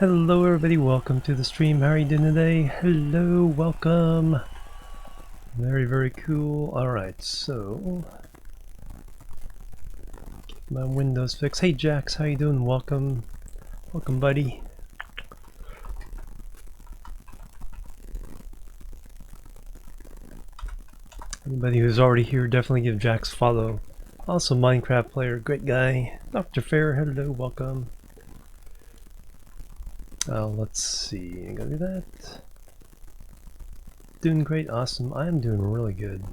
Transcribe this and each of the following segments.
Hello everybody, welcome to the stream. How are you doing today? Hello, welcome. Very cool. Alright, so get my Windows fixed. Hey Jax, how you doing? Welcome. Welcome buddy. Anybody who's already here, definitely give Jax a follow. Also Minecraft player, great guy. Dr. Fair, hello, welcome. Let's see, I'm gonna do that. Doing great, awesome. I am doing really good.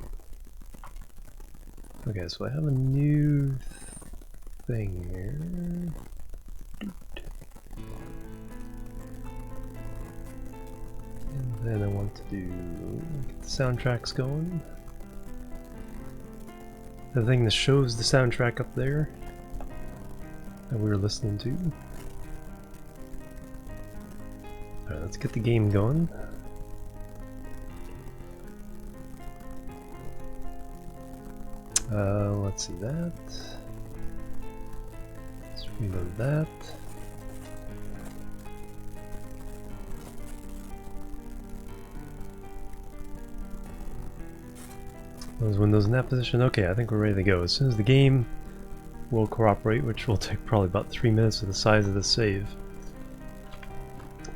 Okay, so I have a new thing here. And then I want to get the soundtracks going. The thing that shows the soundtrack up there that we were listening to. Alright, let's get the game going. Let's see that. Let's reload that. Those windows in that position. Okay, I think we're ready to go. As soon as the game will cooperate, which will take probably about 3 minutes of the size of the save.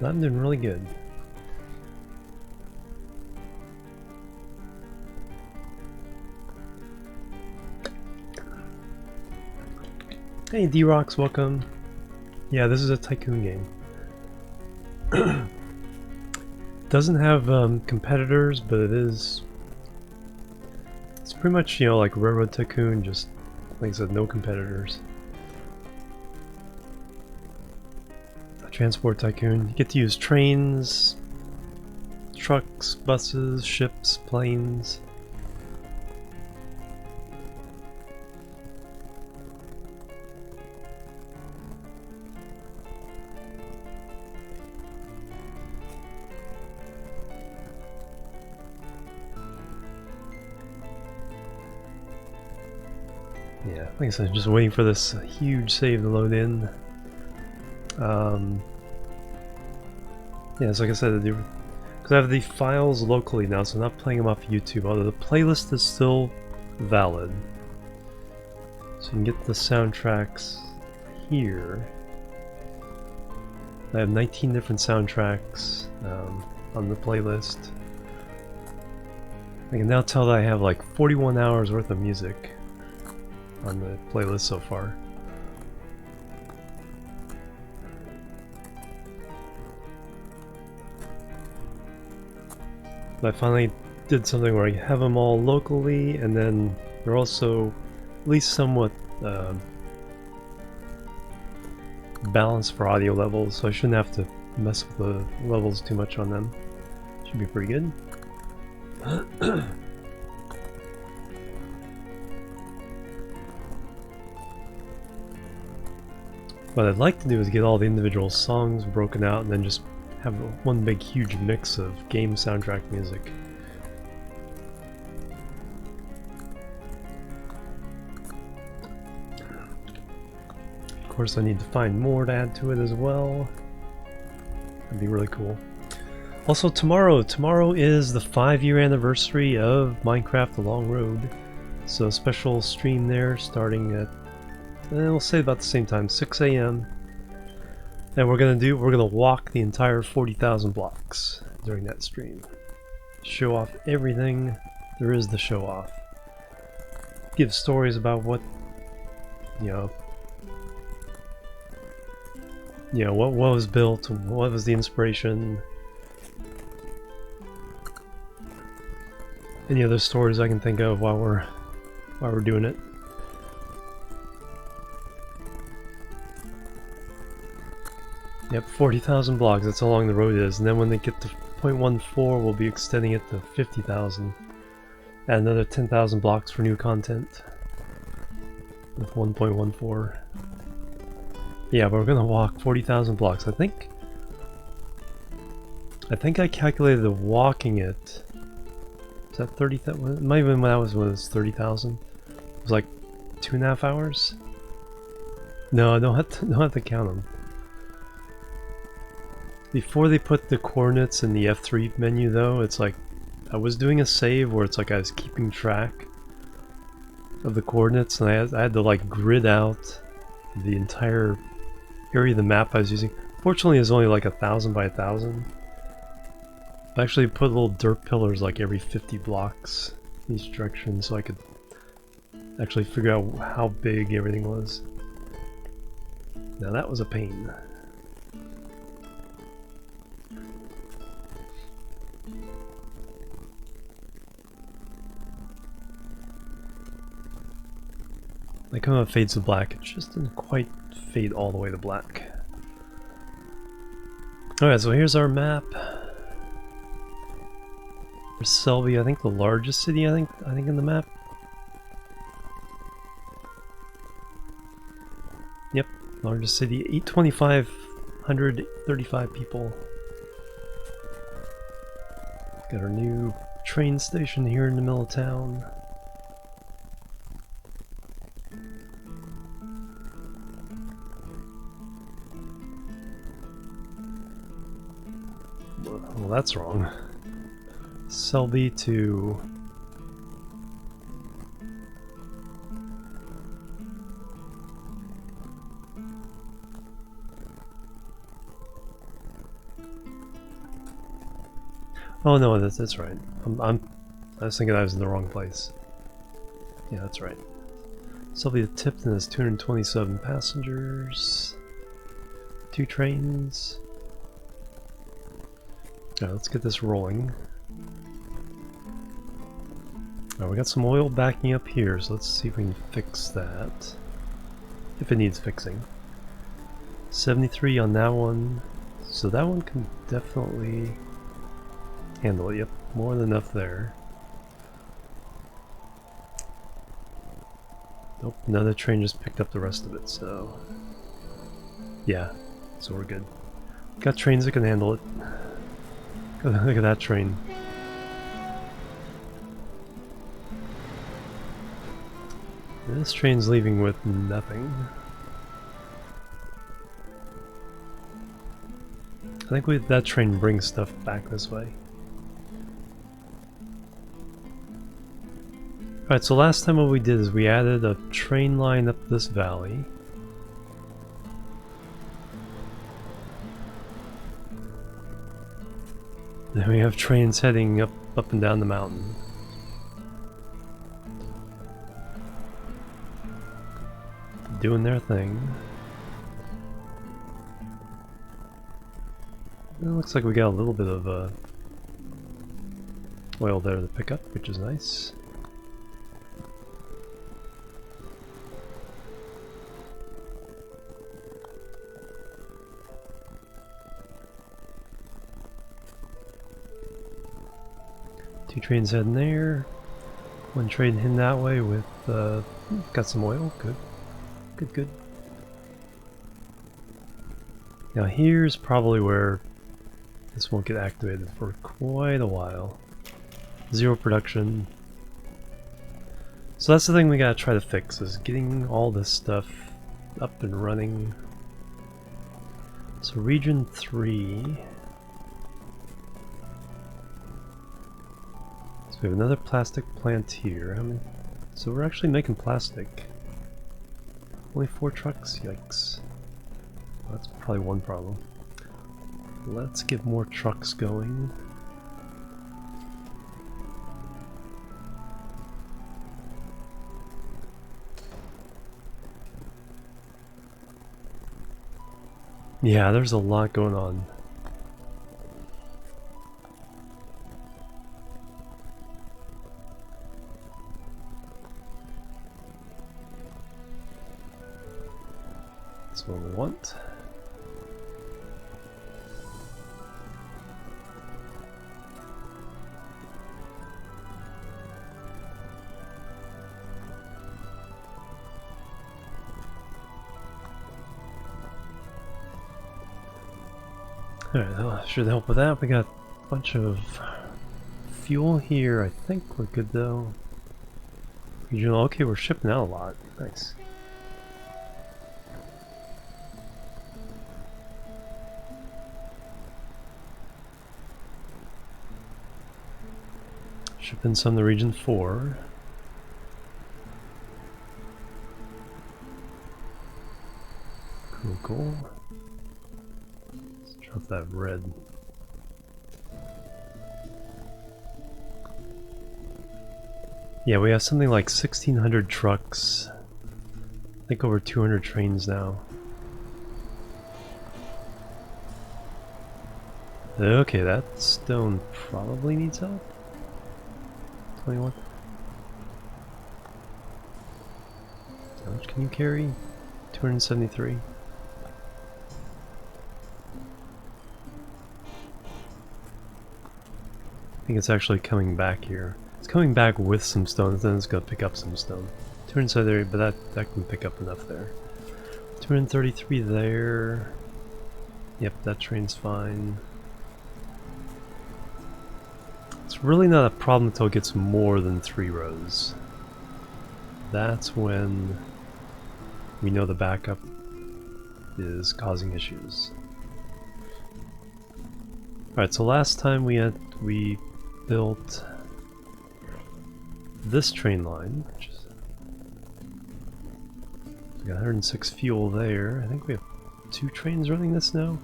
I'm doing really good. Hey D-Rocks, welcome. Yeah, this is a tycoon game. Doesn't have competitors, but it's pretty much, you know, like Railroad Tycoon, just like I said, no competitors. A transport tycoon. You get to use trains, trucks, buses, ships, planes. Yeah, like I said, just waiting for this huge save to load in. Yeah, so like I said, because I have the files locally now, so I'm not playing them off YouTube, although the playlist is still valid. So you can get the soundtracks here. I have 19 different soundtracks on the playlist. I can now tell that I have like 41 hours worth of music on the playlist so far. But I finally did something where I have them all locally, and then they're also at least somewhat balanced for audio levels, so I shouldn't have to mess with the levels too much on them. Should be pretty good. What I'd like to do is get all the individual songs broken out and then just have one big huge mix of game soundtrack music. Of course I need to find more to add to it as well. That'd be really cool. Also tomorrow is the 5-year anniversary of Minecraft The Long Road. So a special stream there starting at, we'll say about the same time, 6 AM. And we're gonna walk the entire 40,000 blocks during that stream. Show off everything there is to show off. Give stories about what, what was built, what was the inspiration. Any other stories I can think of while we're doing it. Yep, 40,000 blocks, that's how long the road is, and then when they get to 0.14 we'll be extending it to 50,000. Add another 10,000 blocks for new content with 1.14. Yeah, but we're gonna walk 40,000 blocks. I think I calculated walking it. Is that 30,000? It might have been when I was 30,000. It was like 2.5 hours? No, I don't have to count them. Before they put the coordinates in the F3 menu though, it's like I was doing a save where it's like I was keeping track of the coordinates, and I had to like grid out the entire area of the map I was using. Fortunately, it's only like 1,000 by 1,000. I actually put little dirt pillars like every 50 blocks in each direction so I could actually figure out how big everything was. Now that was a pain. Like how it fades to black, it just didn't quite fade all the way to black. Alright, so here's our map. There's Selby, I think the largest city I think in the map. Yep, largest city, 8,535 people. Got our new train station here in the middle of town. Well, that's wrong. Selby to... Oh no, that's right. I was thinking I was in the wrong place. Yeah, that's right. Selby to Tipton has 227 passengers. 2 trains. Alright, let's get this rolling. Alright, we got some oil backing up here, so let's see if we can fix that. If it needs fixing. 73 on that one. So that one can definitely handle it. Yep, more than enough there. Nope, another train just picked up the rest of it, so... Yeah, so we're good. Got trains that can handle it. Look at that train. This train's leaving with nothing. I think that train brings stuff back this way. Alright, so last time what we did is we added a train line up this valley. Then we have trains heading up and down the mountain. Doing their thing. It looks like we got a little bit of oil there to pick up, which is nice. Two trains heading there. One train heading that way with, got some oil. Good. Good, good. Now here's probably where this won't get activated for quite a while. 0 production. So that's the thing we gotta try to fix, is getting all this stuff up and running. So region 3. We have another plastic plant here. So we're actually making plastic. Only 4 trucks? Yikes. Well, that's probably one problem. Let's get more trucks going. Yeah, there's a lot going on. That's what we want. Alright, that should help with that. We got a bunch of fuel here. I think we're good though. Regional, okay, we're shipping out a lot. Nice. Ship in some to Region 4. Cool, cool. Let's drop that red. Yeah, we have something like 1,600 trucks. I think over 200 trains now. Okay, that stone probably needs help. 21. How much can you carry? 273. I think it's actually coming back here. It's coming back with some stones, then it's going to pick up some stone. 273, but that can pick up enough there. 233 there. Yep, that train's fine. It's really not a problem until it gets more than 3 rows. That's when we know the backup is causing issues. Alright, so last time we built this train line, which is, we got 106 fuel there. I think we have 2 trains running this now.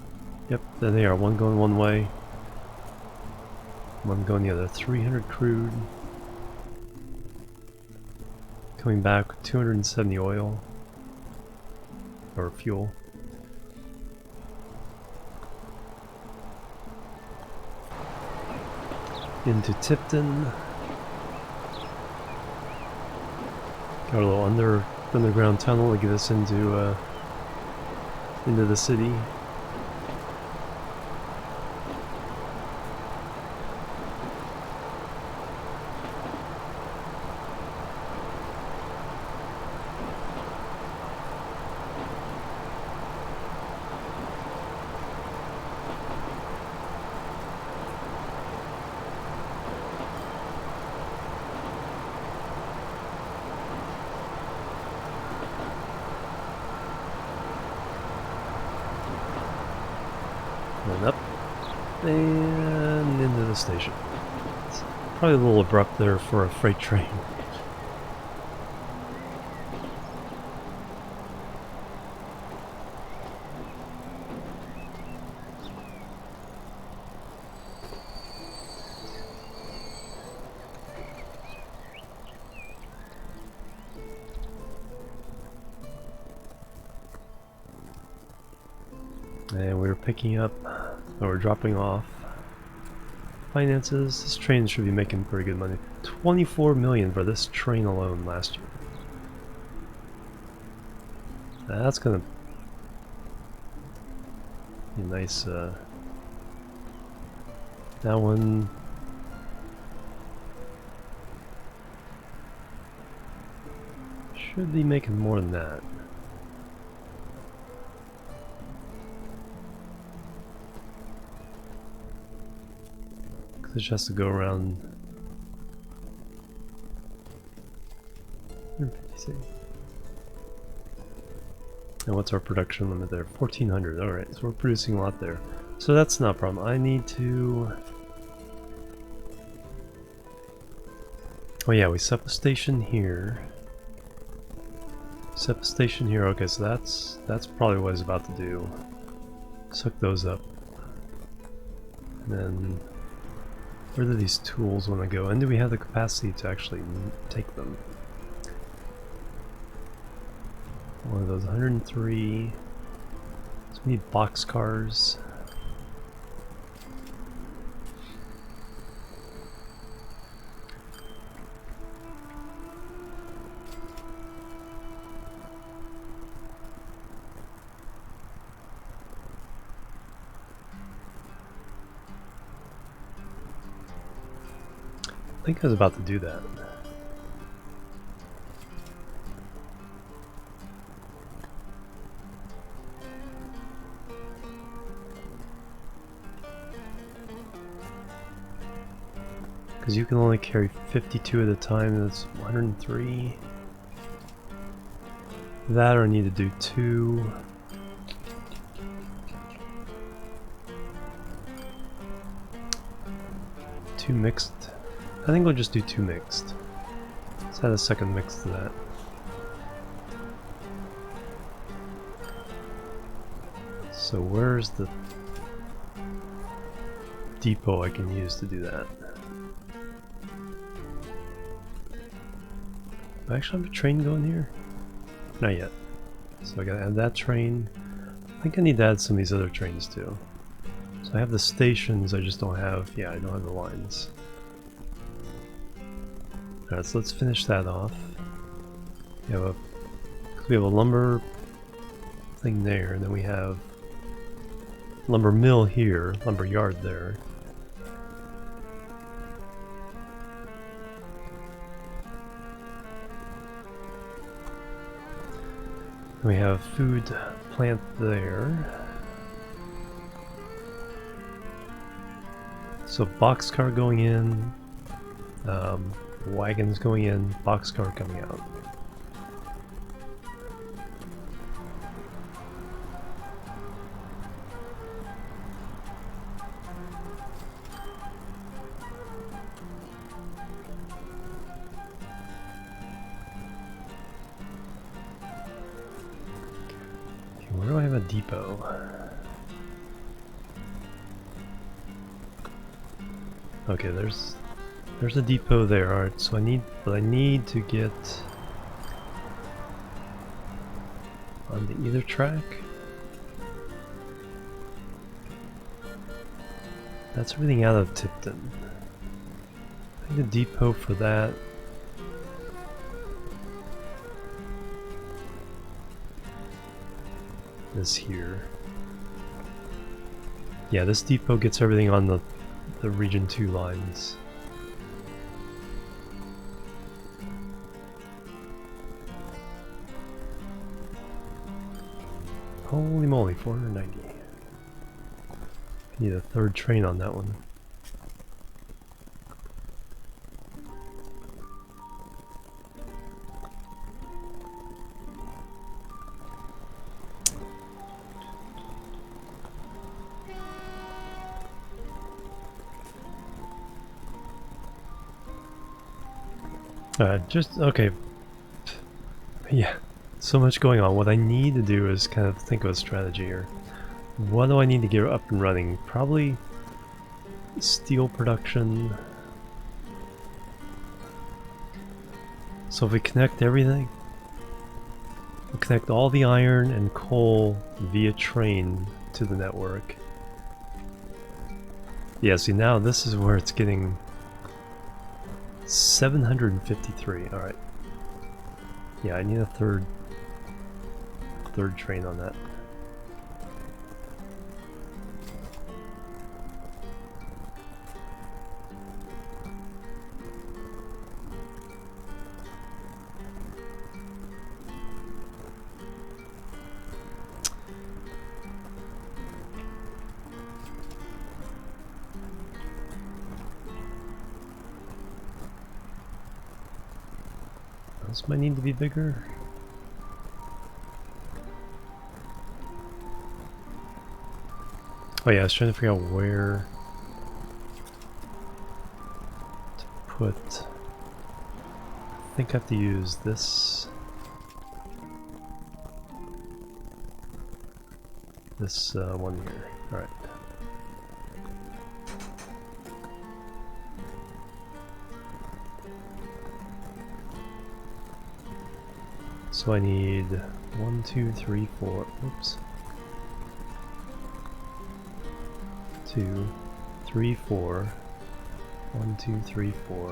Yep, there they are. One going one way, one going the other. 300 crude. Coming back with 270 oil. Or fuel. Into Tipton. Got a little underground tunnel to get us into the city. And up and into the station. It's probably a little abrupt there for a freight train. And we're picking up, or we're dropping off finances. This train should be making pretty good money. 24 million for this train alone last year. That's gonna be nice. That one. Should be making more than that. It just has to go around 156. And what's our production limit there? 1400. Alright, so we're producing a lot there. So that's not a problem. I need to... Oh yeah, we set up a station here. Set up a station here. Okay, so that's probably what I was about to do. Suck those up. And then... where do these tools want to go? And do we have the capacity to actually take them? One of those 103. So we need box cars. I think I was about to do that. Because you can only carry 52 at a time, that's 103. That, or I need to do 2. Two mixed I think we'll just do 2 mixed. Let's add a second mix to that. So where's the depot I can use to do that? Do I actually have a train going here? Not yet. So I gotta add that train. I think I need to add some of these other trains too. So I have the stations, I just don't have, yeah, I don't have the lines. Alright, so let's finish that off. We have a lumber thing there, and then we have lumber mill here, lumber yard there. We have food plant there. So boxcar going in, wagons going in, boxcar coming out. Where do I have a depot? Okay, there's a depot there. Alright, so I need to get onto either track. That's everything out of Tipton. I need a depot for that. This here. Yeah, this depot gets everything on the Region 2 lines. Holy moly, 490. Need a third train on that one. Okay. Yeah, so much going on. What I need to do is kind of think of a strategy here. What do I need to get up and running? Probably steel production. So if we connect everything, we connect all the iron and coal via train to the network. Yeah, see now this is where it's getting 753, alright. Yeah, I need a third train on that. This might need to be bigger. Oh yeah, I was trying to figure out where to put. I think I have to use this. This one here. Alright. So I need 1, 2, 3, 4. Oops. 2, 3, 4. 1, 2, 3, 4.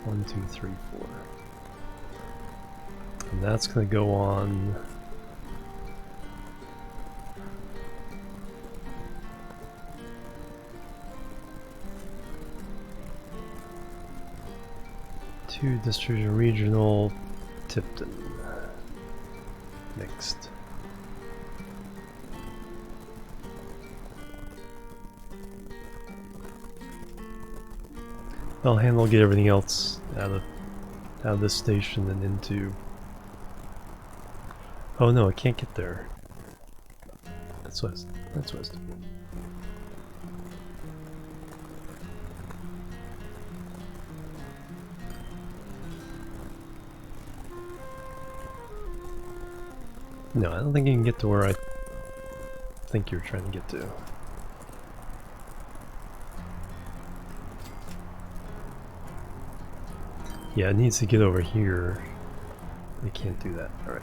1, 2, 3, 4. And that's going to go on. To Distribution Regional Tipton. Mixed. I'll get everything else out of this station and into. Oh no, I can't get there. That's west. That's west. No, I don't think you can get to where I think you're trying to get to. Yeah, it needs to get over here. I can't do that. Alright.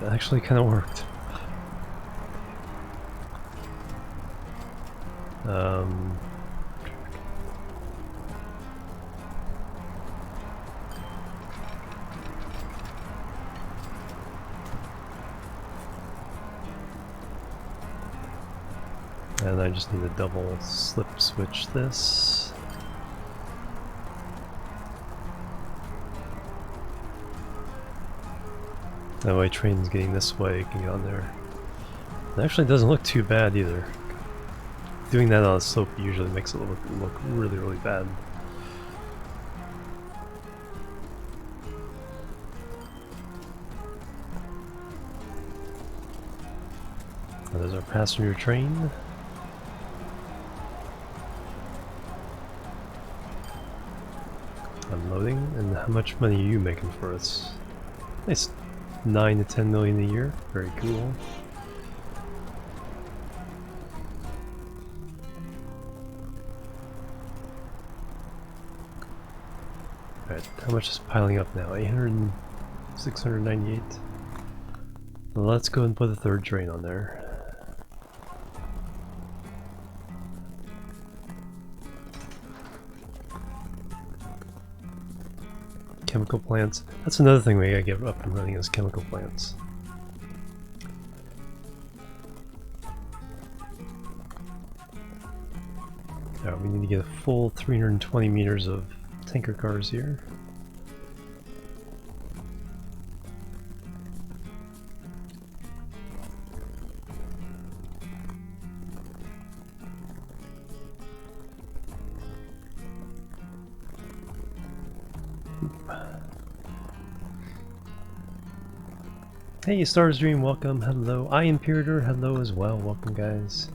That actually kind of worked. And I just need to double slip switch this. That way train's getting this way, can get on there. It actually doesn't look too bad either. Doing that on a slope usually makes it look really, really bad. And there's our passenger train. Unloading. And how much money are you making for us? Nice. 9 to 10 million a year. Very cool. Alright, how much is piling up now? 698. Well, let's go and put a third train on there. Chemical plants. That's another thing we gotta get up and running is chemical plants. Alright, we need to get a full 320 meters of tanker cars here. Hey, Stars Dream, welcome, hello. I Imperator, hello as well, welcome guys.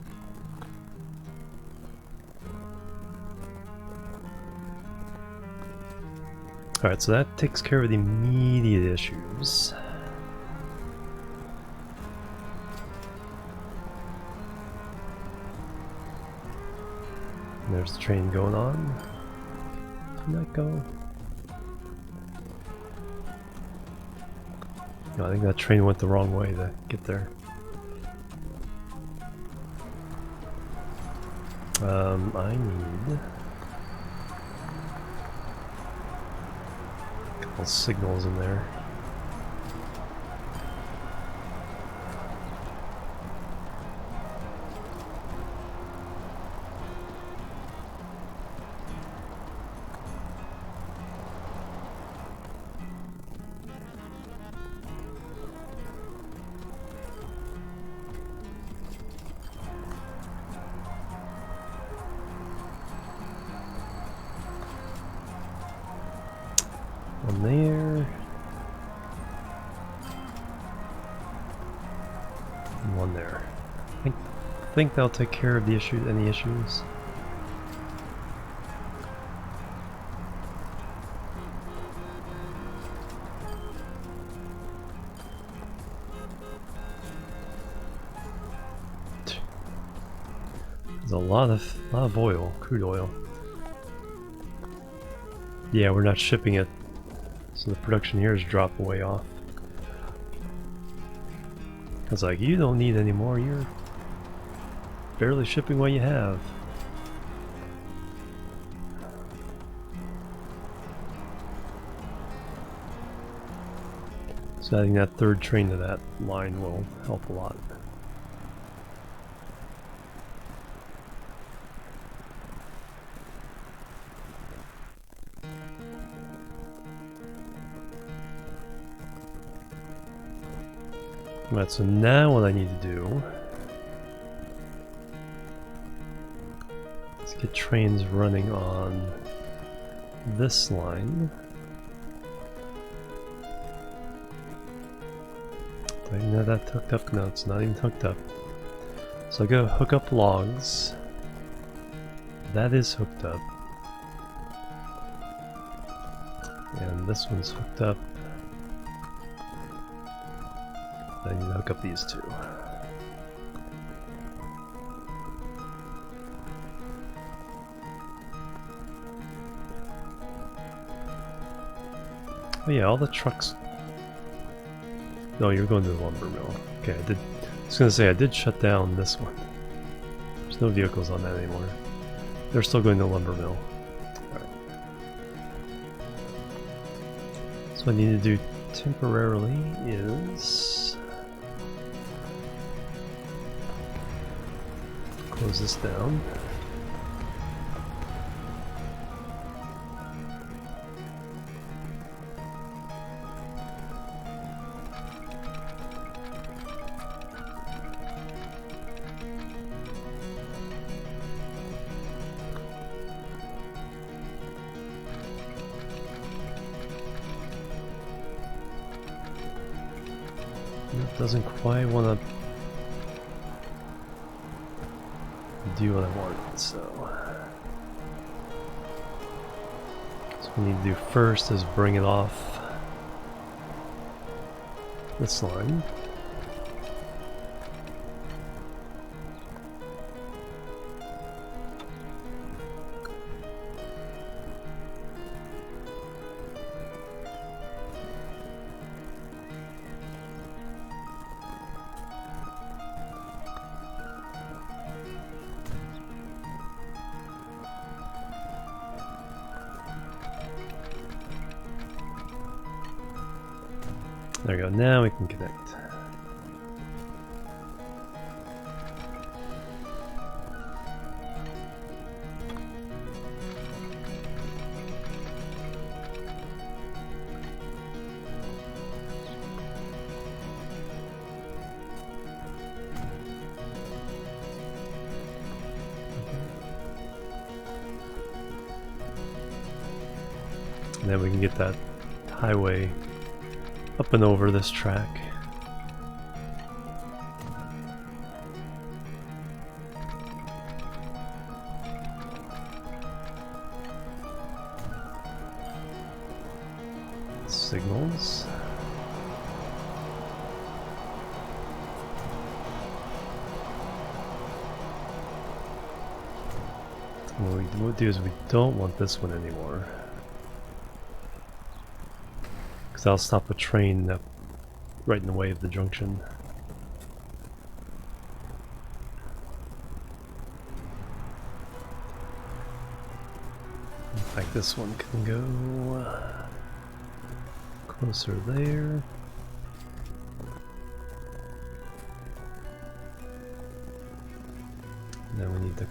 Alright, so that takes care of the immediate issues. And there's the train going on. Can that go? No, I think that train went the wrong way to get there. I need a couple signals in there. One there. And one there. I think that'll take care of the issue, any issues. There's a lot of oil, crude oil. Yeah, we're not shipping it. So the production here is dropping way off. It's like, you don't need any more, you're barely shipping what you have. So adding that third train to that line will help a lot. Right, so now what I need to do is get trains running on this line. Do I even have that hooked up? No, it's not even hooked up. So I go hook up logs. That is hooked up. And this one's hooked up. I need to hook up these two. Oh yeah, all the trucks... No, you're going to the lumber mill. Okay, I was gonna say, I did shut down this one. There's no vehicles on that anymore. They're still going to the lumber mill. Alright. So what I need to do temporarily is... close this down. It doesn't quite want to do what I want, so what we need to do first is bring it off this line. There we go, now we can connect. And then we can get that highway up and over this track. Signals. What we'll do is we don't want this one anymore. I'll stop a train right in the way of the junction. In fact, this one can go closer there. Now we need to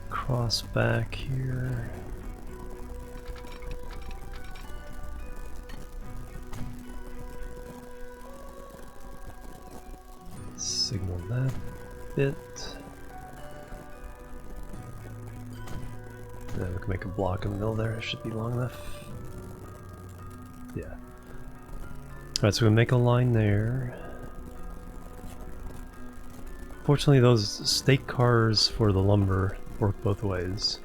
cross back here. Signal that bit. Then we can make a block in the middle there. It should be long enough. Yeah. Alright, so we'll make a line there. Fortunately, those stake cars for the lumber work both ways.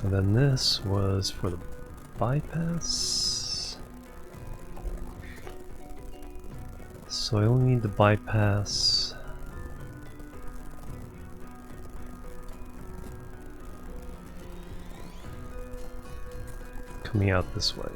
And then this was for the bypass. So I only need to bypass coming out this way.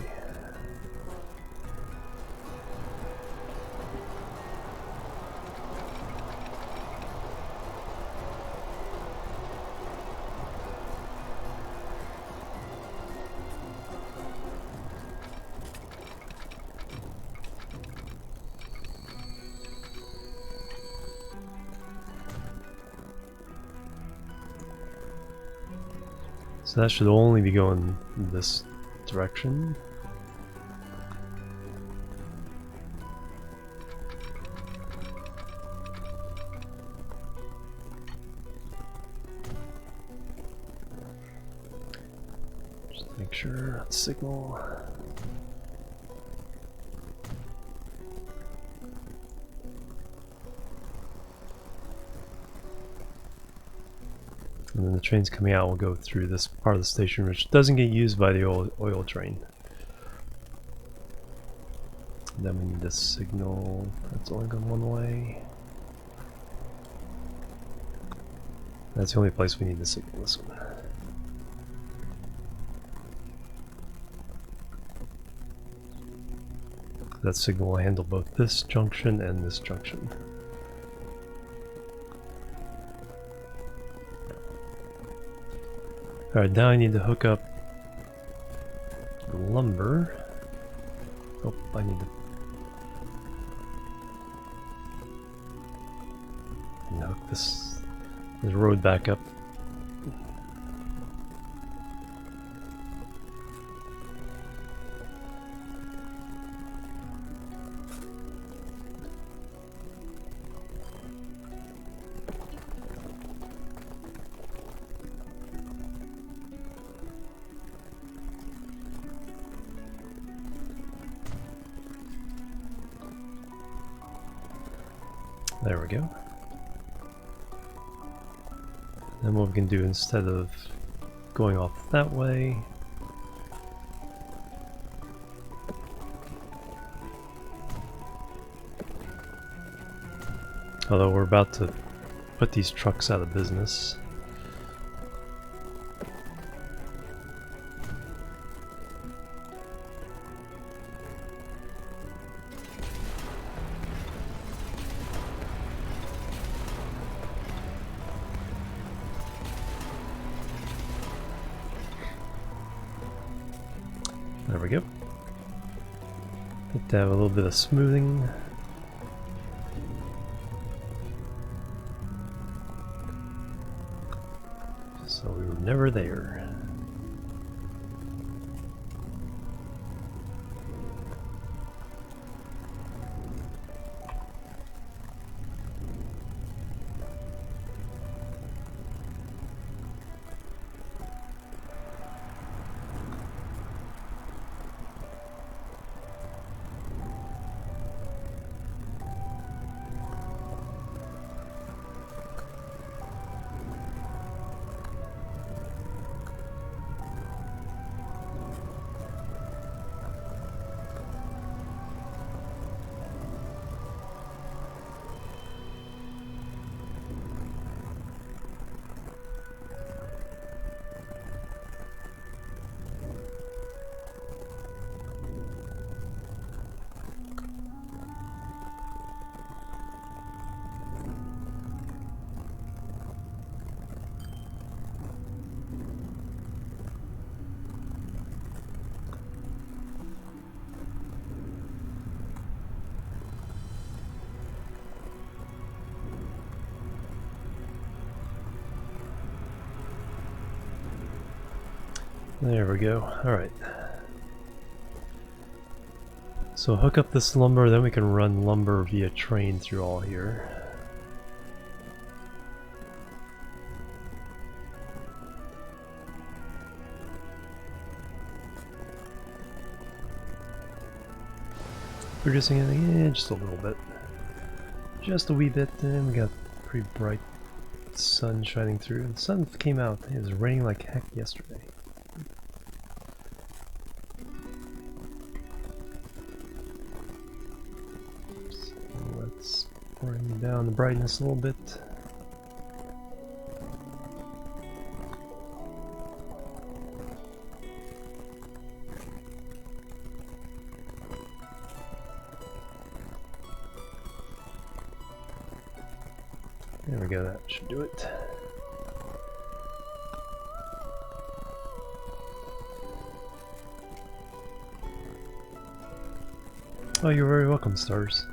So that should only be going in this direction. Make sure that's signal. And then the trains coming out will go through this part of the station, which doesn't get used by the oil train. And then we need a signal that's only going one way. That's the only place we need to signal this one. That signal will handle both this junction and this junction. Alright, now I need to hook up the lumber. Oh, I need to hook this road back up. There we go. Then what we can do, instead of going off that way, although we're about to put these trucks out of business. There we go. Need to have a little bit of smoothing. So we were never there. There we go. Alright. So hook up this lumber, then we can run lumber via train through all here. Producing anything? Yeah, just a little bit. Just a wee bit, and we got pretty bright sun shining through. The sun came out. It was raining like heck yesterday. Let's bring down the brightness a little bit. There we go, that should do it. Oh, you're very welcome, Stars.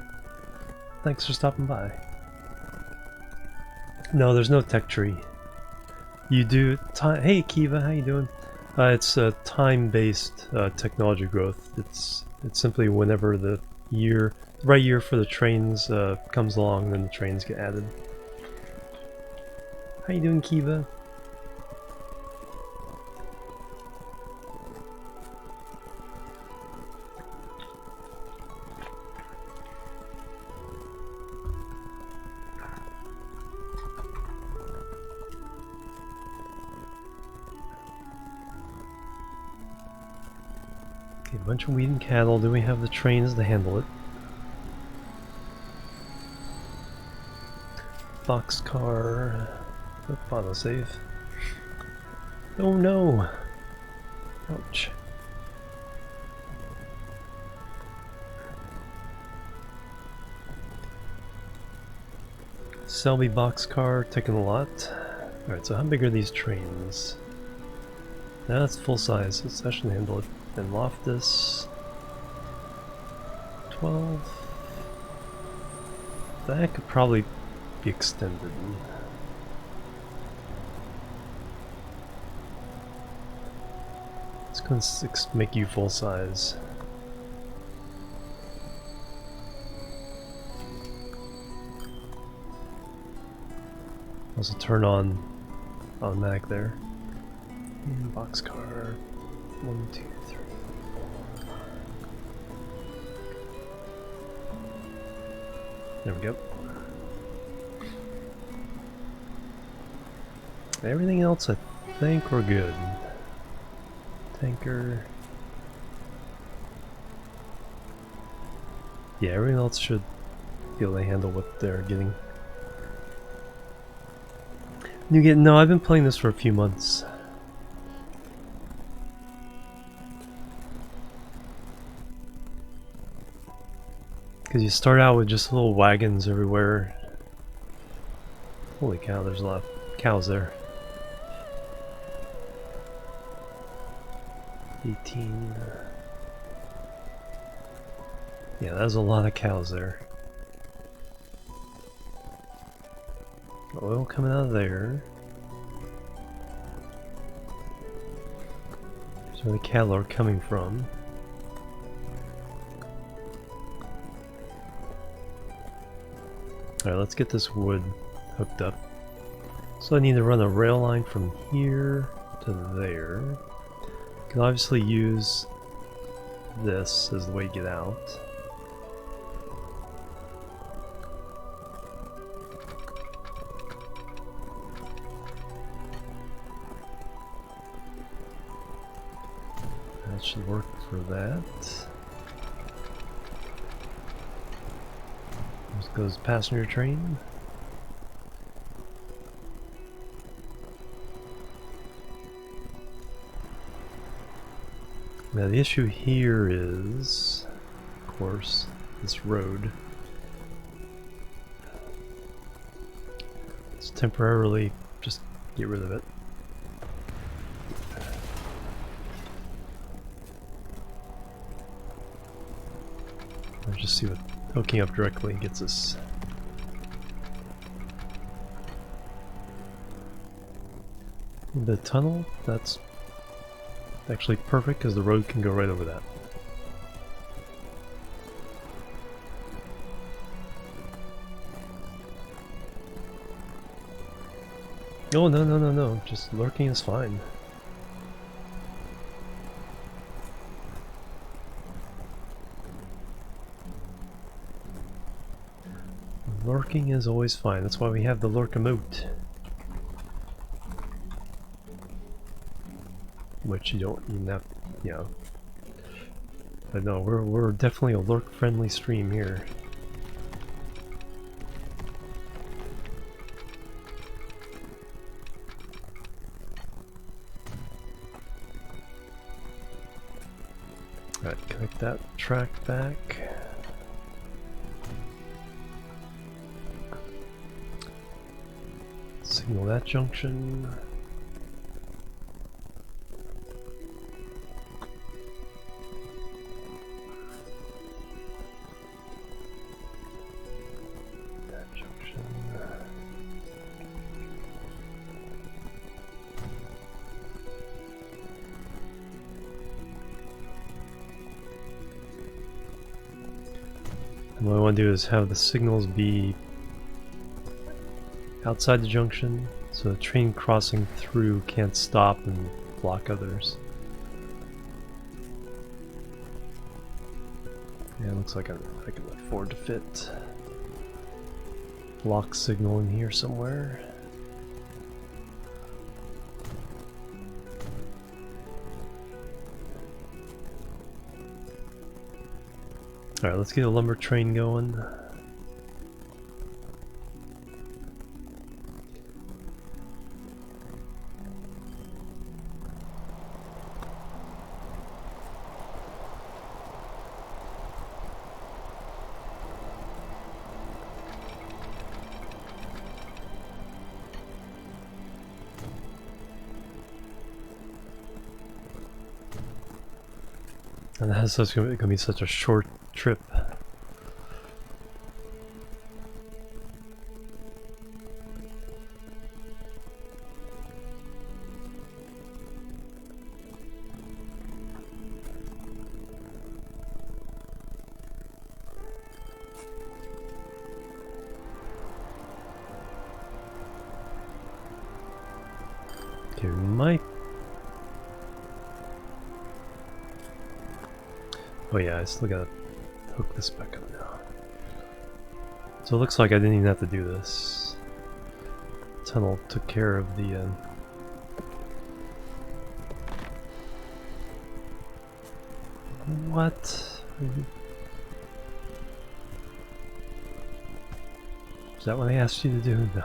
Thanks for stopping by. No, there's no tech tree. You do time. Hey, Kiva, how you doing? It's time-based technology growth. It's simply whenever the right year for the trains comes along, then the trains get added. How you doing, Kiva? Okay, a bunch of wheat and cattle. Do we have the trains to handle it? Boxcar. Autosave. Oh no! Ouch. Selby boxcar taking a lot. Alright, so how big are these trains? That's full size, so that should handle it. And Loftus. 12. That could probably be extended. It's going to make you full size. Also turn on automatic there. And boxcar. 1, 2, 3, 4, 5. There we go. Everything else I think we're good. Tanker. Yeah, everything else should be able to handle what they're getting. No, I've been playing this for a few months. Because you start out with just little wagons everywhere. Holy cow, there's a lot of cows there. 18. Yeah, there's a lot of cows there. Oil coming out of there. There's where the cattle are coming from. Alright, let's get this wood hooked up. So I need to run a rail line from here to there. Can obviously use this as the way to get out. That should work for that. This goes passenger train. Now the issue here is, of course, this road. Let's temporarily just get rid of it. Let's just see what hooking up directly gets us. The tunnel, that's actually perfect because the road can go right over that. Oh, no, just lurking is fine. Lurking is always fine, that's why we have the lurk emote. Which you don't even have, you know. But no, we're definitely a lurk-friendly stream here. Alright, connect that track back. Signal that junction. And what I want to do is have the signals be outside the junction, so the train crossing through can't stop and block others. Yeah, it looks like I can afford to fit lock signal in here somewhere. Alright, let's get a lumber train going. And that's going to be such a short trip. Okay, we might. Oh yeah, I still gotta hook this back up now. So it looks like I didn't even have to do this. Tunnel took care of the what? Is that what I asked you to do? No.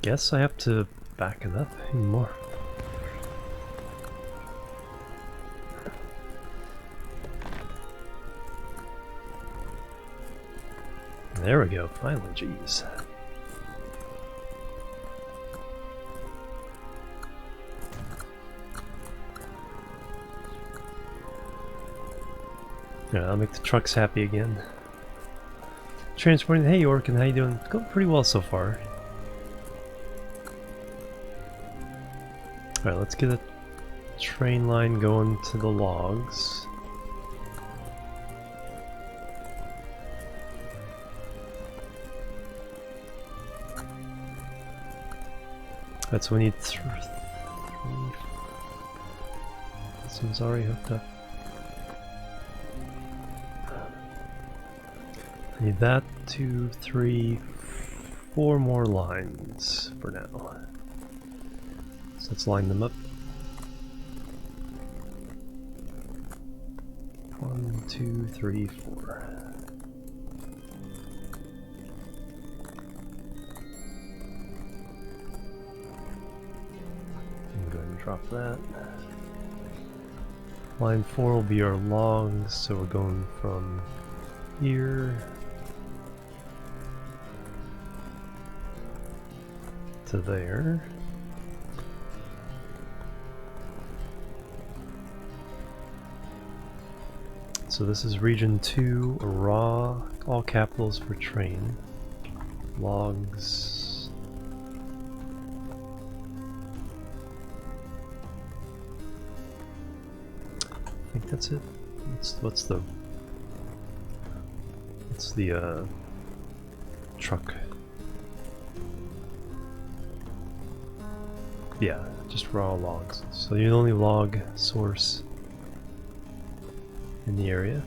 Guess I have to back it up even more. There we go, finally, jeez. Yeah, I'll make the trucks happy again. Transporting, hey Orkin, how you doing? Going pretty well so far. Alright, let's get a train line going to the logs. That's we need three. This one's already hooked up. I need that, 2, 3, 4 more lines for now. So let's line them up. 1, 2, 3, 4. I'm going to drop that. Line 4 will be our logs, so we're going from here to there. So this is region 2, raw, all capitals for train. Logs. I think that's it. What's the truck? Yeah, just raw logs. So you're the only log source in the area.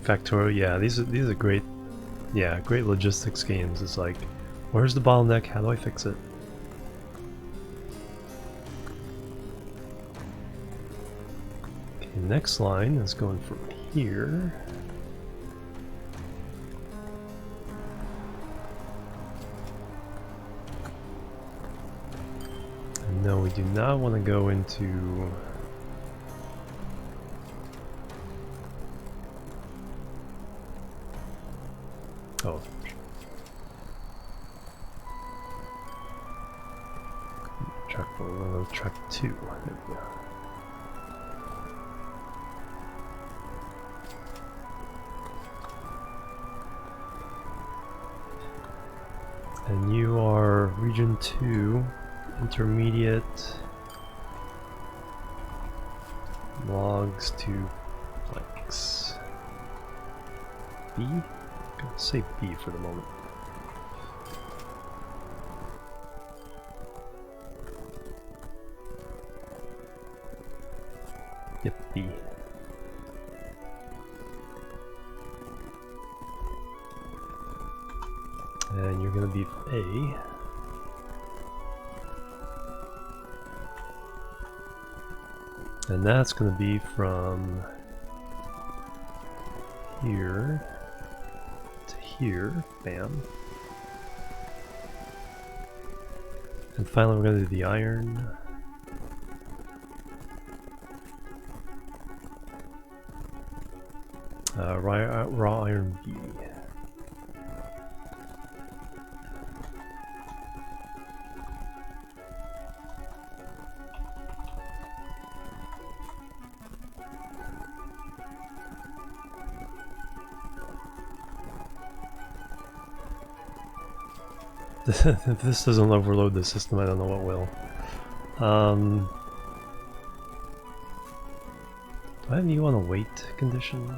Factorio, yeah, these are great. Yeah, great logistics games. It's like, where's the bottleneck? How do I fix it? Okay, next line is going from here. No, we do not want to go into... Oh. Track 4, we're going to track 2. There we go. Region 2, intermediate logs to planks. B? I'm gonna say B for the moment. Yep, B. And you're gonna be A. And that's gonna be from here to here, bam. And finally we're gonna do the iron. Raw iron B. If this doesn't overload the system, I don't know what will. Do I have you on a wait condition?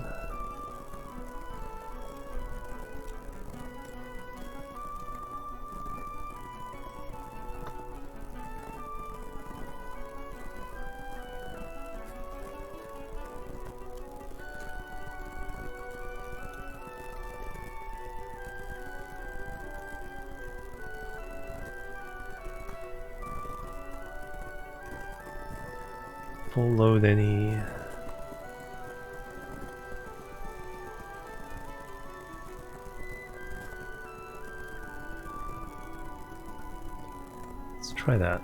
Full load any. Let's try that.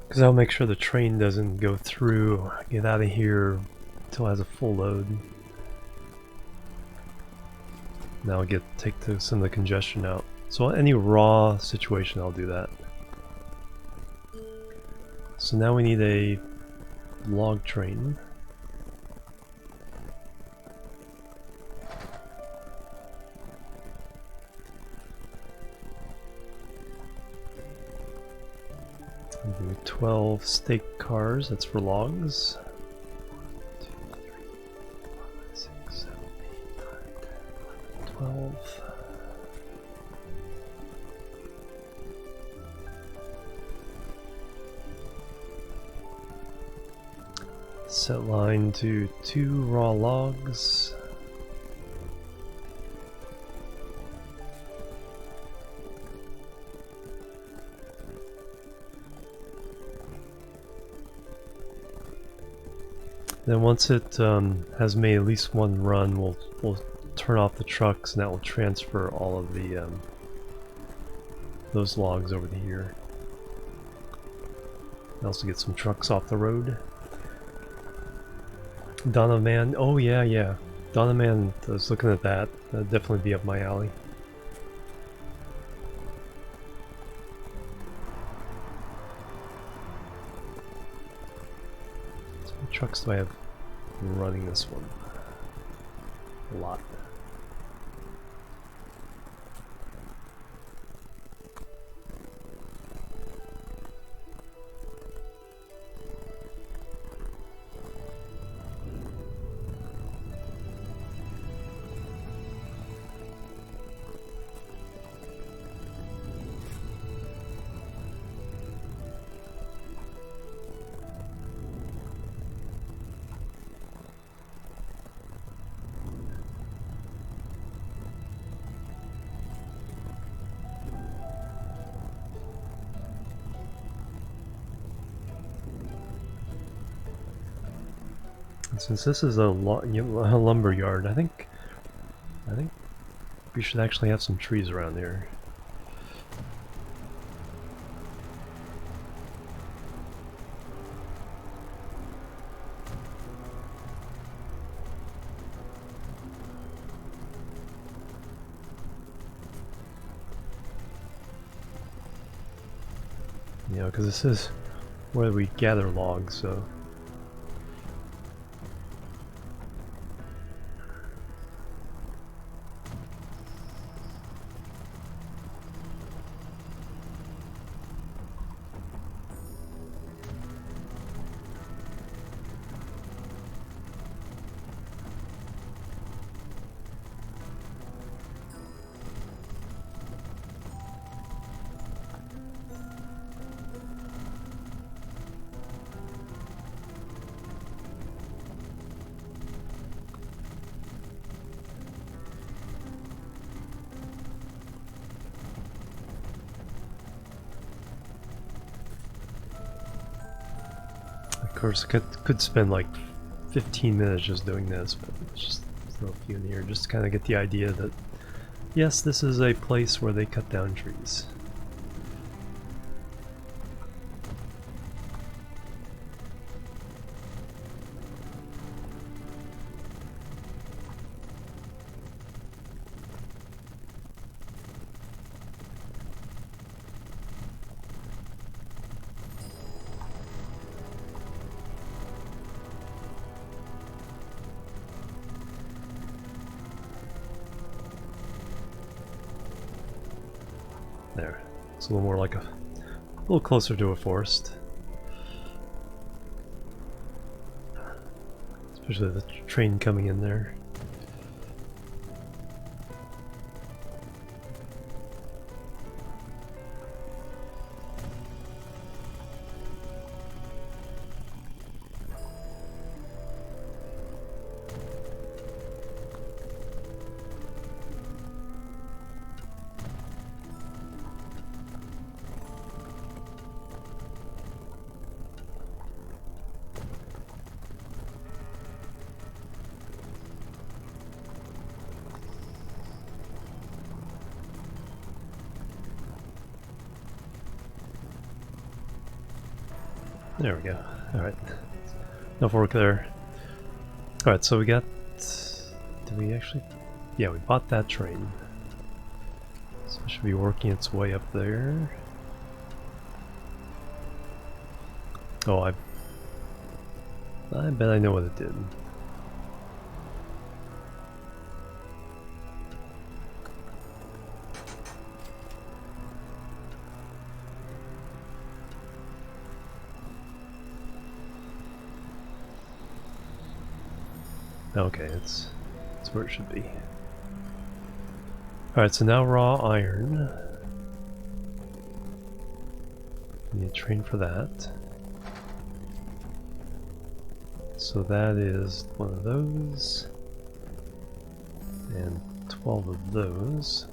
Because I'll make sure the train doesn't go through, get out of here until it has a full load. Now I'll take some of the congestion out. So any raw situation, I'll do that. So now we need a log train. I'll do 12 stake cars, that's for logs. 1, 2, 3, 4, 5, 6, 7, 8, 9, 10, 11, 12. Set line to 2 raw logs. Then once it has made at least one run, we'll turn off the trucks, and that will transfer all of the those logs over to here. And also get some trucks off the road. Donovan, oh yeah. Donovan, I was looking at that. That'd definitely be up my alley. So many trucks do I have running this one? A lot. Since this is a lumber yard, I think we should actually have some trees around here. You know, because this is where we gather logs, so. course, could spend like 15 minutes just doing this, but let's just throw a few in here just to kind of get the idea that yes, this is a place where they cut down trees. There. It's a little more like a little closer to a forest. Especially the train coming in there. There we go. Alright. Enough work there. Alright, so we got... Did we actually... Yeah, we bought that train. So it should be working its way up there. Oh, I bet I know what it did. Okay, it's where it should be. Alright, so now raw iron. We need a train for that. So that is one of those. And 12 of those.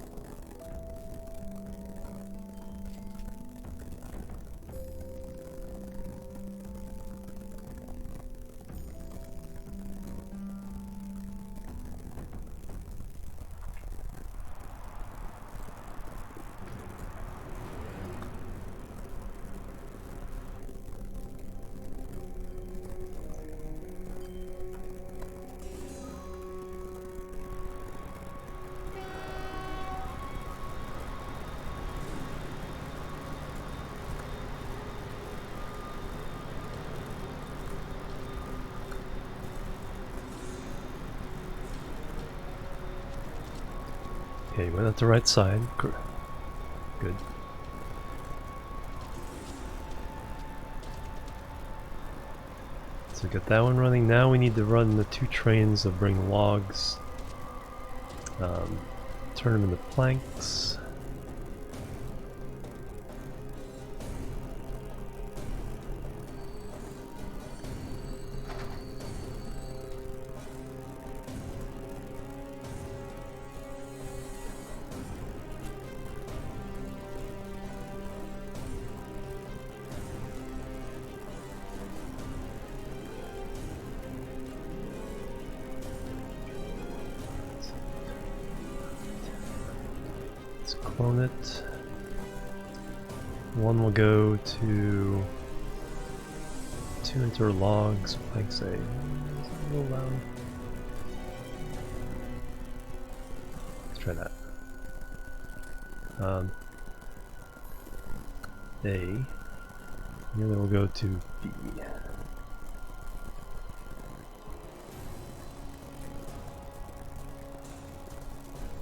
Okay, you went at the right side. Good. So we got that one running. Now we need to run the 2 trains that bring logs. Turn them into planks. Clone it. One will go to 2 enter logs, like say, is that a little loud? Let's try that. A. And the other will go to B.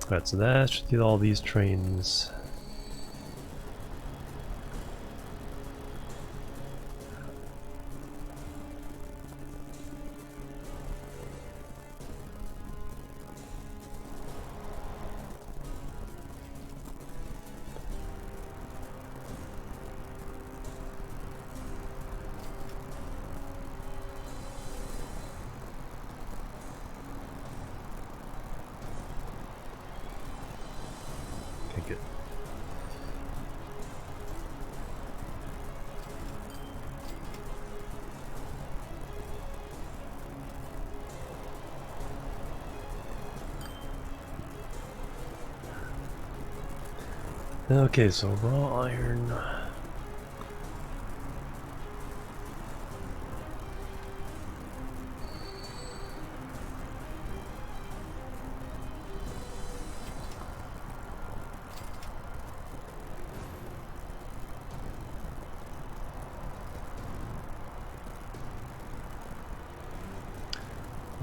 Alright, so that should get all these trains. Good. Okay, so raw iron.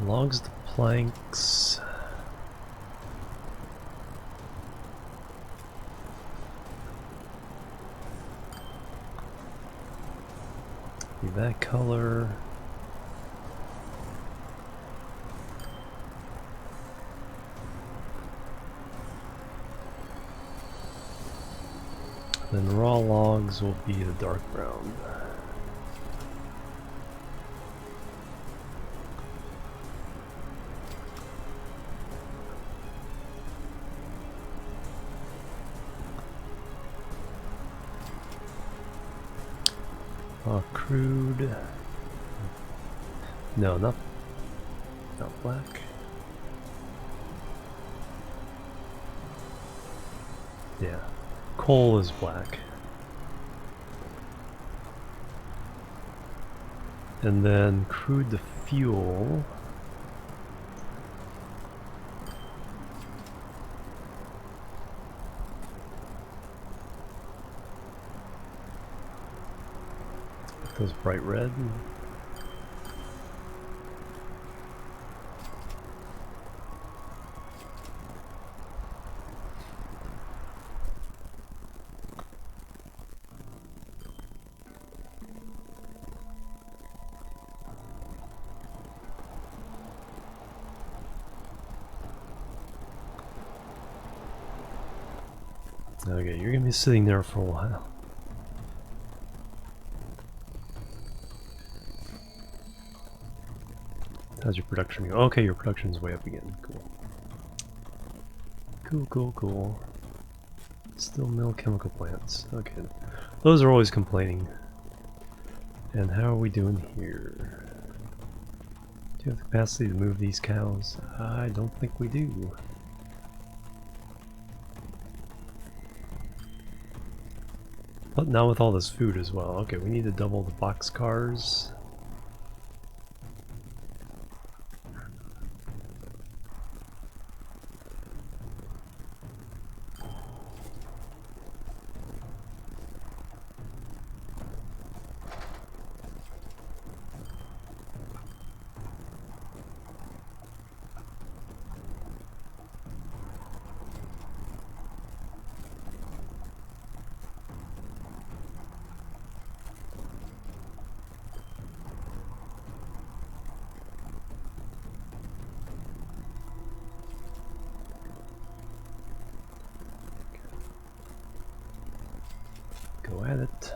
Logs the planks. Be that color. Then raw logs will be the dark brown. Crude. No, not black. Yeah, coal is black. And then crude the fuel. Goes bright red. Okay, you're gonna be sitting there for a while. How's your production go? Okay, your production's way up again. Cool. Cool, cool, cool. Still mill chemical plants. Okay. Those are always complaining. And how are we doing here? Do you have the capacity to move these cows? I don't think we do. But now with all this food as well. Okay, we need to double the box cars. Go at it.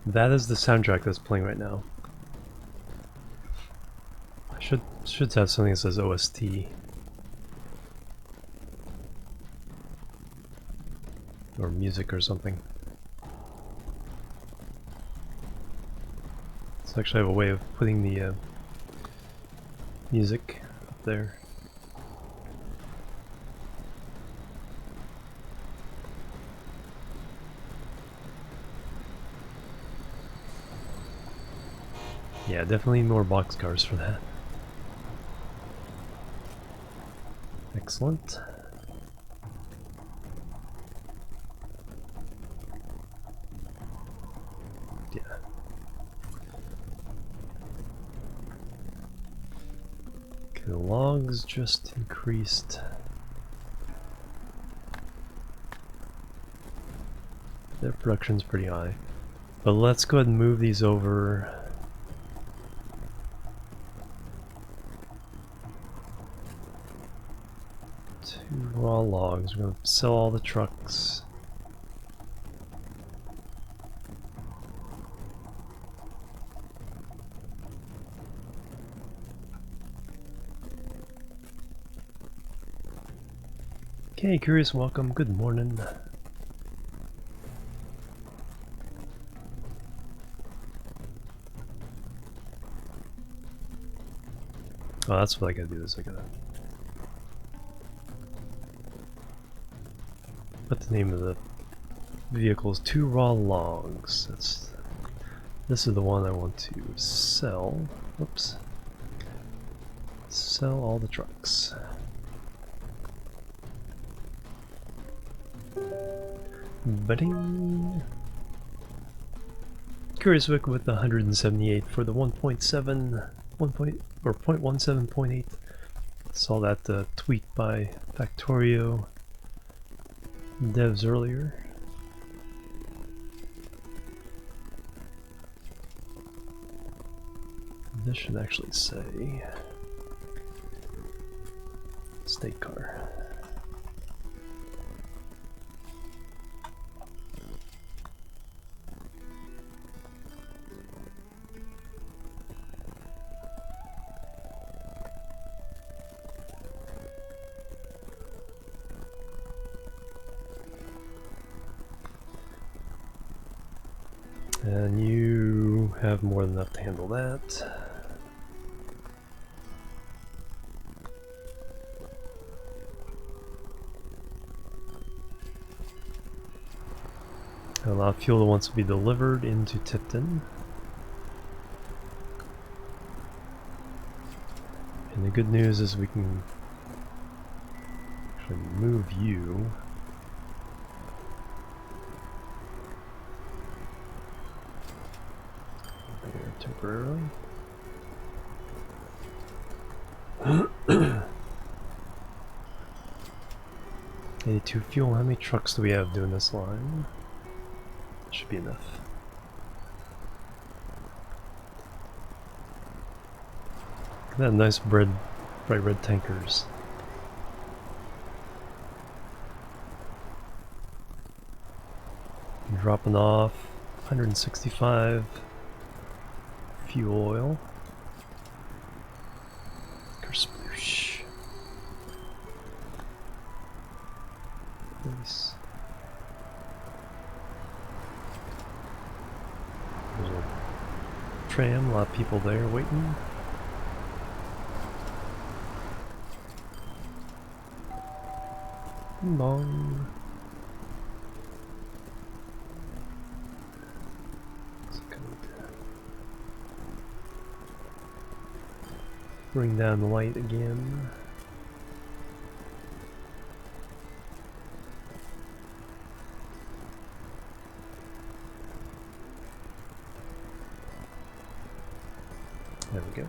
That is the soundtrack that's playing right now. I should have something that says OST. Or music or something. So actually I have a way of putting the music up there. Yeah, definitely more boxcars for that. Excellent. Yeah. Okay, the logs just increased. Their production's pretty high. But let's go ahead and move these over. Raw logs. We're going to sell all the trucks. Okay, Curious, welcome. Good morning. Oh, that's what I gotta do. Is I gotta But the name of the vehicle is 2 raw logs. This is the one I want to sell. Oops. Sell all the trucks. Ba-ding! Curious Wick with 178 for the 1.7, 0.17.8. Saw that tweet by Factorio devs earlier. This should actually say state car. And you have more than enough to handle that. A lot of fuel that wants to be delivered into Tipton. And the good news is we can actually move you. There temporarily. 82 fuel. How many trucks do we have doing this line? Should be enough. Look at that nice bright red tankers. Dropping off 165 fuel oil. Kersploosh. Nice. There's a tram, a lot of people there waiting. Bong. Bring down the light again. There we go.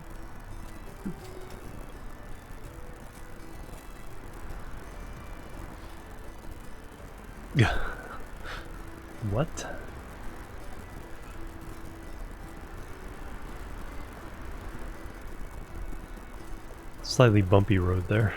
What? Slightly bumpy road there.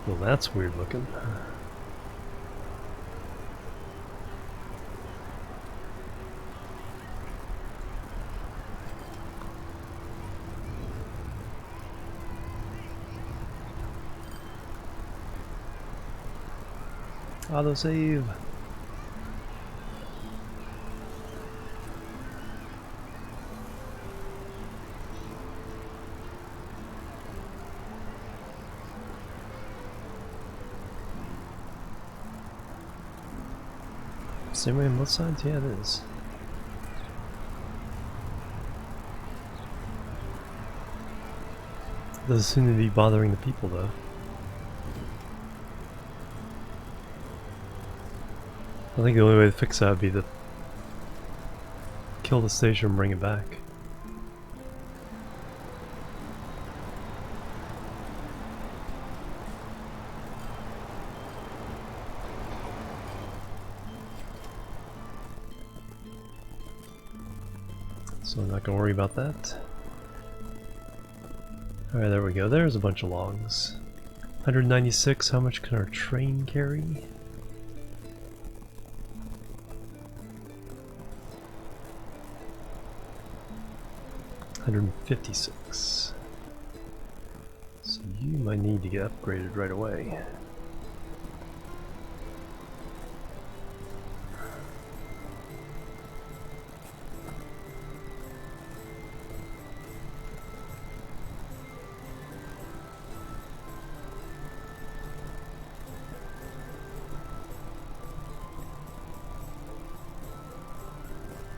Well, that's weird looking. Autosave. Same way on both sides? Yeah, it is. Doesn't seem to be bothering the people though. I think the only way to fix that would be to kill the station and bring it back. So I'm not going to worry about that. Alright, there we go. There's a bunch of logs. 196, how much can our train carry? $156. So you might need to get upgraded right away.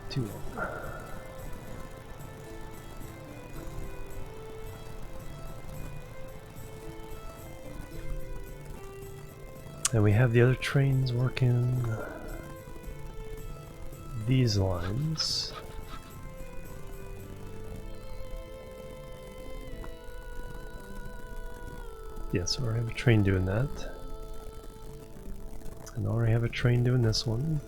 Too long. And we have the other trains working these lines. Yes, I already have a train doing that. And I already have a train doing this one.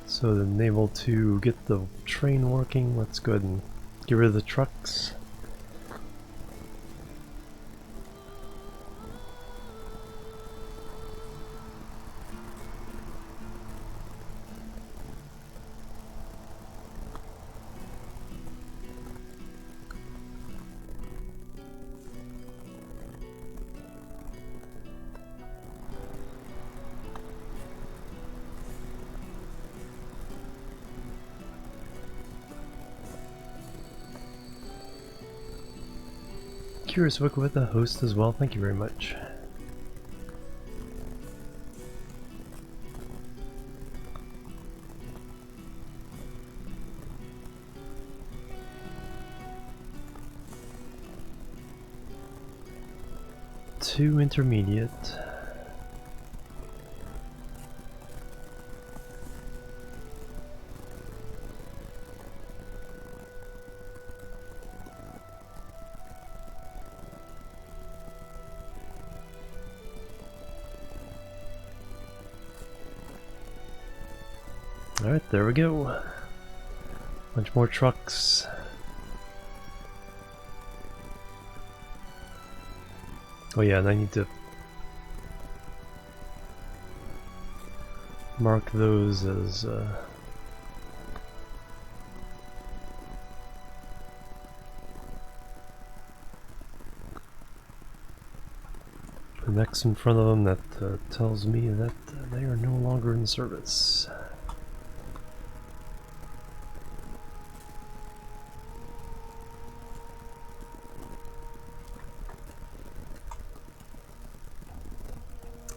So then able to get the train working, let's go ahead and get rid of the trucks. Curious Book with a host as well, thank you very much. Two intermediate. Alright, there we go. Bunch more trucks. Oh yeah, and I need to mark those as the next in front of them that tells me that they are no longer in service.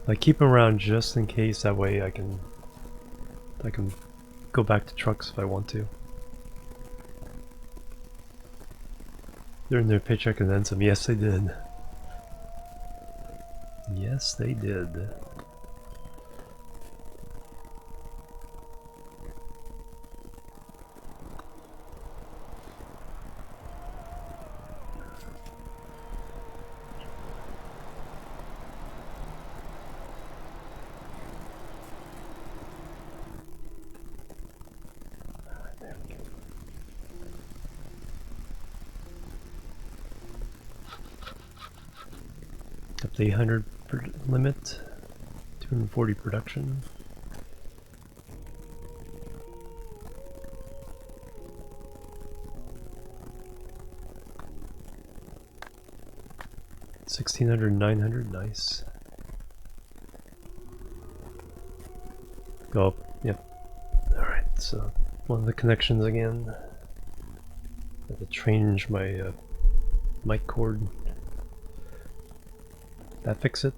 I keep them around just in case, that way I can go back to trucks if I want to. They're in their paycheck and then some. Yes, they did. Yes, they did. Up to 800 limit, 240 production. $1,600, $900, nice. Go up, yep. Alright, so one of the connections again. I have to change my mic cord. That fix it?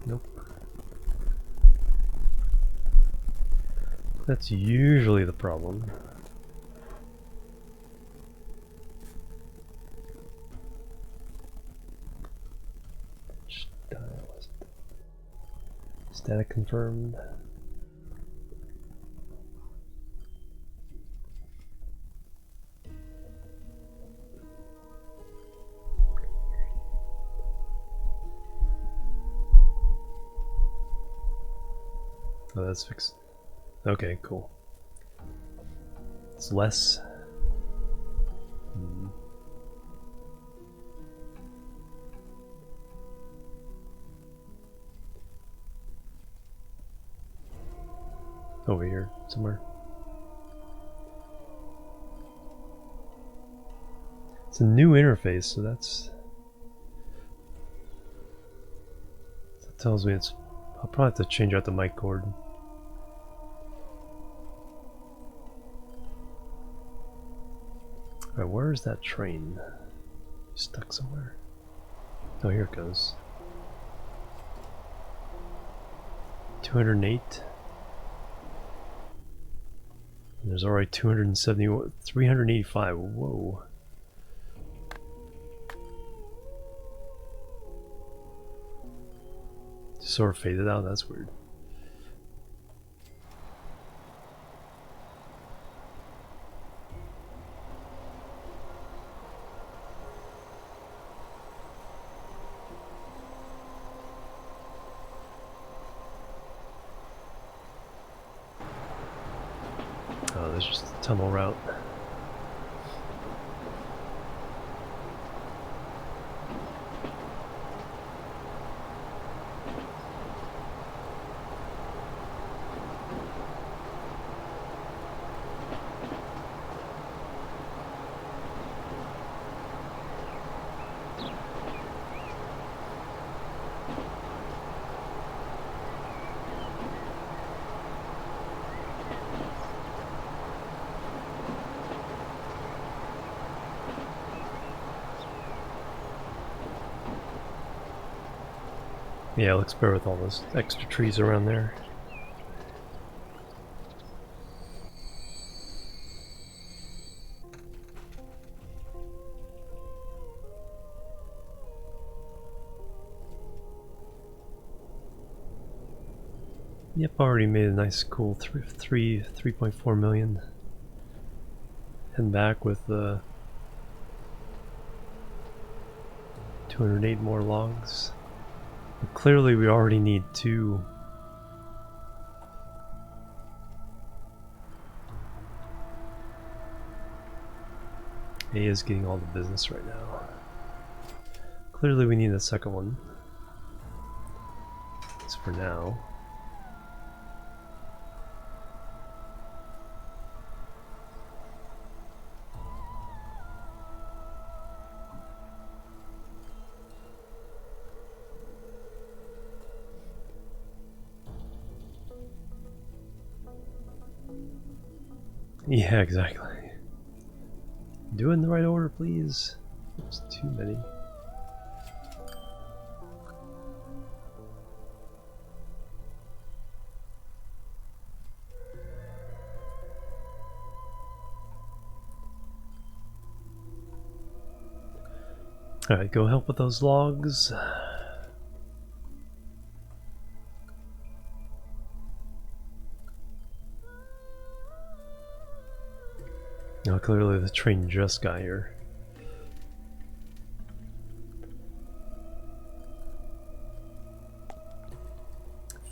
Nope. That's usually the problem. Static confirmed. Oh, that's fixed. Okay, cool. It's less. Over here somewhere. It's a new interface, so that tells me it's. I'll probably have to change out the mic cord. Alright, where is that train? Stuck somewhere. Oh, here it goes. 208. And there's already 271, 385. Whoa. Just sort of faded out. That's weird. Oh, there's just a tunnel route. Yeah, it looks better with all those extra trees around there. Yep, already made a nice cool 3.4 million. Heading back with 208 more logs. But clearly we already need 2. A is getting all the business right now. Clearly we need a second one. That's for now. Yeah, exactly. Do it in the right order, please. There's too many. Alright, go help with those logs. Now, clearly the train just got here.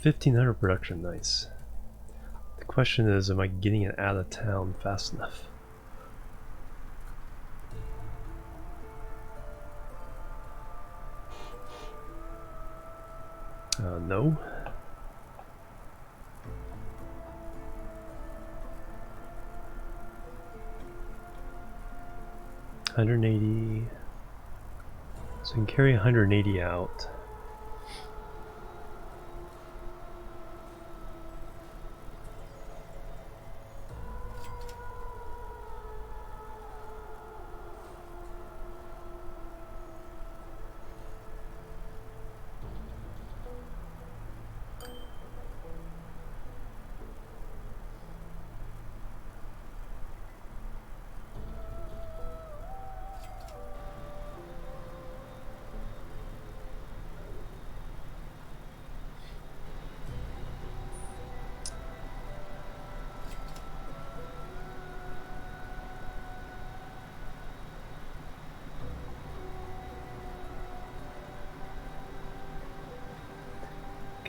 $1,500 production, nice. The question is, am I getting it out of town fast enough? No. $180. So I can carry 180 out.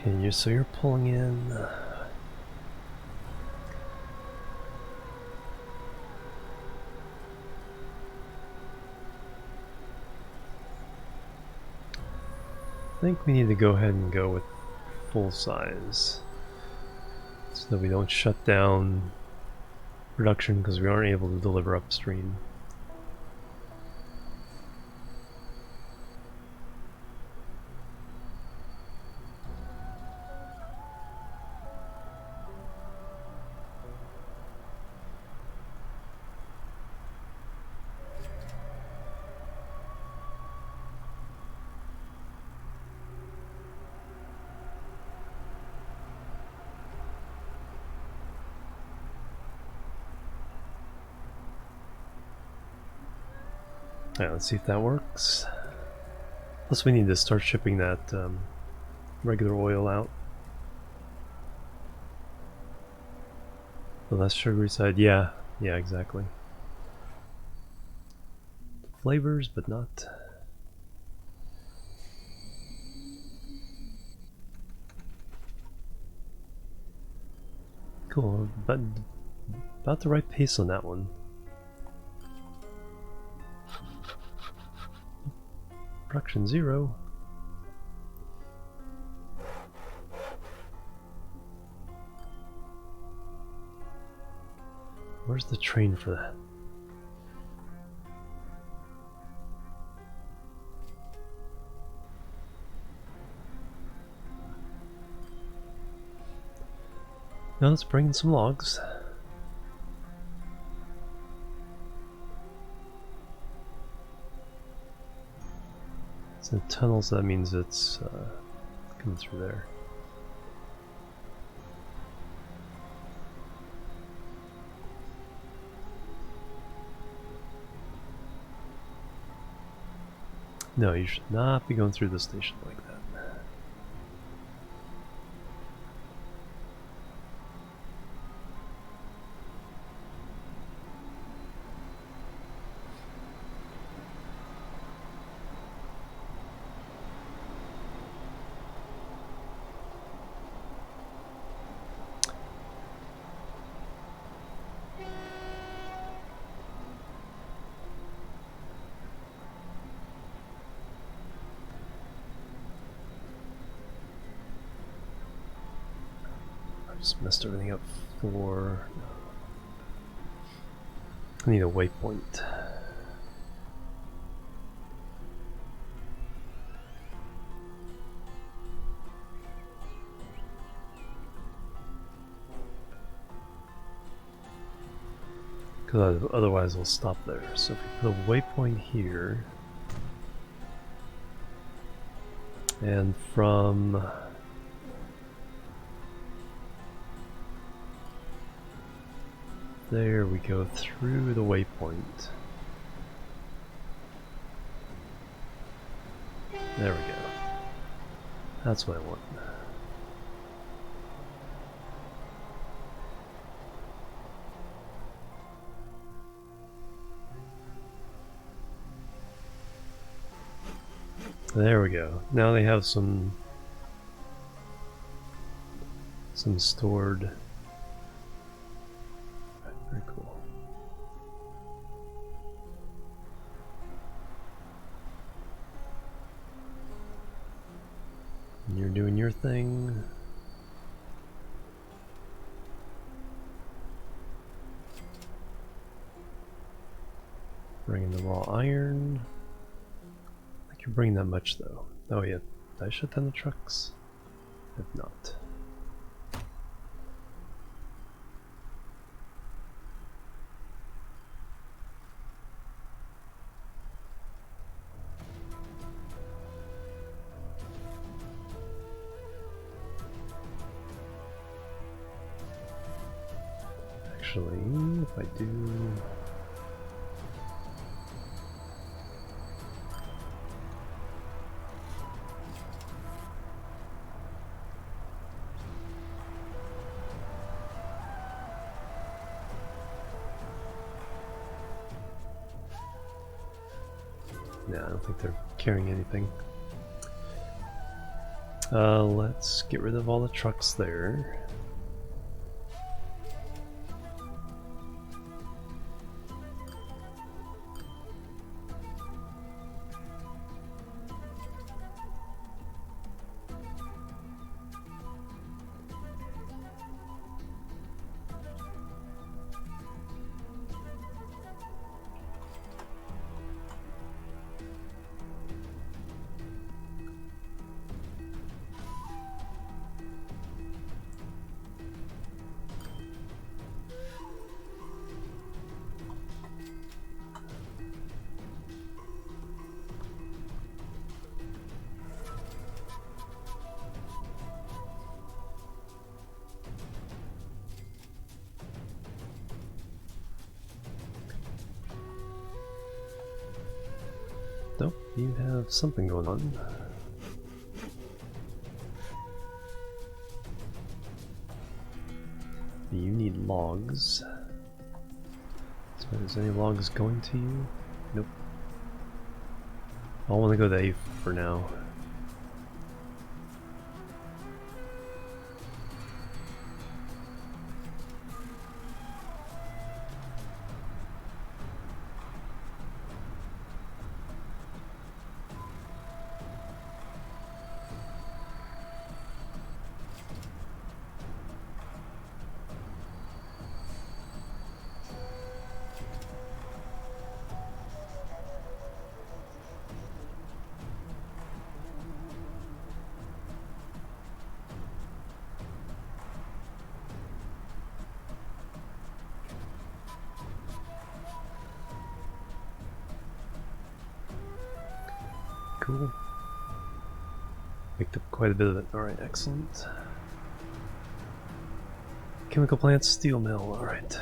Okay, so you're pulling in think we need to go ahead and go with full size so that we don't shut down production because we aren't able to deliver upstream. Alright, let's see if that works. Plus we need to start shipping that regular oil out. The less sugary side, yeah, exactly. Flavors, but not. Cool, but about the right pace on that one. Production 0. Where's the train for that? Now let's bring in some logs. It's in tunnels, so that means it's coming through there. No, you should not be going through the station like that. Just messed everything up for... I need a waypoint. Because otherwise we'll stop there. So if we put a waypoint here, and from there we go through the waypoint. There we go. That's what I want. There we go. Now they have some stored. Very cool. And you're doing your thing. Bringing the raw iron. I think you're bringing that much though. Oh yeah, did I shut down the trucks? If not. Actually, if I do... No, I don't think they're carrying anything. Let's get rid of all the trucks there. Nope, you have something going on. You need logs. So is any logs going to you? Nope. I want to go to A for now. Cool. Picked up quite a bit of it. Alright, excellent. Chemical plant, steel mill, alright.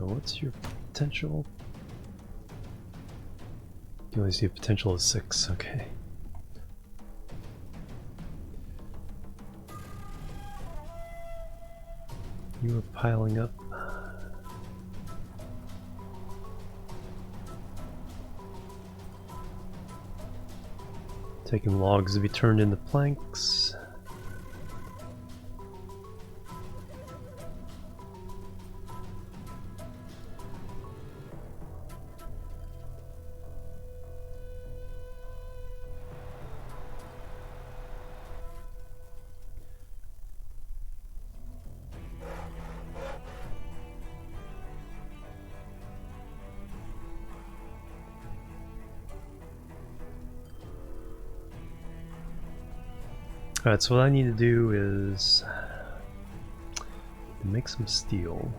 What's your potential? You only see a potential of 6, okay. You are piling up. Taking logs to be turned into planks. Alright, so what I need to do is make some steel.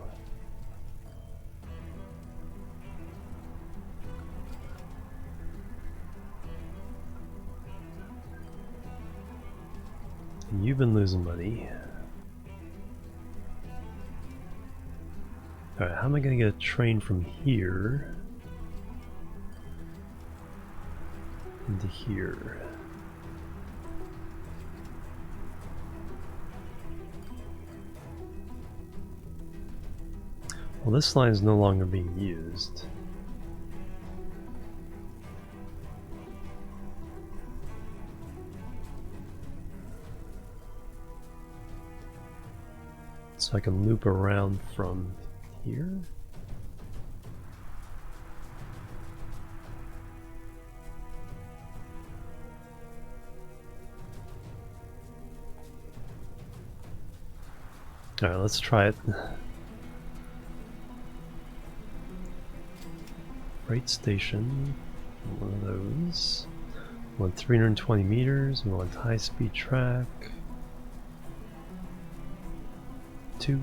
You've been losing money. Alright, how am I going to get a train from here into here? Well, this line is no longer being used. So I can loop around from here. Alright, let's try it. Freight station, one of those. We want 320 meters, we want high-speed track. 2.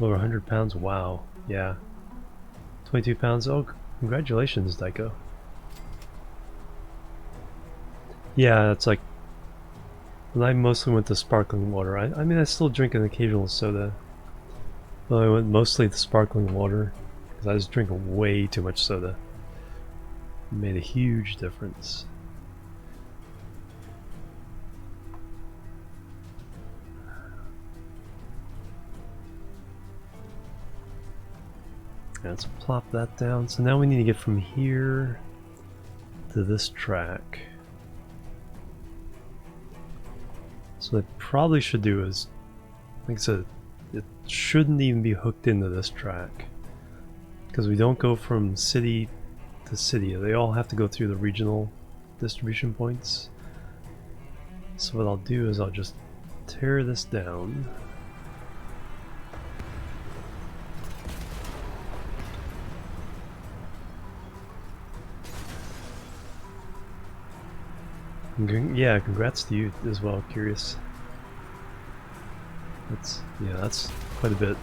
Over 100 pounds, wow, yeah. 22 pounds, oh, congratulations, Daiko. Yeah, it's like, I mostly went to sparkling water. I mean, I still drink an occasional soda. But I went mostly to sparkling water, because I was drinking way too much soda. It made a huge difference. Let's plop that down. So now we need to get from here to this track. So what I probably should do is, like I said, it shouldn't even be hooked into this track, because we don't go from city to city. They all have to go through the regional distribution points. So what I'll do is I'll just tear this down. Yeah, congrats to you as well, Curious. That's quite a bit.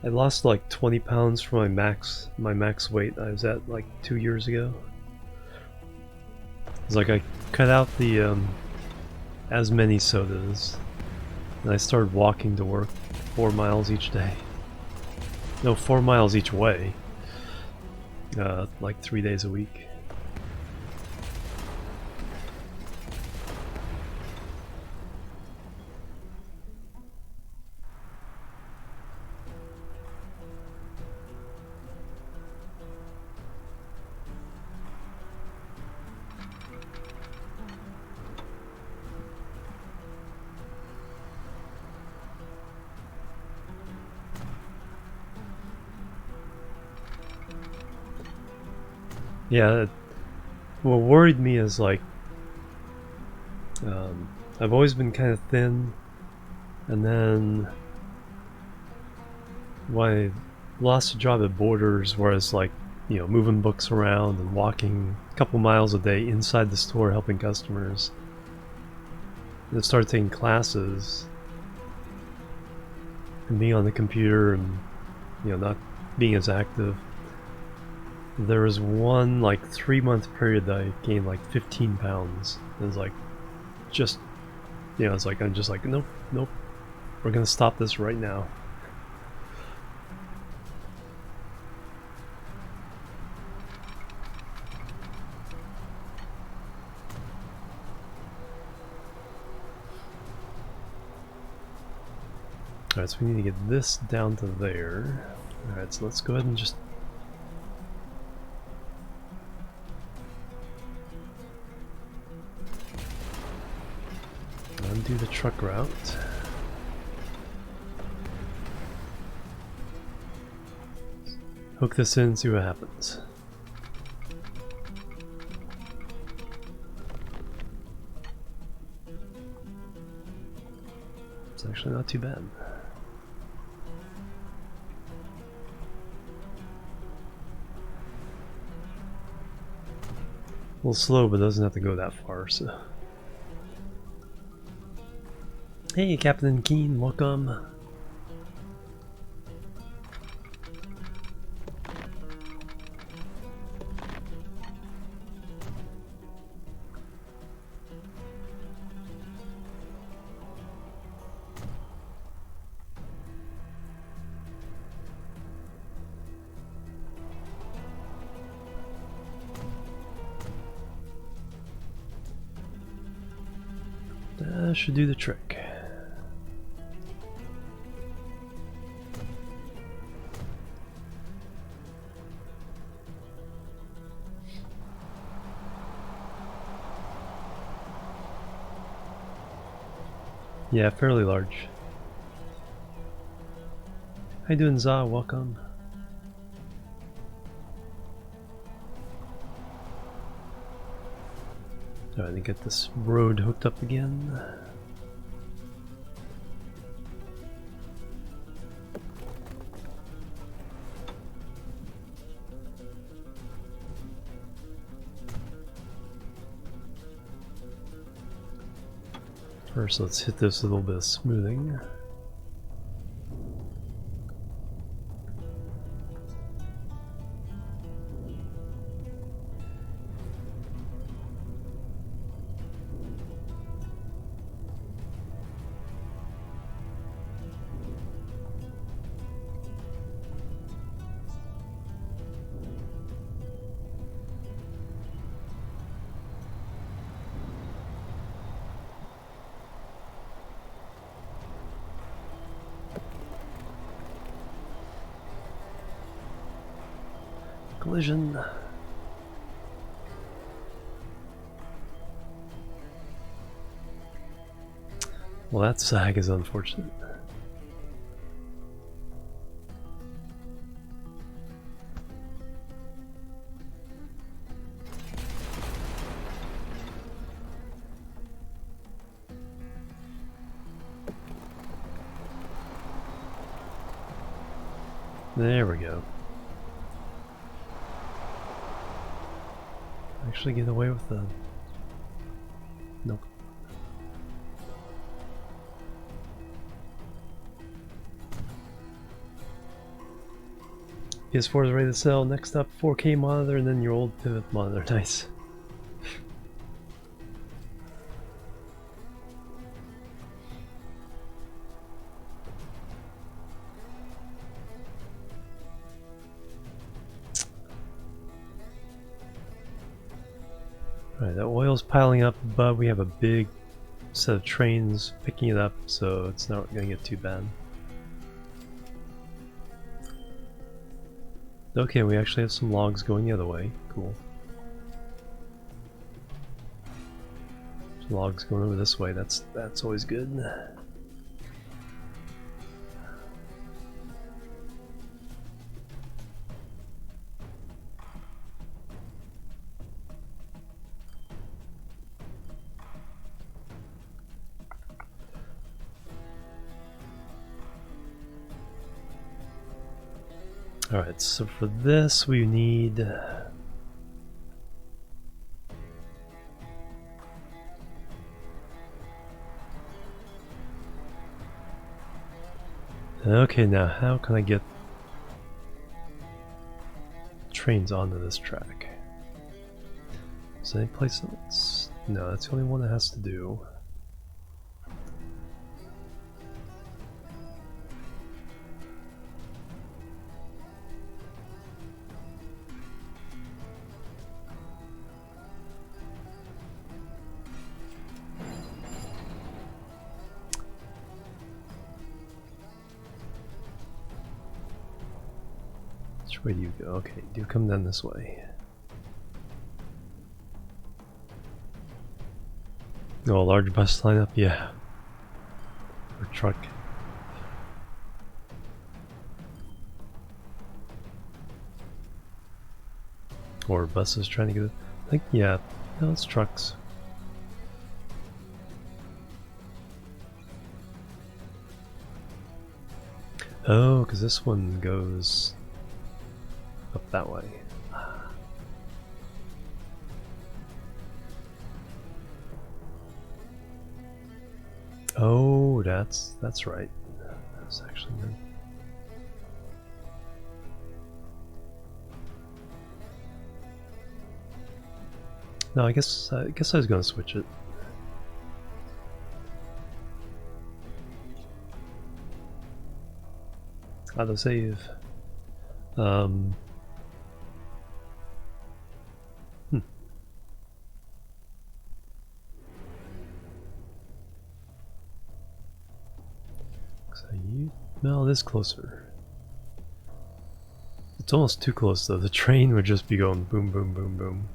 I lost like 20 pounds from my max weight I was at like 2 years ago. It's like I cut out the as many sodas, and I started walking to work 4 miles each day. No, 4 miles each way. Like 3 days a week. Yeah, what worried me is like, I've always been kind of thin, and then when I lost a job at Borders, where I was like, you know, moving books around and walking a couple miles a day inside the store helping customers, and I started taking classes and being on the computer and, you know, not being as active. There was one like 3-month period that I gained like 15 pounds. It was like, just, you know, it's like, I'm just like, nope, we're gonna stop this right now. Alright, so we need to get this down to there. Alright, so let's go ahead and just undo the truck route. Hook this in, see what happens. It's actually not too bad. A little slow, but doesn't have to go that far, so. Hey, Captain Keen, welcome. That should do the trick. Yeah, fairly large. How you doing, Za? Welcome. Alright, to get this road hooked up again. First, let's hit this with a little bit of smoothing. Collision. Well, that sag is unfortunate. There we go. Actually get away with the... Nope. PS4 is ready to sell. Next up, 4K monitor and then your old pivot monitor. Nice. Alright, that oil's piling up, but we have a big set of trains picking it up, so it's not going to get too bad. Okay, we actually have some logs going the other way. Cool. Some logs going over this way. That's always good. Alright, so for this we need... Okay, now how can I get trains onto this track? Is there any place else? No, that's the only one that has to do. Which way do you go? Okay, do come down this way. Oh, a large bus lineup? Yeah. Or truck. Or buses trying to get it. I think, yeah, no, it's trucks. Oh, because this one goes up that way. Oh, that's right. That's actually good. No, I guess I was gonna switch it. Auto save. So no, it is closer. It's almost too close though. The train would just be going boom, boom, boom, boom.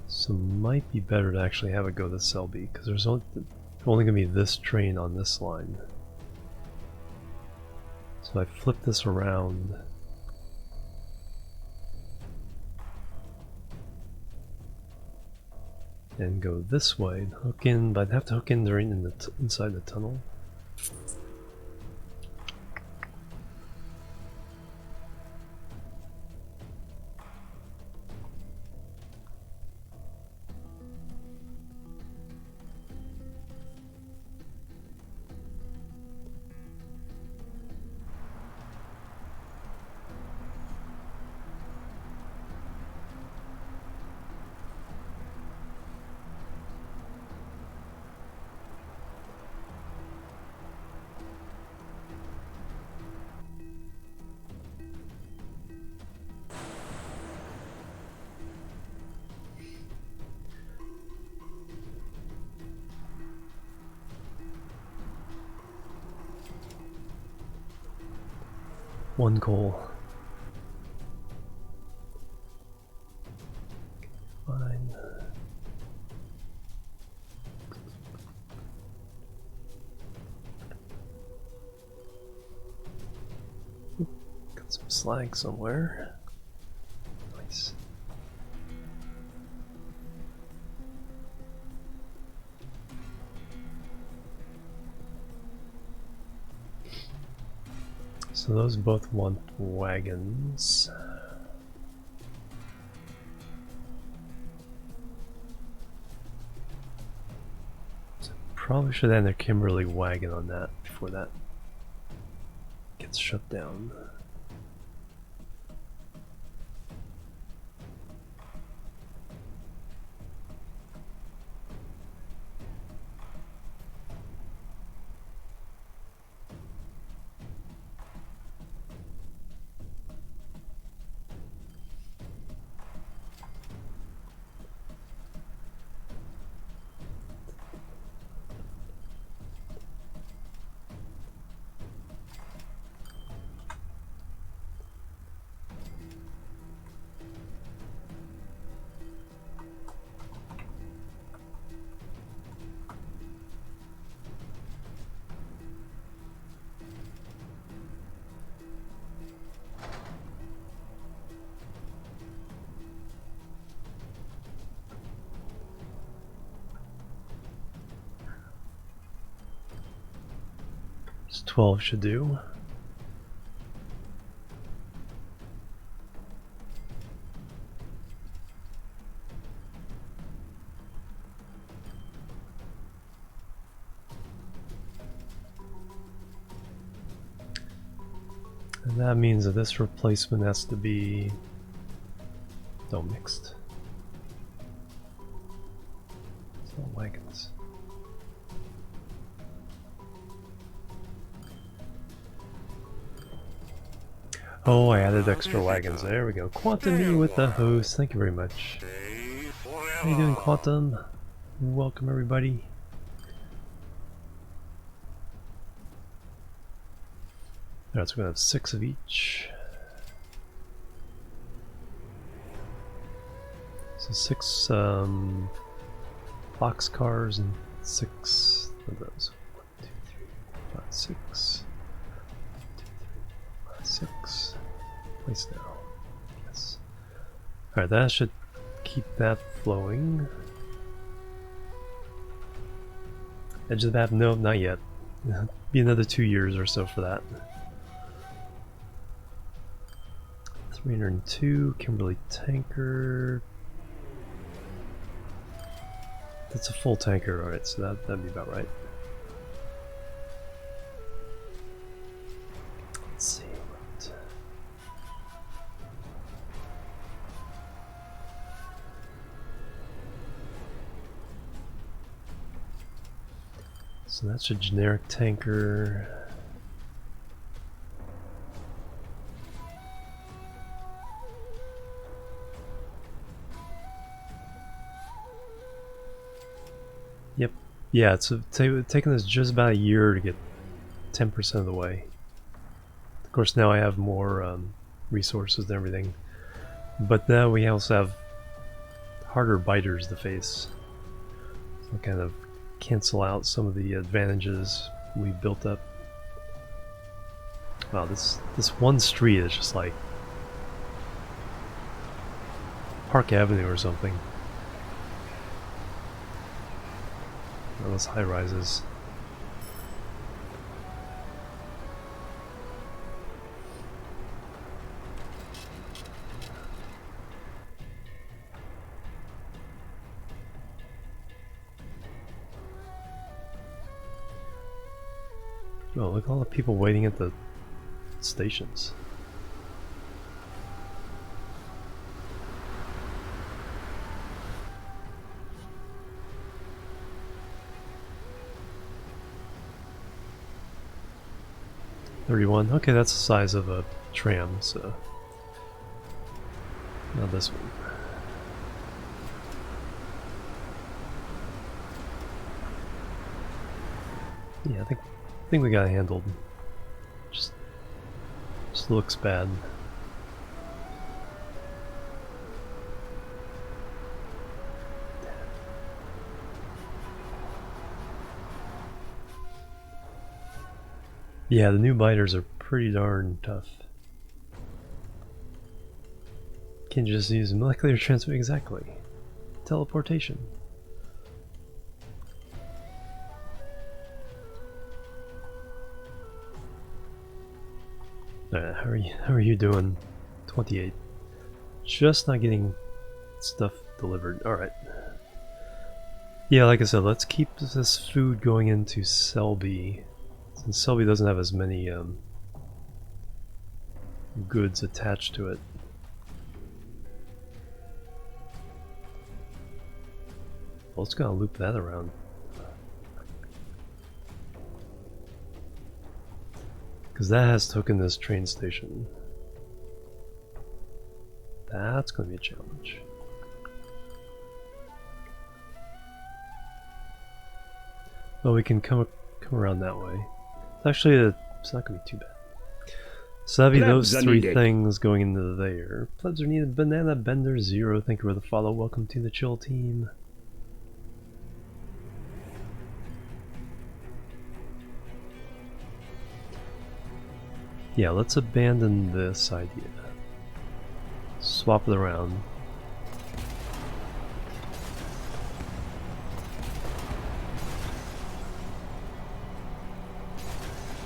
So it might be better to actually have it go to Selby, because there's only going to be this train on this line. So I flip this around. And go this way and hook in, but I'd have to hook in during inside the tunnel. One coal. Fine. Got some slag somewhere. Nice. So those both want wagons. So probably should end their Kimberly wagon on that before that gets shut down. Just 12 should do. And that means that this replacement has to be mixed. It's all wagons. Oh, I added extra wagons. There we go. Quantum me with the host. Thank you very much. How you doing, Quantum? Welcome, everybody. Alright, so we're gonna have 6 of each. So 6 box cars and 6 of those. 1, 2, 3, 4, 5, 6. 1, 2, 3, 4, 5, 6. Place now. Yes. Alright, that should keep that flowing. Edge of the map? No, not yet. Be another 2 years or so for that. 302, Kimberly tanker. That's a full tanker, alright, so that'd be about right. Let's see what. So that's a generic tanker. Yep. Yeah, it's taken us just about a year to get 10% of the way. Of course, now I have more resources and everything. But now we also have harder biters to face. So kind of cancel out some of the advantages we built up. Wow, this one street is just like Park Avenue or something. Those high rises. Oh, look at all the people waiting at the stations. $31. Okay, that's the size of a tram, so not this one. Yeah, I think we got it handled. Just looks bad. Yeah, the new biters are pretty darn tough. Can't you just use molecular transfer? Exactly. Teleportation. Alright, how are you doing? 28. Just not getting stuff delivered. Alright. Yeah, like I said, let's keep this food going into Selby. Since Selby doesn't have as many goods attached to it. Well, let's gotta loop that around. Because that has taken this train station. That's gonna be a challenge. Well, we can come around that way. Actually, it's not gonna be too bad. So that'd be those three things going into there. Plebs are needed. Banana Bender 0. Thank you for the follow. Welcome to the chill team. Yeah, let's abandon this idea. Swap it around.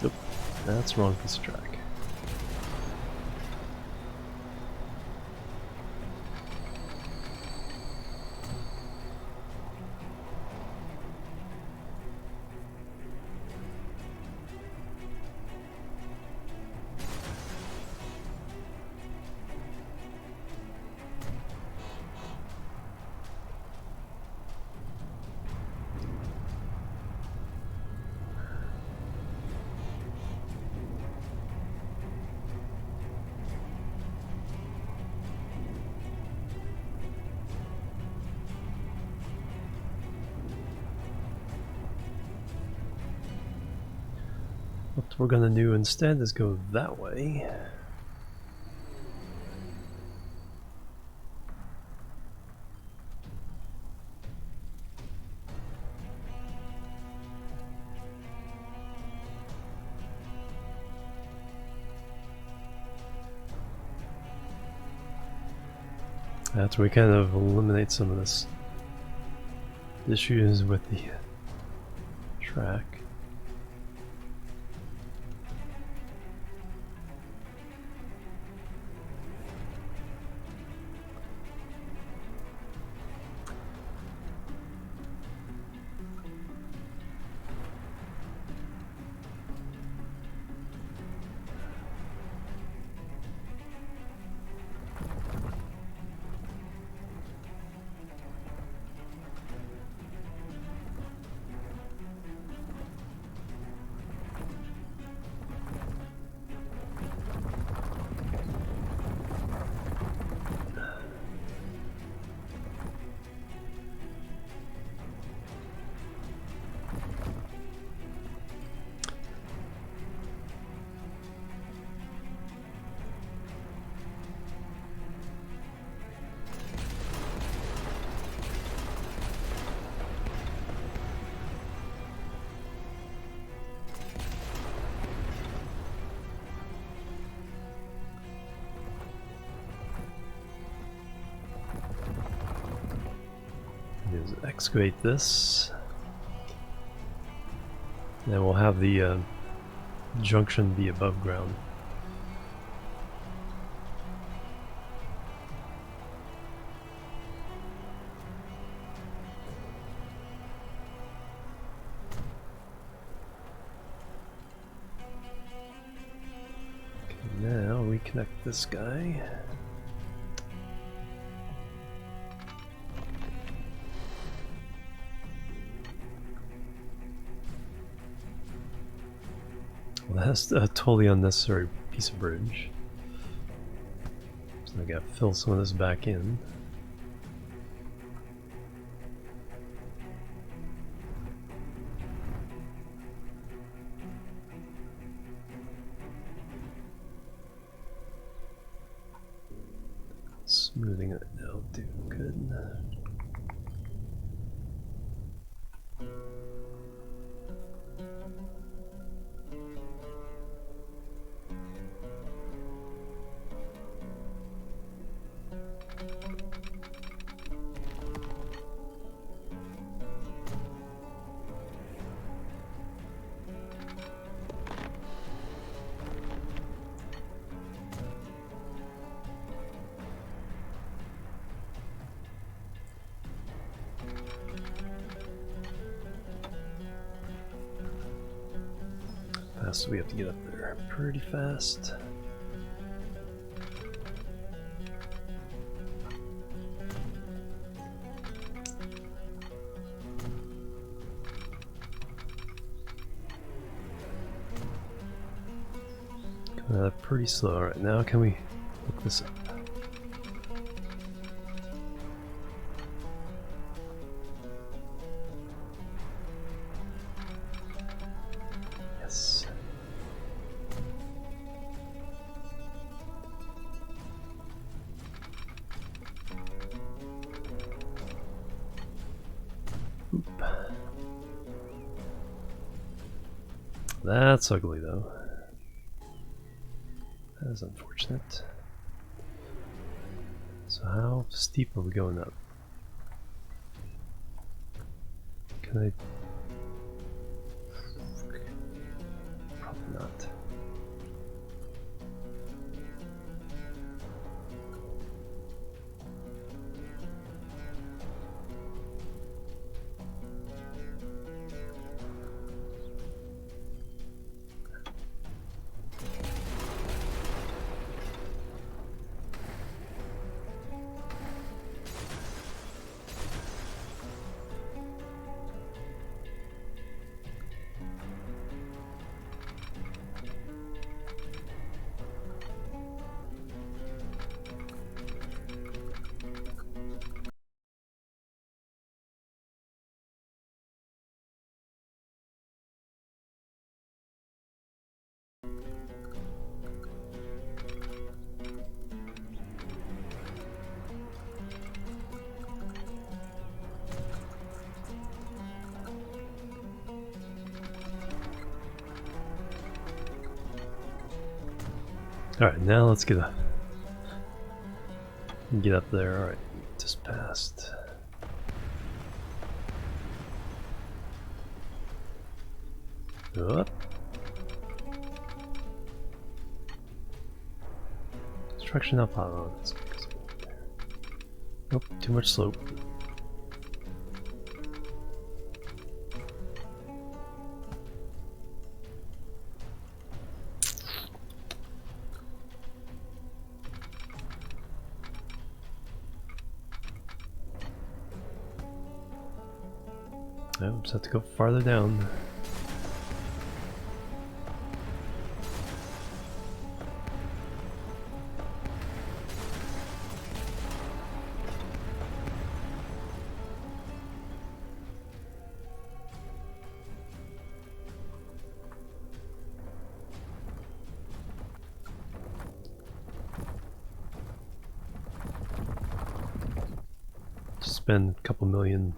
Nope, that's wrong piece of track. What we're gonna do instead is go that way. After we kind of eliminate some of this issues with the track. Excavate this. And we'll have the junction be above ground. Okay, now reconnect this guy. Well, that's a totally unnecessary piece of bridge. So I gotta fill some of this back in. Smoothing it out too, good. fast do we have to get up there? Pretty fast. Pretty slow. Alright, now can we look this up? Yes. Oop. That's ugly though. That is unfortunate. So how steep are we going up? Can I? Probably not. Alright, now let's get up there. Alright, just passed. Up. Construction up. Oh, that's because of there. Nope, too much slope. I just have to go farther down. Spend a couple million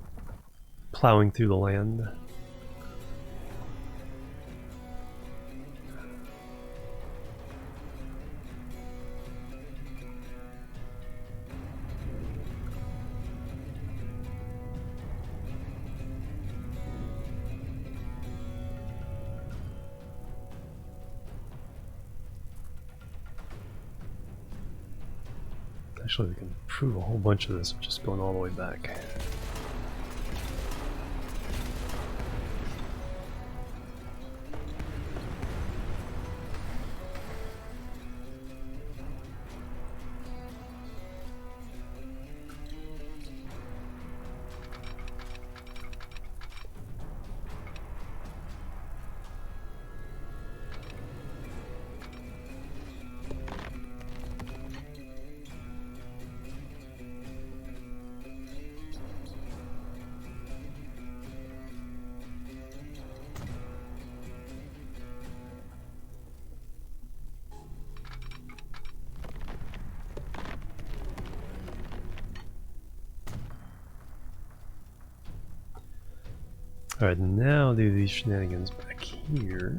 plowing through the land. Actually, we can prove a whole bunch of this just going all the way back. Alright, now do these shenanigans back here.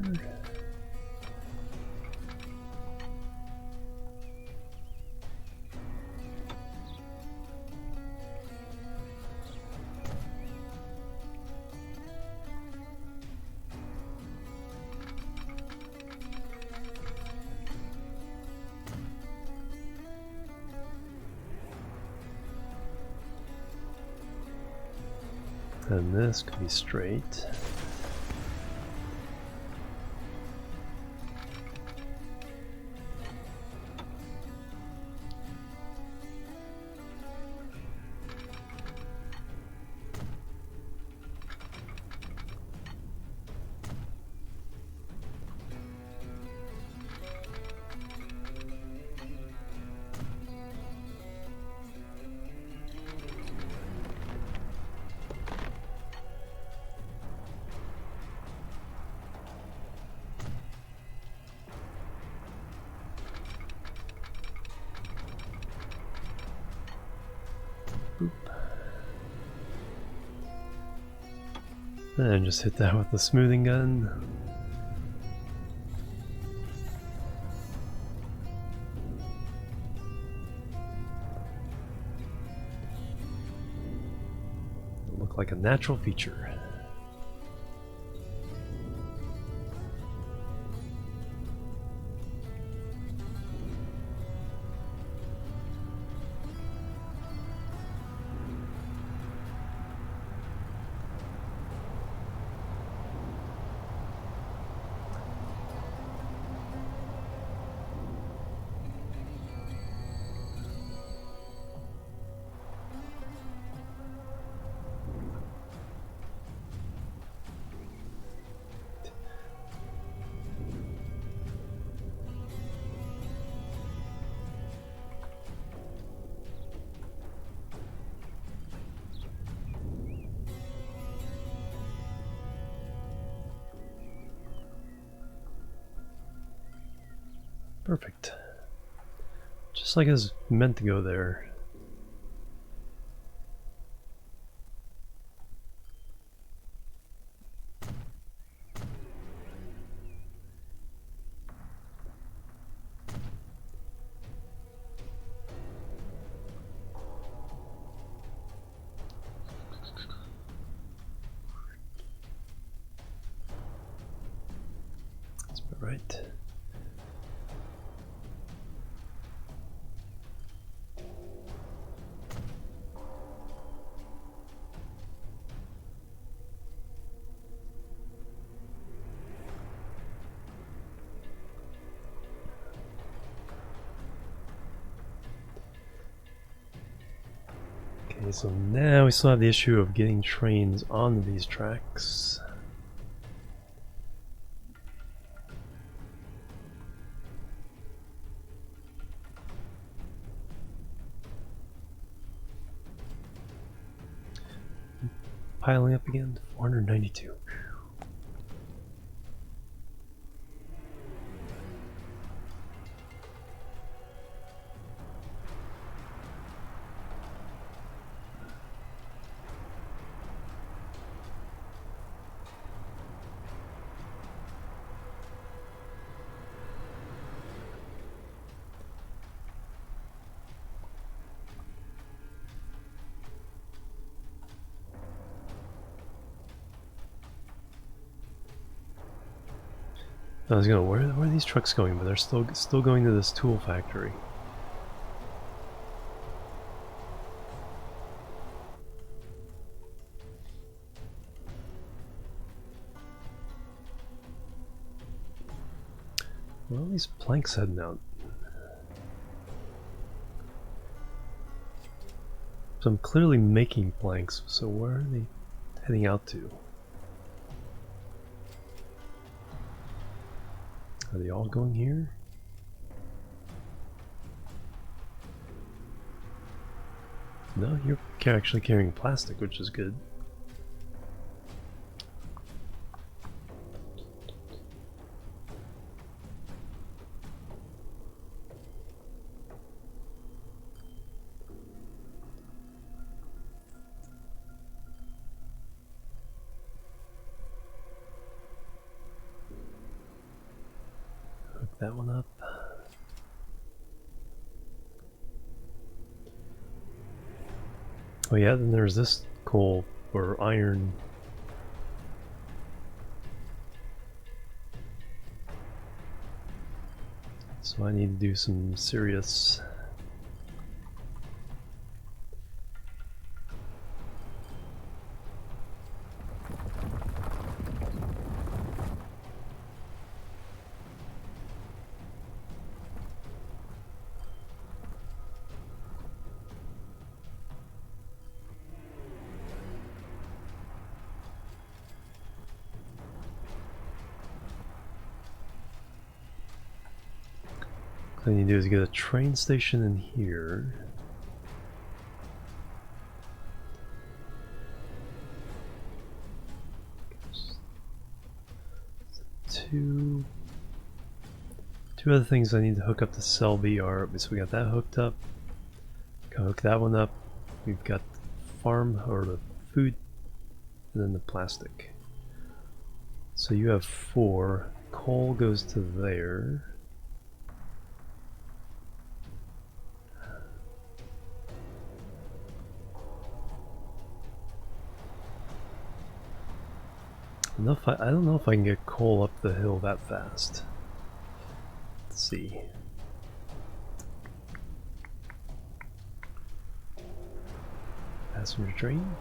And this could be straight. And just hit that with the smoothing gun. It'll look like a natural feature. Perfect. Just like it's meant to go there. That's about right. Okay, so now we still have the issue of getting trains onto these tracks. Piling up again, 492. I was going, where are these trucks going? But they're still going to this tool factory. Where are all these planks heading out? So I'm clearly making planks, so where are they heading out to? Are they all going here? No, you're actually carrying plastic, which is good. That one up. Oh yeah, then there's this coal or iron. So I need to do some serious what I need to do is get a train station in here. Two other things I need to hook up to Selby are, so we got that hooked up. Gotta hook that one up. We've got the farm or the food, and then the plastic. So you have 4. Coal goes to there. I don't know if I can get coal up the hill that fast. Let's see. Passenger train.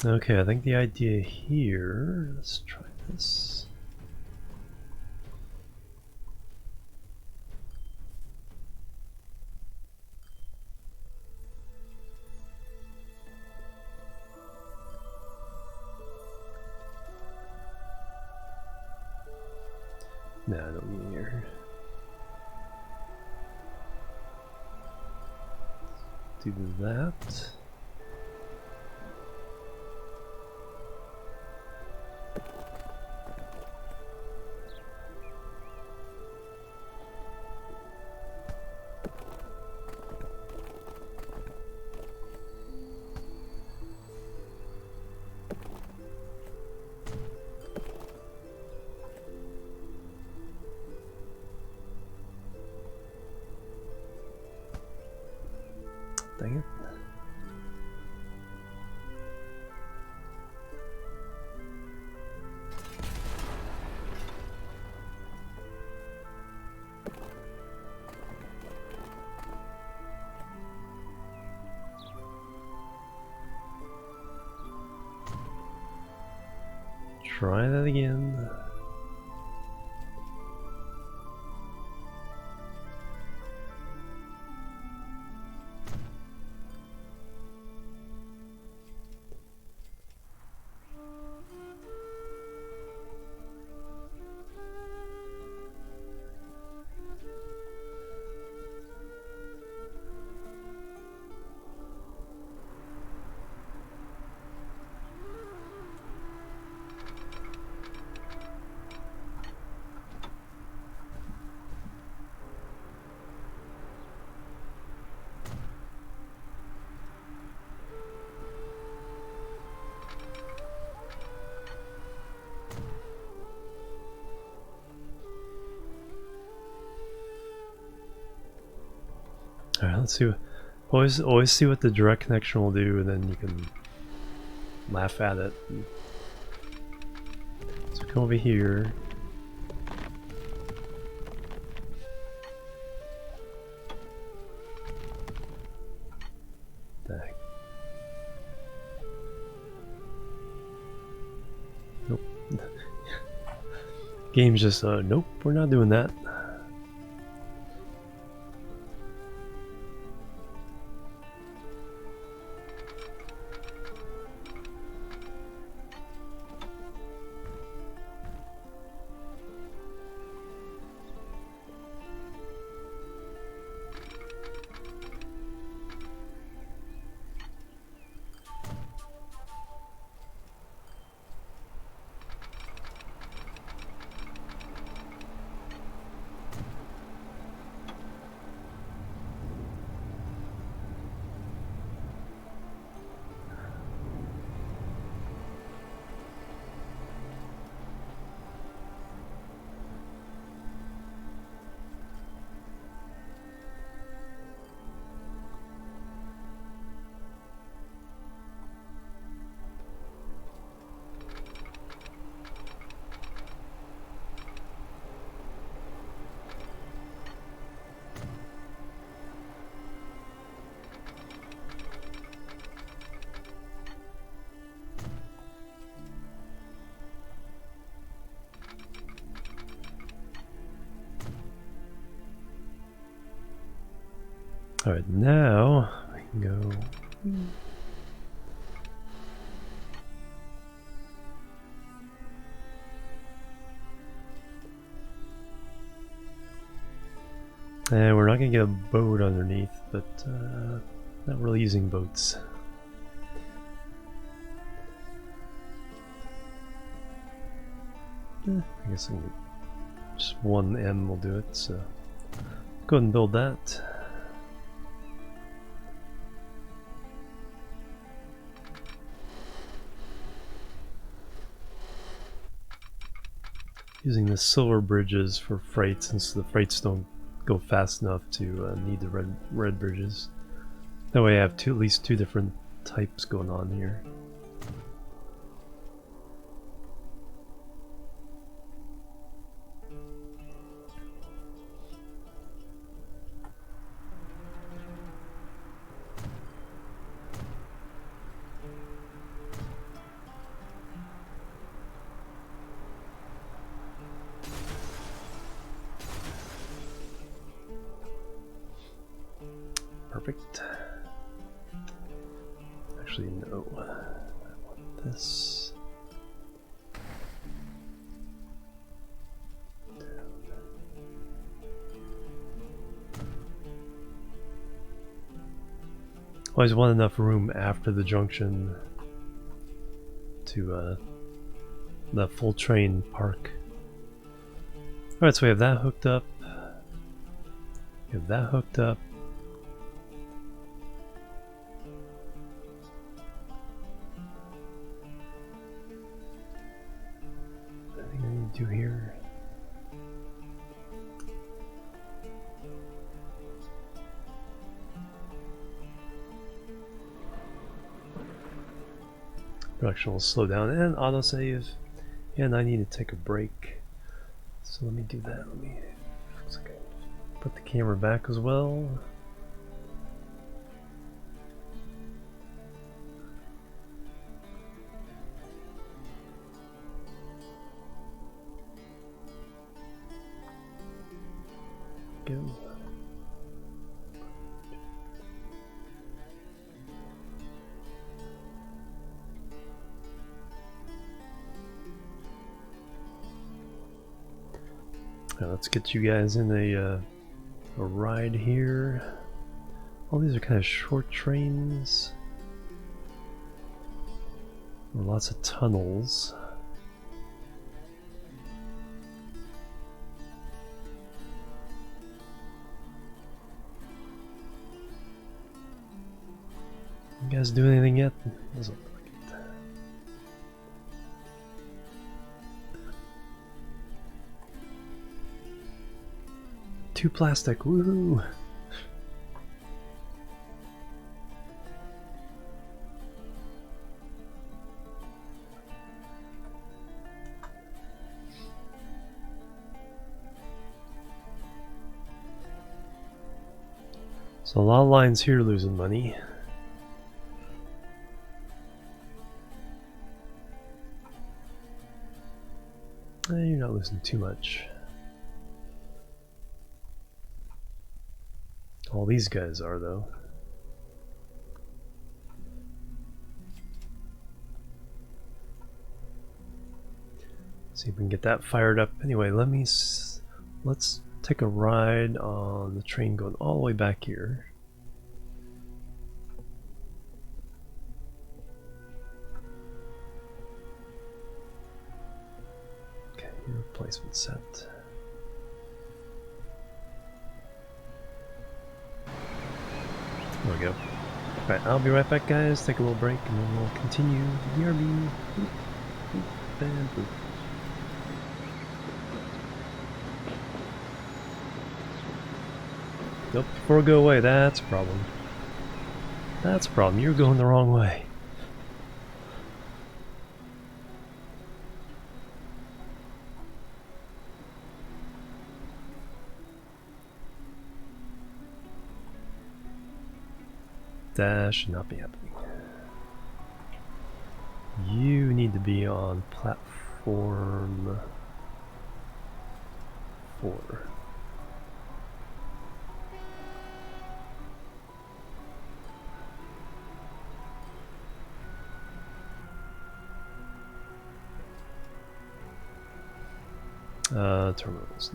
Okay, I think the idea here, let's try this. No, I don't need here. Do that. Dang it. Try that again. All right, let's see. Always see what the direct connection will do, and then you can laugh at it. So come over here. Dang. Nope. Game's just nope. We're not doing that. All right, now I can go. And we're not gonna get a boat underneath, but not really using boats. I guess I can get just one M will do it, so go ahead and build that. Using the silver bridges for freight, since the freights don't go fast enough to need the red bridges. That way I have at least two different types going on here. Perfect. Actually, no. I want this. Always want enough room after the junction to the full train park. Alright, so we have that hooked up. We have that hooked up. Anything I need to do here? Production will slow down and autosave, and I need to take a break. So let me do that. Let me put the camera back as well. Go. Now let's get you guys in a ride here. All these are kind of short trains. Lots of tunnels. You guys do anything yet? Doesn't look like it. Two plastic, woohoo! So a lot of lines here losing money. You're not losing too much. All these guys are, though. See if we can get that fired up. Anyway, let's take a ride on the train going all the way back here. Okay, replacement set. There we go. Alright, I'll be right back, guys. Take a little break and then we'll continue the DRB. Boop, boop, and boop. Nope, before we go away, that's a problem. That's a problem, you're going the wrong way. That should not be happening. You need to be on platform 4. Terminals.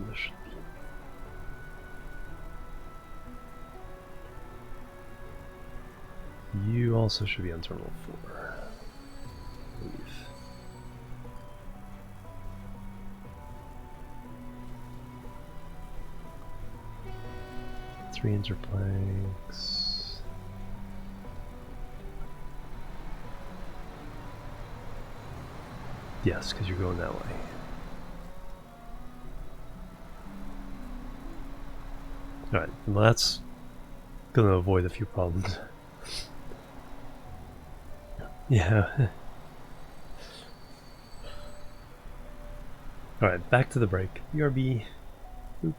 you also should be on terminal 4. Leave. Three interplanks. Yes, because you're going that way. Alright, well that's gonna avoid a few problems. Yeah. Alright, back to the break. BRB. Oop.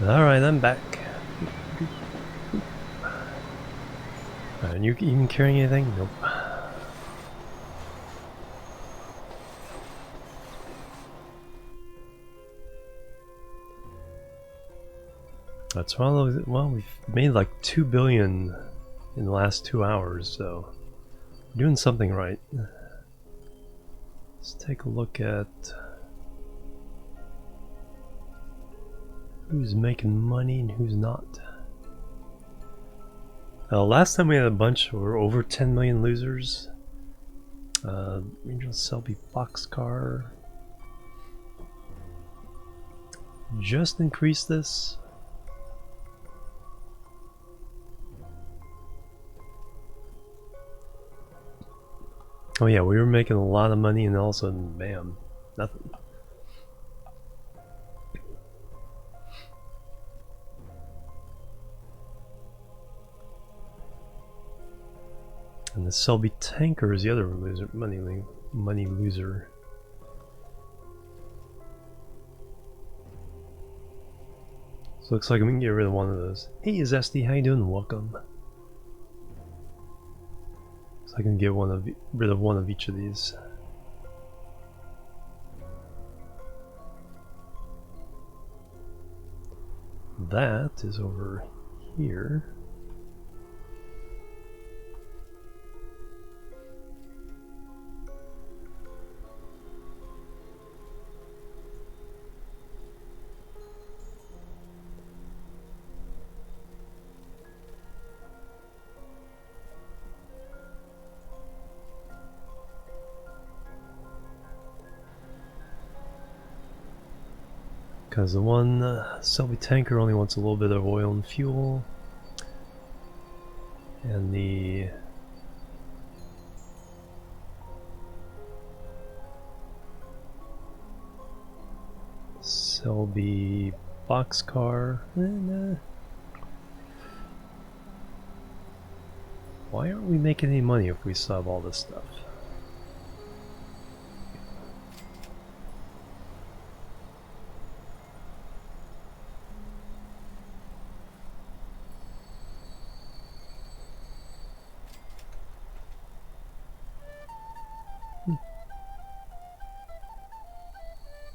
Alright, I'm back. Are you even carrying anything? Nope. That's well, we've made like 2 billion in the last 2 hours, so we're doing something right. Let's take a look at who's making money and who's not. Last time we had a bunch, we were over 10 million losers. Regional Selby Boxcar. Just increase this. Oh yeah, we were making a lot of money and all of a sudden, bam, nothing. And the Selby Tanker is the other loser, money loser. So looks like we can get rid of one of those. Hey, Zesty, how you doing? Welcome. Looks like I can get rid of one of each of these. That is over here. Because the one Selby Tanker only wants a little bit of oil and fuel. And the Selby Boxcar. Why aren't we making any money if we sub all this stuff?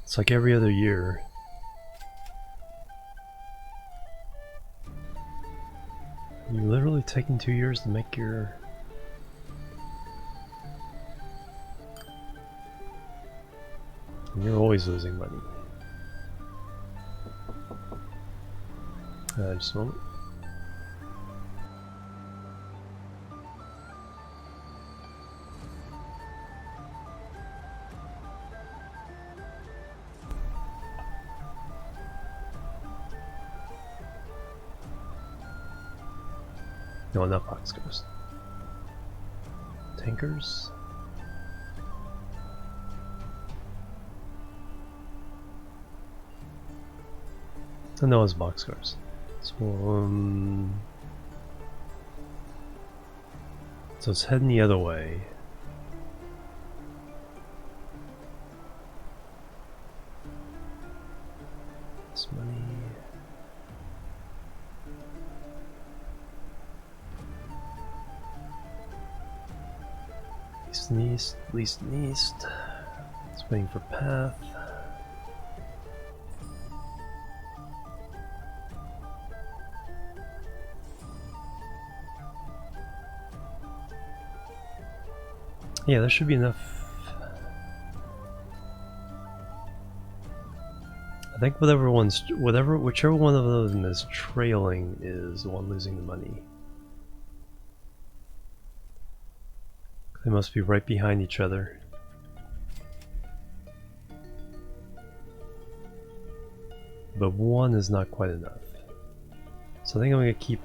It's like every other year. You're literally taking 2 years to make your... And you're always losing money. Just a moment. No, not boxcars. Tankers. Oh, no, it's boxcars. So it's heading the other way. This money. East and east. It's waiting for path. Yeah, there should be enough. I think whichever one of those is trailing is the one losing the money. They must be right behind each other. But one is not quite enough. So I think I'm gonna keep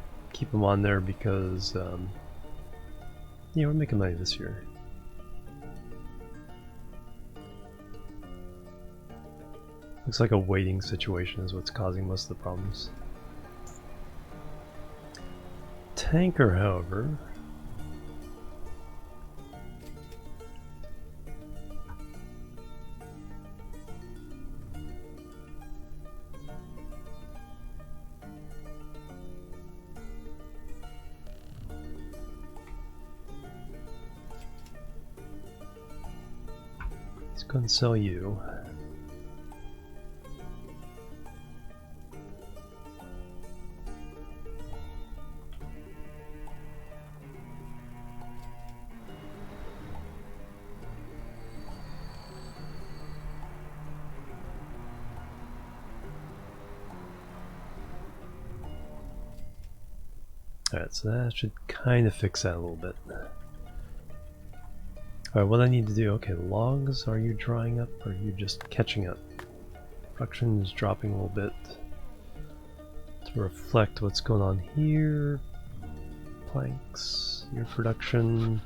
them on there because yeah, we're making money this year. Looks like a waiting situation is what's causing most of the problems. Tanker, however, go and sell you. Alright, so that should kind of fix that a little bit. Alright, what I need to do, okay, logs, are you drying up or are you just catching up? Production is dropping a little bit to reflect what's going on here. Planks, your production.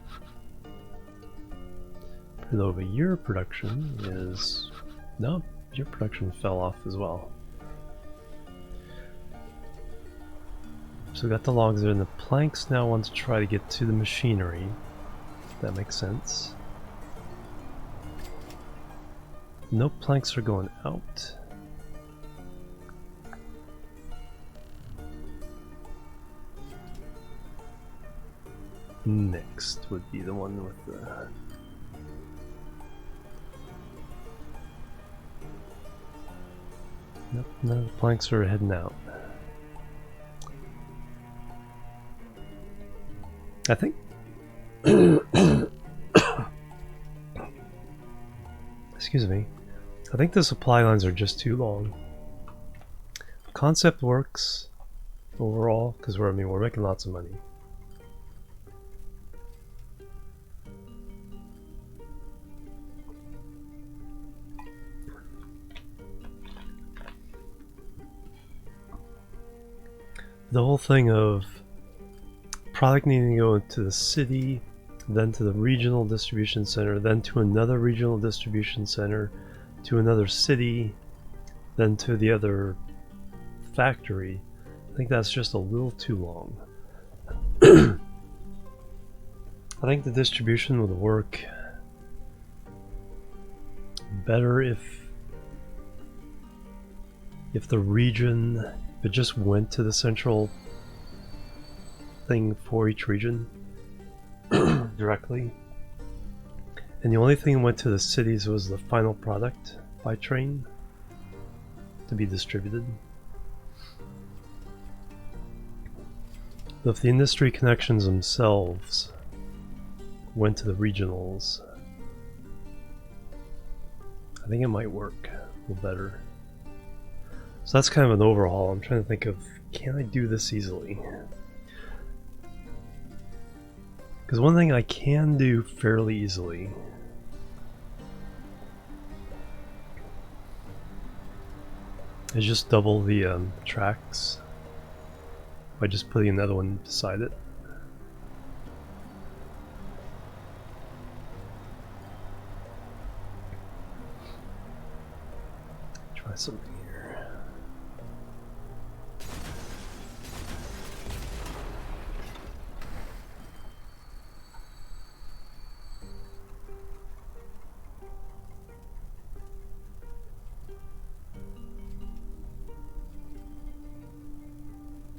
Pretty low, but your production is... No, your production fell off as well. So we got the logs there, and the planks now want to try to get to the machinery. If that makes sense. No planks are going out. Next would be the one with the... Nope, none of the planks are heading out. I think excuse me, I think the supply lines are just too long. Concept works overall because we're making lots of money. The whole thing of product needing to go into the city, then to the regional distribution center, then to another regional distribution center, to another city, then to the other factory. I think that's just a little too long. I think the distribution would work better if the region, if it just went to the central thing for each region directly, and the only thing that went to the cities was the final product by train to be distributed. If the industry connections themselves went to the regionals, I think it might work a little better. So that's kind of an overhaul. I'm trying to think of, can I do this easily? Because one thing I can do fairly easily is just double the tracks by just putting another one beside it. Try something here.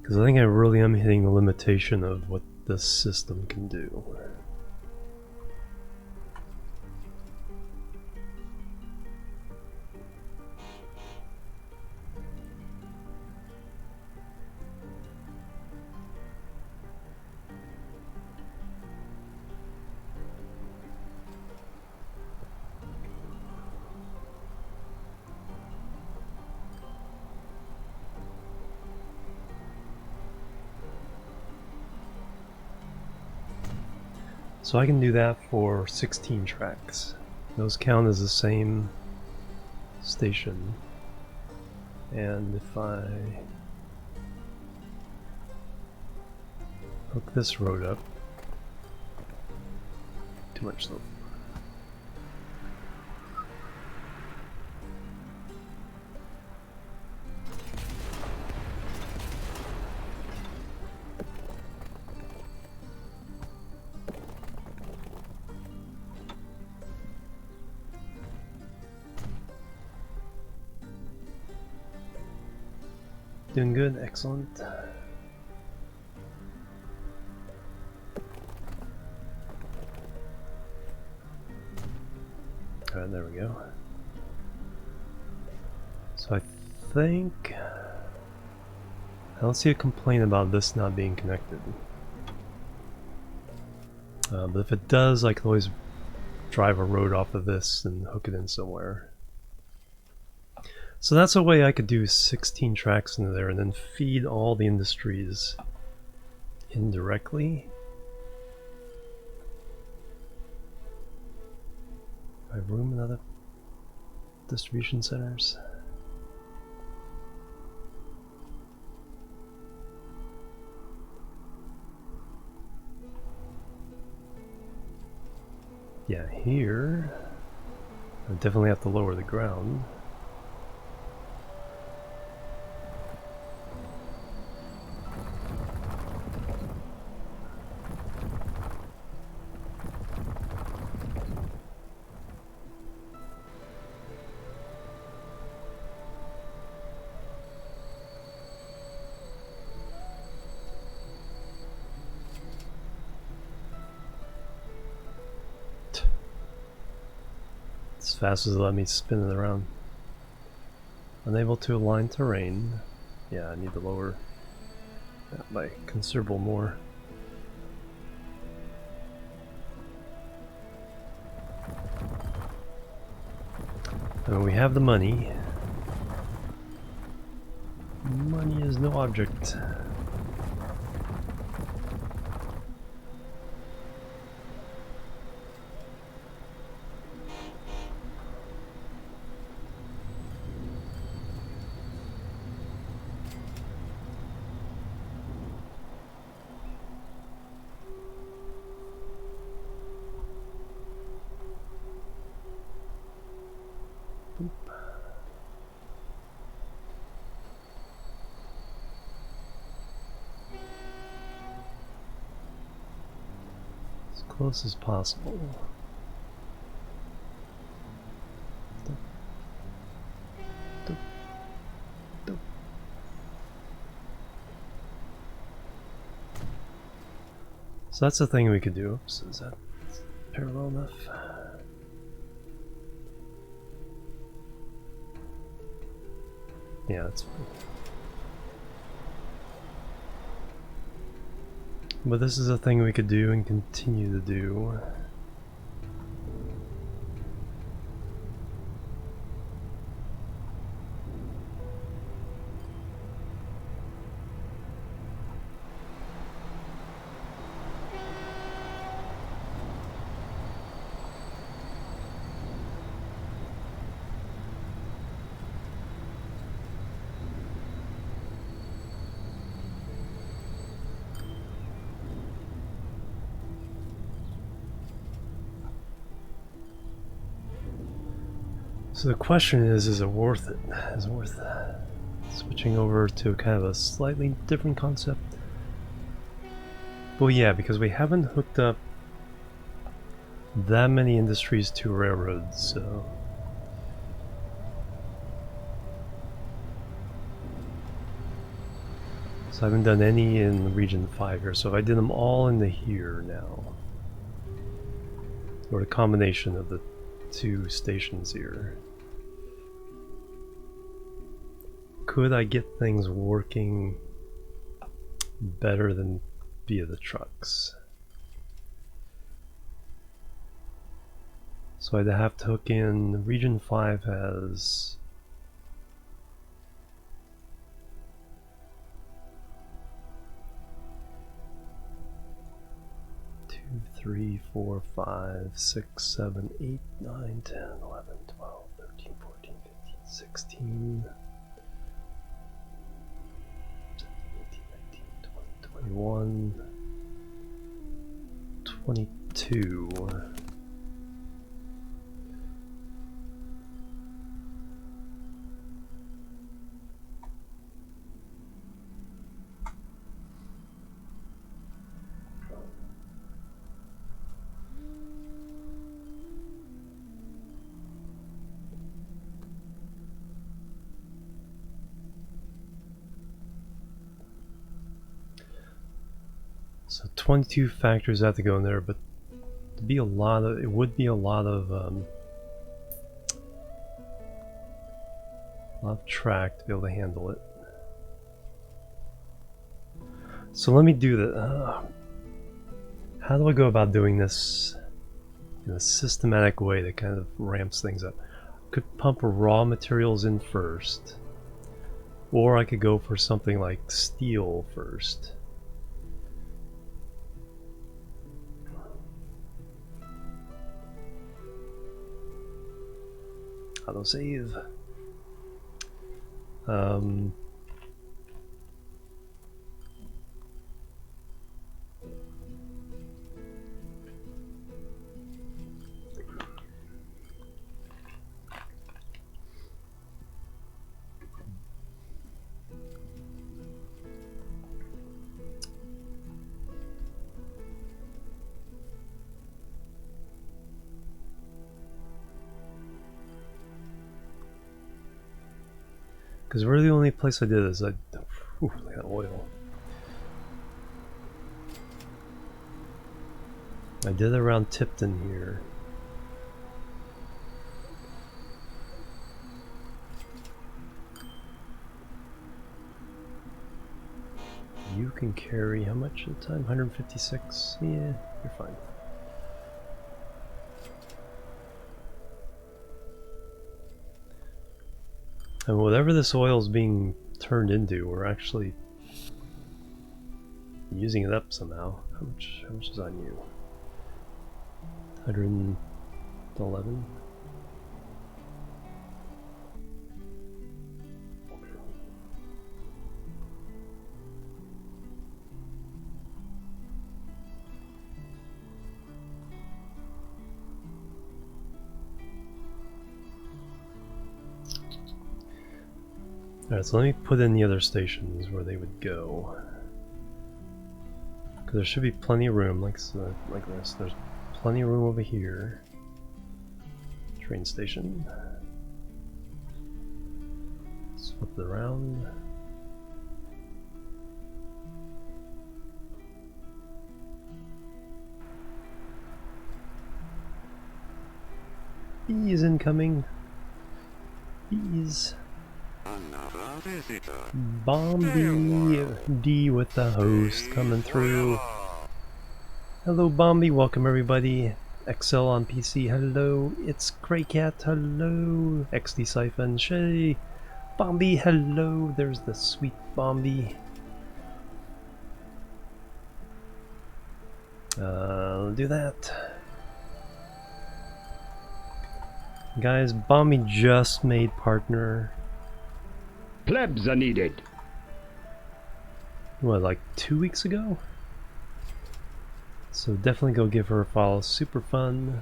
Because I think I really am hitting the limitation of what this system can do. So I can do that for 16 tracks. Those count as the same station. And if I hook this road up, too much slope. Doing good, excellent. Alright, there we go. So I think I don't see a complaint about this not being connected. But if it does, I can always drive a road off of this and hook it in somewhere. So that's a way I could do 16 tracks into there and then feed all the industries indirectly. Do I have room in other distribution centers? Yeah, here I definitely have to lower the ground. As fast as it let me spin it around. Unable to align terrain. Yeah, I need to lower that by considerable more. I mean, we have the money. Money is no object. As close as possible. So that's the thing we could do. Oops, is that parallel enough? Yeah, that's fine. But this is a thing we could do and continue to do. So the question is it worth it? Is it worth switching over to kind of a slightly different concept? Well, yeah, because we haven't hooked up that many industries to railroads, so... So I haven't done any in Region 5 here, so if I did them all into here now, or a combination of the two stations here, could I get things working better than via the trucks? So I'd have to hook in, Region 5 has 3, 4, 5, 6, 7, 8, 9, 10, 11, 12, 13, 14, 15, 16, 18, 19, 20, 21, 22. So 22 factors have to go in there, but to be a lot of, it would be a lot of I'll have track to be able to handle it. So let me do the. How do I go about doing this in a systematic way that kind of ramps things up? I could pump raw materials in first, or I could go for something like steel first. Auto save. Because really the only place I did is I... Ooh, look at that oil. I did it around Tipton here. You can carry how much at a time? 156? Yeah, you're fine. And whatever this oil is being turned into, we're actually using it up somehow. How much is on you? 111? Alright, so let me put in the other stations where they would go. Because there should be plenty of room, like this. There's plenty of room over here. Train station. Let's flip it around. Bees incoming. Bees. Bombi D with the host coming through. Hello Bombi, welcome everybody. XL on PC, hello. It's Craycat, hello. XD Siphon, Shay. Bombi, hello. There's the sweet Bombi. I'll do that. Guys, Bombi just made partner. Plebs are needed. What, like 2 weeks ago? So definitely go give her a follow. Super fun.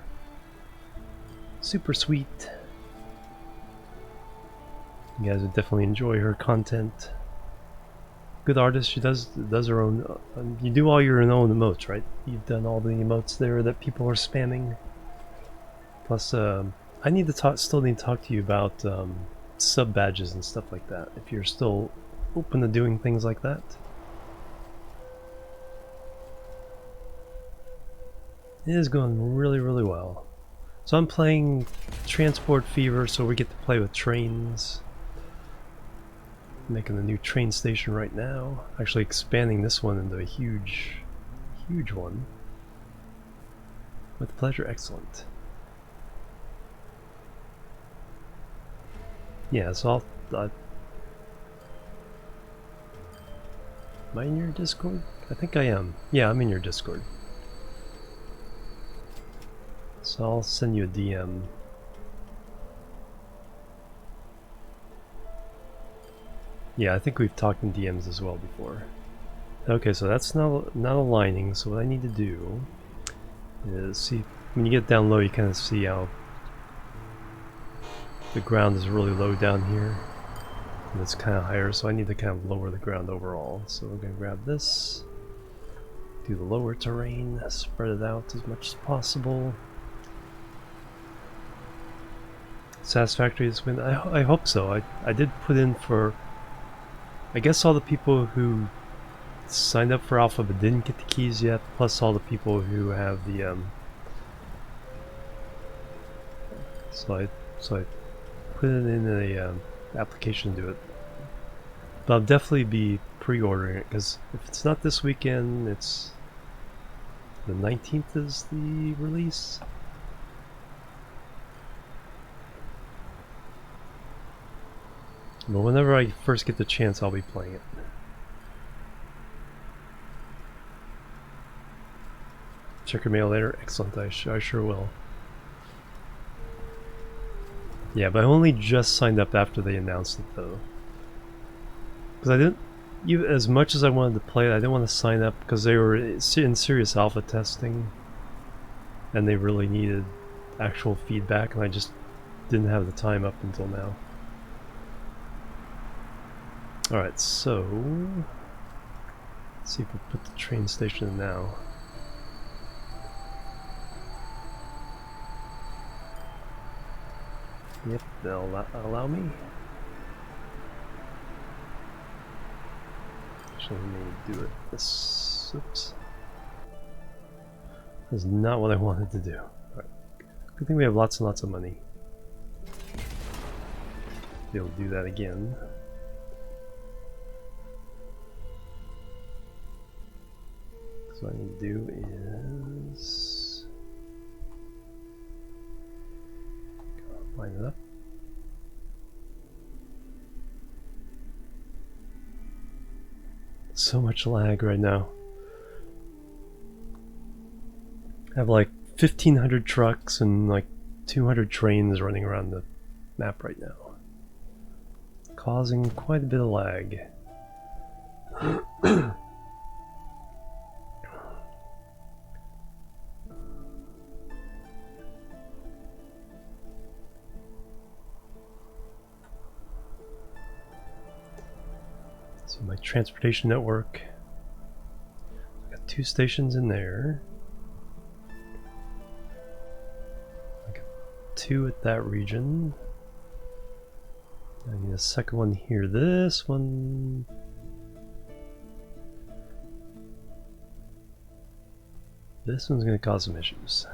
Super sweet. You guys would definitely enjoy her content. Good artist. She does her own. You do all your own emotes, right? You've done all the emotes there that people are spamming. Plus, I need to still need to talk to you about sub badges and stuff like that. If you're still open to doing things like that. It is going really, really well. So I'm playing Transport Fever, so we get to play with trains. Making a new train station right now. Actually expanding this one into a huge, huge one. With pleasure, excellent. Yeah, so am I in your Discord? I think I am. Yeah, I'm in your Discord. So I'll send you a DM. Yeah, I think we've talked in DMs as well before. Okay, so that's not aligning, so what I need to do is see, when you get down low you kind of see how the ground is really low down here. And it's kind of higher, so I need to kind of lower the ground overall. So we're going to grab this, do the lower terrain, spread it out as much as possible. Satisfactory this win? I hope so. I did put in for, I guess, all the people who signed up for Alpha but didn't get the keys yet, plus all the people who have the so I put it in a application to do it. But I'll definitely be pre-ordering it, because if it's not this weekend, it's the 19th is the release. But whenever I first get the chance, I'll be playing it. Check your mail later. Excellent, I sure will. Yeah, but I only just signed up after they announced it, though. Because I didn't, as much as I wanted to play it, I didn't want to sign up because they were in serious alpha testing, and they really needed actual feedback, and I just didn't have the time up until now. Alright, so let's see if we put the train station in now. Yep, they'll allow me. Actually, let me do it. This, oops. This is not what I wanted to do. Alright. Good thing we have lots and lots of money. Be able to do that again. So what I need to do is line it up. So much lag right now. I have like 1,500 trucks and like 200 trains running around the map right now, causing quite a bit of lag. So my transportation network, I got 2 stations in there. I got 2 at that region. I need a second one here. This one, this one's going to cause some issues.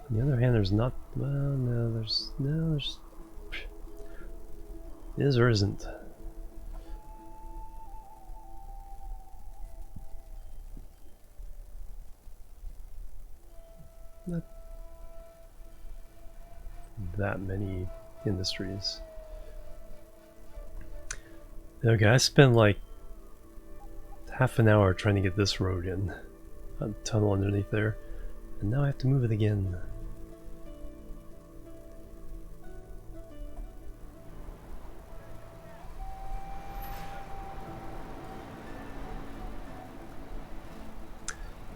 On the other hand, there's not, well, no, there's is or isn't. Not that many industries. Okay, I spent like half an hour trying to get this road in, a tunnel underneath there, and now I have to move it again.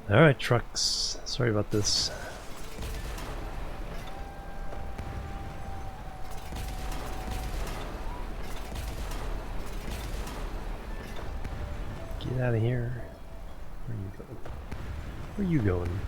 Alright, trucks. Sorry about this. Get out of here. Where are you going? Where are you going?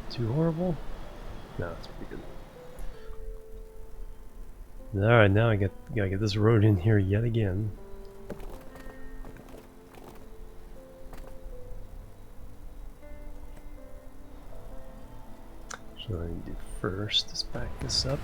Too horrible? No, it's pretty good. Alright, now I gotta get this road in here yet again. So what I need to do first is back this up.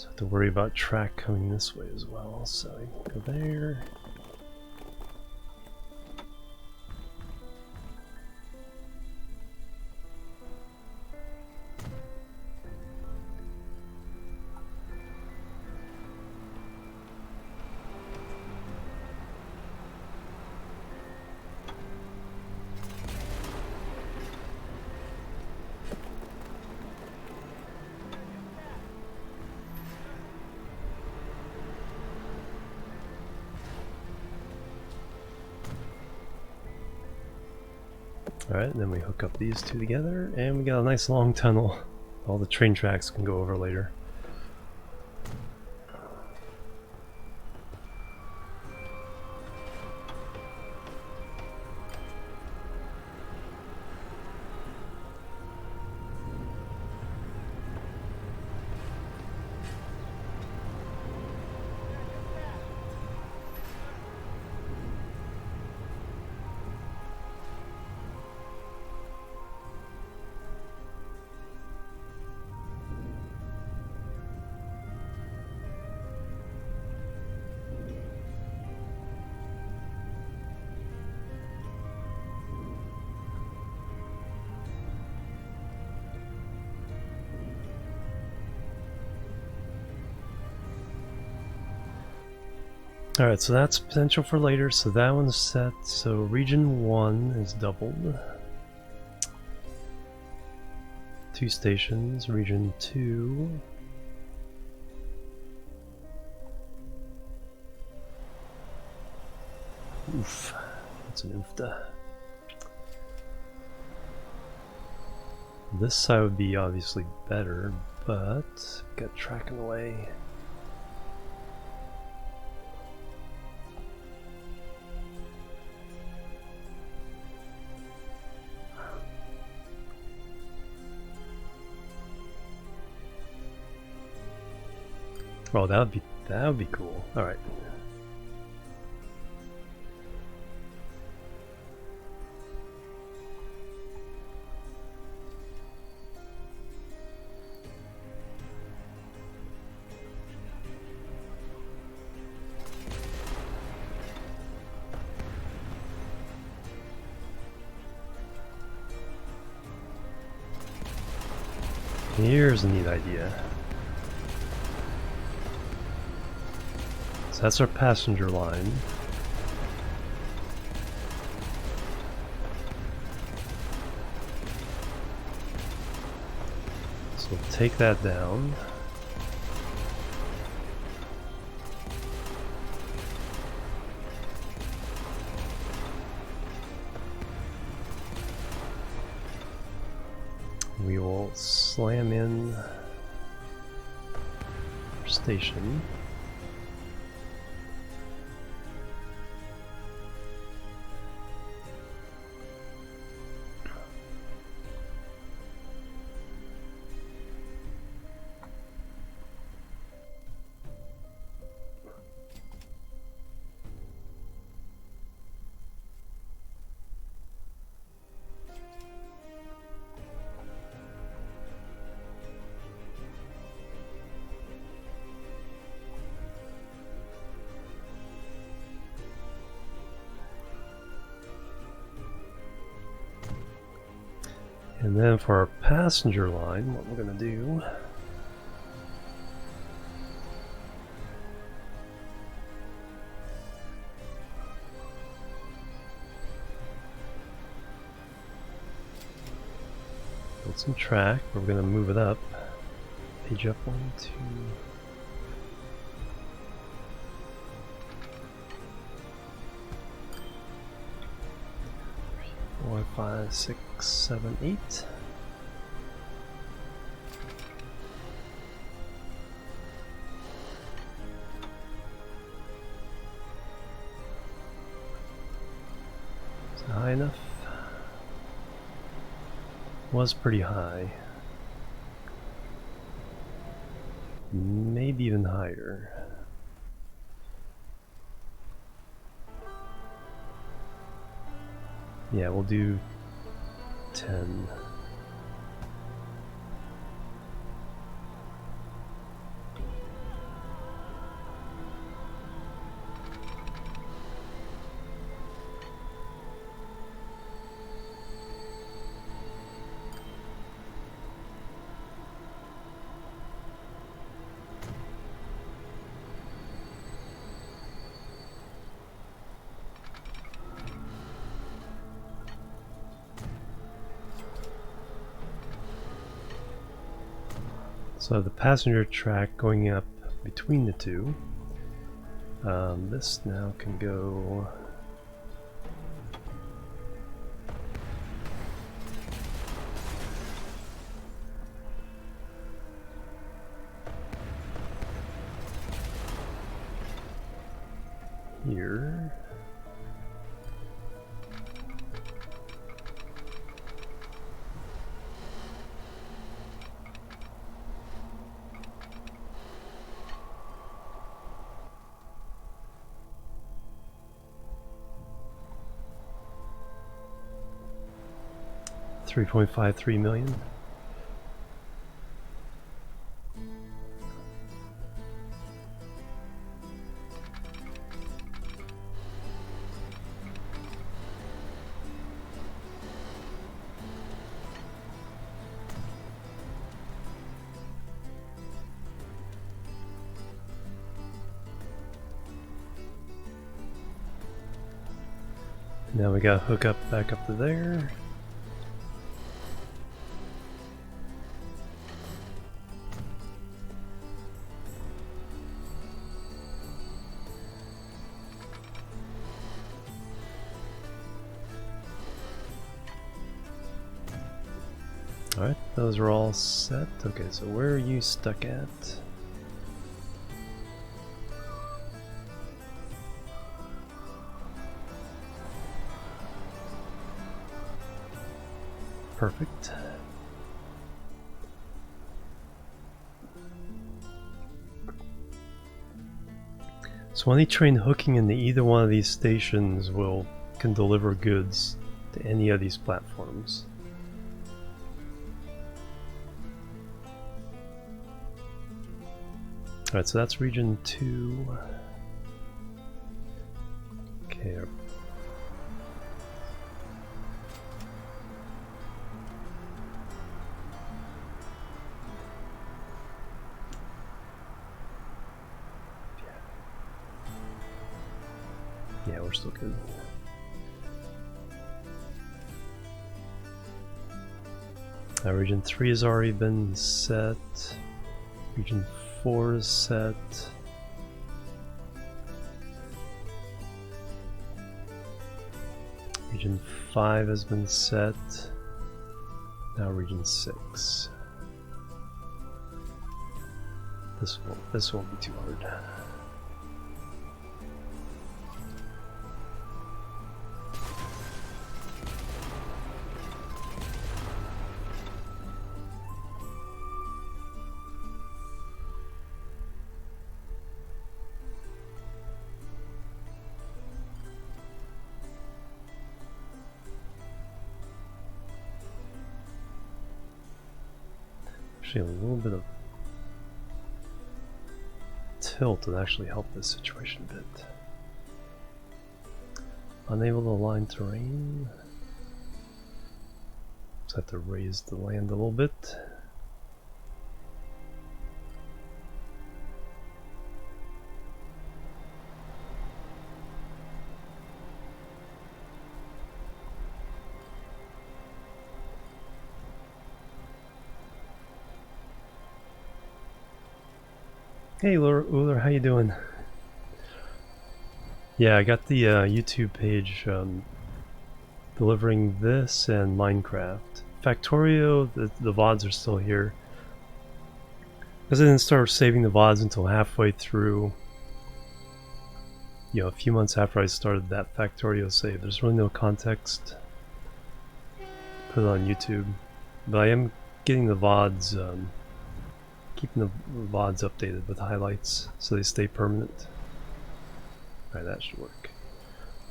So I have to worry about track coming this way as well. So I can go there. Alright, and then we hook up these two together, and we got a nice long tunnel. All the train tracks can go over later. Alright, so that's potential for later, so that one's set. So region 1 is doubled. 2 stations, region 2. Oof, that's an oofda. This side would be obviously better, but got track in the way. Oh, that would be cool. All right. Here's a neat idea. So that's our passenger line. So we'll take that down. We will slam in our station. And then for our passenger line, what we're going to do build some track. We're going to move it up. Page up 1, 2. 4, 5, 6, 7, 8. Is that high enough? Was pretty high. Maybe even higher. Yeah, we'll do 10. So the passenger track going up between the two. This now can go here. $3.53 million. Now we gotta hook up back up to there. Alright, those are all set. Okay, so where are you stuck at? Perfect. So any train hooking into either one of these stations can deliver goods to any of these platforms. Alright, so that's region 2. Okay. Yeah, we're still good. Region 3 has already been set. Region 4 is set. Region 5 has been set. Now region 6. This won't be too hard. A little bit of tilt would actually help this situation a bit. Unable to align terrain. Just have to raise the land a little bit. Hey Uller, how you doing? Yeah, I got the YouTube page delivering this and Minecraft. Factorio, the VODs are still here. Because I didn't start saving the VODs until halfway through. A few months after I started that Factorio save. There's really no context to put it on YouTube. But I am getting the VODs, keeping the VODs updated with highlights so they stay permanent. Alright, that should work.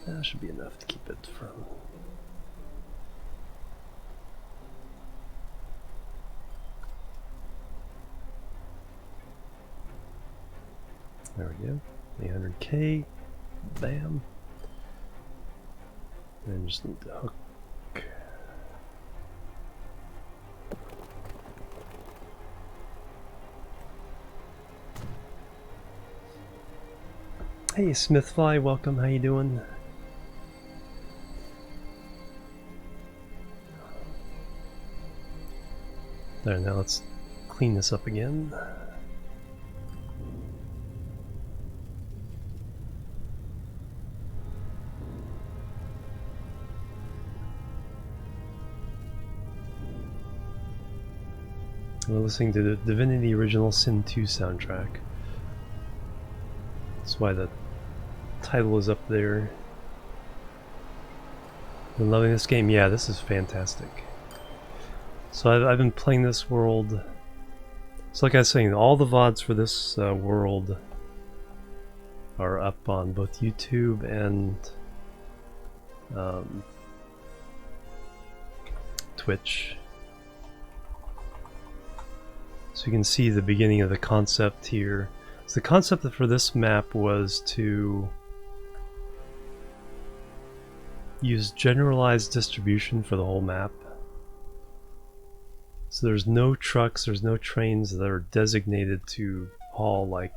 That should be enough to keep it from... There we go. 800k. Bam. And just need to hook. Hey Smithfly, welcome, how you doing? There, now let's clean this up again. We're listening to the Divinity Original Sin 2 soundtrack. That's why the title is up there. Been loving this game. Yeah, this is fantastic. So I've been playing this world. So like I was saying, all the VODs for this world are up on both YouTube and Twitch. So you can see the beginning of the concept here. So the concept for this map was to use generalized distribution for the whole map. So there's no trucks, there's no trains that are designated to haul, like,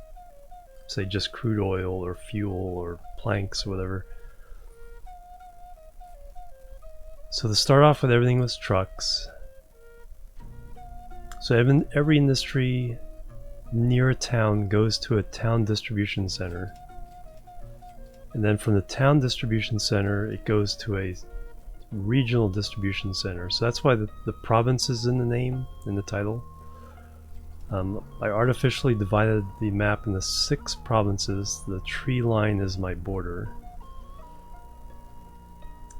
say, just crude oil or fuel or planks or whatever. So to start off with, everything was trucks. So every industry near a town goes to a town distribution center. And then from the town distribution center, it goes to a regional distribution center. So that's why the province is in the name, in the title. I artificially divided the map into 6 provinces. The tree line is my border.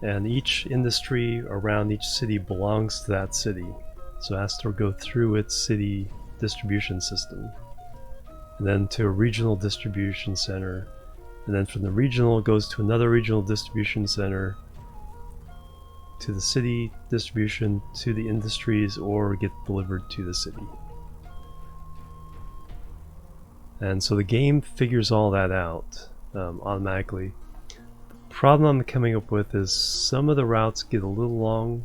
And each industry around each city belongs to that city. So it has to go through its city distribution system. And then to a regional distribution center. And then from the regional, it goes to another regional distribution center, to the city distribution, to the industries, or get delivered to the city. And so the game figures all that out automatically. The problem I'm coming up with is some of the routes get a little long,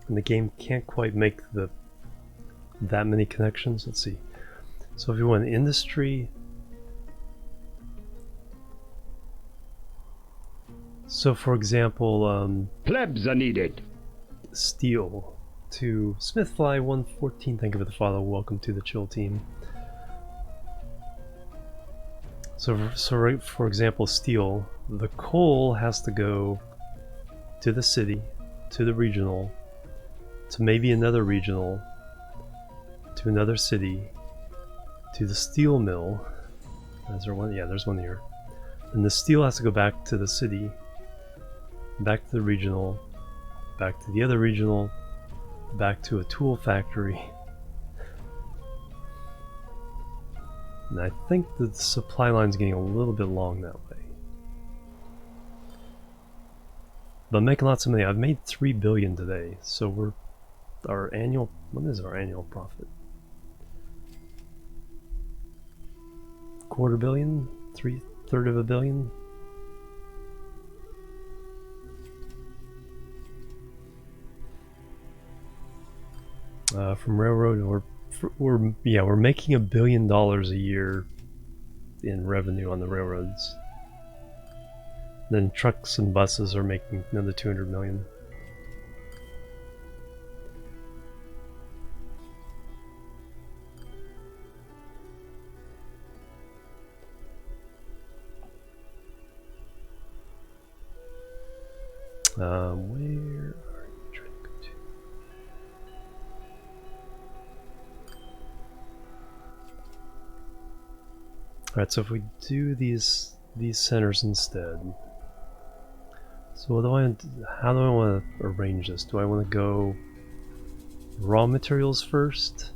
and the game can't quite make that many connections. Let's see. So if you want industry, so for example, Plebs are needed. steel to Smithfly 114. Thank you for the follow. Welcome to the chill team. So for example, steel, the coal has to go to the city, to the regional, to maybe another regional, to another city, to the steel mill. Is there one? Yeah, there's one here. And the steel has to go back to the city, back to the regional, back to the other regional, back to a tool factory. And I think the supply line's getting a little bit long that way. But I'm making lots of money. I've made 3 billion today, so what is our annual profit? Quarter billion? Third of a billion? From railroad, we're making $1 billion a year in revenue on the railroads. Then trucks and buses are making another 200 million. Where are you trying to go to? Alright, so if we do these centers instead. So how do I want to arrange this? Do I want to go raw materials first?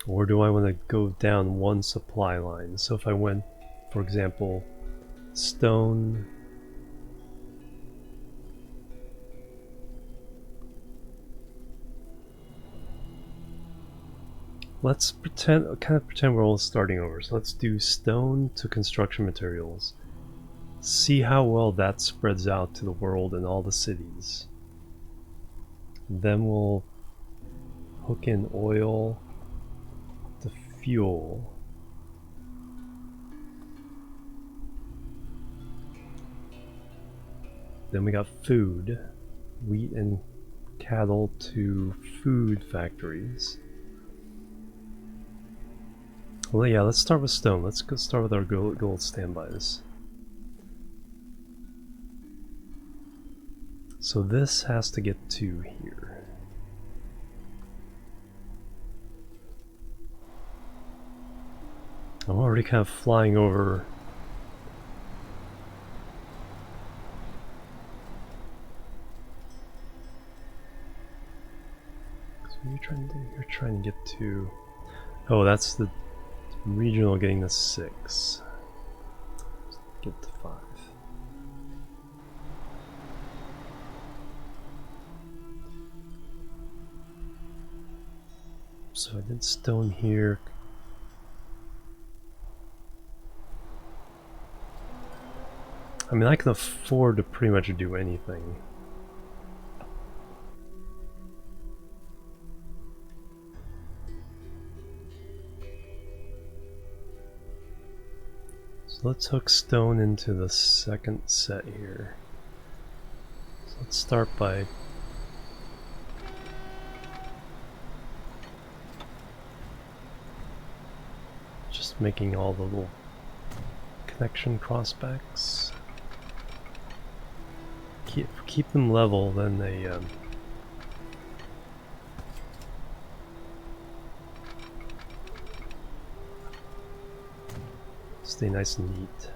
Or do I want to go down one supply line? So if I went, for example, stone, let's kind of pretend we're all starting over. So let's do stone to construction materials. See how well that spreads out to the world and all the cities. Then we'll hook in oil to fuel. Then we got food, wheat and cattle to food factories. Well, yeah, let's start with stone. Let's go start with our gold standbys. So this has to get to here. I'm already kind of flying over. So what are you trying to do? You're trying to get to... Oh, that's the regional getting to 6. Get to 5. So I did stone here. I mean, I can afford to pretty much do anything. So let's hook stone into the second set here. So let's start by just making all the little connection crossbacks. Keep them level, then they stay nice and neat.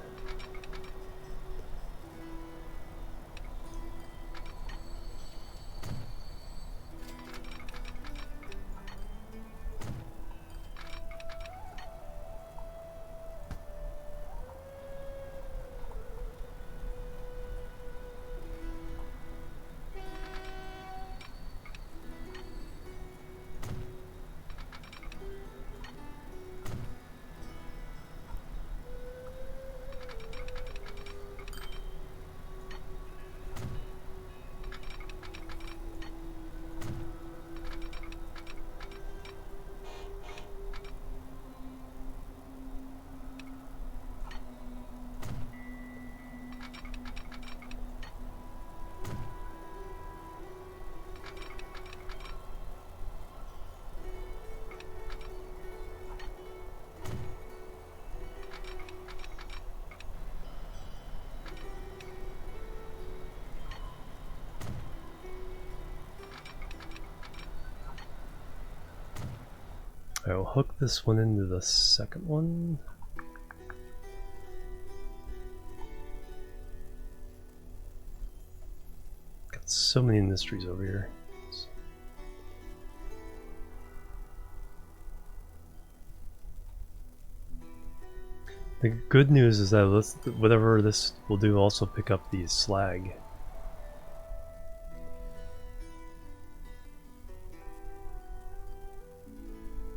I will hook this one into the second one. Got so many industries over here. The good news is that whatever this will do also pick up the slag.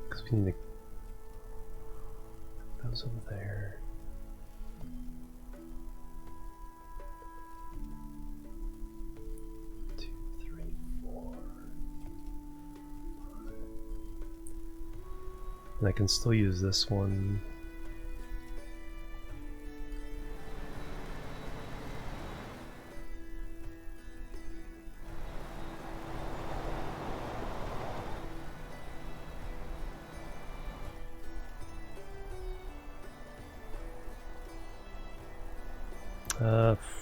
Because we need to... That was over there. And I can still use this one.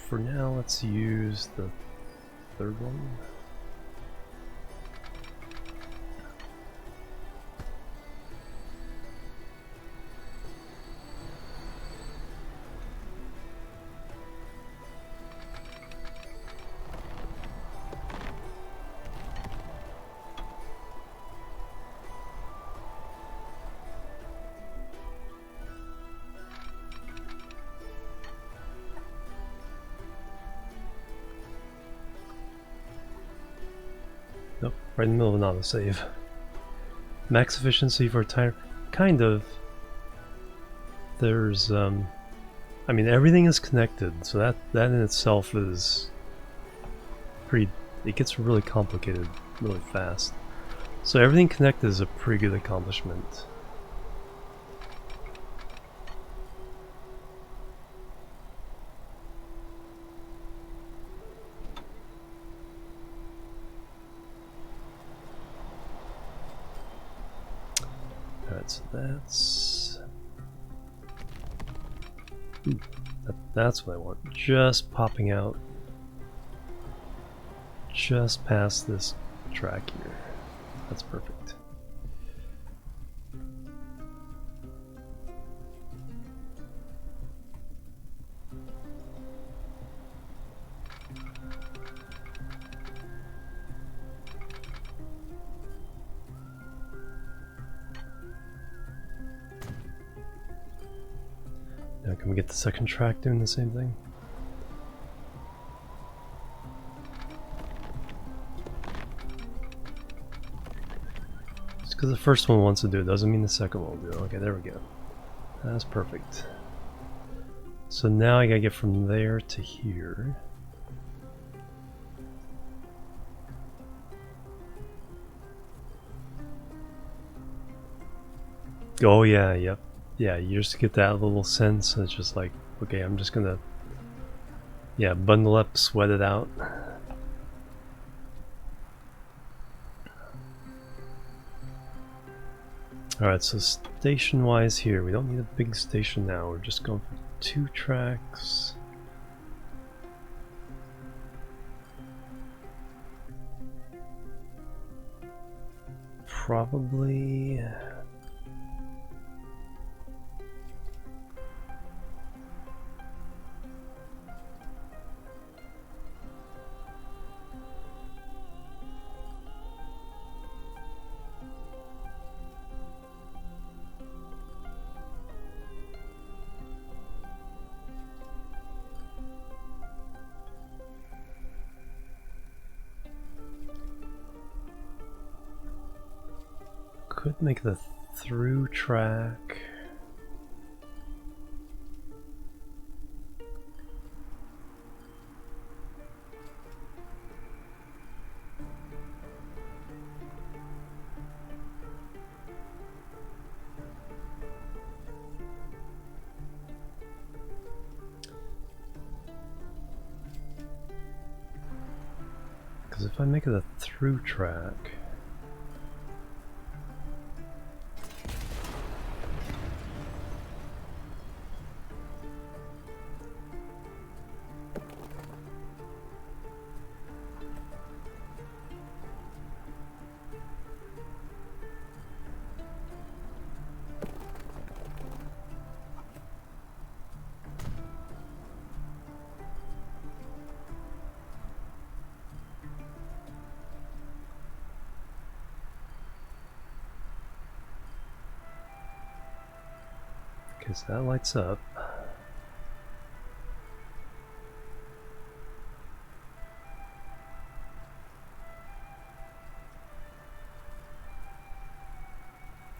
For now, let's use the third one. Nope, right in the middle of an autosave. Max efficiency for tire, kind of. There's, I mean, everything is connected, so that in itself is pretty. It gets really complicated really fast. So everything connected is a pretty good accomplishment. Alright, so that's what I want. Just popping out just past this track here. That's perfect. Now can we get the second track doing the same thing? Just because the first one wants to do it doesn't mean the second one will do it. Okay, there we go. That's perfect. So now I gotta get from there to here. Oh yeah, yep. Yeah, you just get that little sense. It's just like, okay, I'm just gonna, yeah, bundle up, sweat it out. Alright, so station-wise here, we don't need a big station now. We're just going for 2 tracks. Probably... could make the through track. Because if I make it a through track, because that lights up.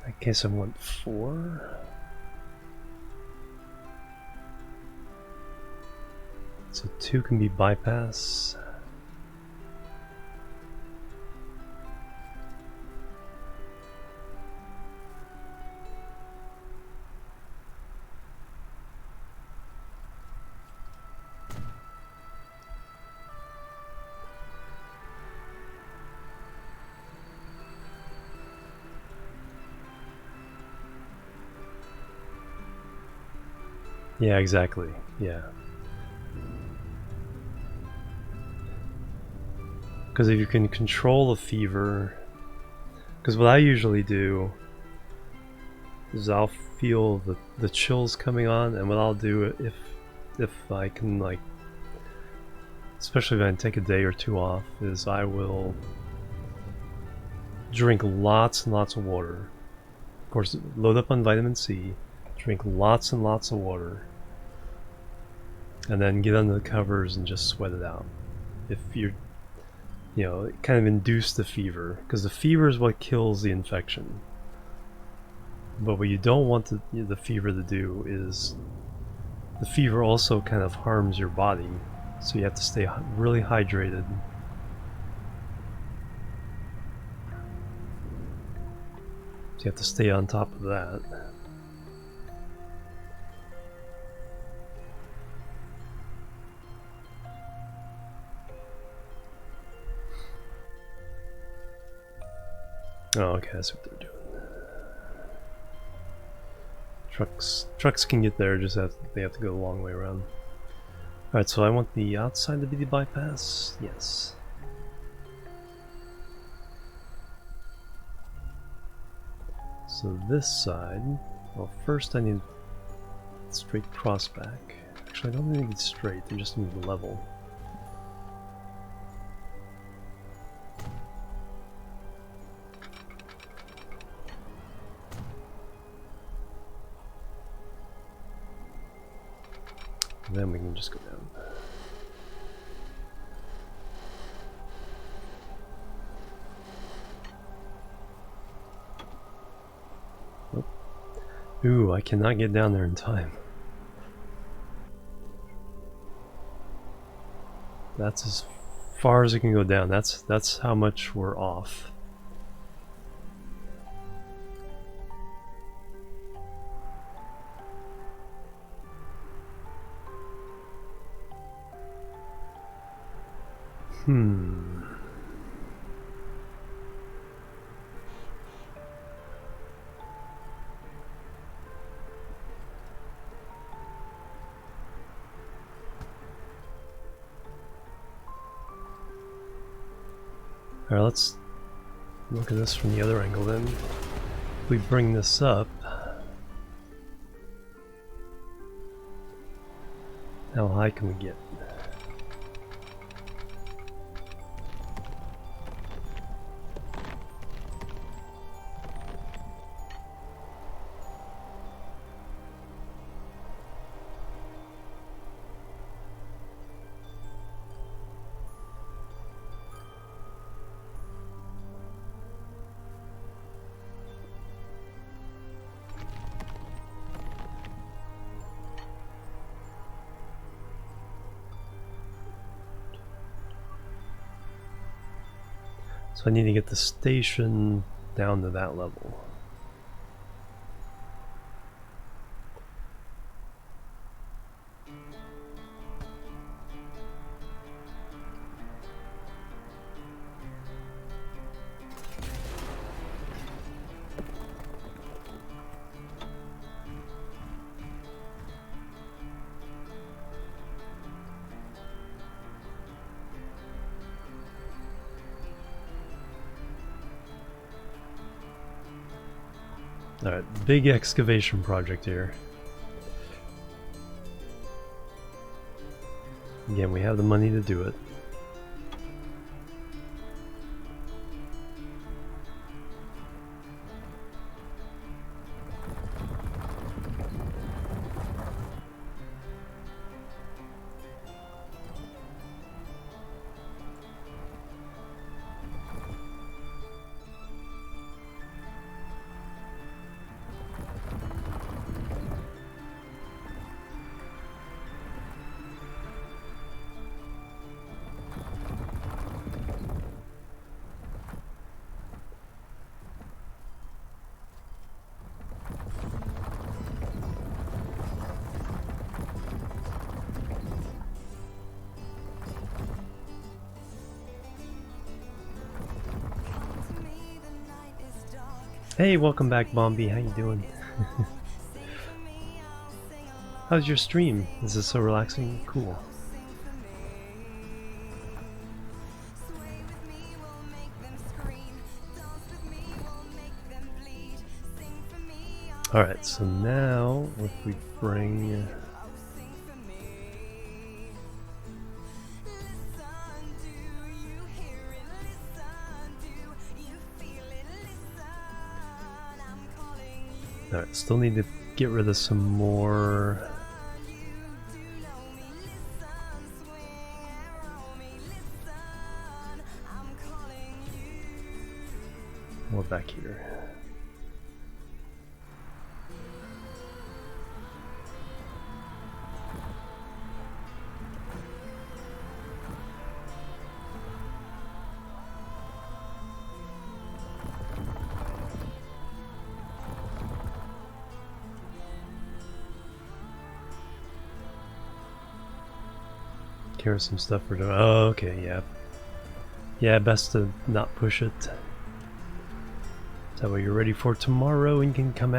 In that case, I want 4. So 2 can be bypass. Yeah, exactly. Yeah. Because if you can control the fever, because what I usually do is I'll feel the chills coming on, and what I'll do if I can, like, especially if I take a day or 2 off, is I will drink lots and lots of water. Of course, load up on vitamin C, drink lots and lots of water, and then get under the covers and just sweat it out. If you're, you know, kind of induce the fever, because the fever is what kills the infection. But what you don't want the fever to do is, the fever also kind of harms your body, so you have to stay really hydrated. So you have to stay on top of that. Oh, okay, that's what they're doing. Trucks can get there, just they have to go a long way around. Alright, so I want the outside to be the bypass. Yes. So this side, well, first I need straight crossback. Actually, I don't need it straight, I just need level. And then we can just go down. Oh. Ooh, I cannot get down there in time. That's as far as it can go down. That's how much we're off. Alright, let's look at this from the other angle then. If we bring this up, how high can we get? So I need to get the station down to that level. Alright, big excavation project here. Again, we have the money to do it. Hey, welcome back, Bombi. How you doing? How's your stream? Is this so relaxing? Cool. Alright, so now if we bring... Alright, still need to get rid of some more... more back here. Carry some stuff for... Oh, okay, yeah. Yeah, best to not push it. That way you're ready for tomorrow and can come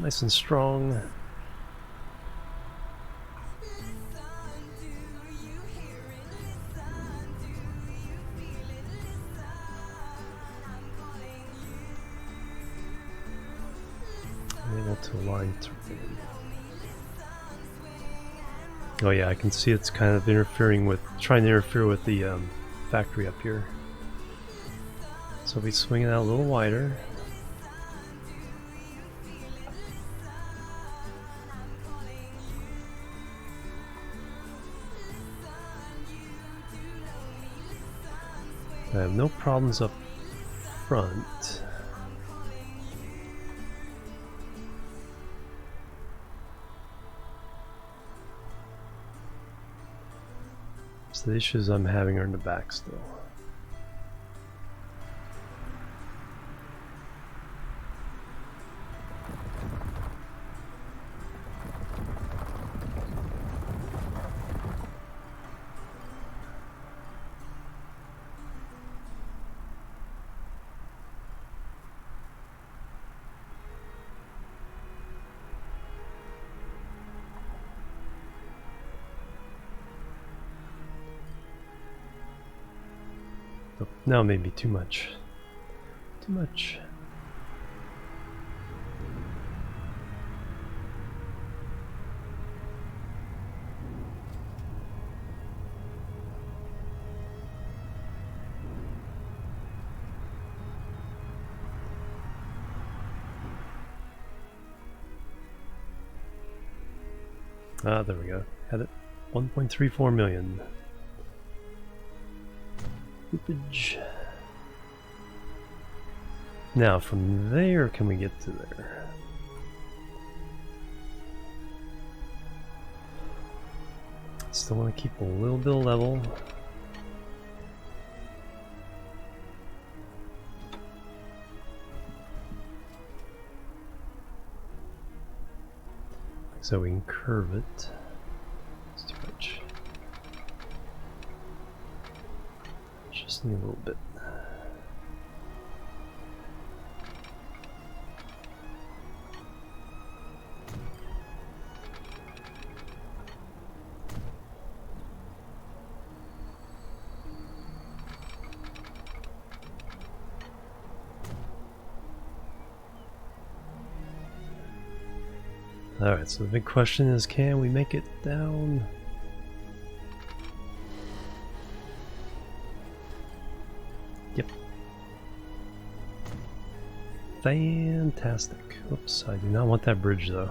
Nice and strong. Able to align terrain. Oh yeah, I can see it's kind of interfering with, trying to interfere with the factory up here. So we swing it out a little wider. I have no problems up front. So the issues I'm having are in the back still. Oh, now maybe too much. Too much. Ah, there we go. Had it. 1.34 million. Loopage. Now from there, can we get to there? Still want to keep a little bit of level. So we can curve it. It's too much. Just need a little bit. Alright, so the big question is, can we make it down? Yep. Fantastic. Oops, I do not want that bridge though.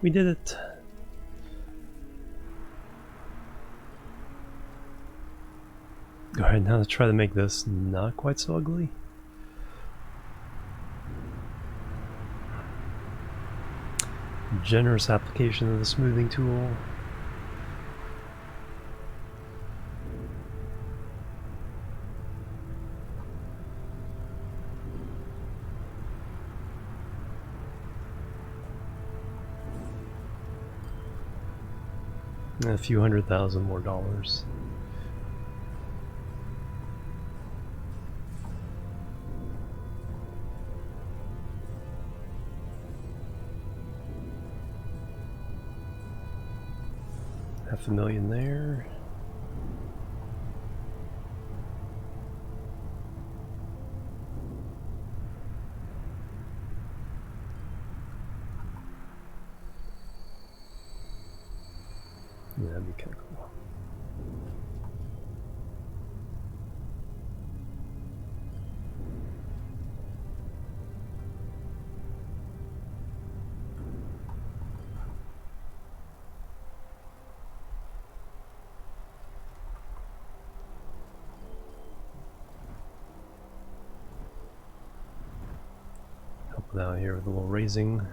We did it. Alright, now let's try to make this not quite so ugly. Generous application of the smoothing tool. A few $100,000 more dollars. $500,000 there. Yeah, that'd be kind of cool. Help out here with a little raising.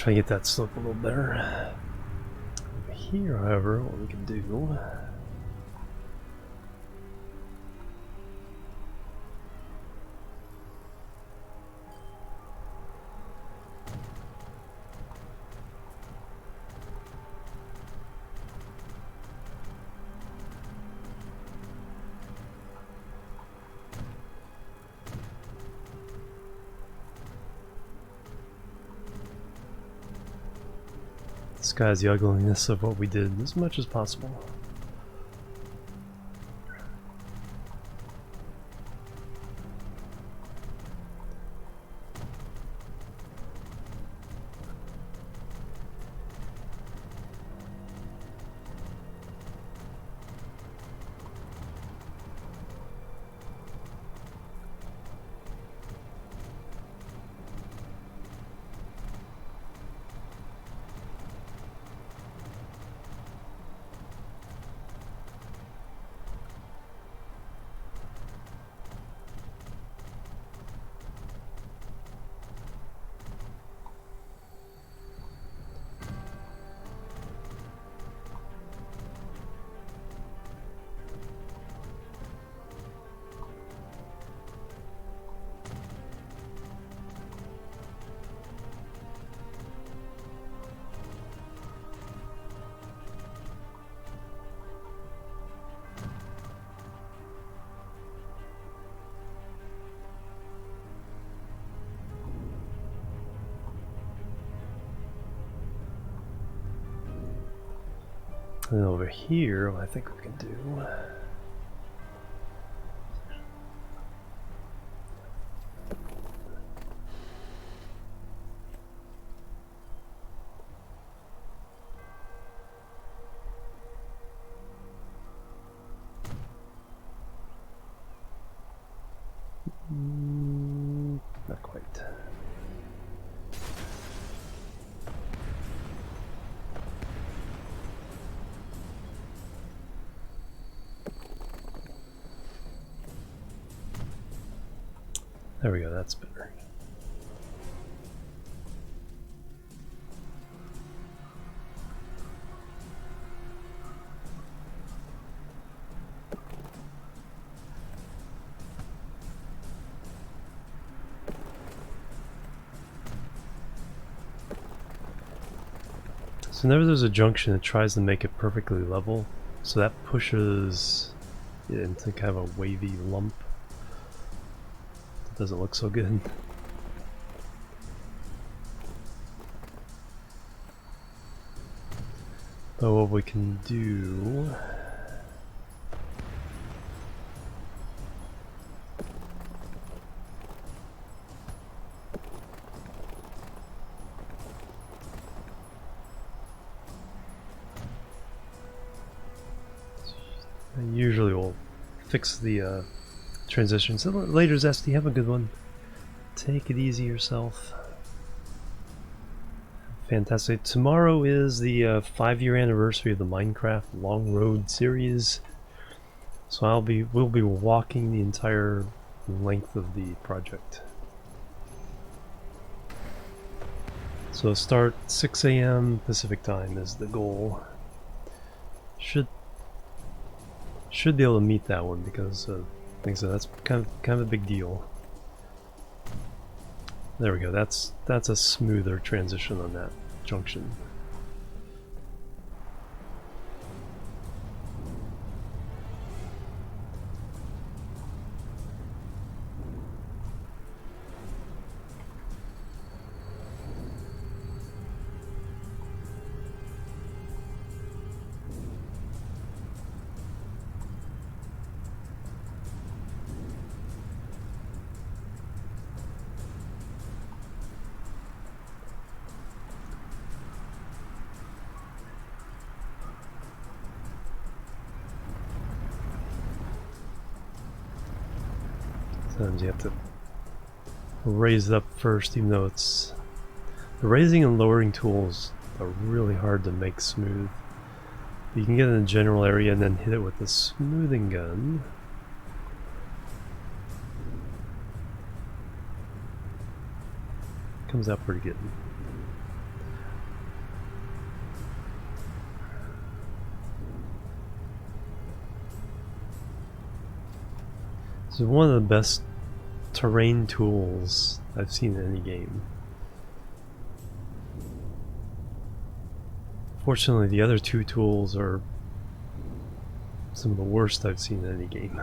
Try to get that slope a little better. Over here, however, what we can do. Disguise the ugliness of what we did as much as possible. And over here, what I think we can do. Not quite. There we go, that's better. So whenever there's a junction, it tries to make it perfectly level, so that pushes it into kind of a wavy lump. It doesn't look so good. But what we can do... usually we'll fix the transition. So later, Zesty, have a good one. Take it easy yourself. Fantastic. Tomorrow is the 5-year anniversary of the Minecraft Long Road series. So we'll be walking the entire length of the project. So start 6 AM Pacific time is the goal. Should be able to meet that one because I think so. That's kind of a big deal. There we go. That's a smoother transition on that junction. Sometimes you have to raise it up first, even though it's... The raising and lowering tools are really hard to make smooth. You can get in the general area and then hit it with the smoothing gun. Comes out pretty good. This is one of the best terrain tools I've seen in any game. Fortunately, the other two tools are some of the worst I've seen in any game.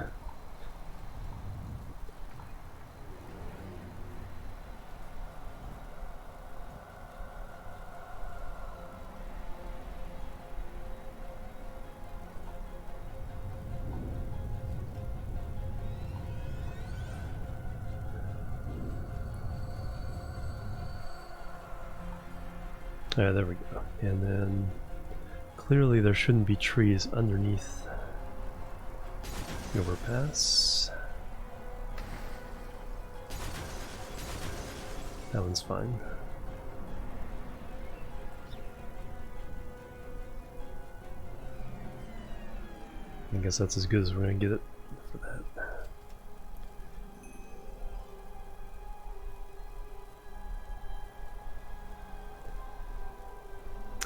Alright, there we go. And then clearly there shouldn't be trees underneath the overpass. That one's fine. I guess that's as good as we're gonna get it for that.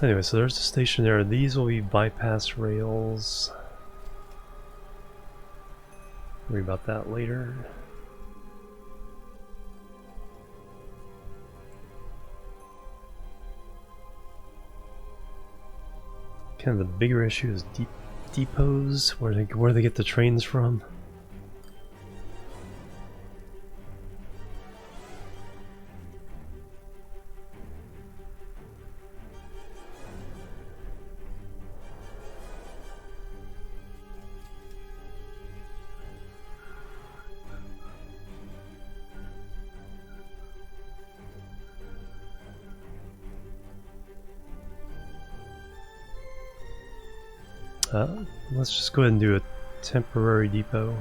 Anyway, so there's the station there. These will be bypass rails. Worry about that later. Kind of the bigger issue is depots, where they get the trains from. Let's just go ahead and do a temporary depot.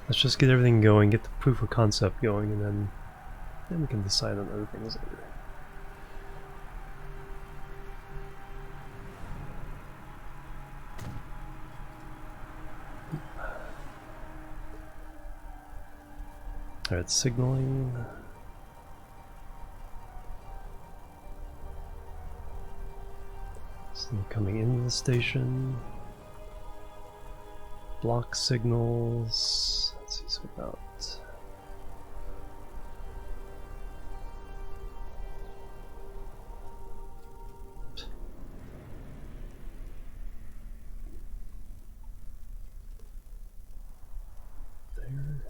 Let's just get everything going, get the proof of concept going, and then we can decide on other things later. Alright, signaling. Coming into the station. Block signals. Let's see, so about there.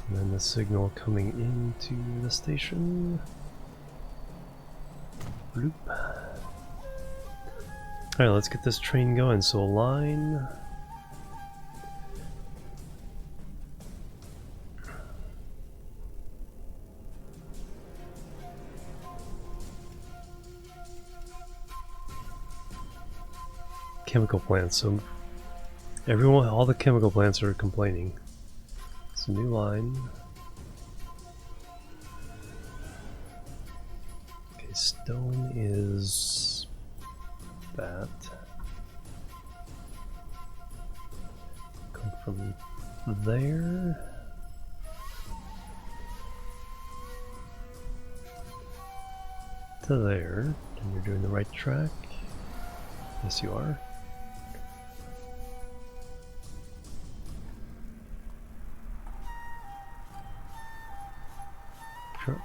And then the signal coming into the station. Bloop. Alright, let's get this train going. So line. Chemical plants. So everyone, all the chemical plants are complaining. It's a new line. Okay, stone is that. Come from there. To there. And you're doing the right track. Yes, you are.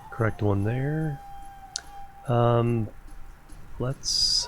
Correct one there. Let's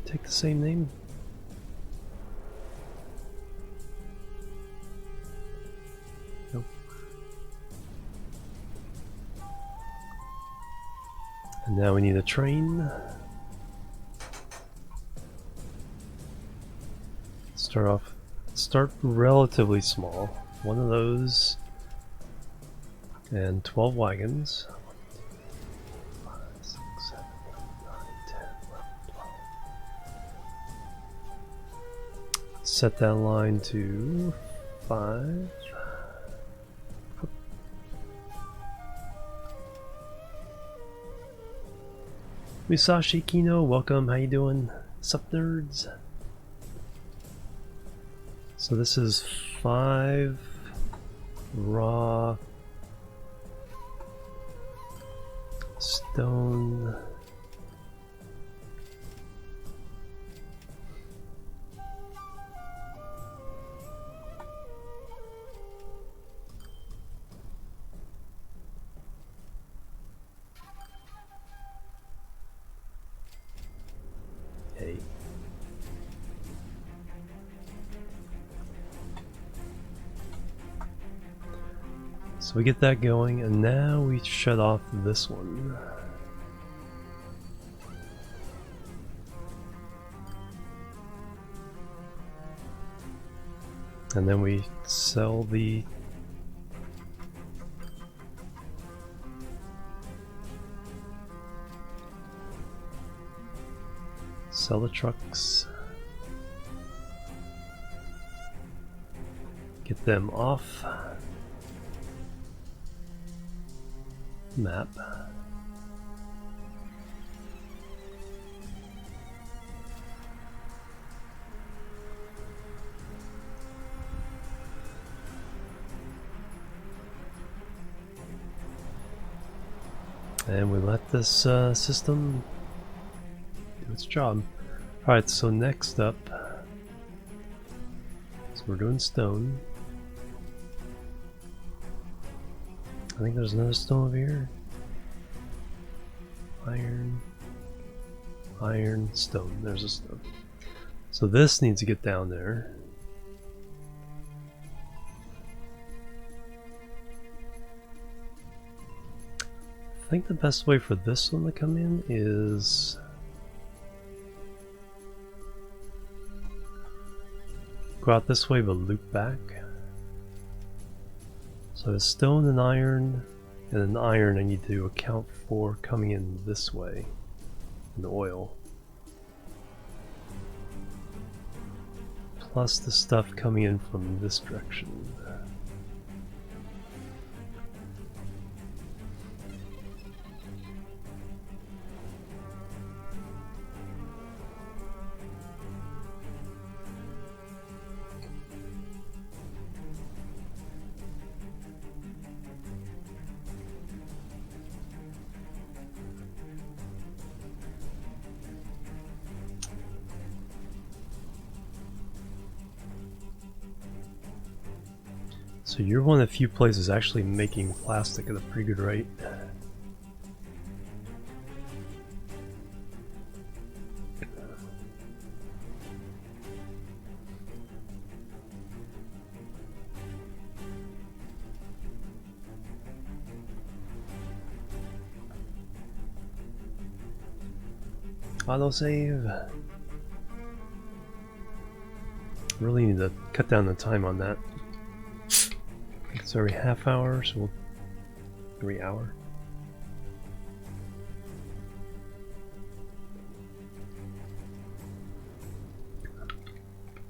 take the same name. Nope. And now we need a train. Start relatively small. One of those and 12 wagons. 5, 6, 7, 8, 9, 10, 11, 12. Set that line to 5. Musashi Kino, welcome, how you doing? Sup nerds? So this is 5 raw stone. Hey. So we get that going, and now we shut off this one. And then we sell the trucks. Get them off map. And we let this system do its job. Alright, so next up, so we're doing stone. I think there's another stone over here. Iron, iron, stone. There's a stone. So this needs to get down there. I think the best way for this one to come in is go out this way but loop back. So it's stone and iron, and then iron I need to account for coming in this way, in the oil. Plus the stuff coming in from this direction. So you're one of the few places actually making plastic at a pretty good rate. Autosave. Really need to cut down the time on that. It's every half hour, so every hour.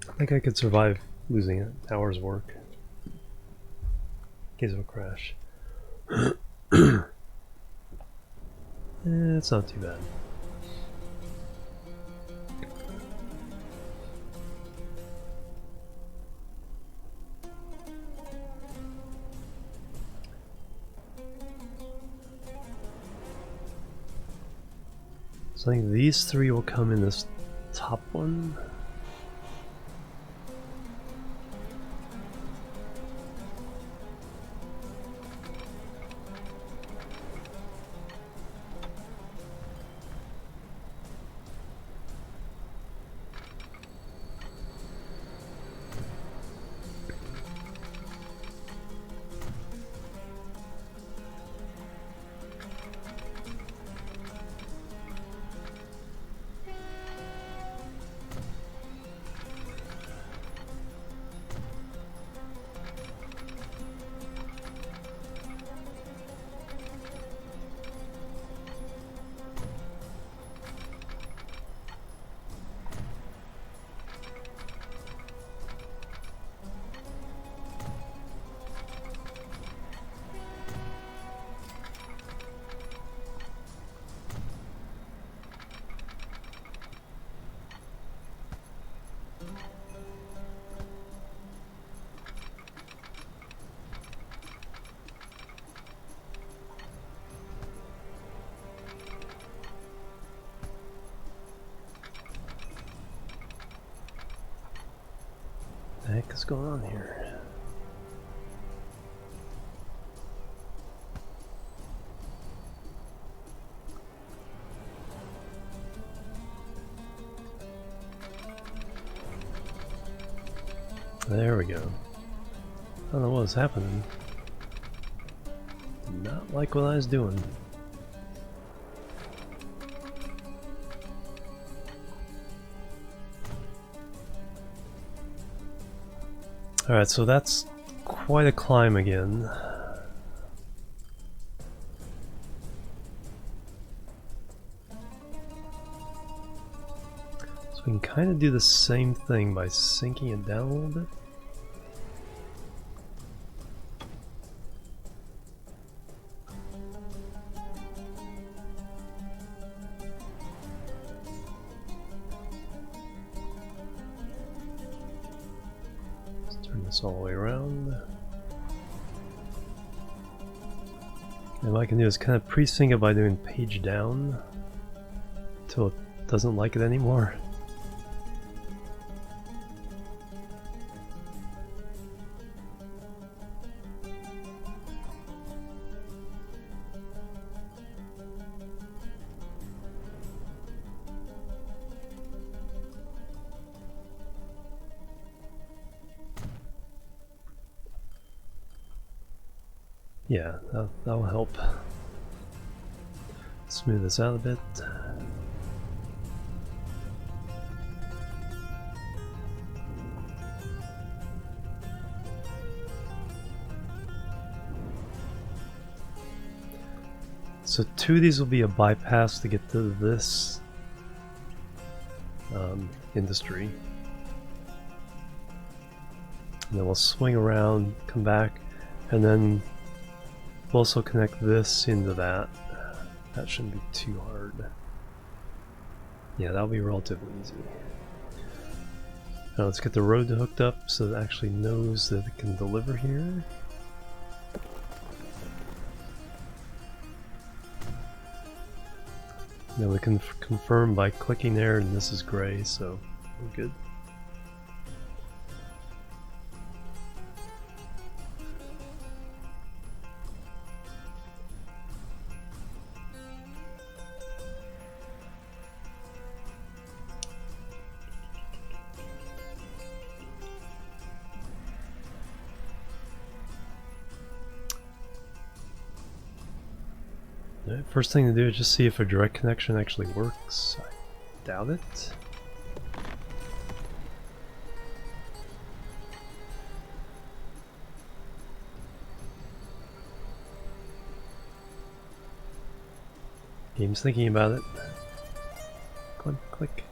I think I could survive losing an hour's work in case of a crash. It's not too bad. So I think these three will come in this top one. heck is going on here? There we go. I don't know what was happening. Did not like what I was doing. Alright, so that's quite a climb again. So we can kind of do the same thing by sinking it down a little bit. All the way around. And what I can do is kind of pre-sync it by doing page down until it doesn't like it anymore. Yeah, that'll help. Smooth this out a bit. So 2 of these will be a bypass to get to this industry. And then we'll swing around, come back, and then we'll also connect this into that. That shouldn't be too hard. Yeah, that'll be relatively easy. Now let's get the road hooked up so that it actually knows that it can deliver here. Now we can confirm by clicking there, and this is gray, so we're good. Alright, first thing to do is just see if a direct connection actually works. I doubt it. Game's thinking about it. Click, click.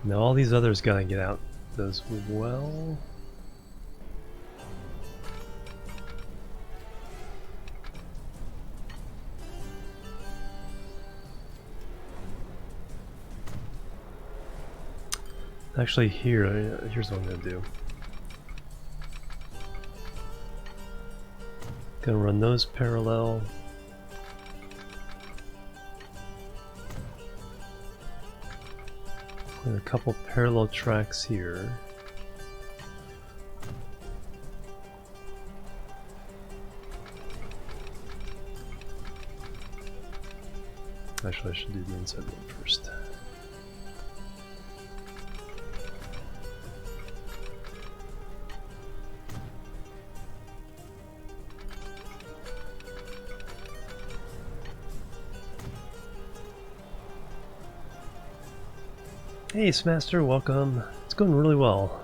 Now all these others gotta get out as well. Actually here's what I'm gonna do. Gonna run those parallel. And a couple parallel tracks here. Actually, I should do the inside one first. Hey Smaster, welcome. It's going really well.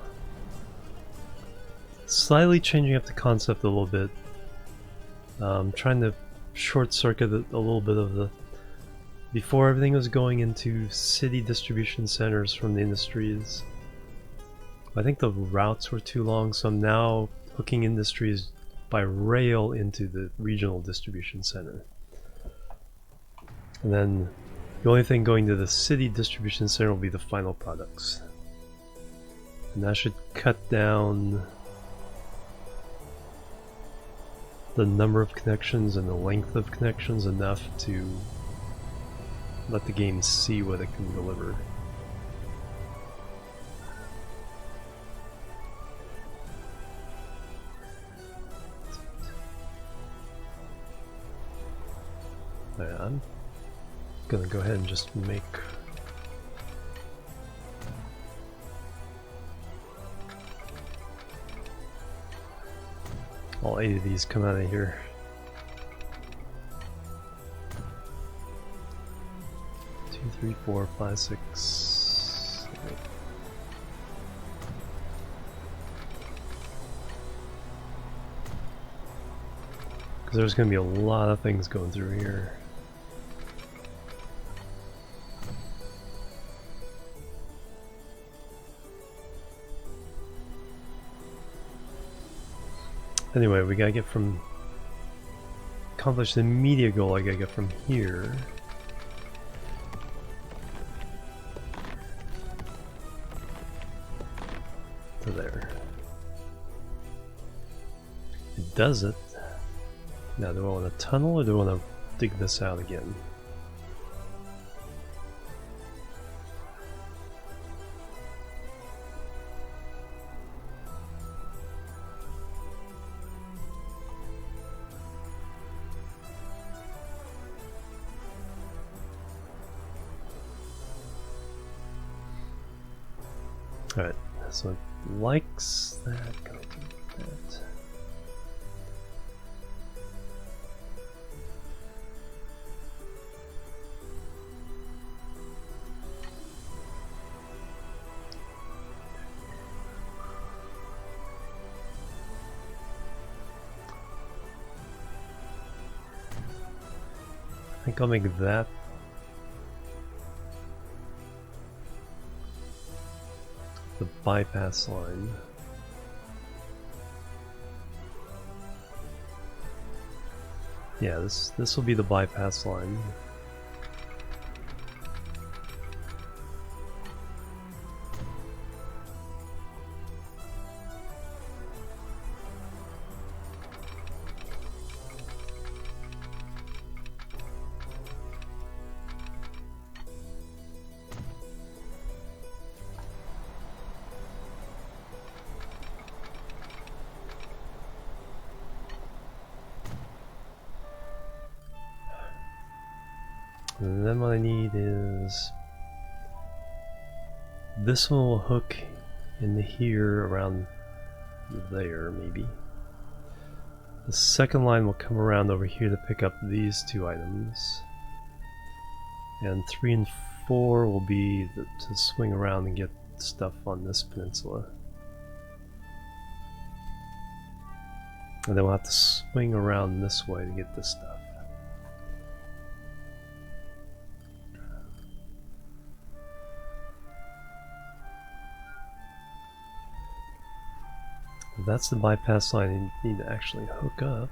Slightly changing up the concept a little bit. Trying to short circuit a little bit of the... Before everything was going into city distribution centers from the industries. I think the routes were too long, so I'm now hooking industries by rail into the regional distribution center. And then the only thing going to the city distribution center will be the final products. And that should cut down the number of connections and the length of connections enough to let the game see what it can deliver. I'm gonna go ahead and just make all 8 of these come out of here. Two, 3, 4, 5, 6, 8. Because there's going to be a lot of things going through here. Anyway, we gotta get from... accomplish the immediate goal I gotta get from here to there. It does it. Now, do I want a tunnel or do I want to dig this out again? Alright, so it likes that. Can I do that? I think I'll make that the bypass line. Yeah, this will be the bypass line. And then what I need is this one will hook into here around there, maybe. The second line will come around over here to pick up these 2 items. And 3 and 4 will be to swing around and get stuff on this peninsula. And then we'll have to swing around this way to get this stuff. That's the bypass line you need to actually hook up.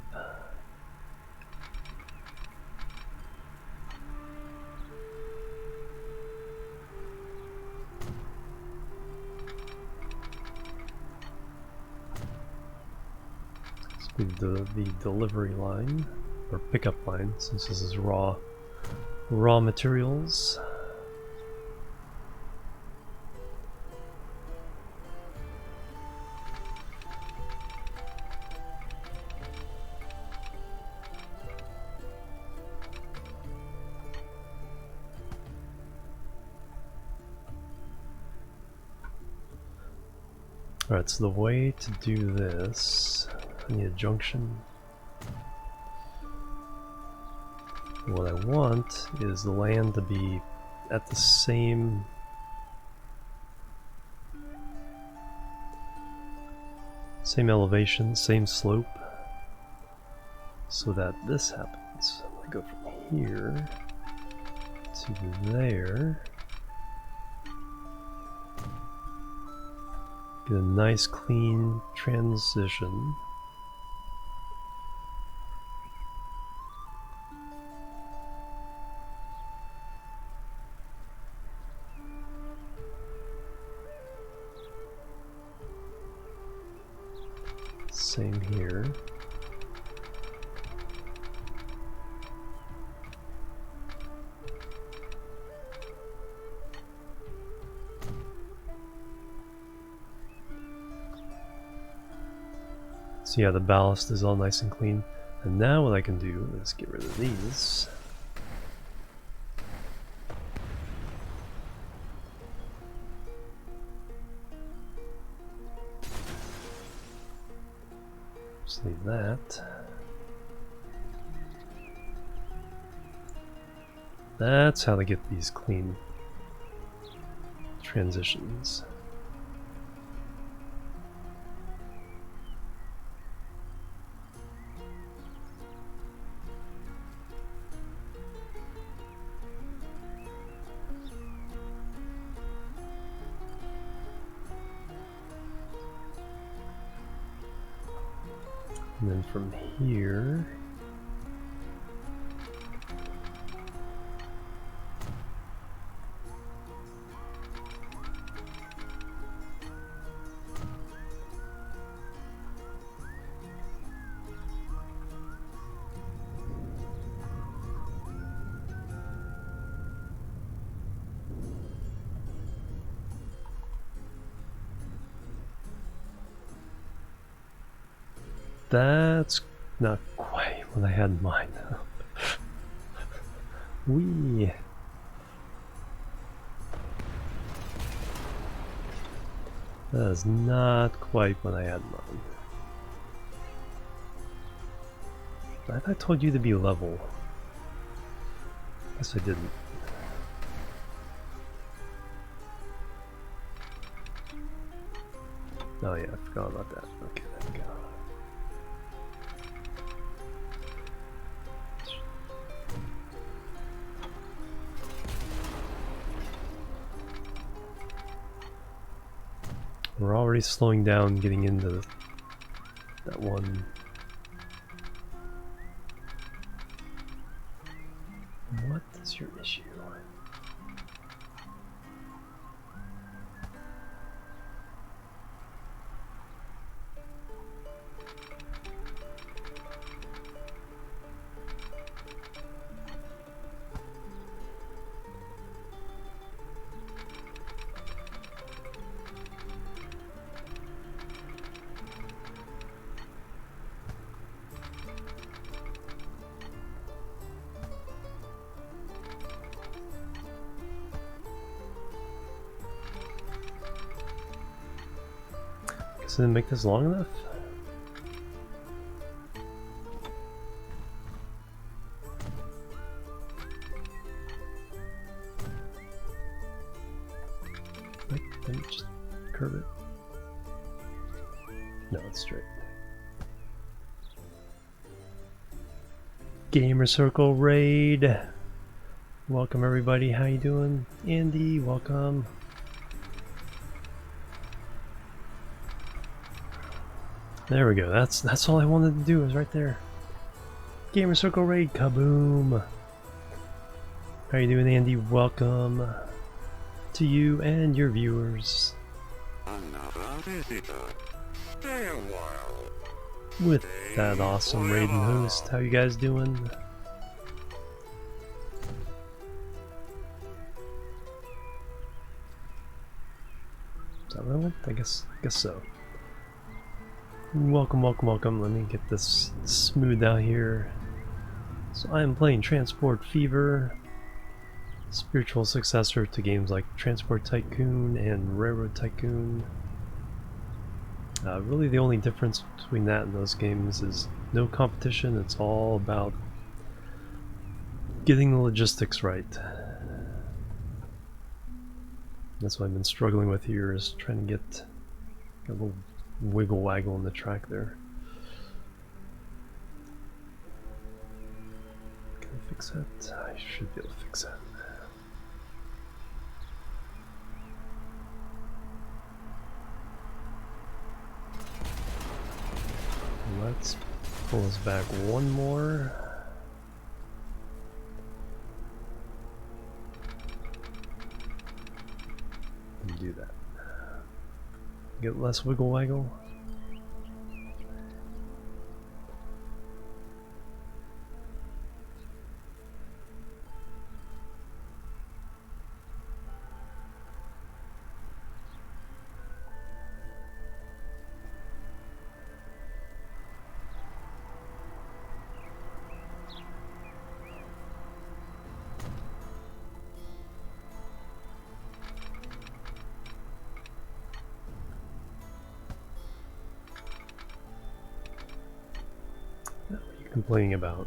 This will be the delivery line, or pickup line, since this is raw materials. Alright, so the way to do this, I need a junction. What I want is the land to be at the same elevation, same slope, so that this happens. I go from here to there. Get a nice clean transition. Same here. So yeah, the ballast is all nice and clean. And now what I can do is get rid of these. Just leave that. That's how to get these clean transitions. And then from here, that's not quite what I had in mind. Wee. That is not quite what I had in mind. I thought I told you to be level. Guess I didn't. Oh yeah, I forgot about that. Okay, there we go. We're already slowing down getting into that one. What is your issue? Guess I didn't make this long enough? Wait, let me just curve it. No, it's straight. Gamer Circle Raid. Welcome everybody, how you doing? Andy, welcome. There we go, that's all I wanted to do, is right there. Gamer Circle Raid, kaboom! How you doing, Andy? Welcome to you and your viewers. Another visitor. Stay a while. With that awesome raiding host, how you guys doing? Is that one? I guess so. Welcome, welcome, welcome. Let me get this smoothed out here. So I am playing Transport Fever, spiritual successor to games like Transport Tycoon and Railroad Tycoon. Really the only difference between that and those games is no competition, it's all about getting the logistics right. That's what I've been struggling with here, is trying to get a little wiggle waggle in the track there. Can I fix that? I should be able to fix that. Let's pull this back one more. And do that. Get less wiggle waggle. complaining about?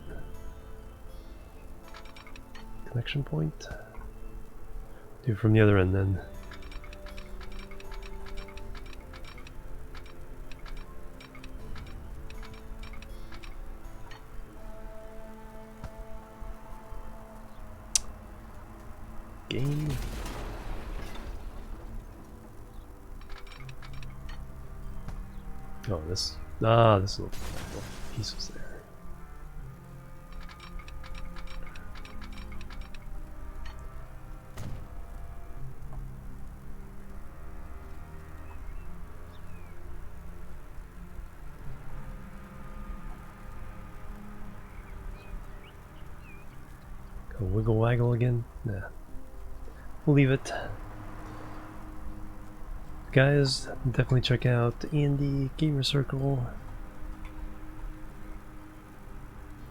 Connection point? Do it from the other end then. Game. Oh, this little piece was there. Go wiggle waggle again? Nah. We'll leave it. Guys, definitely check out Andy Gamer Circle.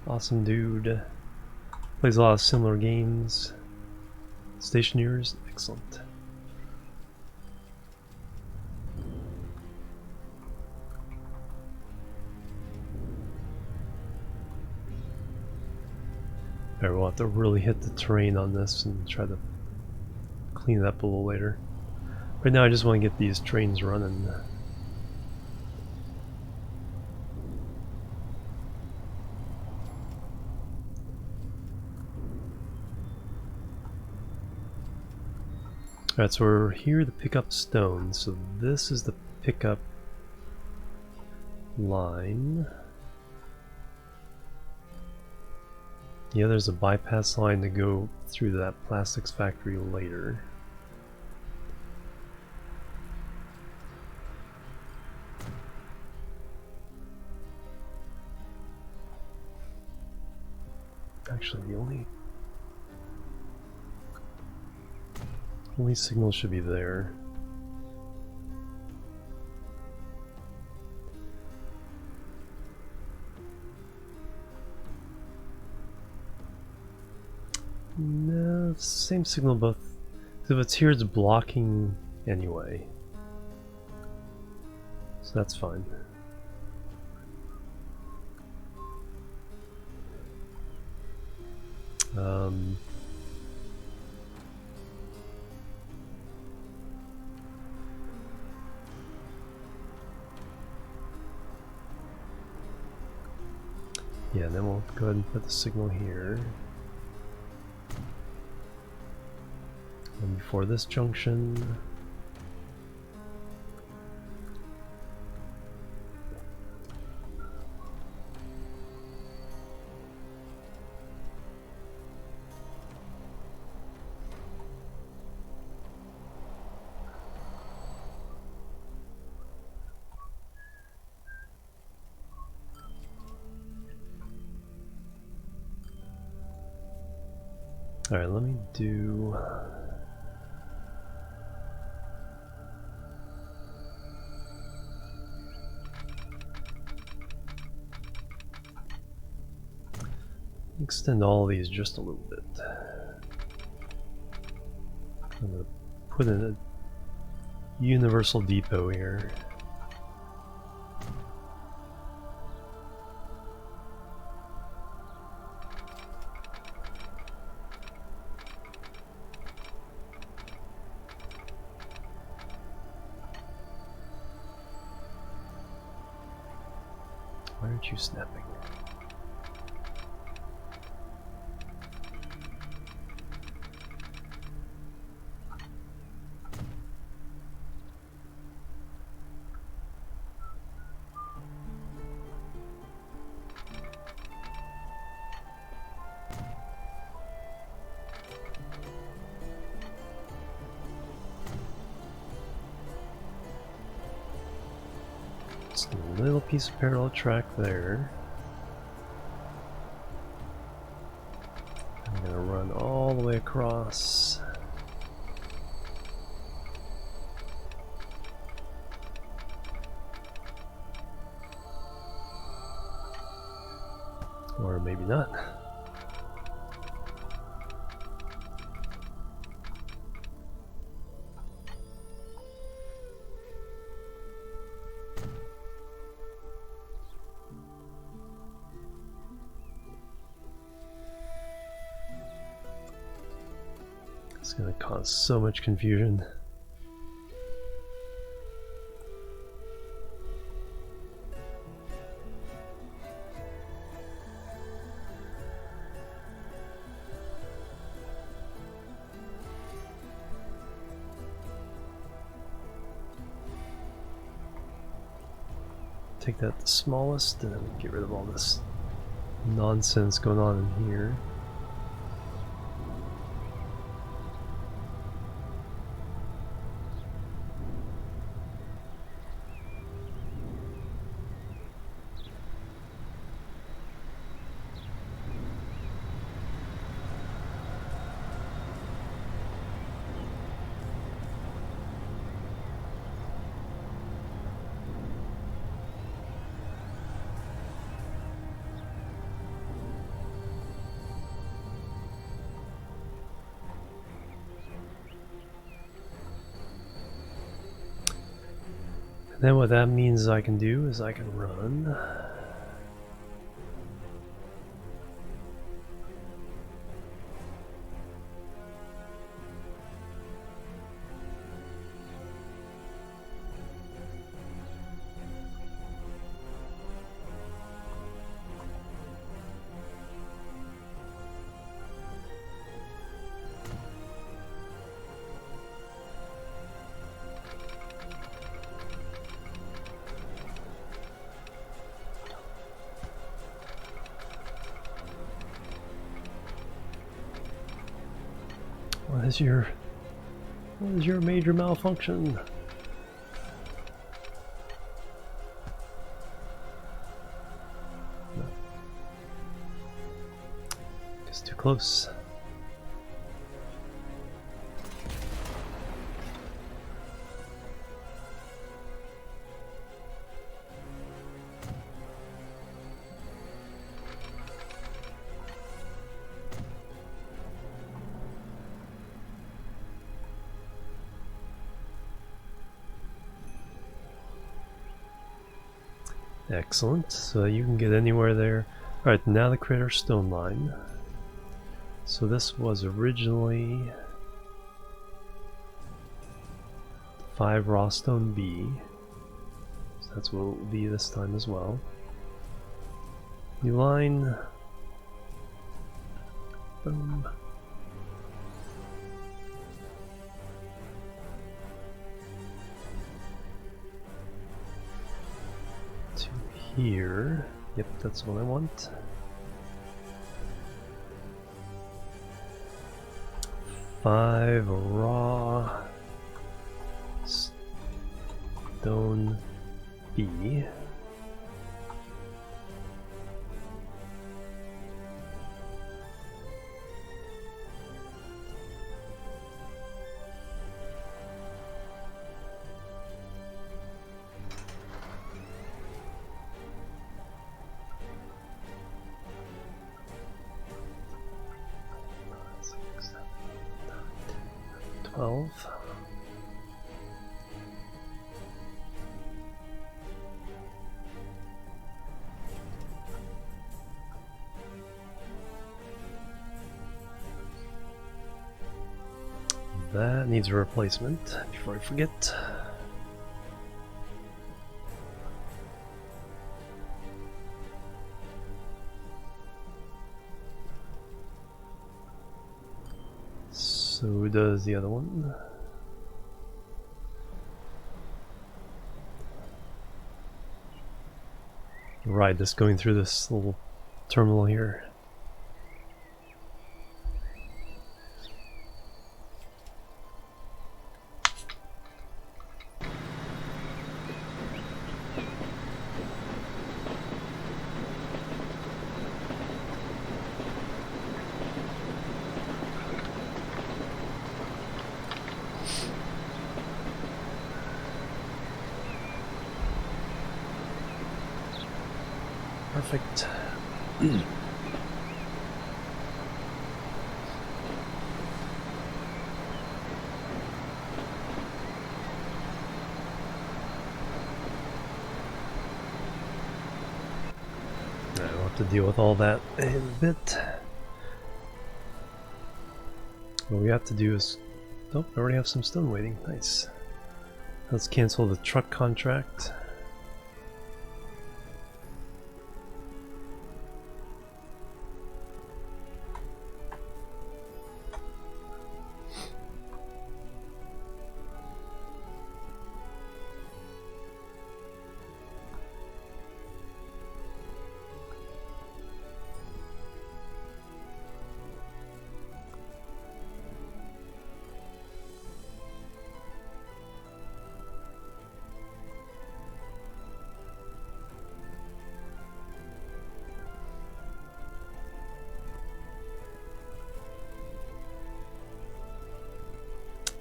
Awesome dude. Plays a lot of similar games. Stationeers, excellent. Alright, we'll have to really hit the terrain on this and try to clean it up a little later. Right now I just want to get these trains running. Alright, so we're here to pick up stone. So this is the pickup line. Yeah, there's a bypass line to go through that plastics factory later. Actually, the only signal should be there. No, it's the same signal both. If it's here, it's blocking anyway. So that's fine. Yeah, then we'll go ahead and put the signal here. And before this junction. Alright, let me do... extend all these just a little bit. I'm going to put in a universal depot here. Why aren't you snapping? Just a little piece of parallel track there. I'm gonna run all the way across. Or maybe not. It's gonna cause so much confusion. Take that the smallest and then get rid of all this nonsense going on in here. And then what that means I can do is I can run. What is your major malfunction? No. It's too close. Excellent, so you can get anywhere there. Alright, now the crater stone line. So this was originally 5 raw stone B. So that's what it will be this time as well. New line. Boom. Here. Yep, that's what I want. Five raw stone B. That needs a replacement before I forget. So does the other one. Right, just going through this little terminal here. Perfect. I'll have to deal with all that in a bit. What we have to do is... Oh, I already have some stone waiting. Nice. Let's cancel the truck contract.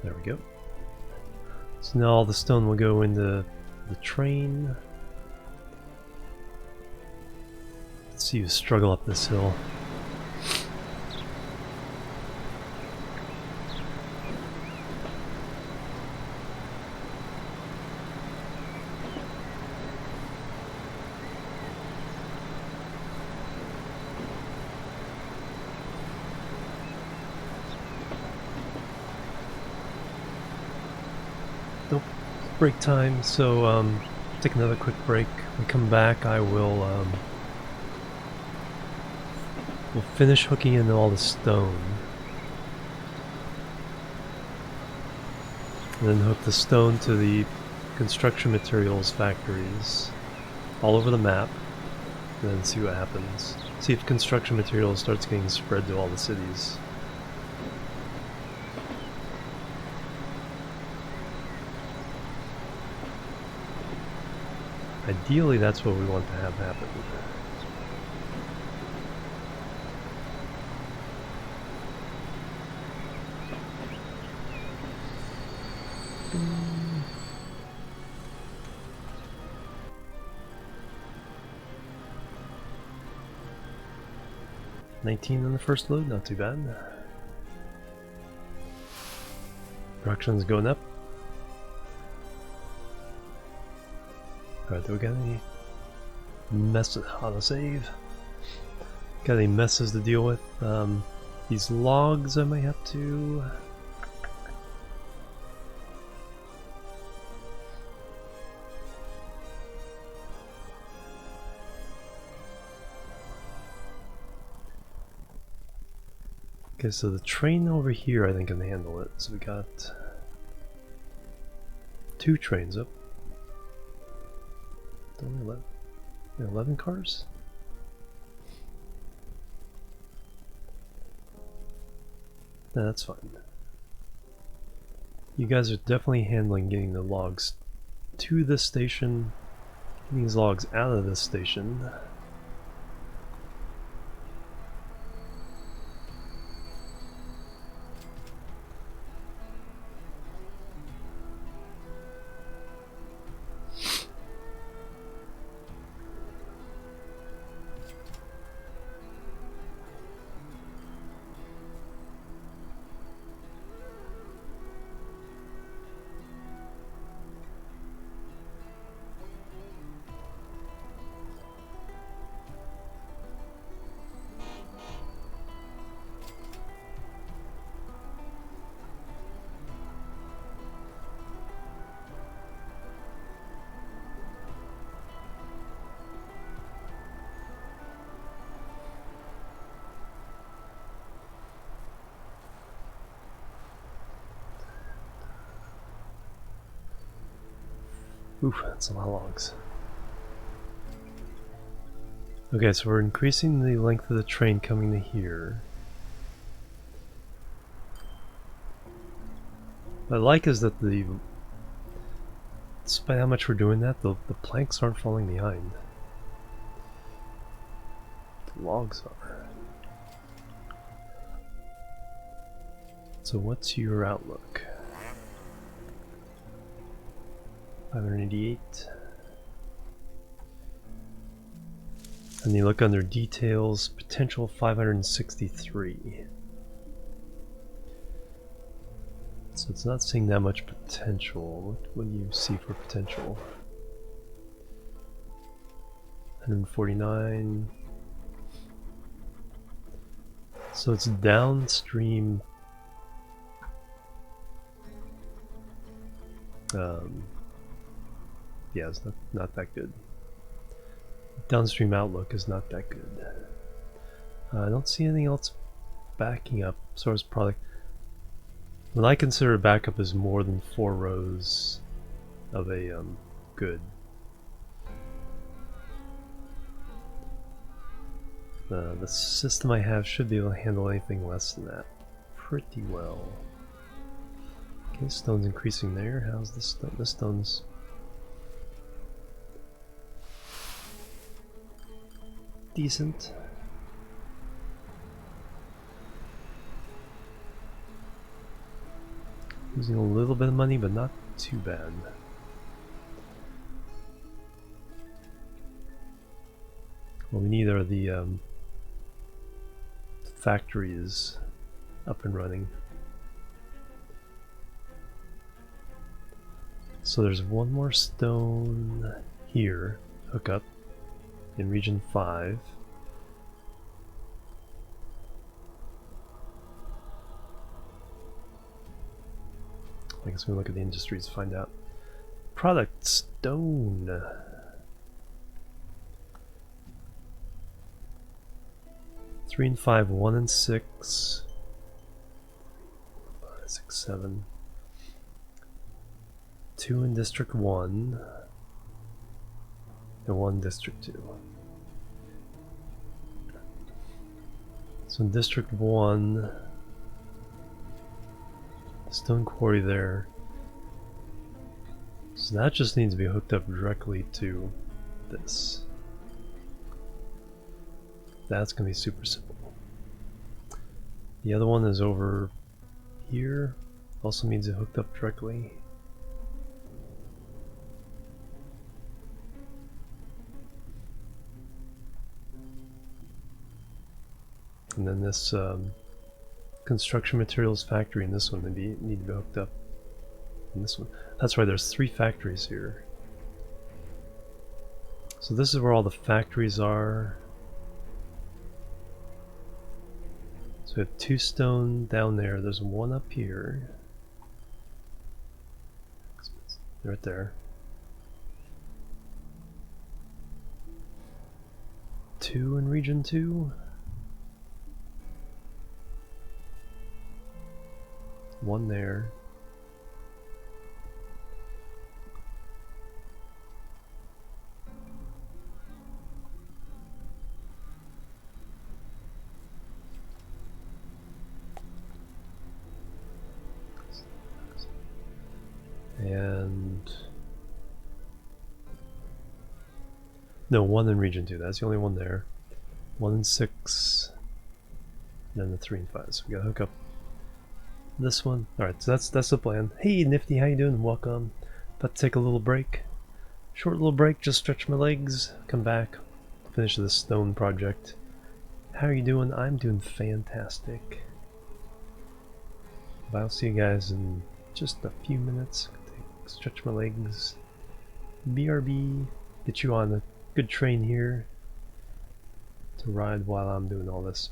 There we go. So now all the stone will go into the train. Let's see you struggle up this hill. Nope. Break time, so take another quick break. When we come back, I will we'll finish hooking in all the stone. And then hook the stone to the construction materials factories all over the map, and then see what happens. See if construction materials starts getting spread to all the cities. Ideally, that's what we want to have happen. $19 on the first load, not too bad. Production's going up. Alright, do we got any messes? Auto save. Got any messes to deal with? These logs I might have to. Okay, so the train over here I think can handle it. So we got 2 trains up. Only 11 cars? No, that's fine. You guys are definitely handling getting the logs to this station, getting these logs out of this station. Oof, that's a lot of logs. Okay, so we're increasing the length of the train coming to here. What I like is that despite how much we're doing that, the planks aren't falling behind. The logs are. So what's your outlook? 588. And you look under details, potential 563. So it's not seeing that much potential. What do you see for potential? 149. So it's downstream Yeah, it's not that good. Downstream outlook is not that good. I don't see anything else backing up. Source product. What I consider a backup is more than 4 rows of a good. The system I have should be able to handle anything less than that pretty well. Okay, stone's increasing there. How's the stone? The stone's decent. Losing a little bit of money, but not too bad. What we need are the factories up and running. So there's one more stone here, hook up, in region 5. I guess we'll look at the industries to find out. Product stone. 3 and 5, 1 and 6. 5, 6, 7. 2 in District 1. And 1 District 2. So in District 1, stone quarry there. So that just needs to be hooked up directly to this. That's going to be super simple. The other one is over here. Also needs it hooked up directly. And then this construction materials factory and this one need to be hooked up. And this one. That's right, there's 3 factories here. So this is where all the factories are. So we have 2 stone down there. There's 1 up here. Right there. 2 in region 2. 1 there. And no, 1 in region 2. That's the only one there. 1 and 6. And then the 3 and 5. So we gotta hook up this one. Alright, so that's the plan. Hey Nifty, how you doing? Welcome. About to take a little break. Short little break, just stretch my legs, come back, finish this stone project. How are you doing? I'm doing fantastic. But I'll see you guys in just a few minutes. Stretch my legs. BRB. Get you on a good train here to ride while I'm doing all this.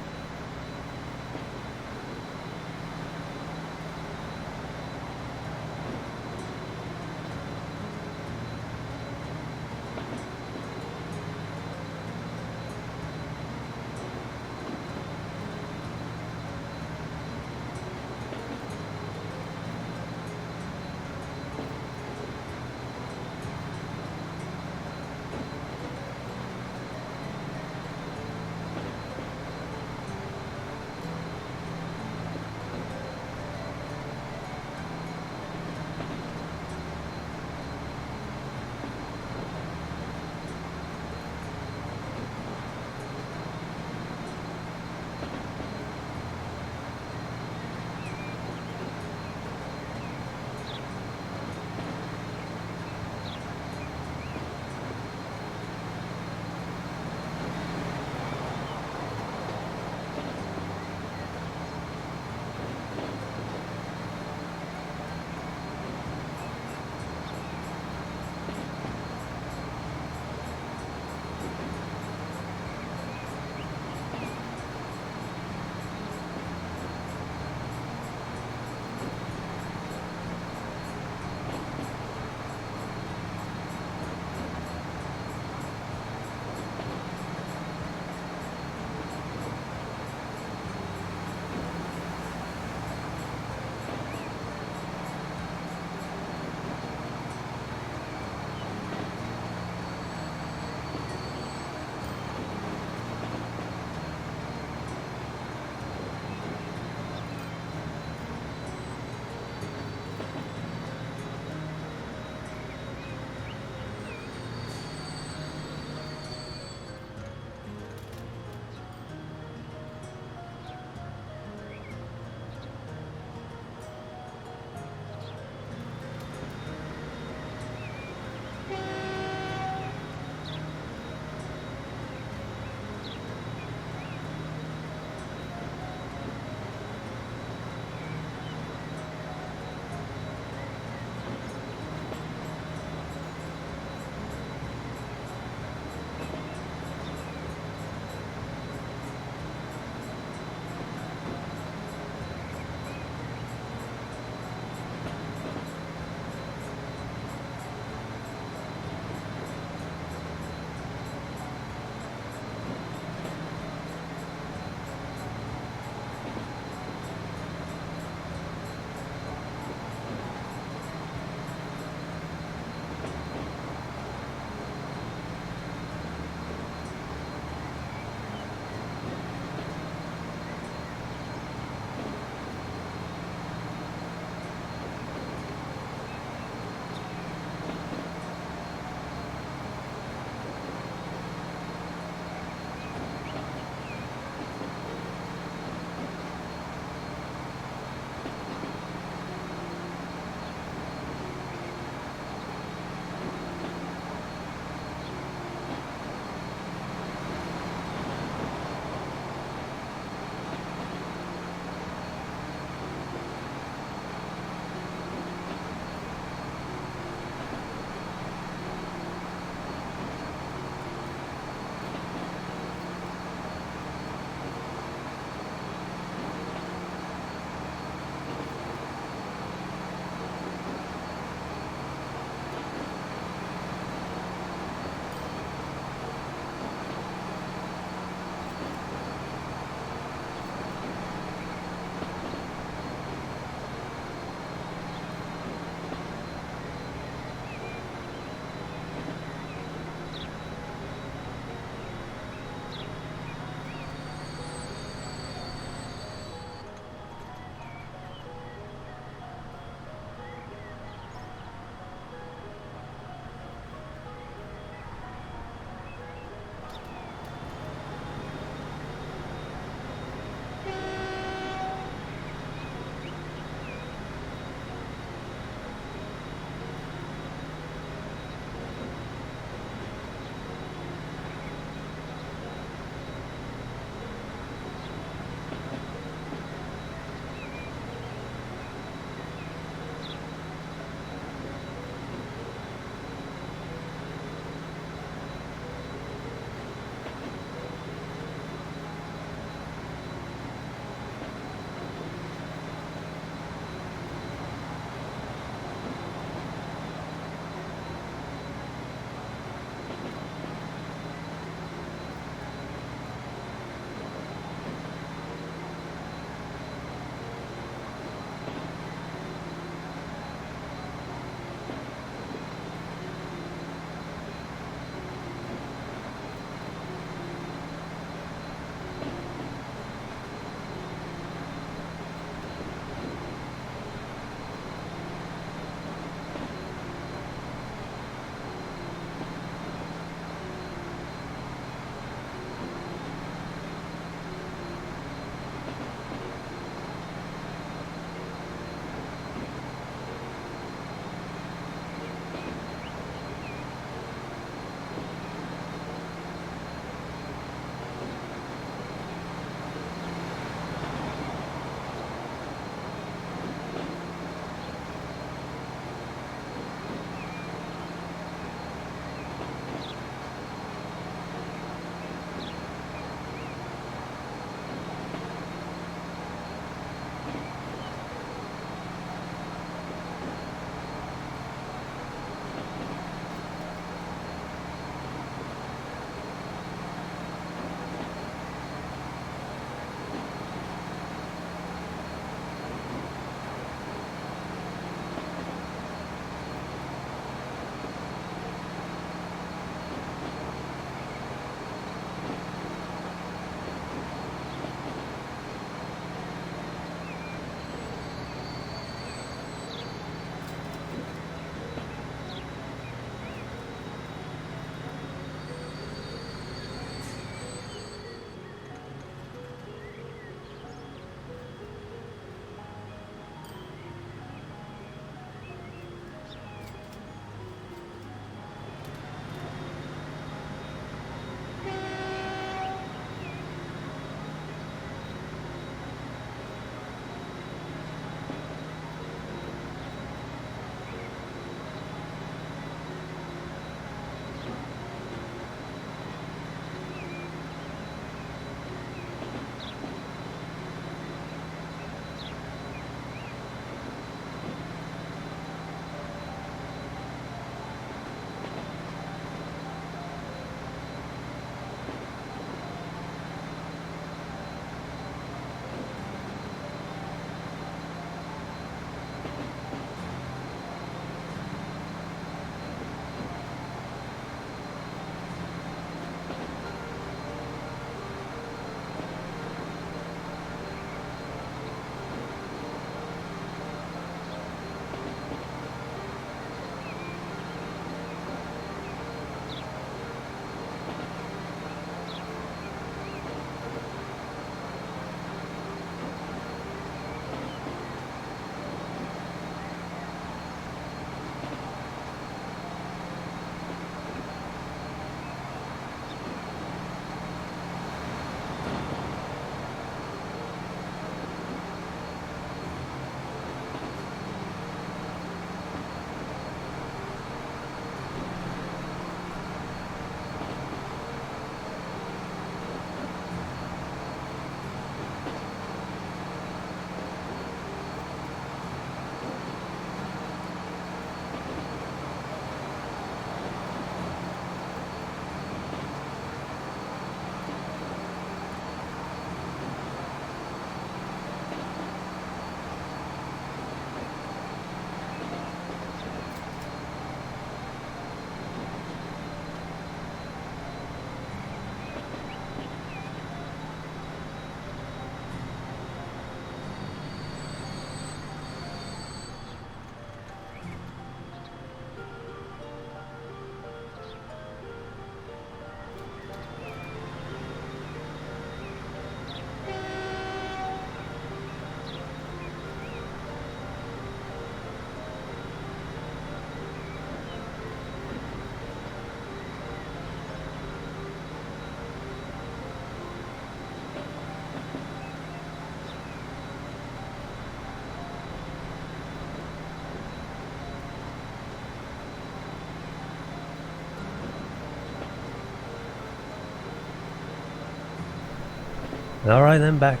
Alright, I'm back.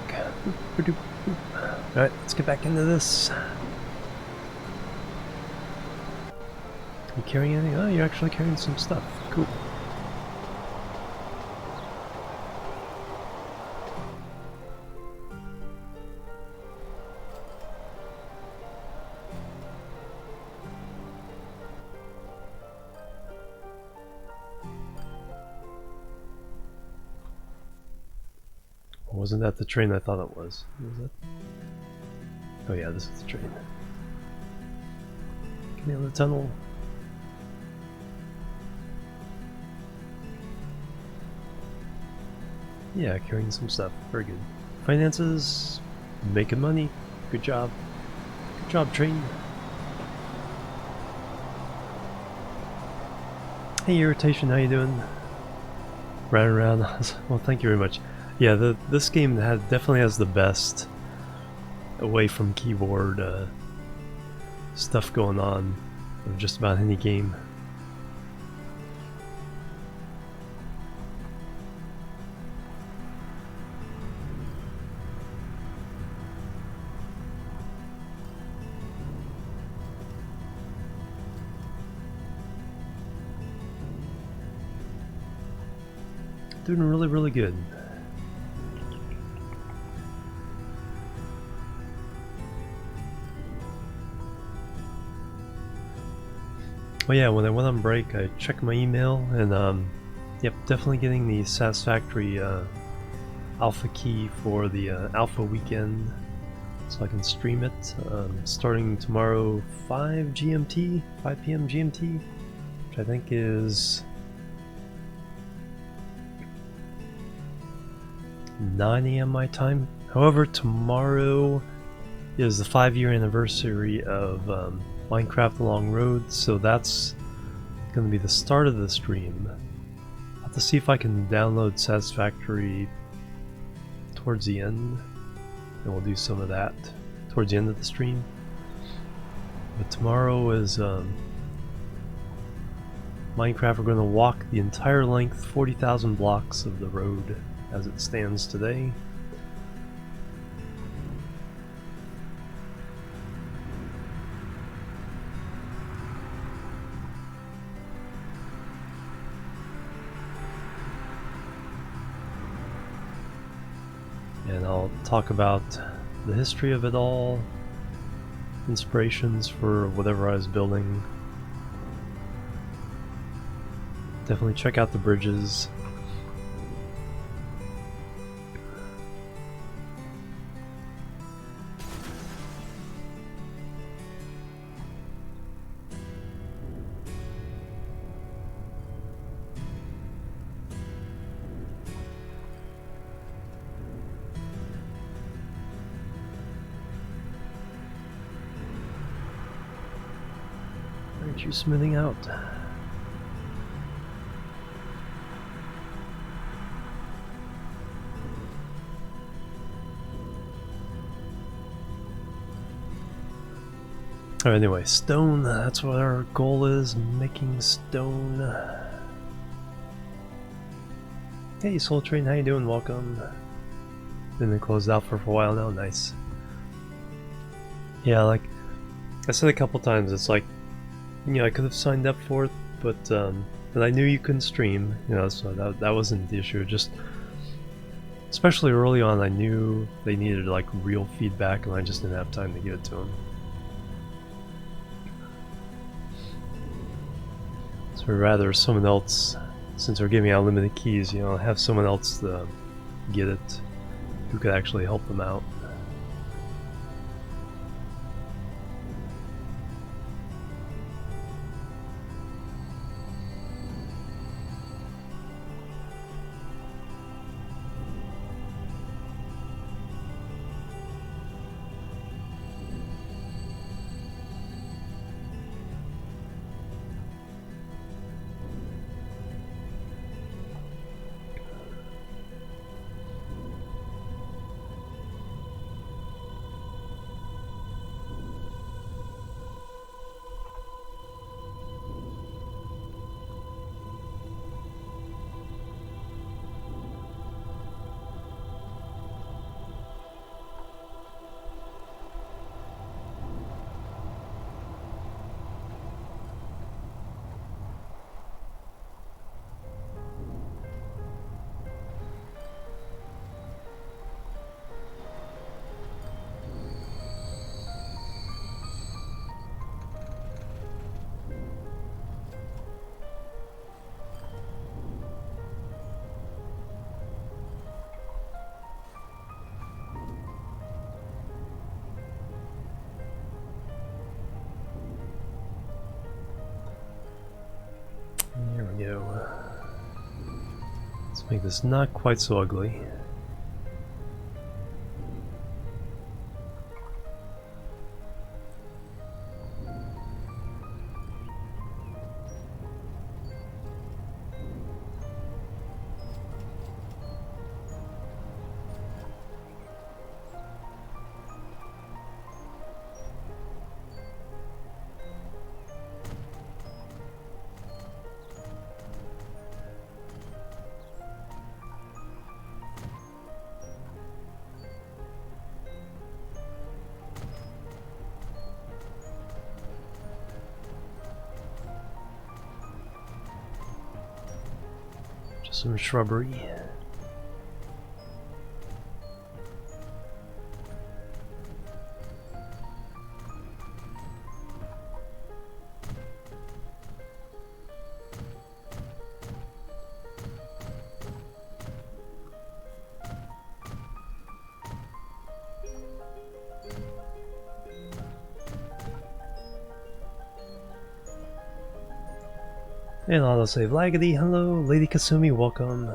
Alright, let's get back into this. You carrying anything? Oh, you're actually carrying some stuff. Cool. Wasn't that the train I thought it was? Was it? Oh yeah, this is the train. Get me on the tunnel. Yeah, carrying some stuff. Very good. Finances, making money. Good job. Good job, train. Hey, Irritation, how you doing? Running around. Well, thank you very much. Yeah, this game definitely has the best away from keyboard stuff going on of just about any game. Doing really, really good. Oh yeah, when I went on break, I checked my email, and yep, definitely getting the satisfactory alpha key for the alpha weekend, so I can stream it starting tomorrow 5 GMT, 5 p.m. GMT, which I think is 9 a.m. my time. However, tomorrow is the 5-year anniversary of Minecraft The Long Road, so that's going to be the start of the stream. I'll have to see if I can download Satisfactory towards the end, and we'll do some of that towards the end of the stream. But tomorrow is Minecraft. We're going to walk the entire length, 40,000 blocks of the road as it stands today. And I'll talk about the history of it all, inspirations for whatever I was building. Definitely check out the bridges. Aren't you smoothing out? Oh, anyway, stone, that's what our goal is, making stone. Hey Soul Train, how you doing? Welcome. Been closed out for a while now, nice. Yeah, like I said a couple times, it's like, you know, I could have signed up for it, but I knew you couldn't stream, you know, so that wasn't the issue. Just especially early on, I knew they needed like real feedback, and I just didn't have time to give it to them. So rather someone else, since they're giving out limited keys, you know, have someone else get it who could actually help them out. go. Let's make this not quite so ugly. Just some shrubbery. And autosave laggedy, hello, Lady Kasumi, welcome.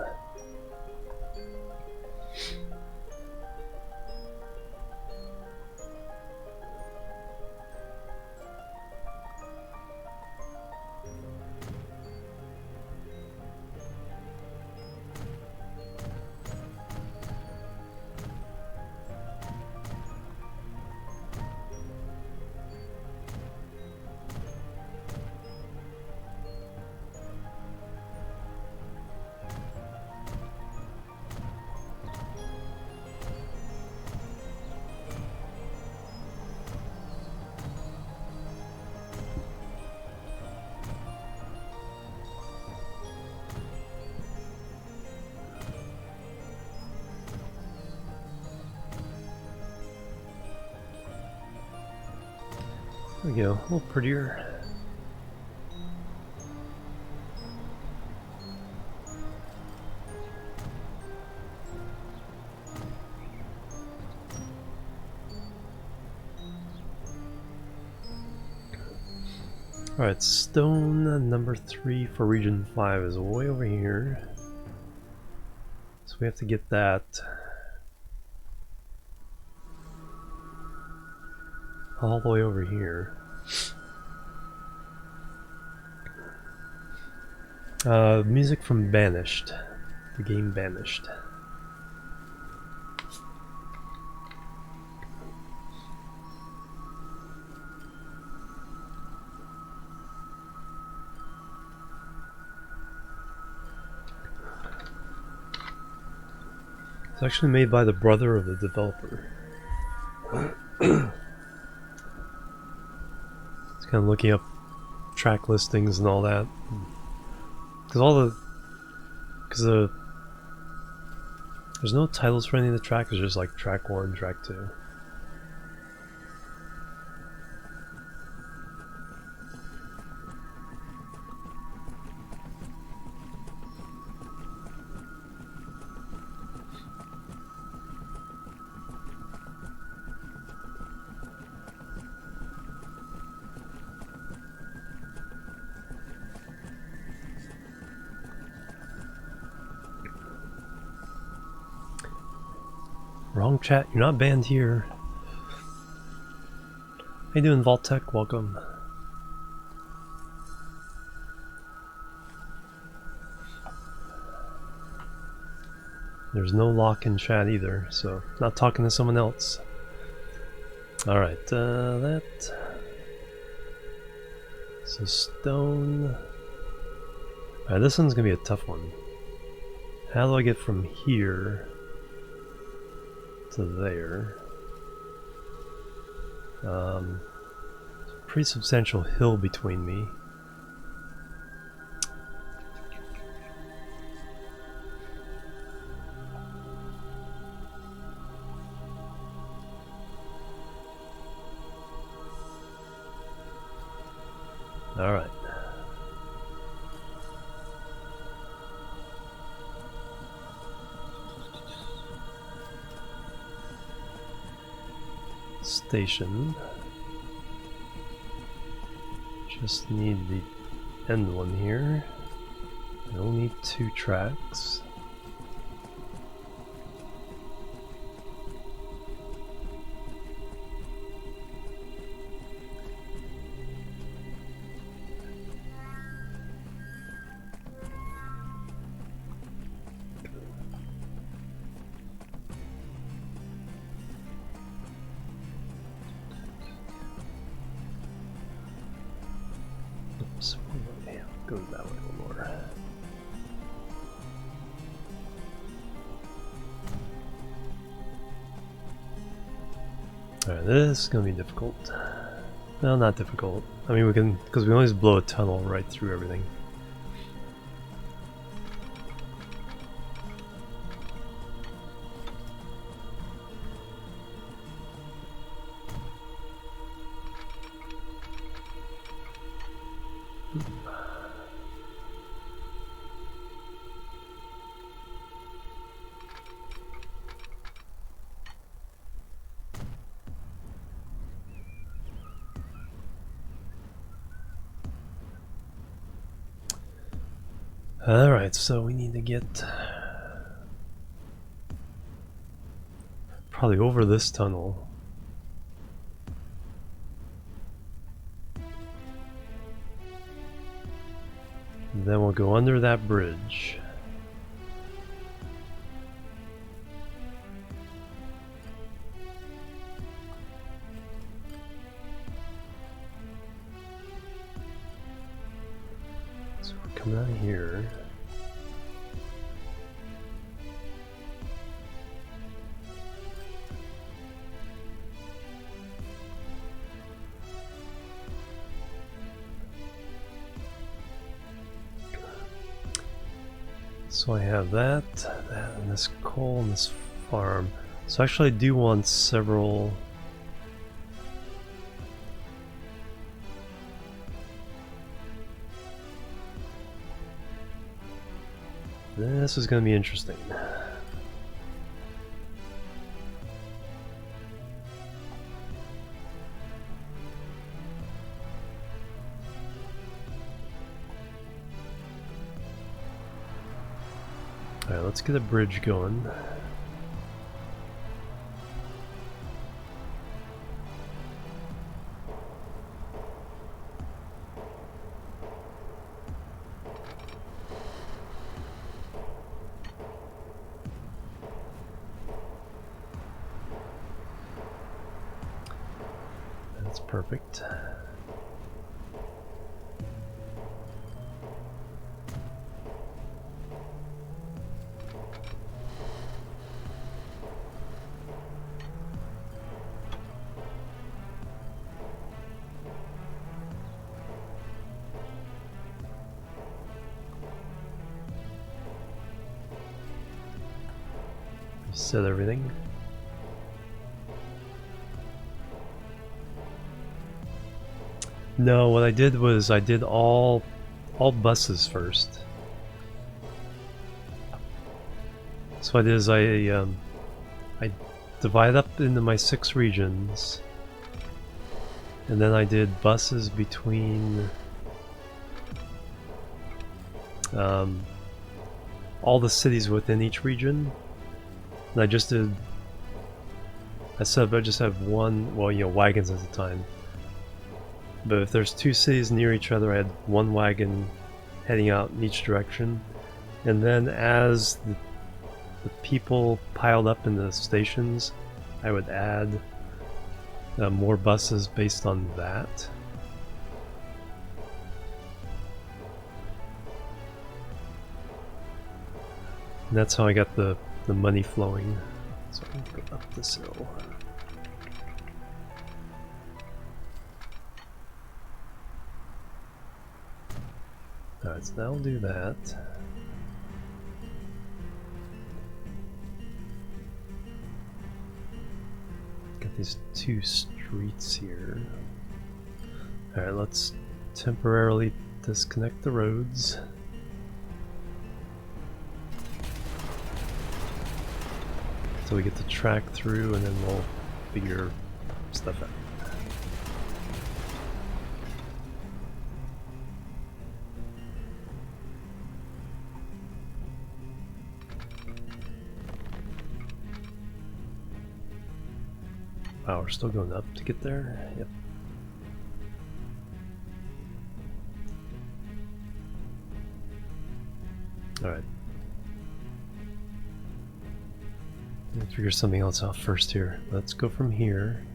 There we go, a little prettier. Alright, stone number 3 for region 5 is way over here. So we have to get that all the way over here. Music from Banished. The game Banished. It's actually made by the brother of the developer. It's kind of looking up track listings and all that. Because there's no titles for any of the tracks, it's just like track 1, track 2. Wrong chat, you're not banned here. How you doing, Vaultech? Welcome. There's no lock in chat either, so not talking to someone else. Alright, that. So stone. Alright, this one's gonna be a tough one. How do I get from here to there? There's a pretty substantial hill between me. All right. Station. Just need the end one here. 2 tracks. Oops, yeah, go that way a little more. Alright, this is gonna be difficult. Well, not difficult. I mean, we can, because we always blow a tunnel right through everything. Alright, so we need to get probably over this tunnel. And then we'll go under that bridge. So we're coming out of here. So I have that, and this coal, and this farm. So actually I do want several... This is going to be interesting. Alright, let's get a bridge going. That's perfect. Set everything. No, what I did was I did all buses first. So what I did is I divide up into my 6 regions, and then I did buses between all the cities within each region. And I just did, I just have one, well, you know, wagons at the time. But if there's 2 cities near each other, I had 1 wagon heading out in each direction. And then as the people piled up in the stations, I would add more buses based on that. And that's how I got the money flowing. So I can go up this hill. Alright, so that'll do that. Got these 2 streets here. Alright, let's temporarily disconnect the roads. So we get the track through, and then we'll figure stuff out. Wow, we're still going up to get there? Yep. Alright. Let me figure something else out first here. Let's go from here.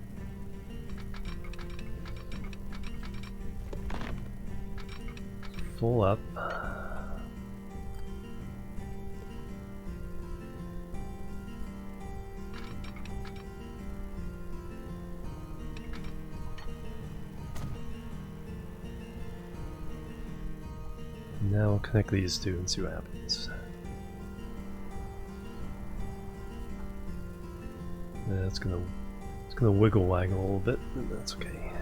Full up. Now we'll connect these two and see what happens. Yeah, it's gonna wiggle waggle a little bit, but that's okay.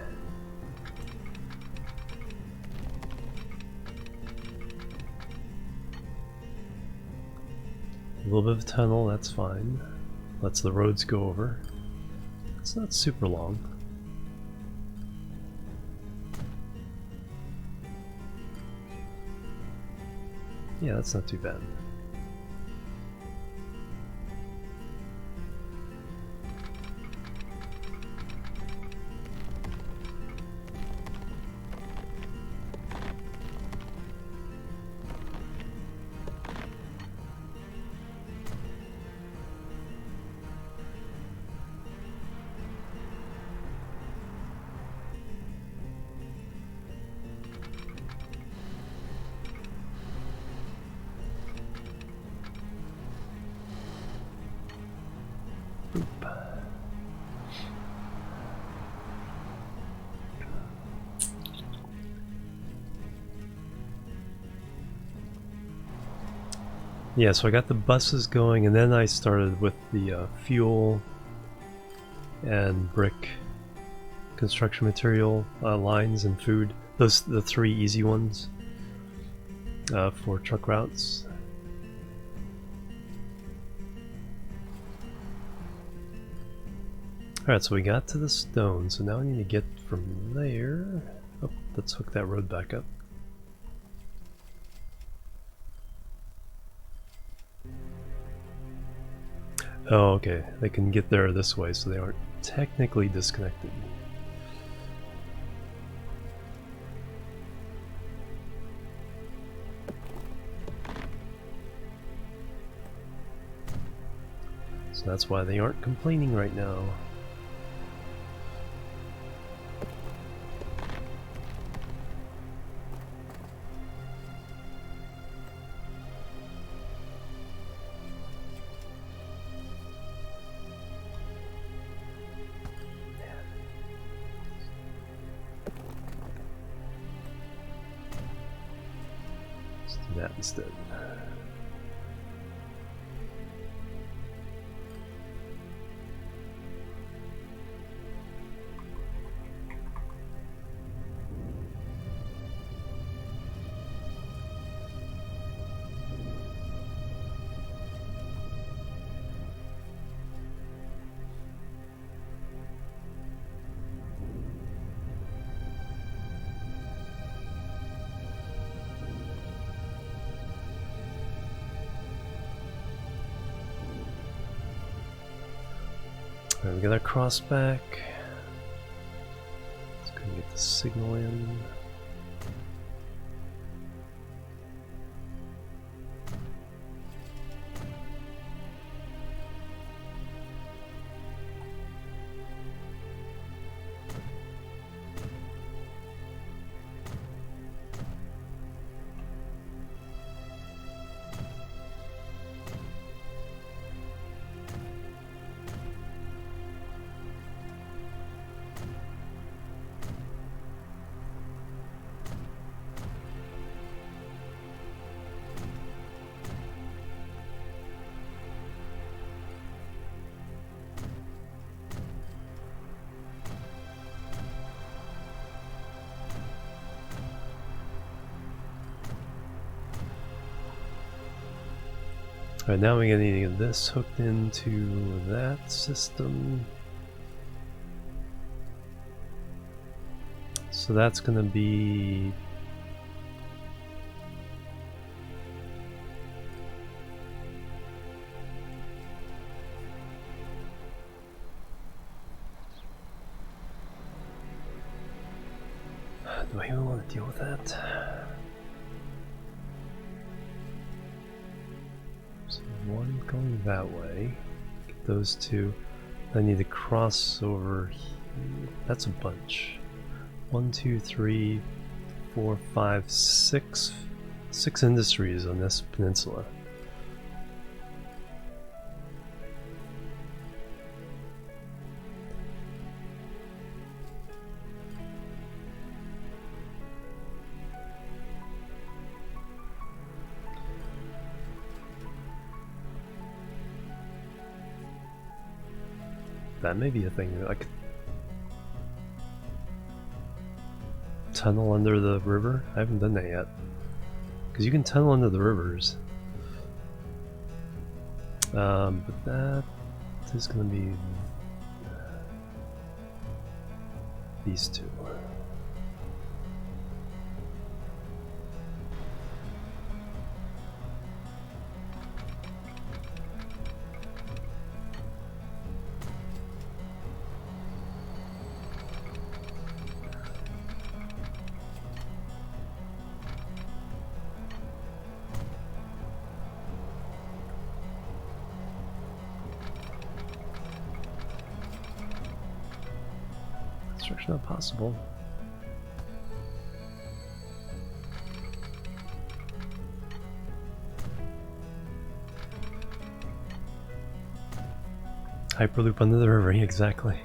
A little bit of a tunnel, that's fine. Lets the roads go over. It's not super long. Yeah, that's not too bad. Yeah, so I got the buses going, and then I started with the fuel and brick construction material lines and food. Those the three easy ones for truck routes. Alright, so we got to the stone, so now we need to get from there. Oh, let's hook that road back up. Oh, okay. They can get there this way, so they aren't technically disconnected. So that's why they aren't complaining right now. That instead. Alright, we got our cross back. Let's go get the signal in. Alright, now we're gonna need to get this hooked into that system. So that's gonna be Do I even want to deal with that? So one going that way. Get those two. I need to cross over here. That's a bunch. 1, 2, 3, 4, 5, 6. 6 industries on this peninsula. That may be a thing that I could tunnel under the river. I haven't done that yet. Because you can tunnel under the rivers. But that is going to be these two. Construction not possible. Hyperloop under the river, exactly.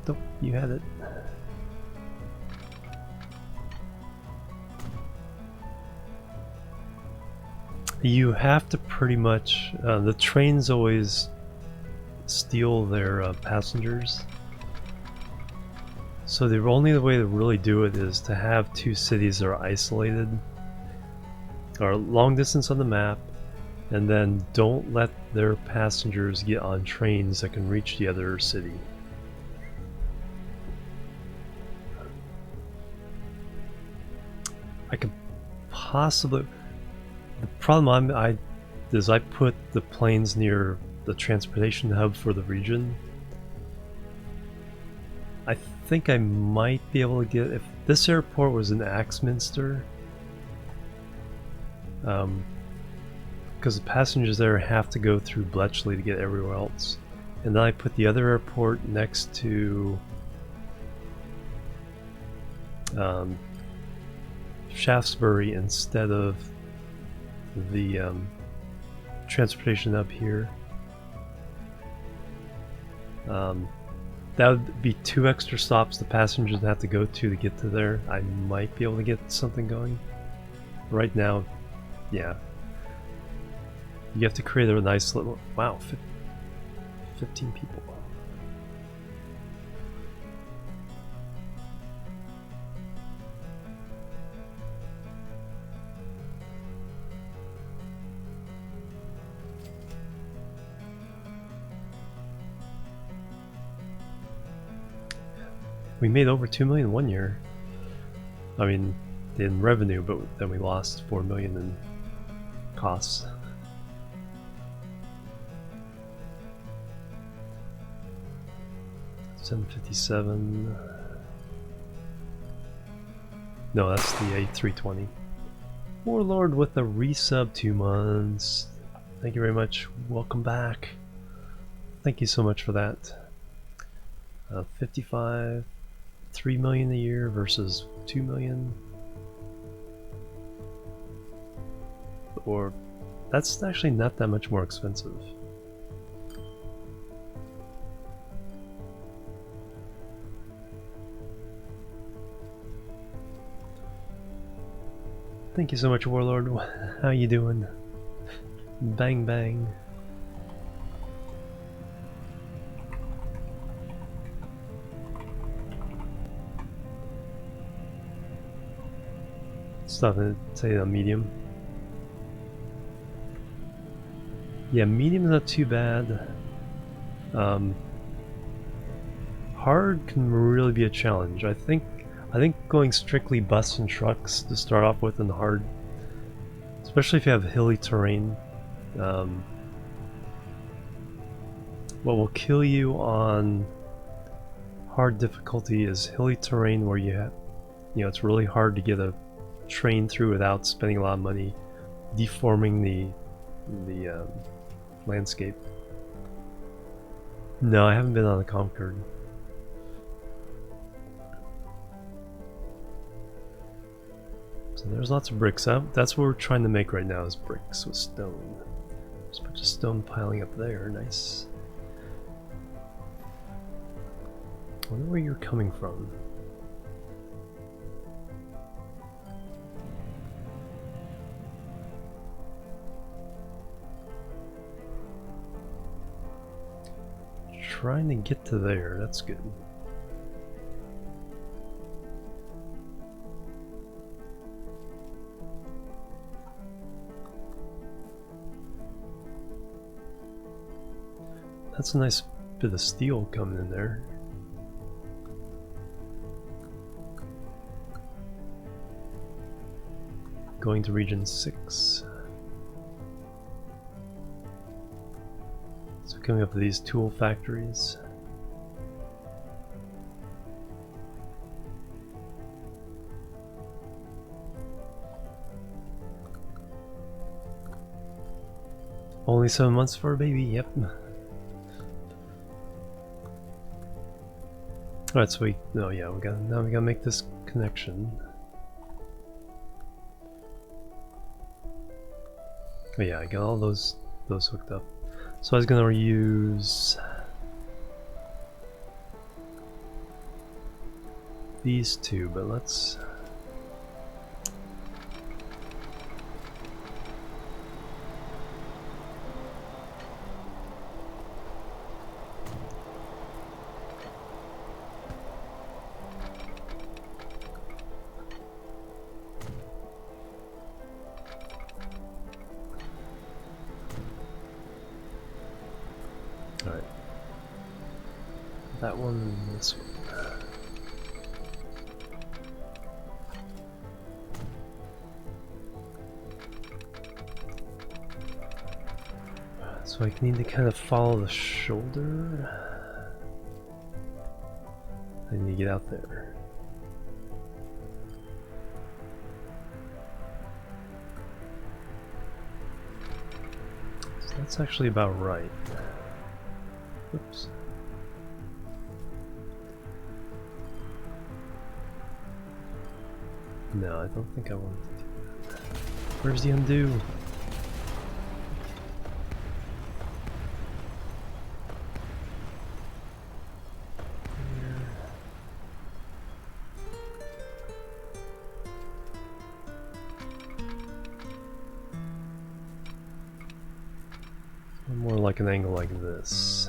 Nope, you had it. You have to pretty much, the trains always steal their passengers. So the only way to really do it is to have two cities that are isolated, or long distance on the map, and then don't let their passengers get on trains that can reach the other city. I could possibly... The problem is I put the planes near the transportation hub for the region. I think I might be able to get... If this airport was in Axminster, because the passengers there have to go through Bletchley to get everywhere else. And then I put the other airport next to Shaftesbury instead of the transportation up here. That would be 2 extra stops the passengers have to go to get to there. I might be able to get something going. Right now, yeah. You have to create a nice little... Wow, 15 people. We made over 2 million one year. I mean, in revenue, but then we lost 4 million in costs. $757. No, that's the A320. Warlord with a resub 2 months. Thank you very much. Welcome back. Thank you so much for that. 55, 3 million a year versus 2 million. Or that's actually not that much more expensive. Thank you so much, Warlord. How you doing? Bang bang. Stuff it, say a medium. Yeah, medium's not too bad. Hard can really be a challenge. I think going strictly bus and trucks to start off with in the hard, especially if you have hilly terrain. What will kill you on Hard difficulty is hilly terrain where you have, it's really hard to get a train through without spending a lot of money deforming the landscape. No, I haven't been on the Concord. So there's lots of bricks up. That's what we're trying to make right now, is bricks with stone. There's a bunch of stone piling up there. Nice. I wonder where you're coming from. Trying to get to there. That's good. That's a nice bit of steel coming in there. Going to region 6. So coming up to these tool factories. Only 7 months for a baby, yep. Alright, so now we gotta make this connection. Oh yeah, I got all those hooked up. So I was gonna use these two, but let's that one and this one. So I need to kind of follow the shoulder. I need to get out there. So that's actually about right. Oops. No, I don't think I want to do that. Where's the undo? More like an angle like this.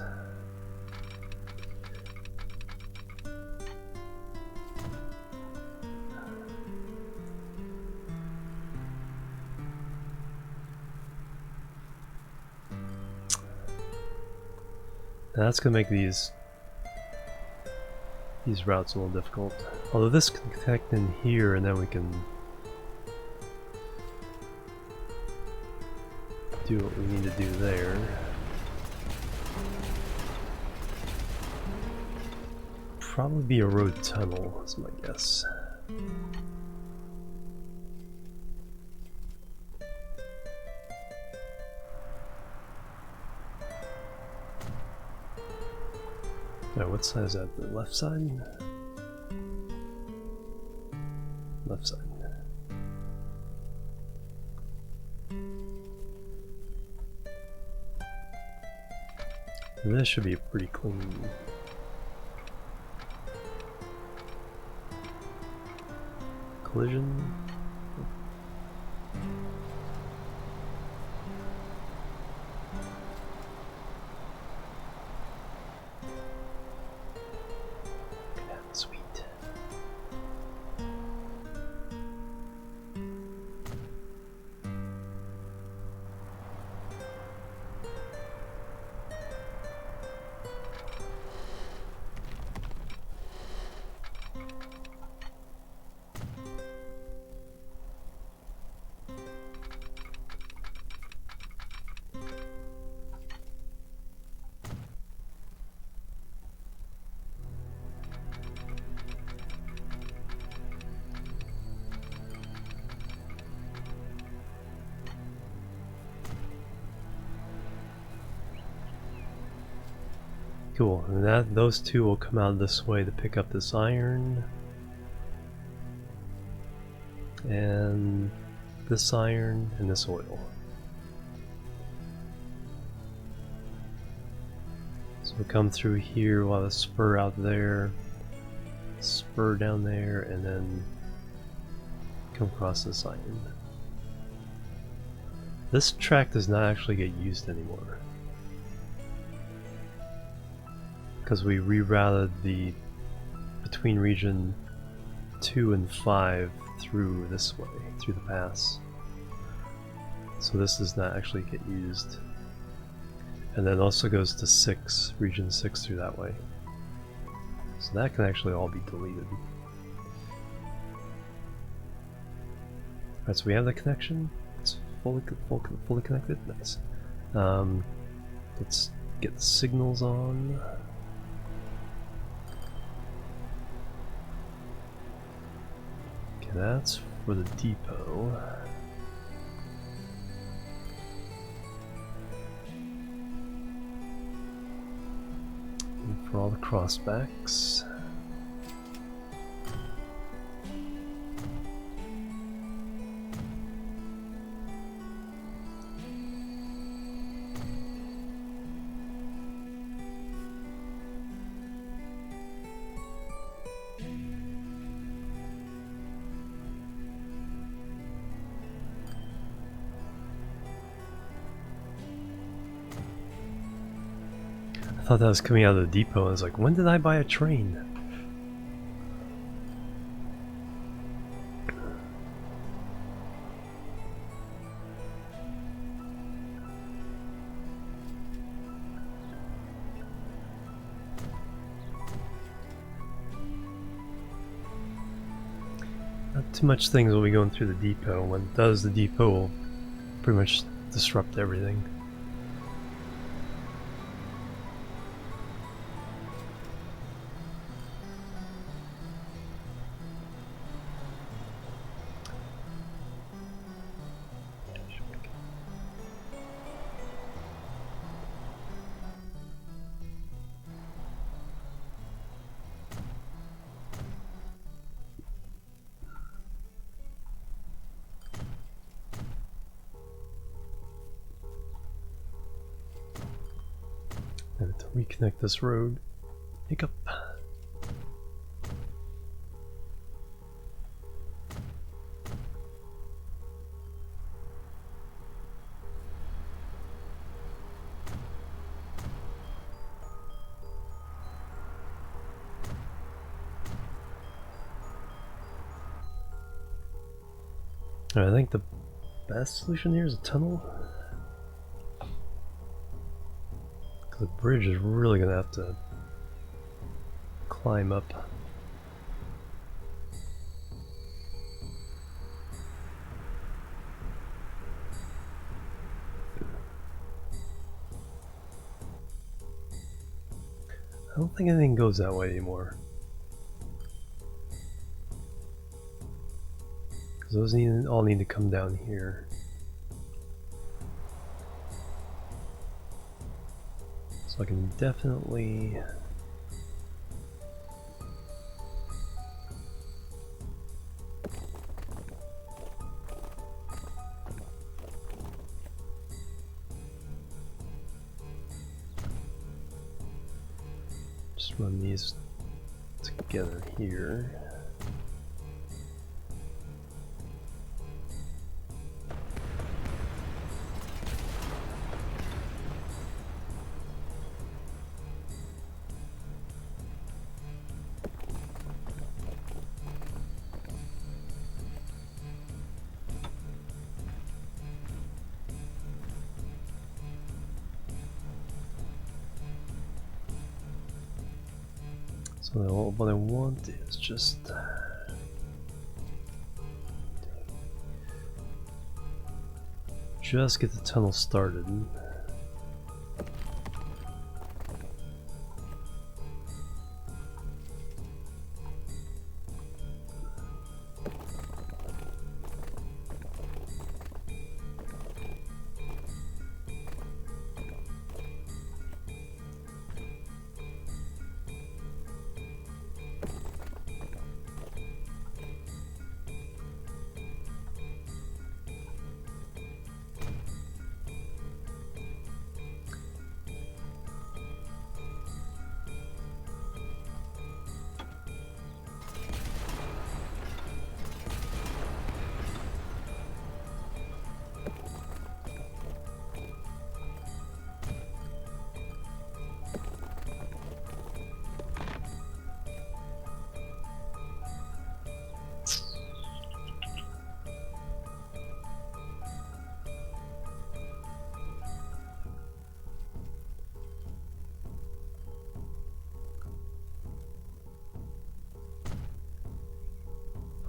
Now that's gonna make these routes a little difficult. Although this can connect in here, and then we can do what we need to do there. Probably be a road tunnel, is my guess. Alright, what side is that? The left side? Left side. This should be pretty clean. Collision. Sweet. Cool, and those two will come out this way to pick up this iron. And this iron and this oil. So we'll come through here, we'll have a spur out there, spur down there, and then come across this iron. This track does not actually get used anymore, because we rerouted the between region 2 and 5 through this way, through the pass. So this does not actually get used. And then also goes to 6, region 6 through that way. So that can actually all be deleted. Alright, so we have the connection. It's fully connected. Nice. Let's get the signals on. Okay, that's for the depot. And for all the crossbacks. I thought that was coming out of the depot. I was like, when did I buy a train? Not too much things will be going through the depot. When it does, the depot will pretty much disrupt everything. And to reconnect this road. Hiccup. I think the best solution here is a tunnel. The bridge is really gonna have to climb up. I don't think anything goes that way anymore. Because those all need to come down here. So I can definitely just run these together here. So what I want is just get the tunnel started.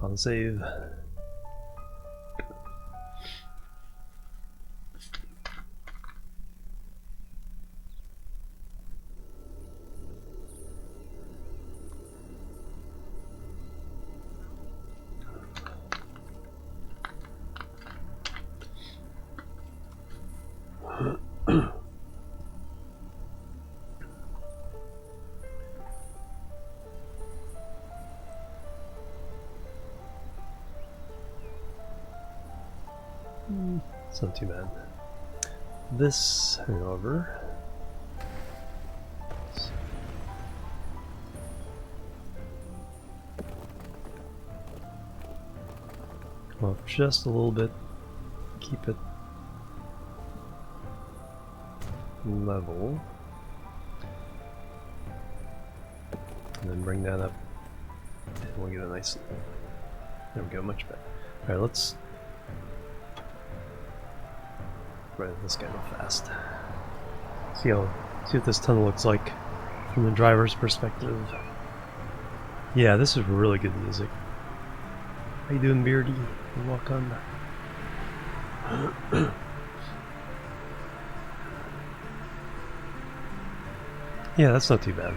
On save. It's not too bad. This, however, come up just a little bit, keep it level, and then bring that up, and we'll get a nice, there we go, much better. Alright, let's run this guy real fast. See what this tunnel looks like from the driver's perspective. Yeah, this is really good music. How you doing, Beardy? Welcome. Yeah, that's not too bad.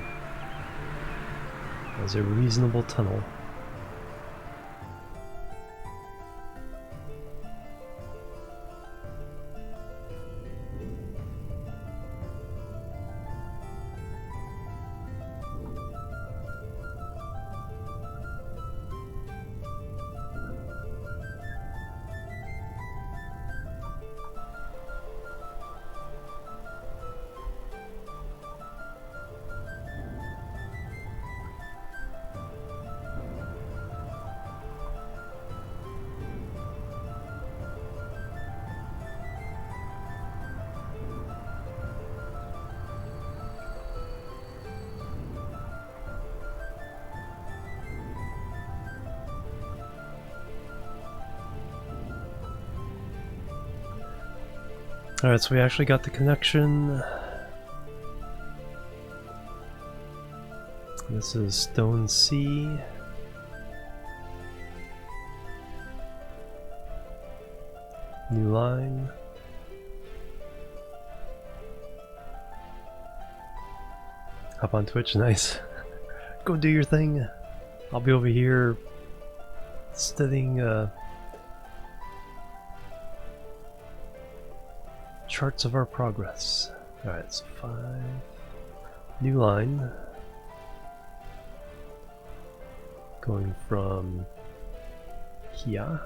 That's a reasonable tunnel. Alright, so we actually got the connection. This is Stone C. New line. Hop on Twitch, nice. Go do your thing. I'll be over here studying charts of our progress. Alright, so 5. New line. Going from here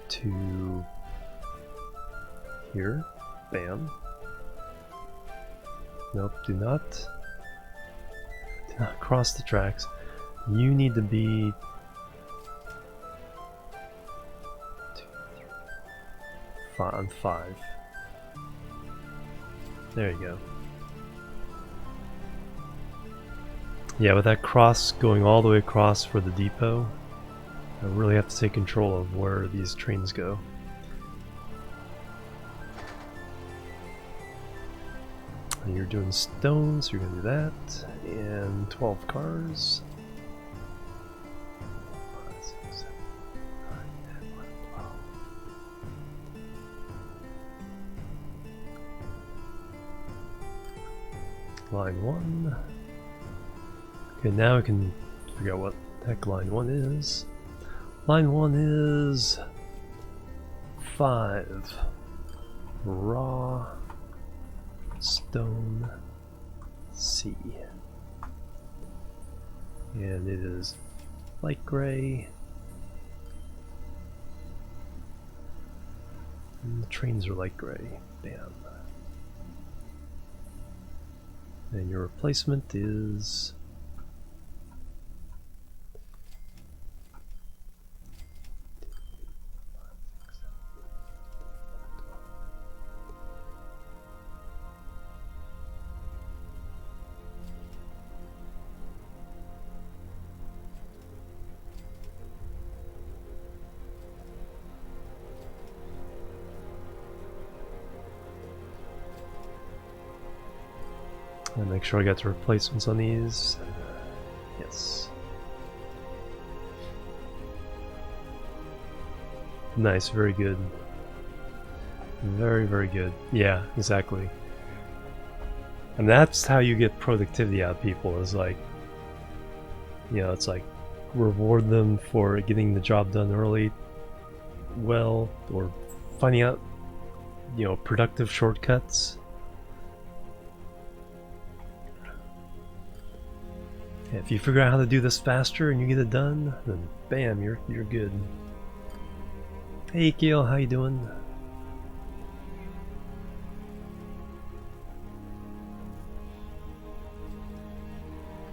to here. Bam. Nope, do not cross the tracks. You need to be on 5. There you go. Yeah, with that cross going all the way across for the depot, I really have to take control of where these trains go. And you're doing stone, so you're going to do that. And 12 cars. 5, 6, 7, 8, 9, 10, 11, 12. Line 1. Okay, now we can figure out what the heck line 1 is. Line 1 is 5 raw stone C. And it is light gray. And the trains are light gray. Bam. And your replacement is and make sure I got the replacements on these. Yes. Nice, very good. Very, very good. Yeah, exactly. And that's how you get productivity out of people, is like, you know, it's like reward them for getting the job done early, well, or finding out, you know, productive shortcuts. If you figure out how to do this faster and you get it done, then bam, you're good. Hey Keel, how you doing?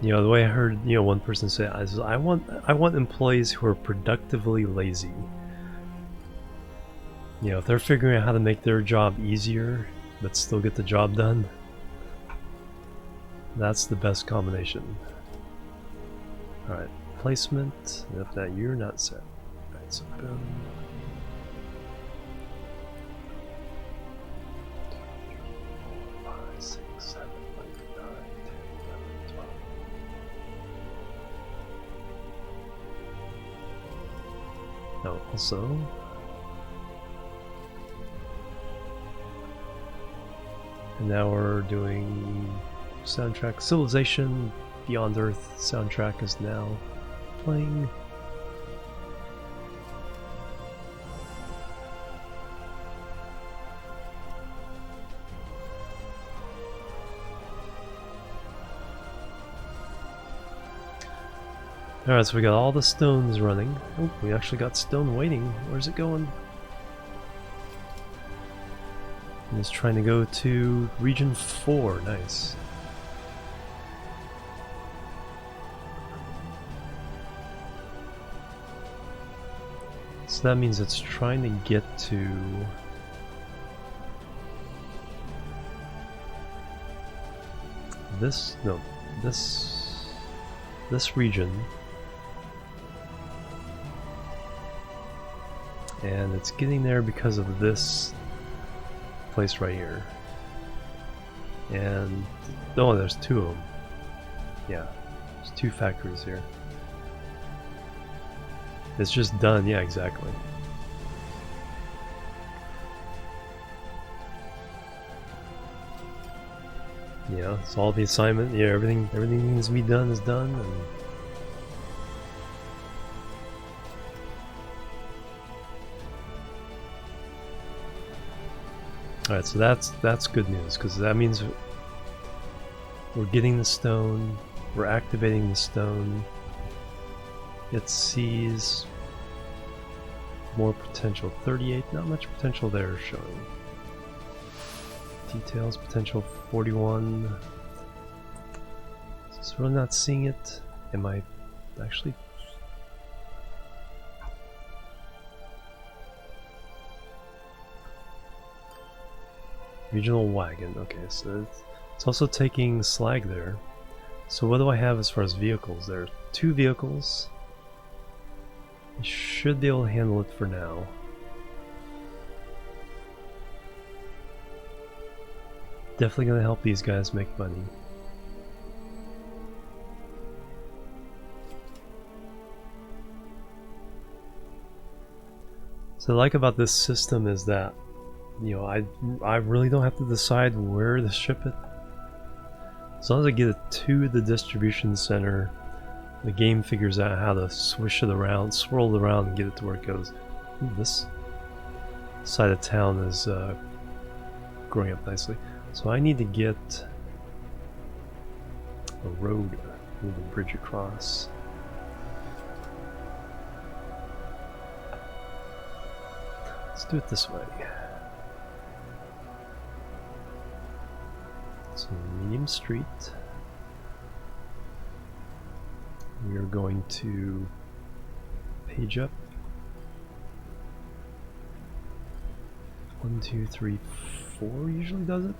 You know, the way I heard, you know, one person say it is, I want employees who are productively lazy. You know, if they're figuring out how to make their job easier but still get the job done, that's the best combination. Alright, placement. If that, you're not set. Alright, so boom. No, also. And now we're doing soundtrack. Civilization Beyond Earth soundtrack is now playing. Alright, so we got all the stones running. Oh, we actually got stone waiting. Where's it going? It's trying to go to region 4. Nice. So that means it's trying to get to this, no, this region. And it's getting there because of this place right here. And oh, there's two of them. Yeah, there's two factories here. It's just done, yeah, exactly. Yeah, so all the assignment, yeah, everything needs to be done is done, and alright, so that's good news, because that means we're getting the stone, we're activating the stone. It sees more potential. 38, not much potential there showing. Details, potential 41. So we're not seeing it. Am I actually? Regional wagon, okay, so it's also taking slag there. So what do I have as far as vehicles? There are 2 vehicles. I should be able to handle it for now. Definitely gonna help these guys make money. So what I like about this system is that, you know, I really don't have to decide where to ship it. As long as I get it to the distribution center, the game figures out how to swish it around, swirl it around, and get it to where it goes. Ooh, this side of town is growing up nicely. So I need to get a road, move a bridge across. Let's do it this way. So medium street. We are going to page up. 1, 2, 3, 4 usually does it.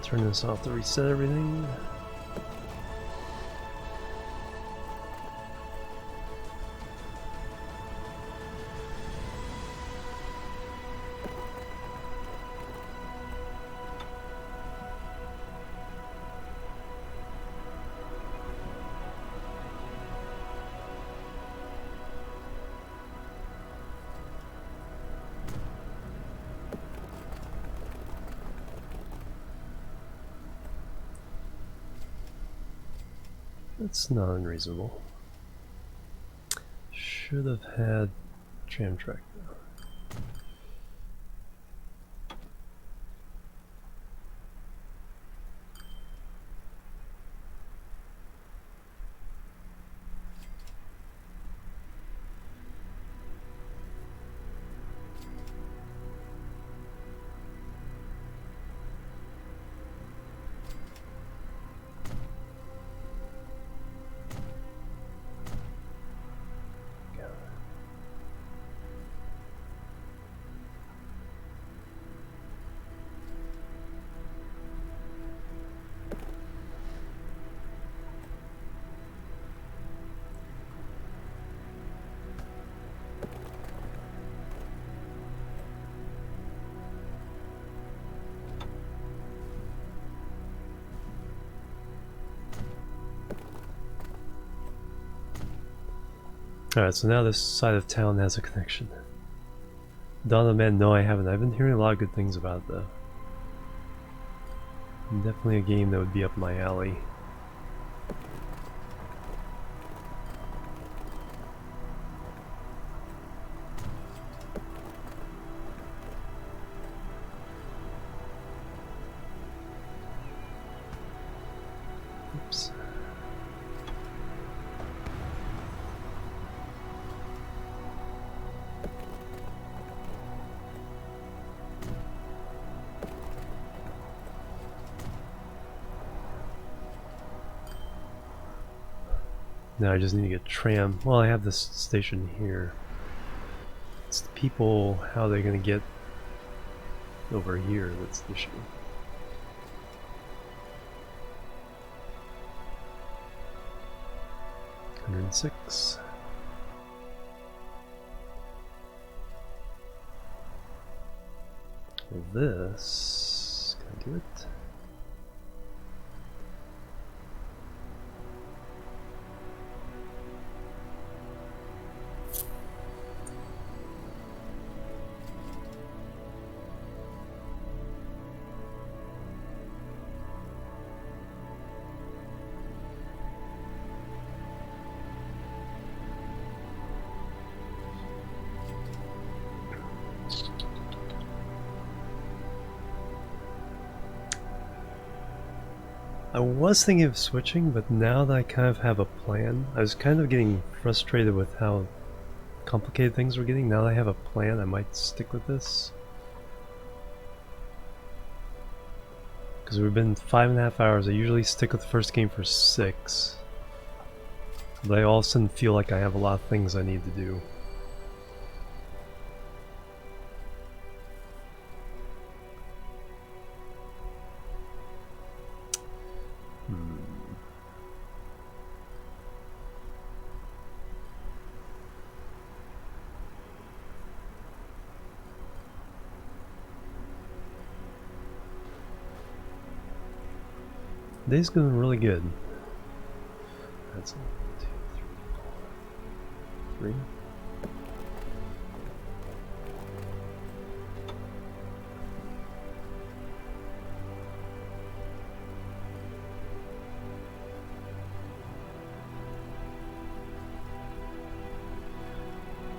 I'll turn this off to reset everything. That's not unreasonable. Should have had tram track though. Alright, so now this side of town has a connection. Dawn of Man, no I haven't. I've been hearing a lot of good things about it though. Definitely a game that would be up my alley. Oops. Now I just need to get tram. Well, I have this station here. It's the people, how they're gonna get over here that's the issue. $106. Well, this, can I do it? I was thinking of switching, but now that I kind of have a plan, I was kind of getting frustrated with how complicated things were getting. Now that I have a plan, I might stick with this. Because we've been 5.5 hours, I usually stick with the first game for 6. But I all of a sudden feel like I have a lot of things I need to do. Day's going really good. That's 1, 2, 3, 4, 3.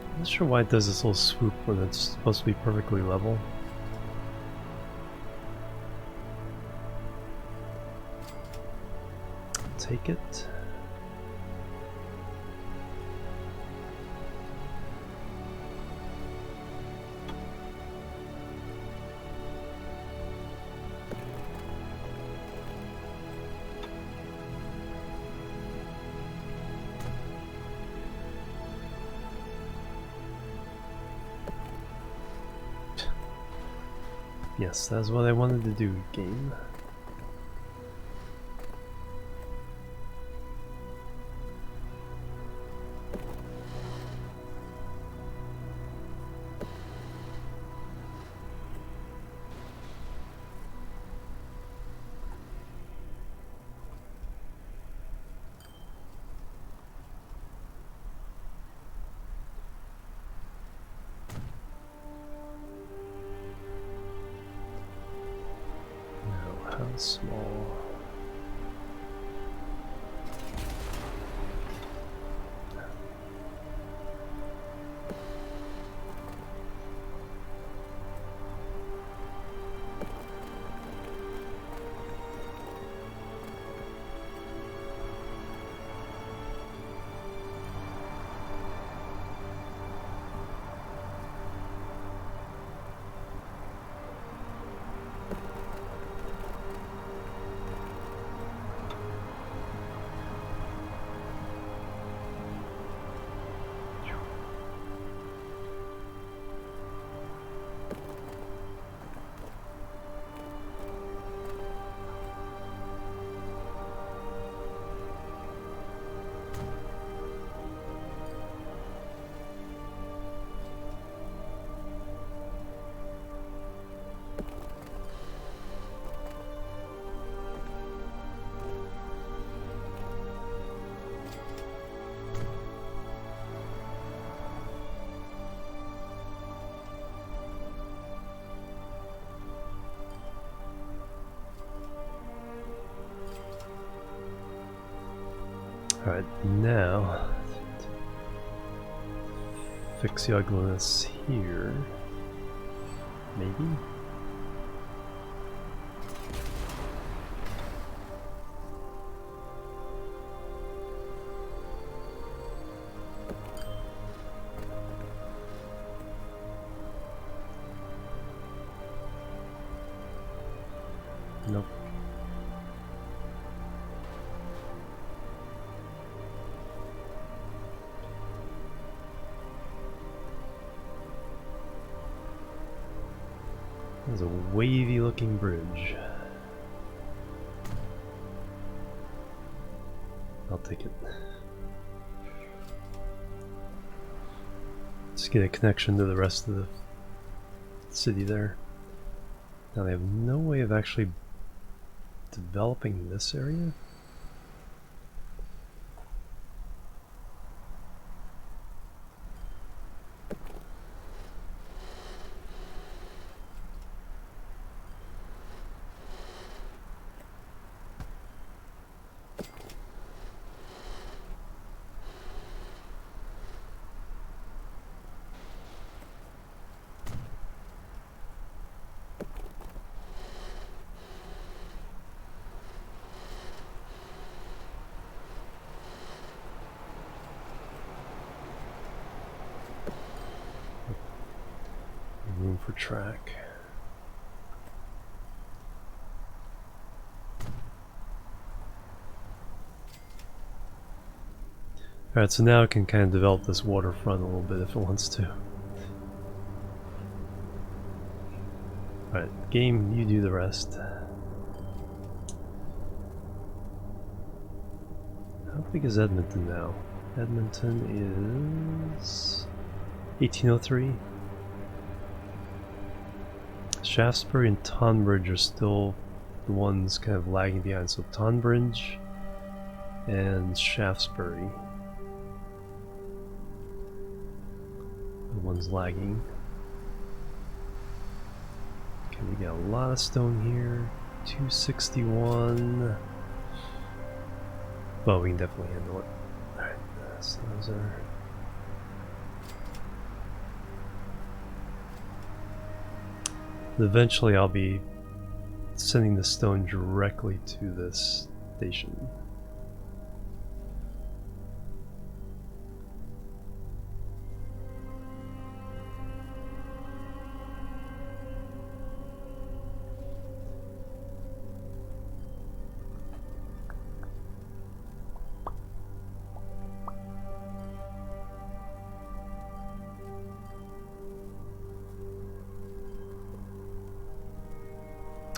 I'm not sure why it does this little swoop when it's supposed to be perfectly level. Take it. Yes, that's what I wanted to do, game. small. Alright, now fix the ugliness here. Maybe? Nope. There's a wavy looking bridge. I'll take it. Just get a connection to the rest of the city there. Now they have no way of actually developing this area. Room for track. Alright, so now it can kind of develop this waterfront a little bit if it wants to. Alright, game, you do the rest. How big is Edmonton now? Edmonton is 1803. Shaftesbury and Tonbridge are still the ones kind of lagging behind. So Tonbridge and Shaftesbury, the ones lagging. Okay, we got a lot of stone here. 261. Well, we can definitely handle it. Alright, so those are... Eventually I'll be sending the stone directly to this station.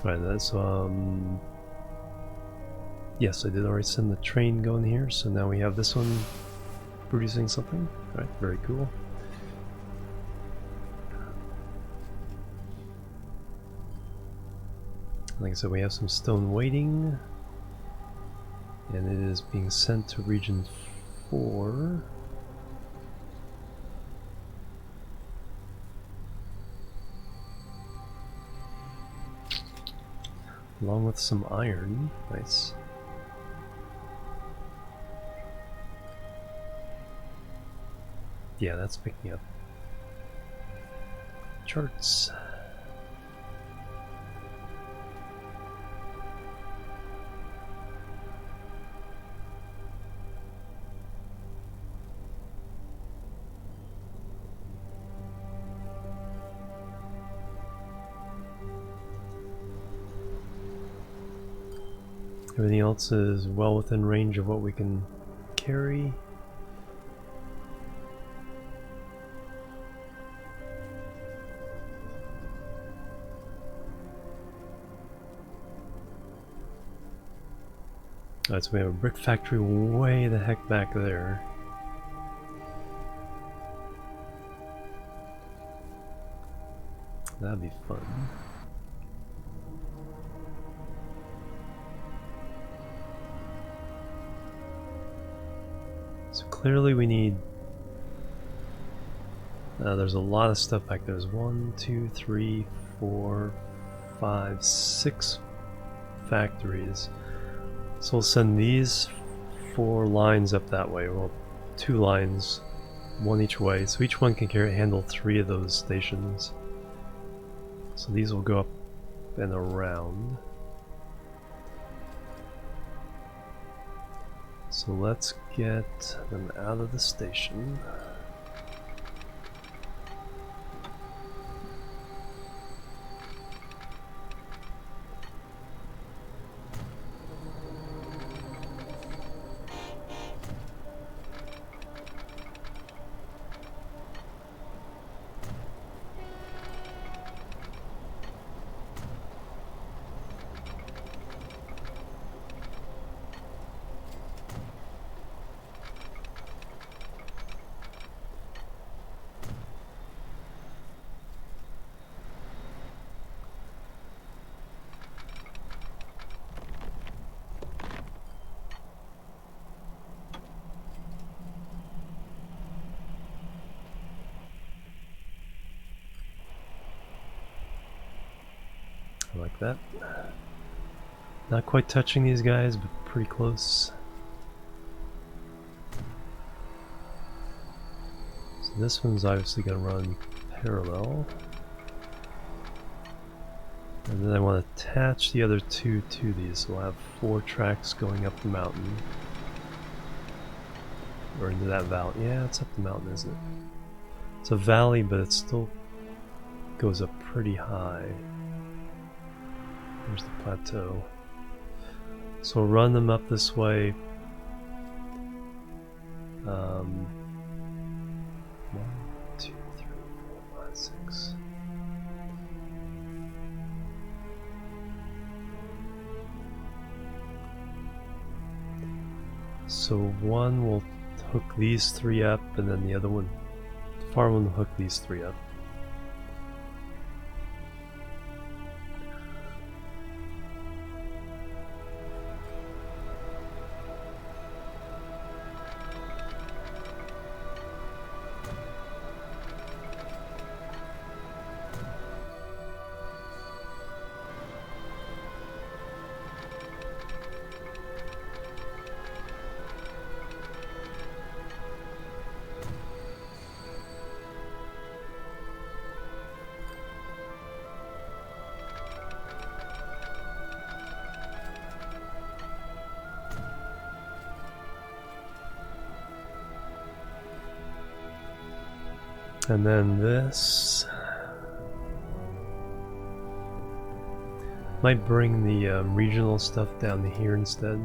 Alright, that's yes, I did already send the train going here, so now we have this one producing something. Alright, very cool. Like I said, we have some stone waiting, and it is being sent to region 4. Along with some iron. Nice. Yeah, that's picking up. Charts. Everything else is well within range of what we can carry. Alright, so we have a brick factory way the heck back there. That'd be fun. So clearly we need... there's a lot of stuff back there. There's 1, 2, 3, 4, 5, 6 factories. So we'll send these 4 lines up that way. Well, 2 lines, 1 each way. So each one can handle 3 of those stations. So these will go up and around. So let's get them out of the station. Like that. Not quite touching these guys, but pretty close. So this one's obviously going to run parallel. And then I want to attach the other 2 to these, so we'll have 4 tracks going up the mountain. Or into that valley. Yeah, it's up the mountain, isn't it? It's a valley, but it still goes up pretty high. There's the plateau. So we'll run them up this way. 1, 2, 3, 4, 5, 6. So one will hook these 3 up, and then the other one, the far one will hook these 3 up. And then this might bring the regional stuff down to here instead.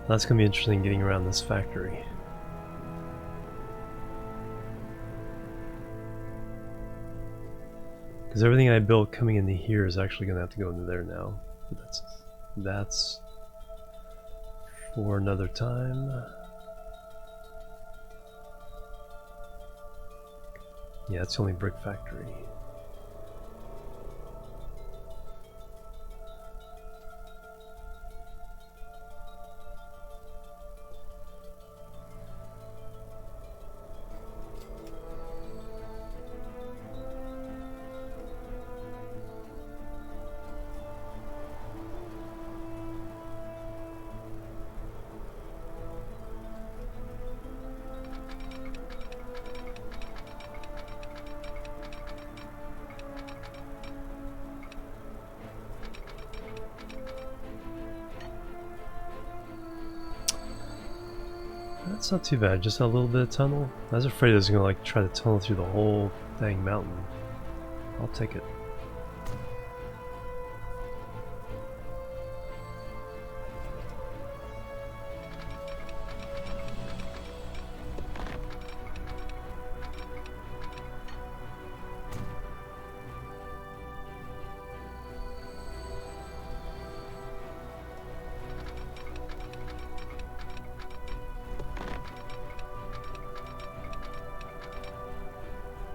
That's going to be interesting getting around this factory. Because everything I built coming into here is actually going to have to go into there now. But that's for another time. Yeah, it's the only brick factory. That's not too bad, just a little bit of tunnel. I was afraid it was gonna like try to tunnel through the whole dang mountain. I'll take it.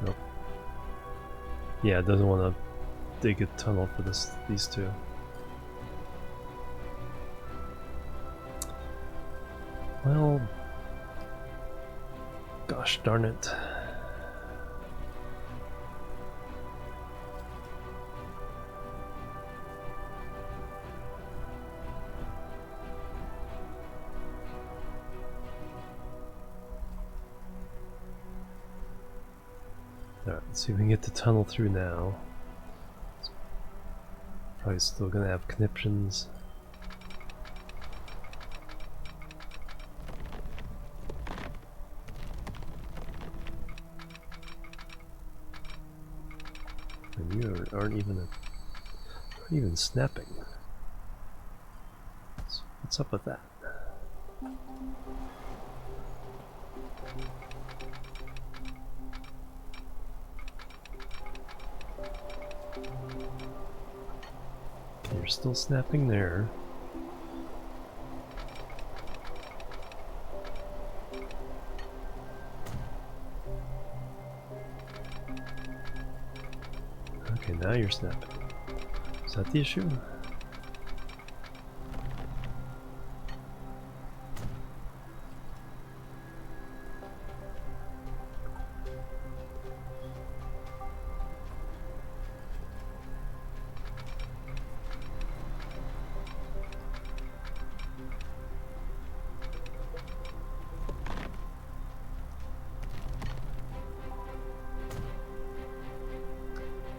Nope. Yeah, it doesn't want to dig a tunnel for these two. Well, gosh darn it. Alright, let's see if we can get the tunnel through now. It's probably still gonna have conniptions. And you aren't even snapping. What's up with that? Okay, you're still snapping there. Okay, now you're snapping. Is that the issue?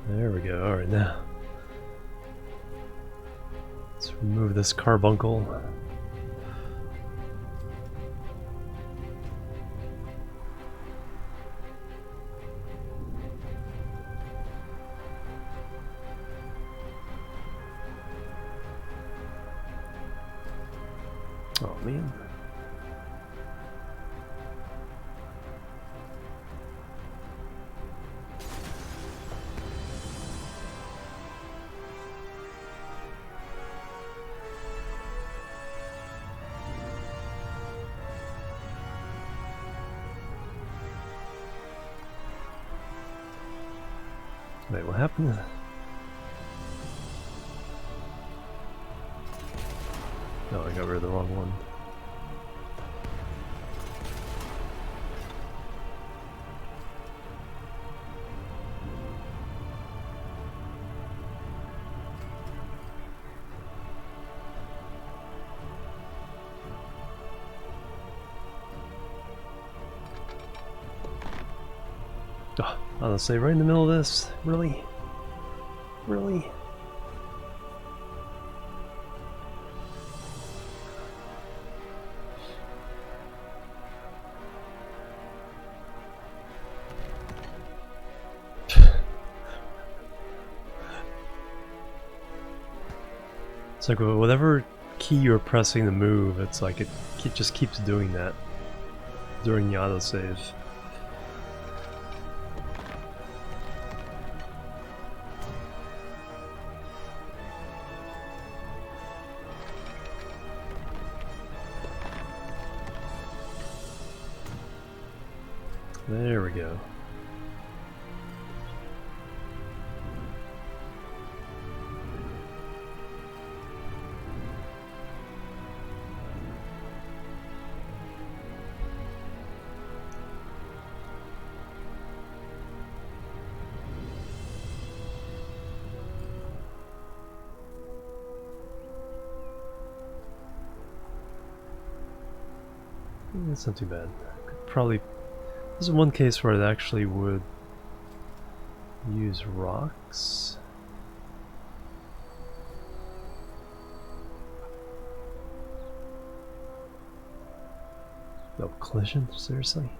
There we go. Alright, now let's remove this carbuncle. Oh man. Wait, what happened? No, I got rid of the wrong one. Oh, honestly, right in the middle of this? Really? Really? It's like whatever key you're pressing to move, it's like it just keeps doing that during the autosave. There we go. That's not too bad. Could probably. This is one case where it actually would use rocks. No collision? Seriously?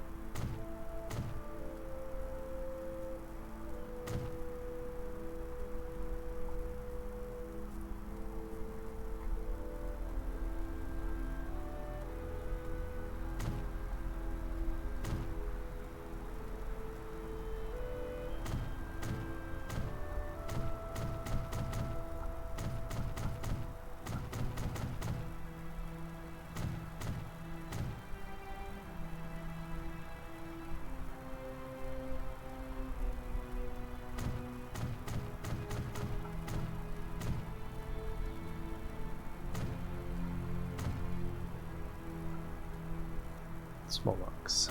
Small box.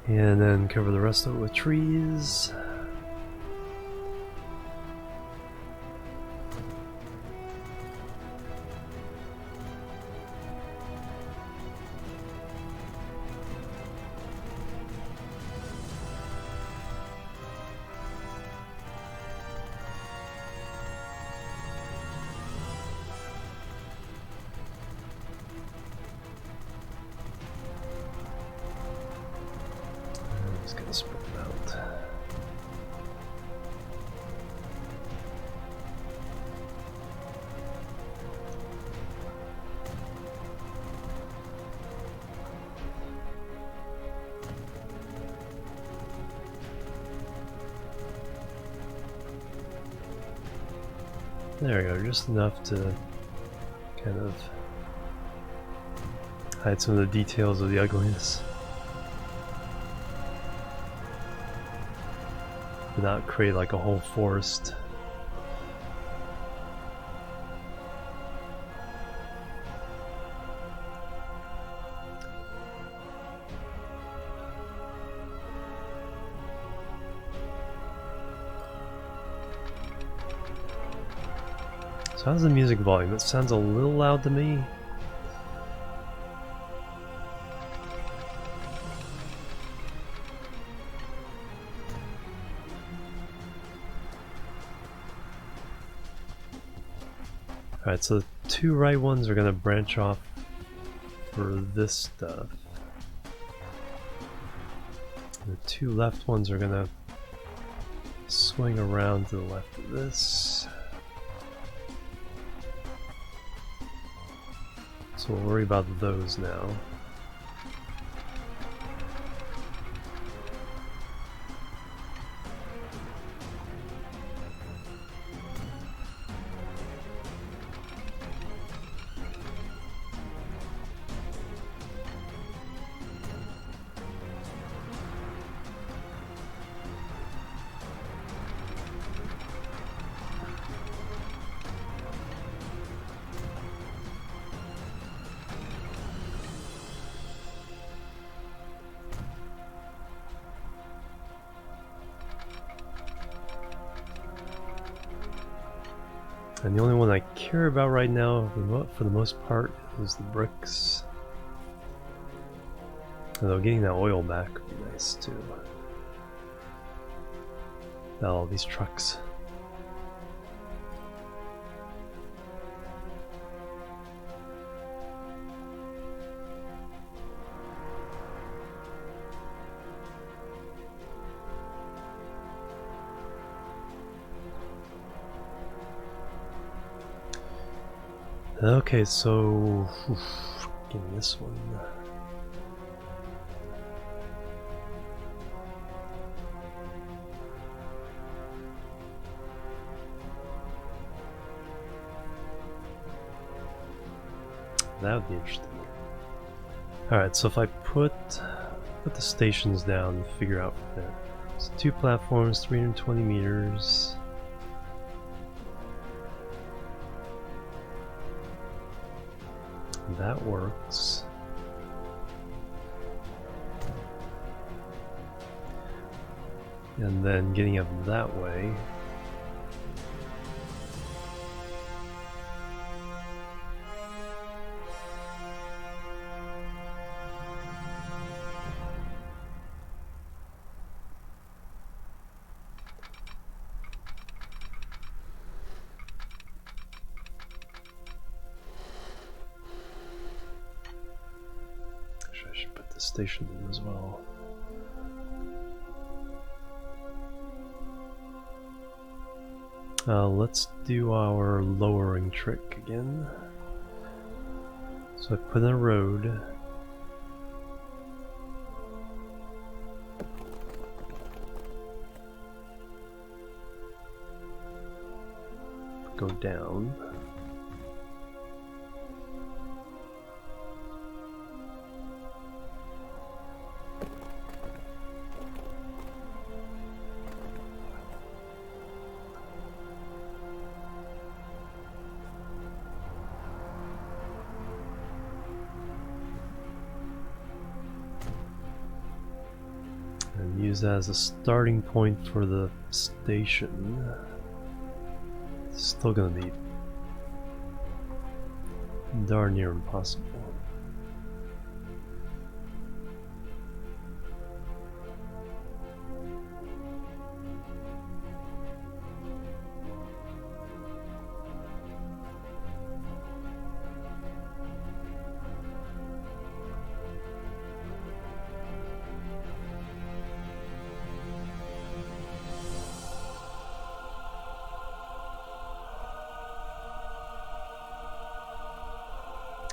And then cover the rest of it with trees. I'm just gonna spread them out. There we go, just enough to kind of hide some of the details of the ugliness, but not create like a whole forest. So how's the music volume? It sounds a little loud to me. Alright, so the two right ones are going to branch off for this stuff. The two left ones are going to swing around to the left of this. So we'll worry about those now. And the only one I care about right now, for the most part, is the bricks. Although getting that oil back would be nice too. Not all these trucks. Okay, so give me this one. That would be interesting. Alright, so if I put the stations down and figure out from there. So 2 platforms, 320 meters. That works. And then getting up that way. I should put the station in as well. Let's do our lowering trick again. So I put in a road. Go down. And use that as a starting point for the station. It's still gonna be darn near impossible.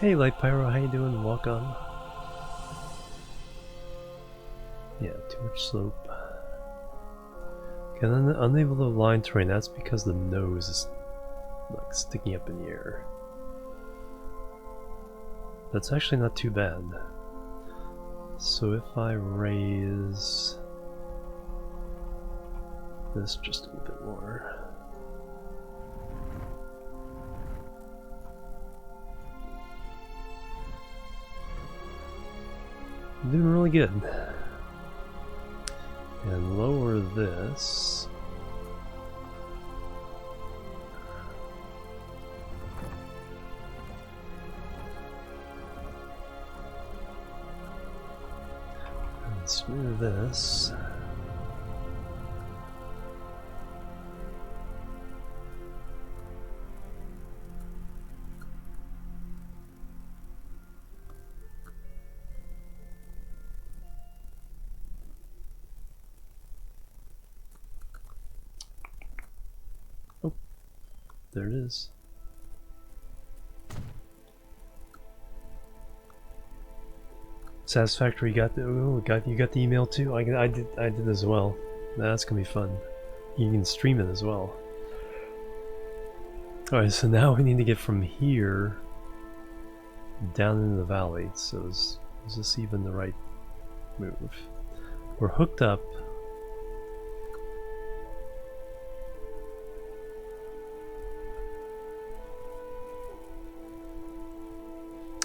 Hey Light Pyro, how you doing? Welcome. Yeah, too much slope. Okay, then unable to align terrain, that's because the nose is like sticking up in the air. That's actually not too bad. So if I raise this just a little bit more. I'm doing really good. And lower this. And smooth this. There it is. Satisfactory. You got the email too. I did as well. That's gonna be fun. You can stream it as well. All right, so now we need to get from here down into the valley. So is this even the right move? We're hooked up.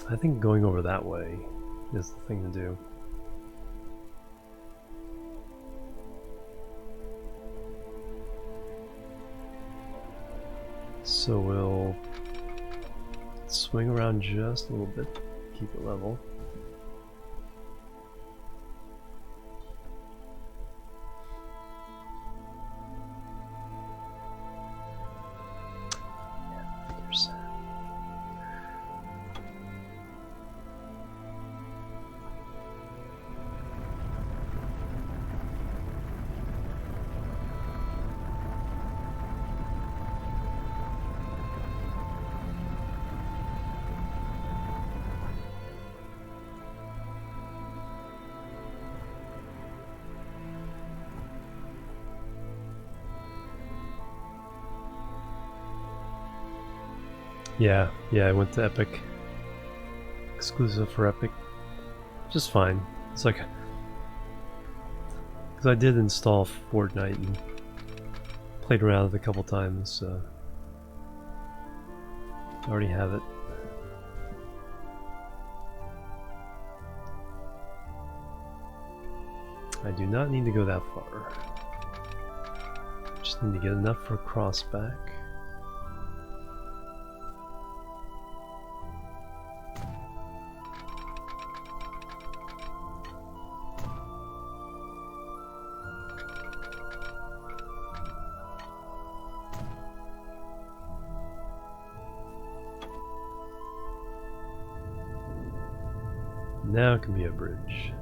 I think going over that way is the thing to do. So we'll swing around just a little bit, keep it level. Yeah, I went to Epic. Exclusive for Epic. just fine. It's like, because I did install Fortnite and played around with it a couple times, so I already have it. I do not need to go that far. Just need to get enough for a crossback. Now it can be a bridge.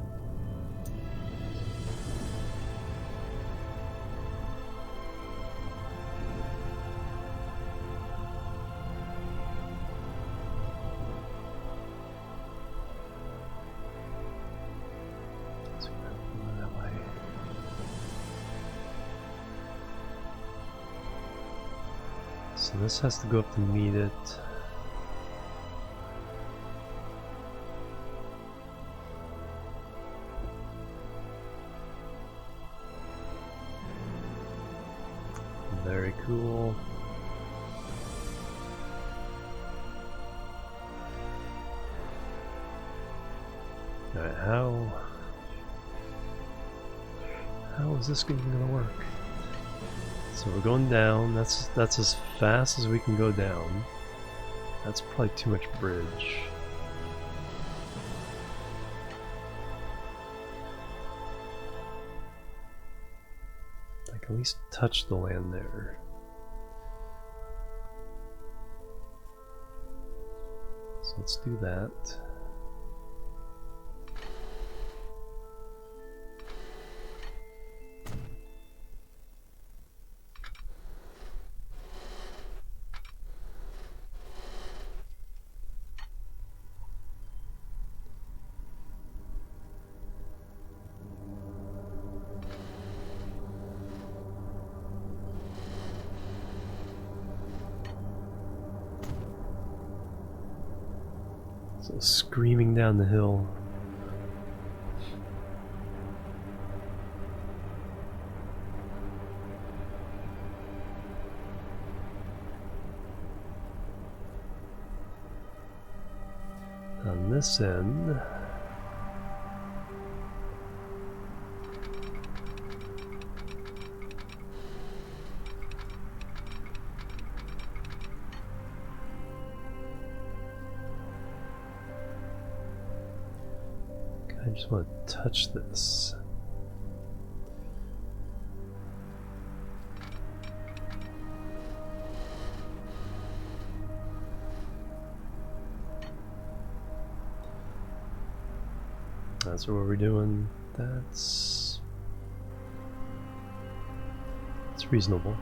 So this has to go up to meet it. Very cool. Alright, how is this even gonna work? So we're going down, that's as fast as we can go down. That's probably too much bridge. Like at least touch the land there. So let's do that. So screaming down the hill. On this end, I just want to touch this. That's what we're doing. That's reasonable.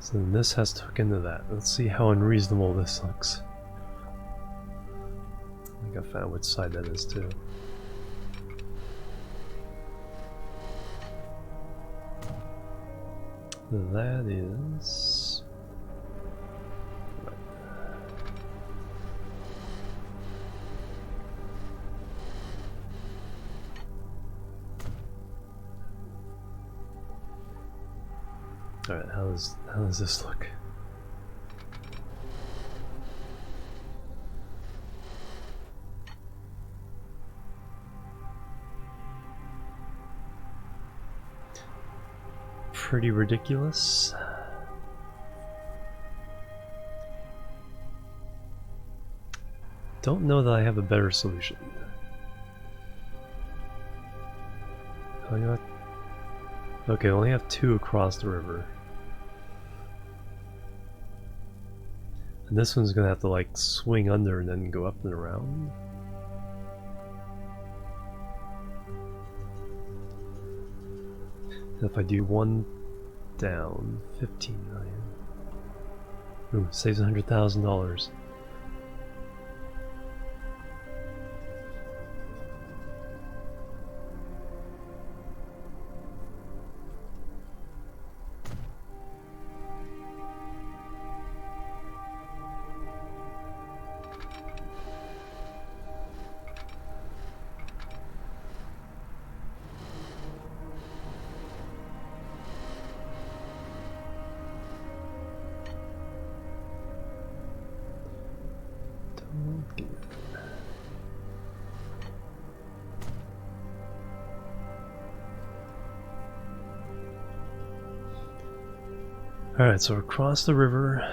So then this has to hook into that. Let's see how unreasonable this looks. I think I found which side that is too. That is... Alright, how does this look? Pretty ridiculous. Don't know that I have a better solution. Oh, you know what? Okay, I only have 2 across the river. And this one's gonna have to like swing under and then go up and around. And if I do 1 down, 15 million. Ooh, saves $100,000. Alright, so we're across the river.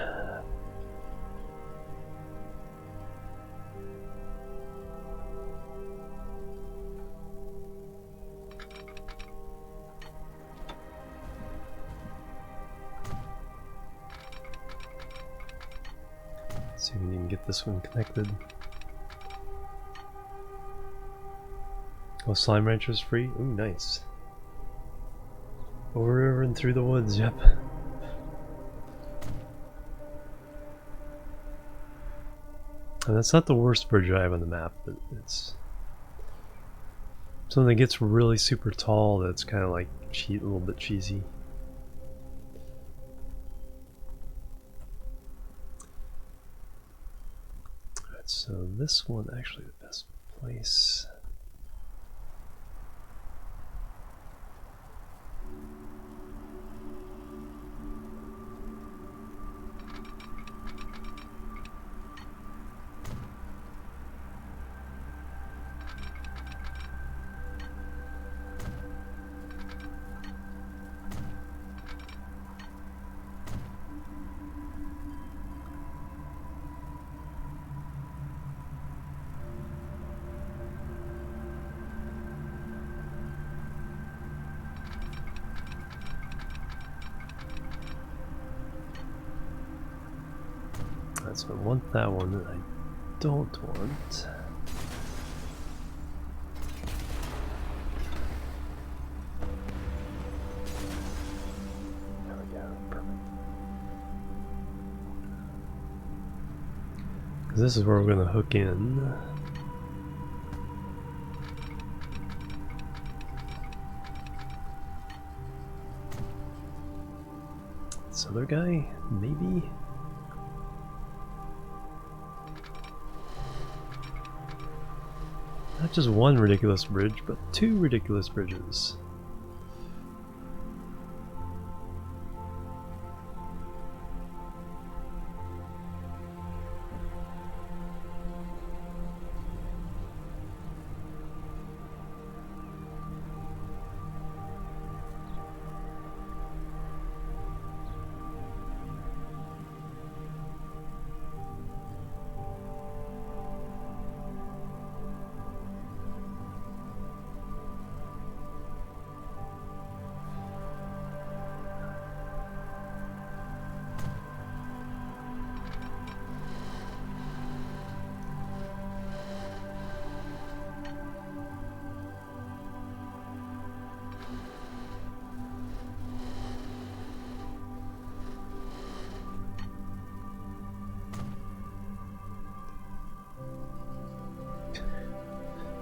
Let's see if we can get this one connected. Oh, Slime Rancher's free? Ooh, nice. Over river and through the woods, yep. And that's not the worst bridge I have on the map, but it's something that gets really super tall that's kind of like a little bit cheesy. Alright, so this one actually the best place. So I want that one that I don't want. There we go, perfect. Because this is where we're going to hook in. This other guy, maybe? Not just one ridiculous bridge, but two ridiculous bridges.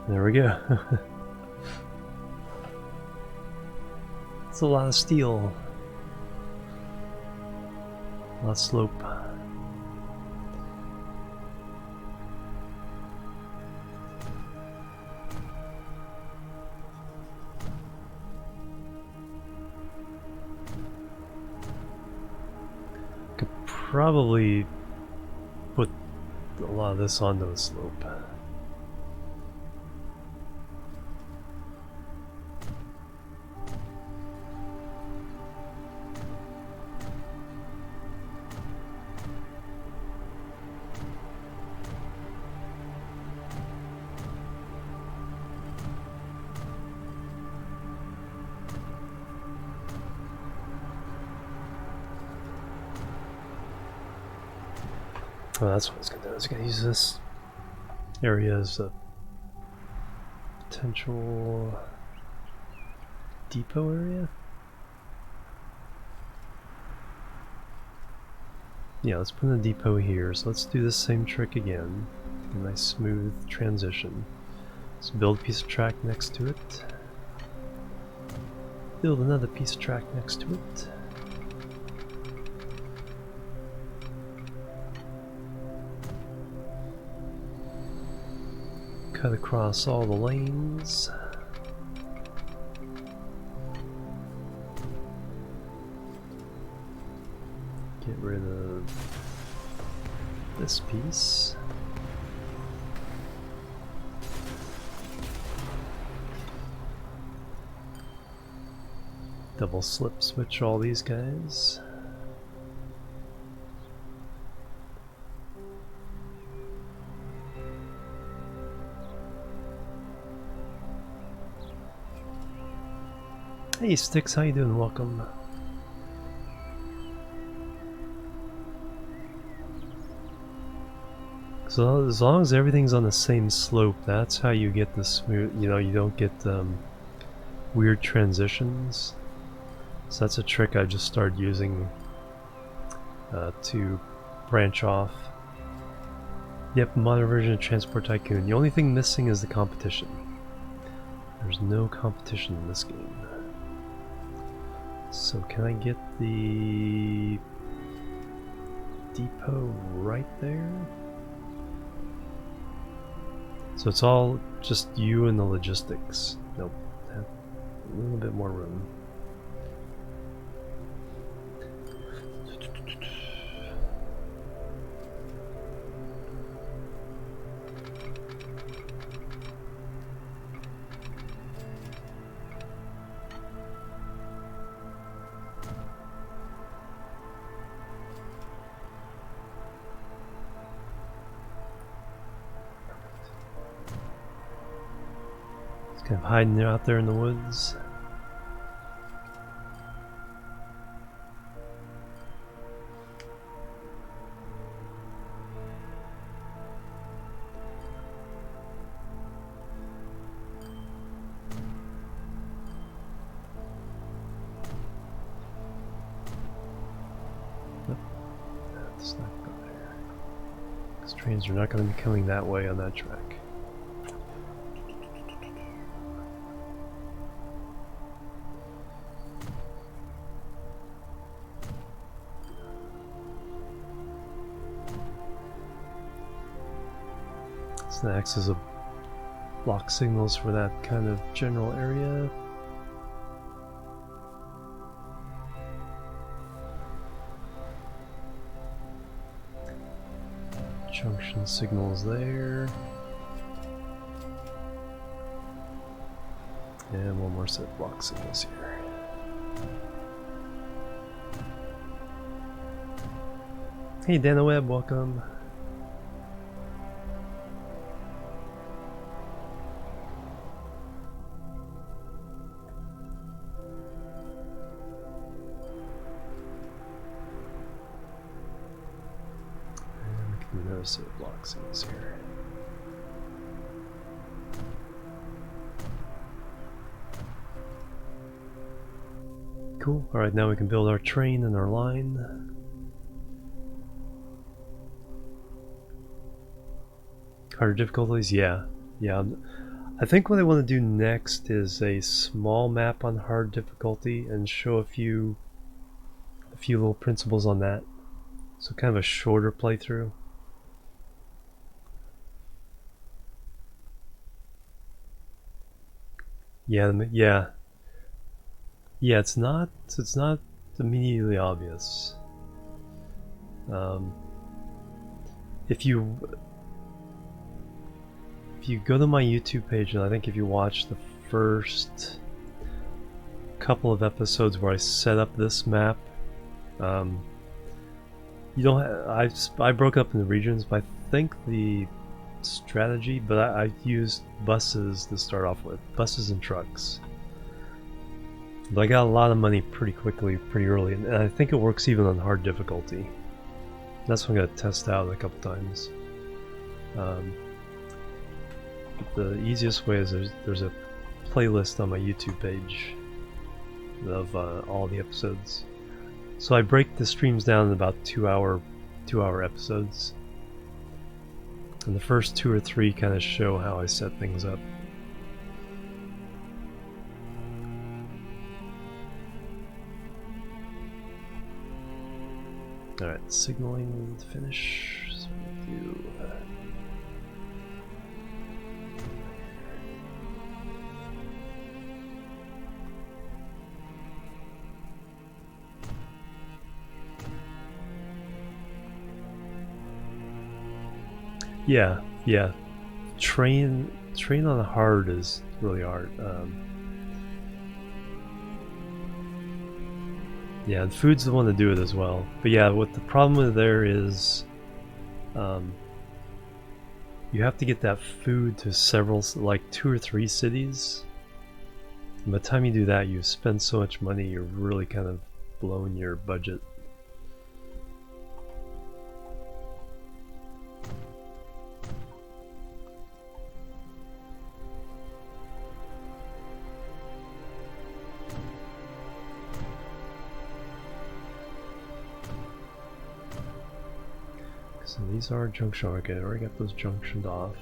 There we go. It's a lot of steel. A lot of slope. Could probably put a lot of this onto the slope. Oh, that's what I was going to do. I was going to use this area as a potential depot area. Yeah, let's put in a depot here. So let's do the same trick again. A nice smooth transition. Let's build a piece of track next to it. Build another piece of track next to it. Cut across all the lanes. Get rid of this piece. Double slip switch all these guys. Hey Sticks, how you doing? Welcome. So as long as everything's on the same slope, that's how you get the smooth, you know, you don't get weird transitions. So that's a trick I just started using to branch off. Yep, modern version of Transport Tycoon. The only thing missing is the competition. There's no competition in this game. So can I get the depot right there? So it's all just you and the logistics. Nope, a little bit more room. Kind of hiding there out there in the woods. Nope. Let's not go there. Because trains are not going to be coming that way on that track. That acts as a block signals for that kind of general area. Junction signals there. And one more set of block signals here. Hey Dana Webb, welcome. Set of block signals here. Cool. Alright, now we can build our train and our line. Harder difficulties? Yeah. Yeah. I think what I want to do next is a small map on hard difficulty and show a few little principles on that. So kind of a shorter playthrough. Yeah. It's not immediately obvious. If you go to my YouTube page, and I think if you watch the first couple of episodes where I set up this map, you don't. I broke up into regions, but I think the strategy, but I used buses to start off with, buses and trucks. But I got a lot of money pretty quickly, pretty early, and I think it works even on hard difficulty. That's what I'm going to test out a couple times. The easiest way is there's a playlist on my YouTube page of all the episodes. So I break the streams down in about 2-hour episodes. And the first 2 or 3 kind of show how I set things up. Alright, signaling to finish. So we'll do yeah. Train on hard is really hard. Yeah, and food's the one to do it as well. But yeah, what the problem with there is, you have to get that food to several, like 2 or 3 cities. And by the time you do that, you spend so much money, you're really kind of blowing your budget. So these are junction. Okay, I already got those junctioned off.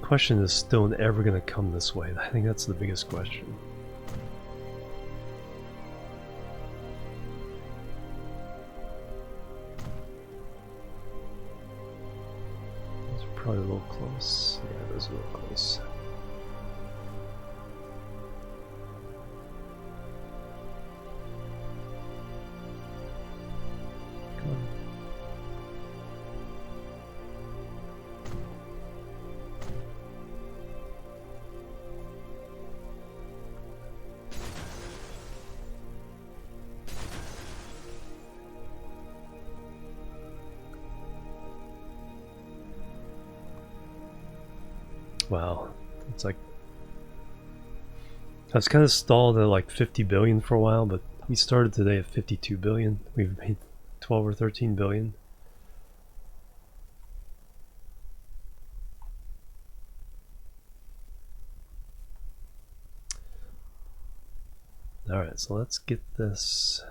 Question is stone ever going to come this way? I think that's the biggest question. Those are probably a little close. Yeah, those are a little close. Come on. Wow, it's like I was kind of stalled at like 50 billion for a while, but we started today at 52 billion. We've made 12 or 13 billion. All right, so let's get this.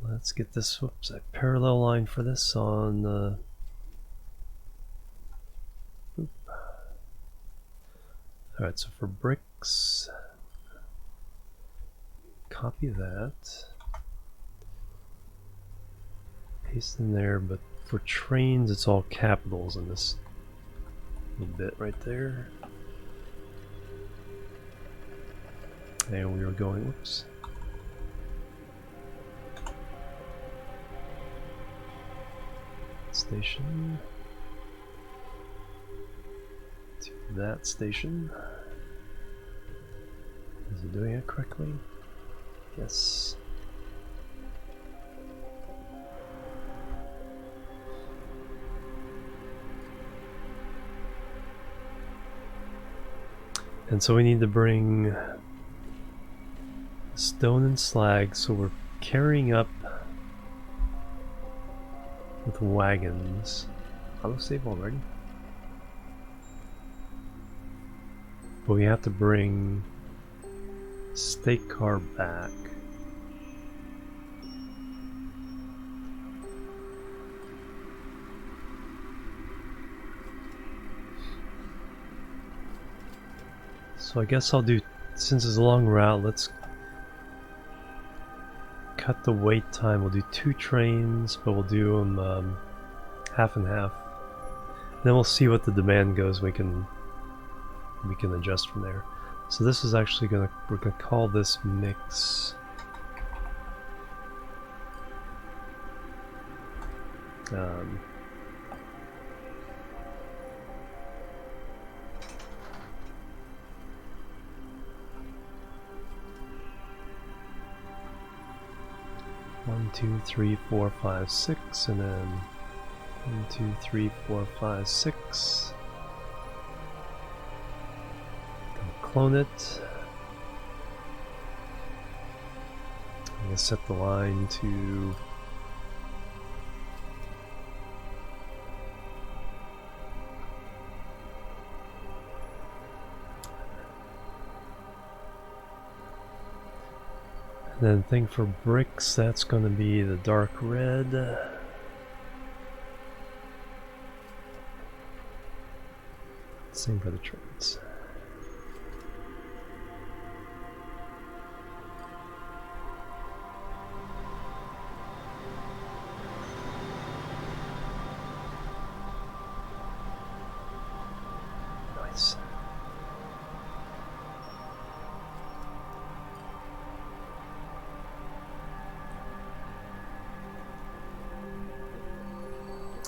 Let's get this, whoops, a parallel line for this on alright, so for bricks, copy that, paste in there, but for trains it's all capitals in this little bit right there. And we were going, whoops. Station to that station. Is it doing it correctly? Yes. And so we need to bring stone and slag, so we're carrying up with wagons. Auto-save already? But we have to bring stake car back. So I guess I'll do, since it's a long route, let's cut the wait time. We'll do 2 trains, but we'll do them half and half. Then we'll see what the demand goes. We can adjust from there. So this is actually we're gonna call this mix. One, 2, 3, 4, 5, 6, and then 1, 2, 3, 4, 5, 6. Clone it. I'm going to set the line to and then thing for bricks, that's going to be the dark red. Same for the trains. Nice.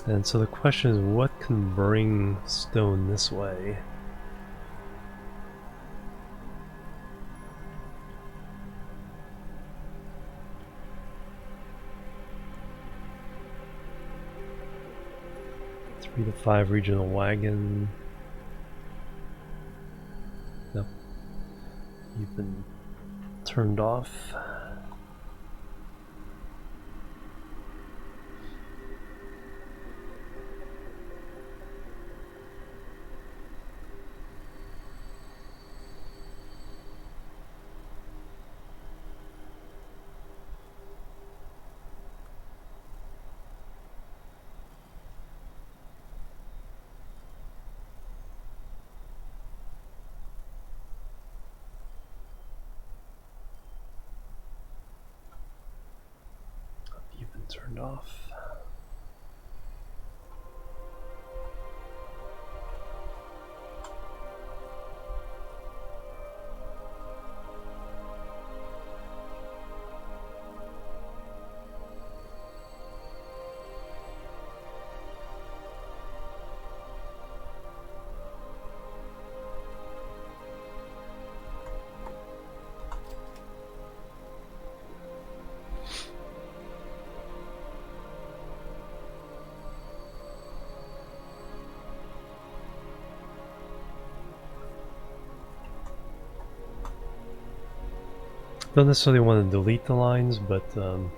And so the question is, what can bring stone this way? Three to 5 regional wagon. Nope. You've been turned off. You've been turned off. Don't necessarily want to delete the lines, but the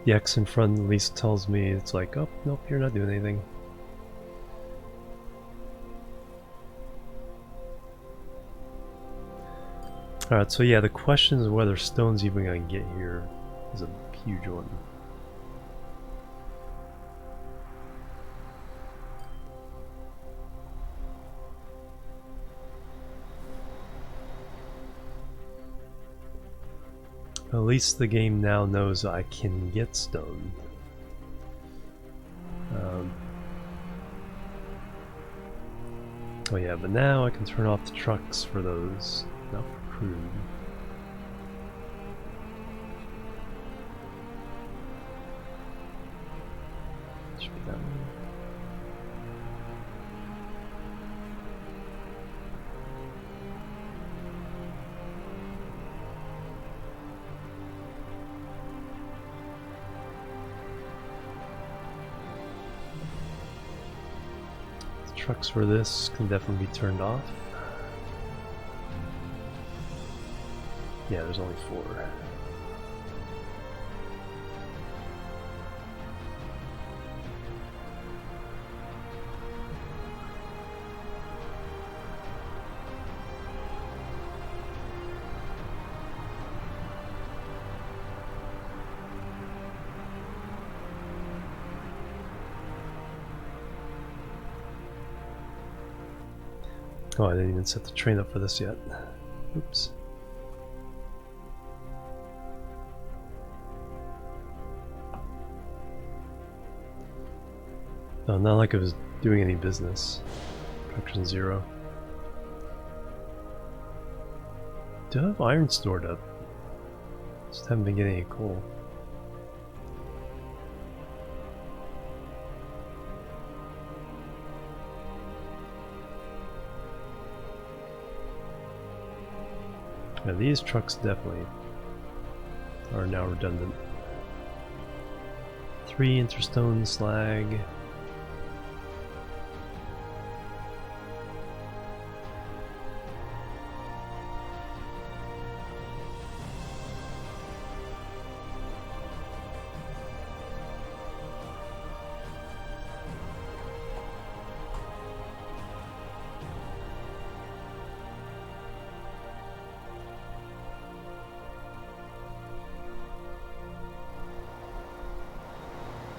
X in front at least tells me it's like, oh, nope, you're not doing anything. Alright, so yeah, the question is whether stone's even going to get here is a huge one. At least the game now knows I can get stone. Oh yeah, but now I can turn off the trucks for those, not for crude. Should be that one. Trucks for this can definitely be turned off. Yeah, there's only 4. Oh, I didn't even set the train up for this yet. Oops. Oh, not like I was doing any business. Production 0. Do I have iron stored up? Just haven't been getting any coal. Yeah, these trucks definitely are now redundant. 3 interstone slag.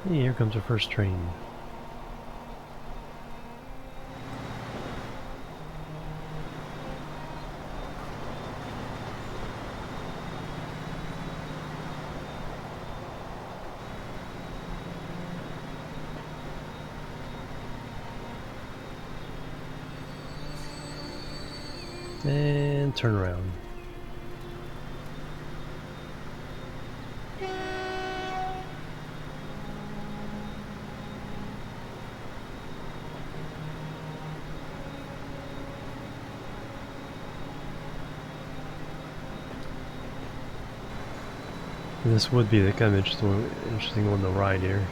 Hey, here comes our first train. And turn around. This would be the kind of interesting one to ride here.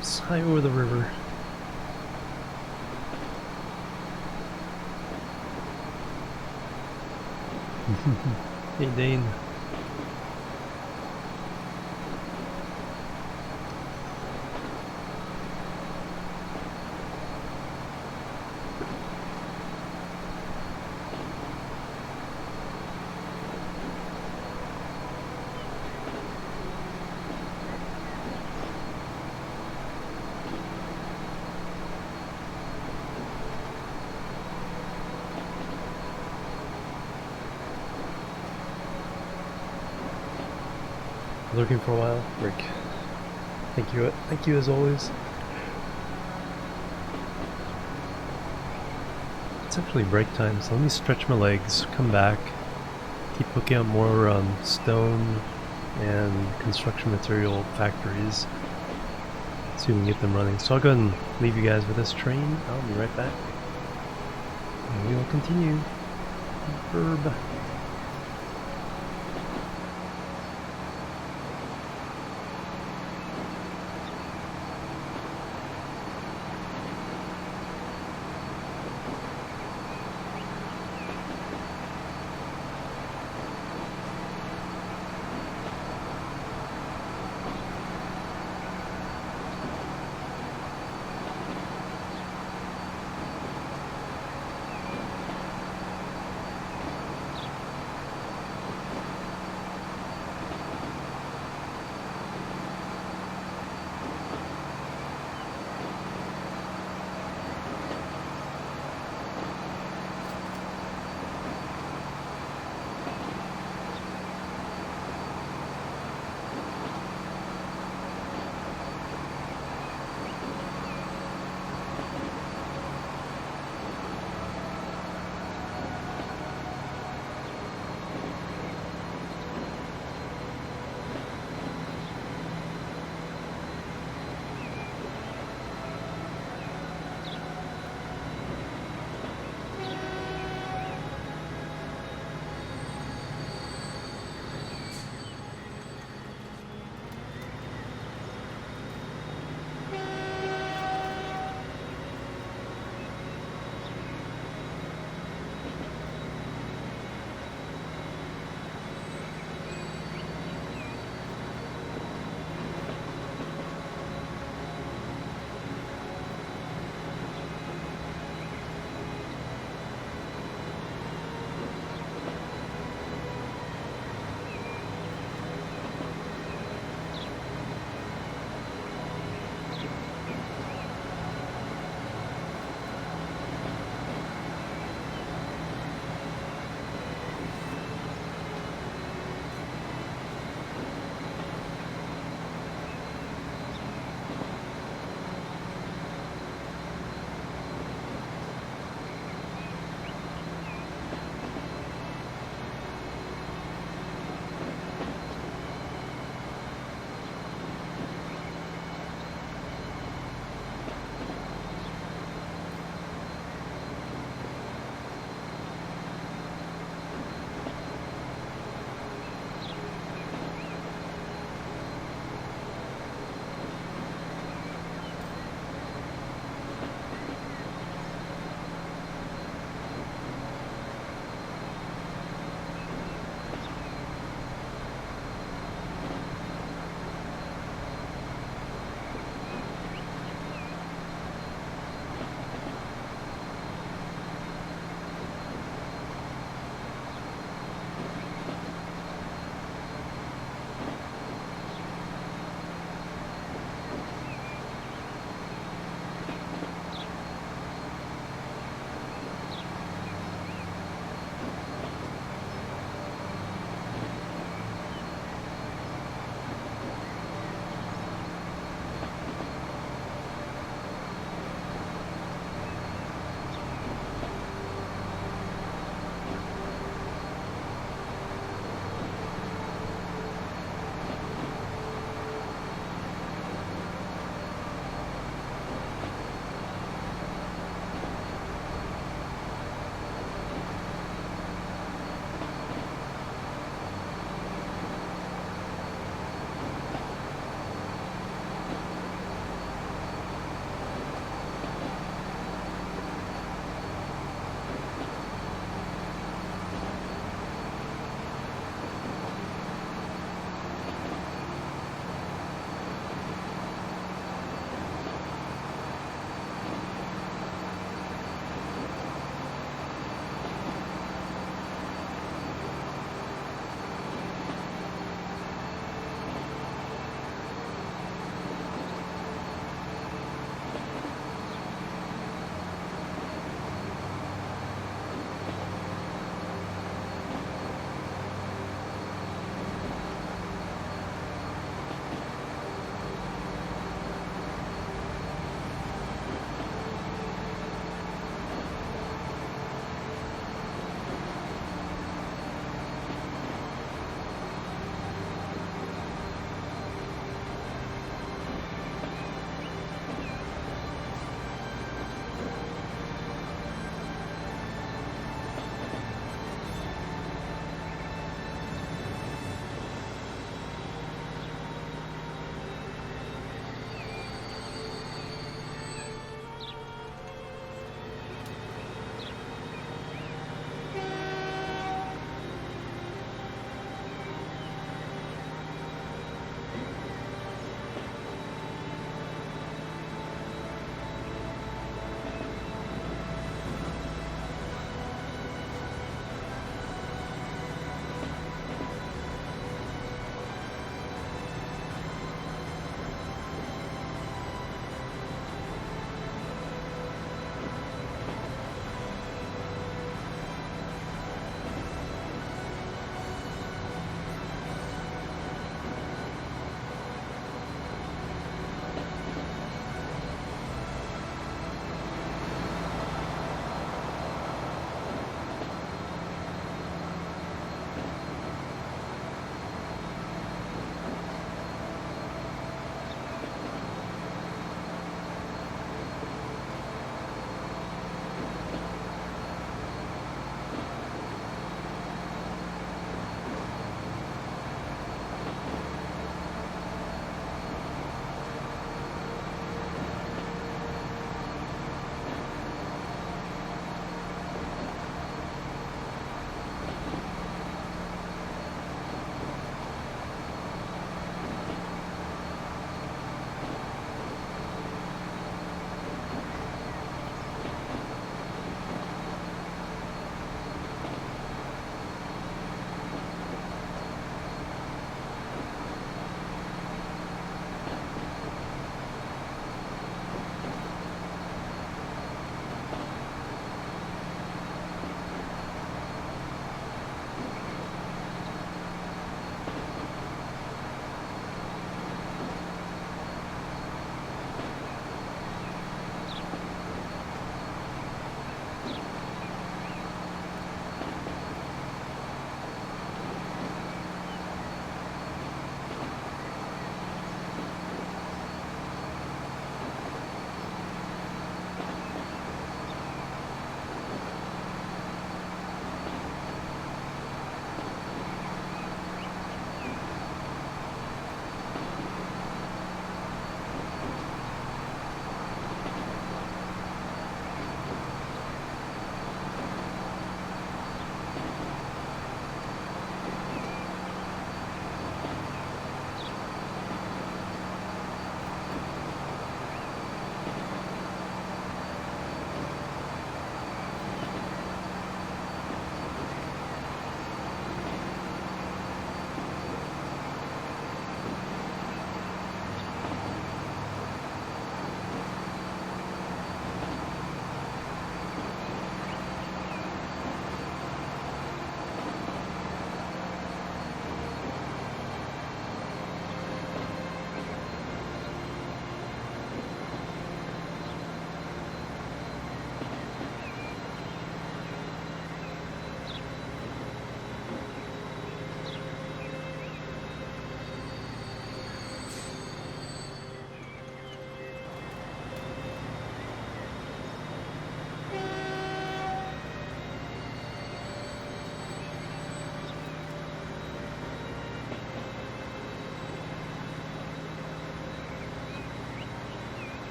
It's high over the river. Hey Dane. Lurking for a while, Rick. Thank you as always. It's actually break time, so let me stretch my legs, come back, keep looking at more stone and construction material factories. See if we can get them running. So I'll go ahead and leave you guys with this train. I'll be right back. And we will continue. Verb.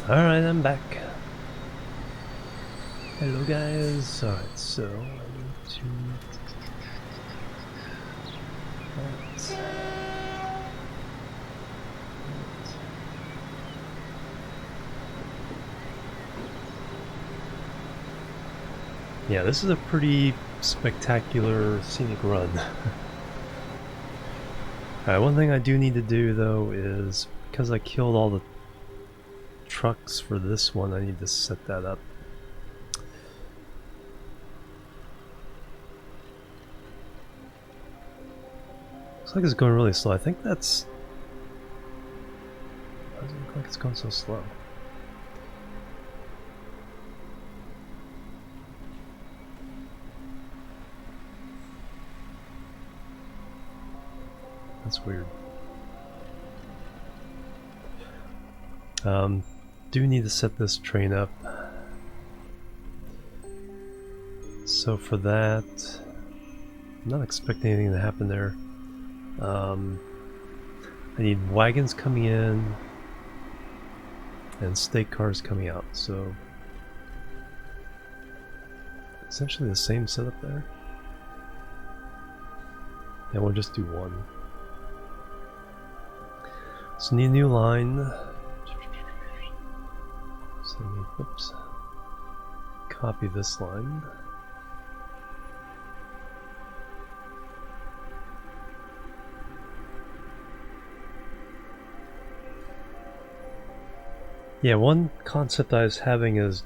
Alright, I'm back. Hello guys. Alright, so I need to... Yeah, this is a pretty spectacular scenic run. Alright, one thing I do need to do though is, because I killed all the trucks for this one, I need to set that up. Looks like it's going really slow. I think that's... Why does it look like it's going so slow? That's weird. Do need to set this train up. So for that, I'm not expecting anything to happen there. I need wagons coming in and stake cars coming out, so essentially the same setup there. Yeah, we'll just do one. So need a new line. So oops. Copy this line. Yeah, one concept I was having is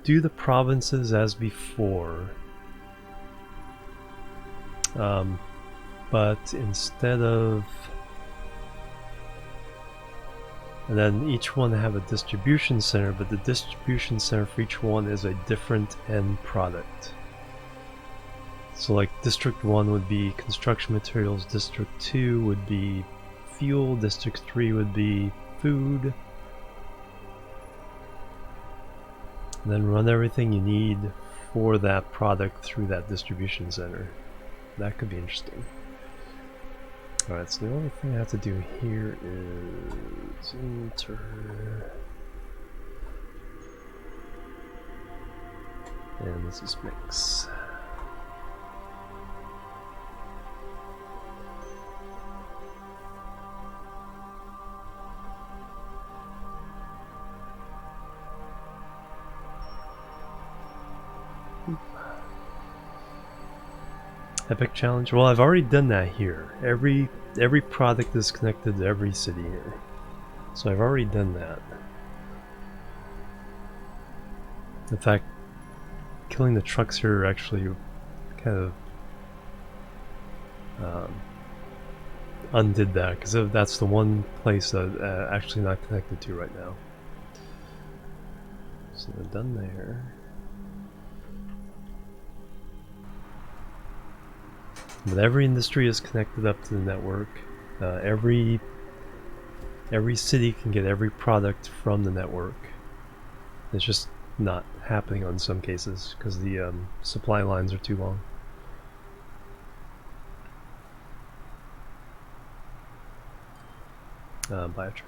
do the provinces as before, but instead of, and then each one have a distribution center, but the distribution center for each one is a different end product. So like District 1 would be construction materials, District 2 would be fuel, District 3 would be food. And then run everything you need for that product through that distribution center. That could be interesting. Alright, so the only thing I have to do here is enter. And this is mix. Epic challenge. Well, I've already done that here. Every product is connected to every city here, so I've already done that. In fact, killing the trucks here actually kind of undid that, because that's the one place that actually not connected to right now. So we're done there. But every industry is connected up to the network. Every city can get every product from the network. It's just not happening on some cases because the supply lines are too long. Biotrade.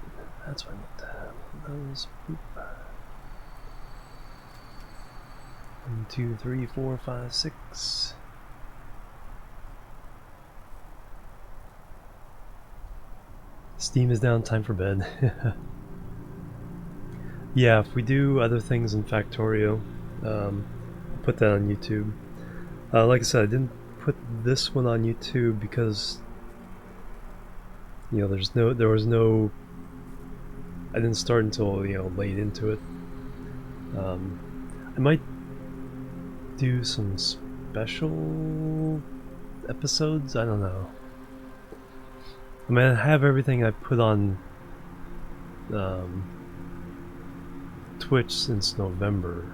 That's what I meant. Those. Boop. 1, 2, 3, 4, 5, 6. Steam is down, time for bed. Yeah, if we do other things in Factorio, I'll put that on YouTube. Like I said, I didn't put this one on YouTube because, you know, there was no, I didn't start until, you know, late into it. I might do some special episodes, I don't know. I mean, I have everything I put on Twitch since November,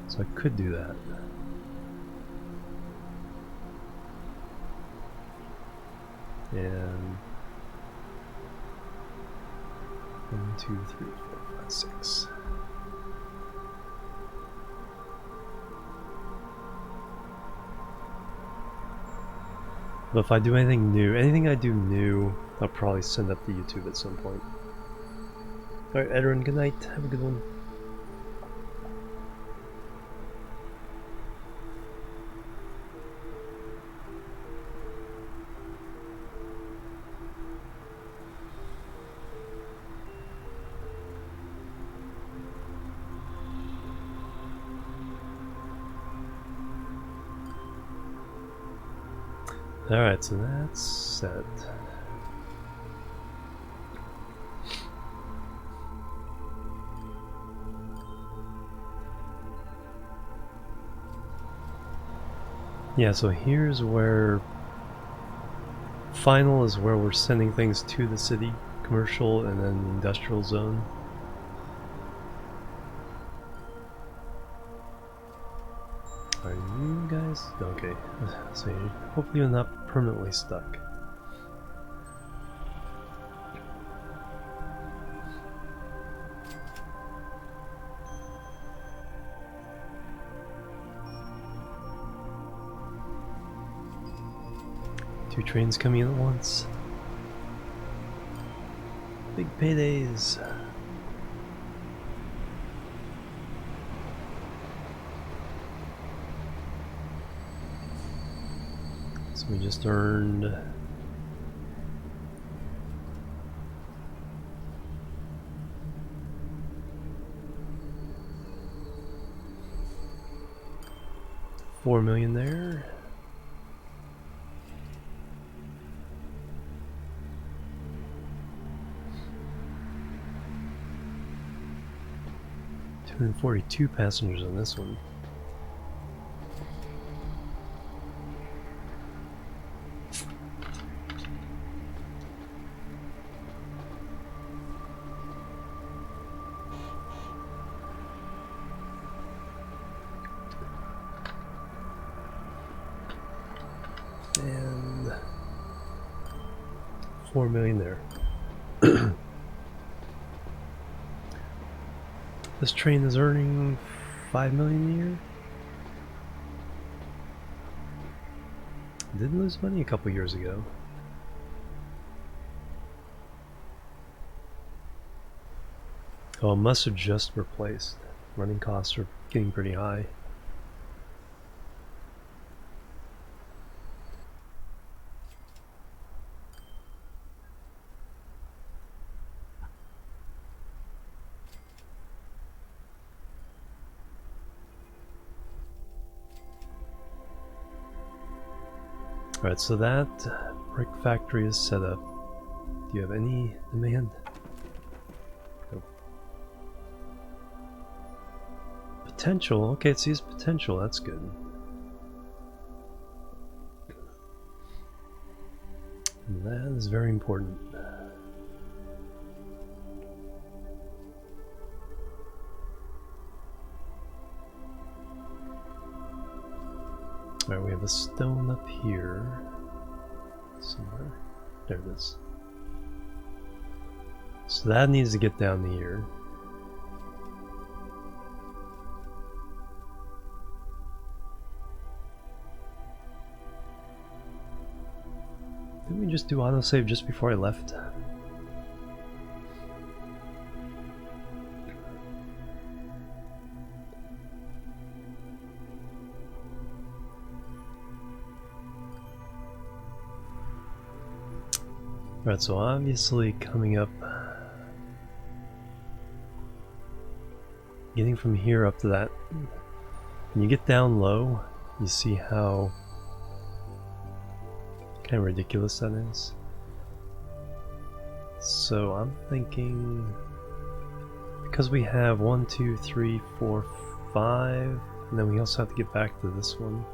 so I could do that. And 1, 2, 3, 4, 5, 6. But if I do anything new, anything I do new, I'll probably send up to YouTube at some point. Alright, Edrin, good night. Have a good one. Alright, so that's set. Yeah, so here's where final is where we're sending things to the city, commercial, and then the industrial zone. Are you guys okay? So hopefully you're not permanently stuck. Two trains coming in at once. Big paydays. So we just earned $4 million there. And 42 passengers on this one. And $4 million there. This train is earning $5 million a year. Did lose money a couple years ago. Oh, must have just replaced. Running costs are getting pretty high. Alright, so that brick factory is set up. Do you have any demand? Nope. Potential? Okay, it sees potential, that's good. And that is very important. Alright, we have a stone up here somewhere. There it is. So that needs to get down here. Didn't we just do autosave just before I left? Right, so obviously coming up, getting from here up to that, when you get down low, you see how kind of ridiculous that is. So I'm thinking, because we have 1, 2, 3, 4, 5, and then we also have to get back to this one.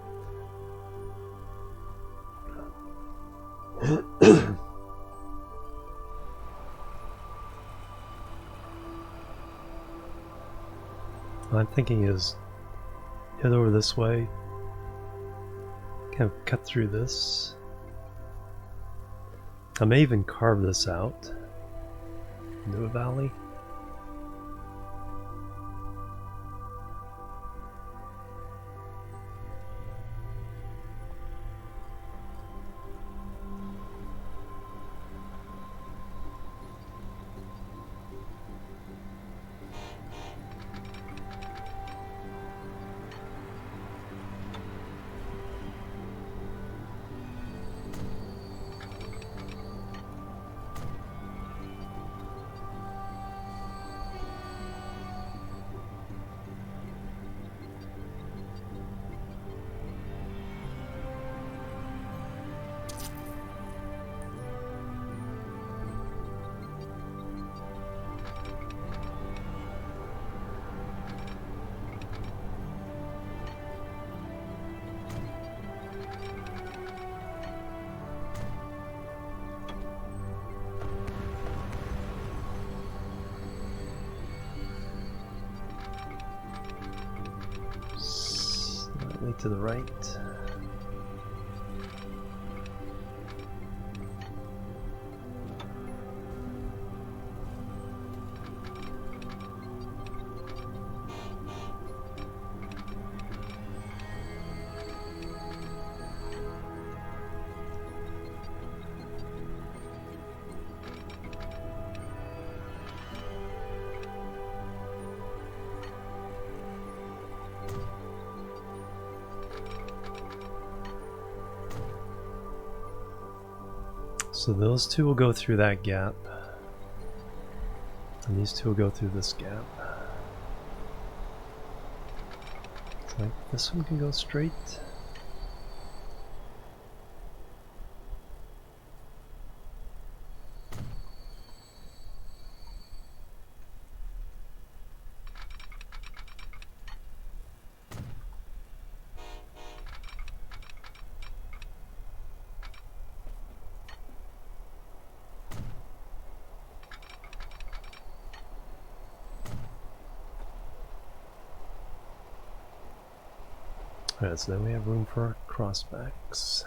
What I'm thinking is head over this way, kind of cut through this. I may even carve this out into a valley. Slightly to the right. So those two will go through that gap, and these two will go through this gap. It's like this one can go straight. Alright, so then we have room for our crossbacks.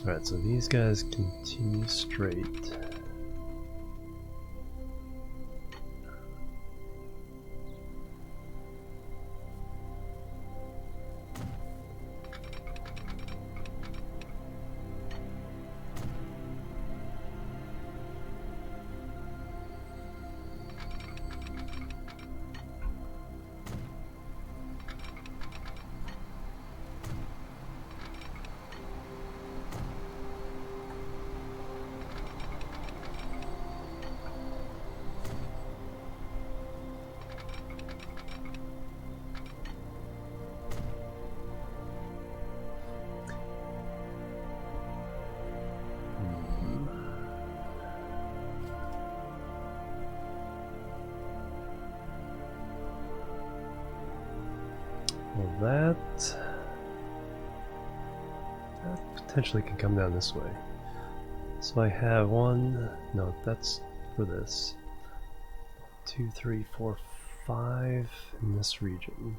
Alright, so these guys continue straight. Well, that potentially can come down this way. So I have one, no, that's for this. 2, 3, 4, 5 in this region.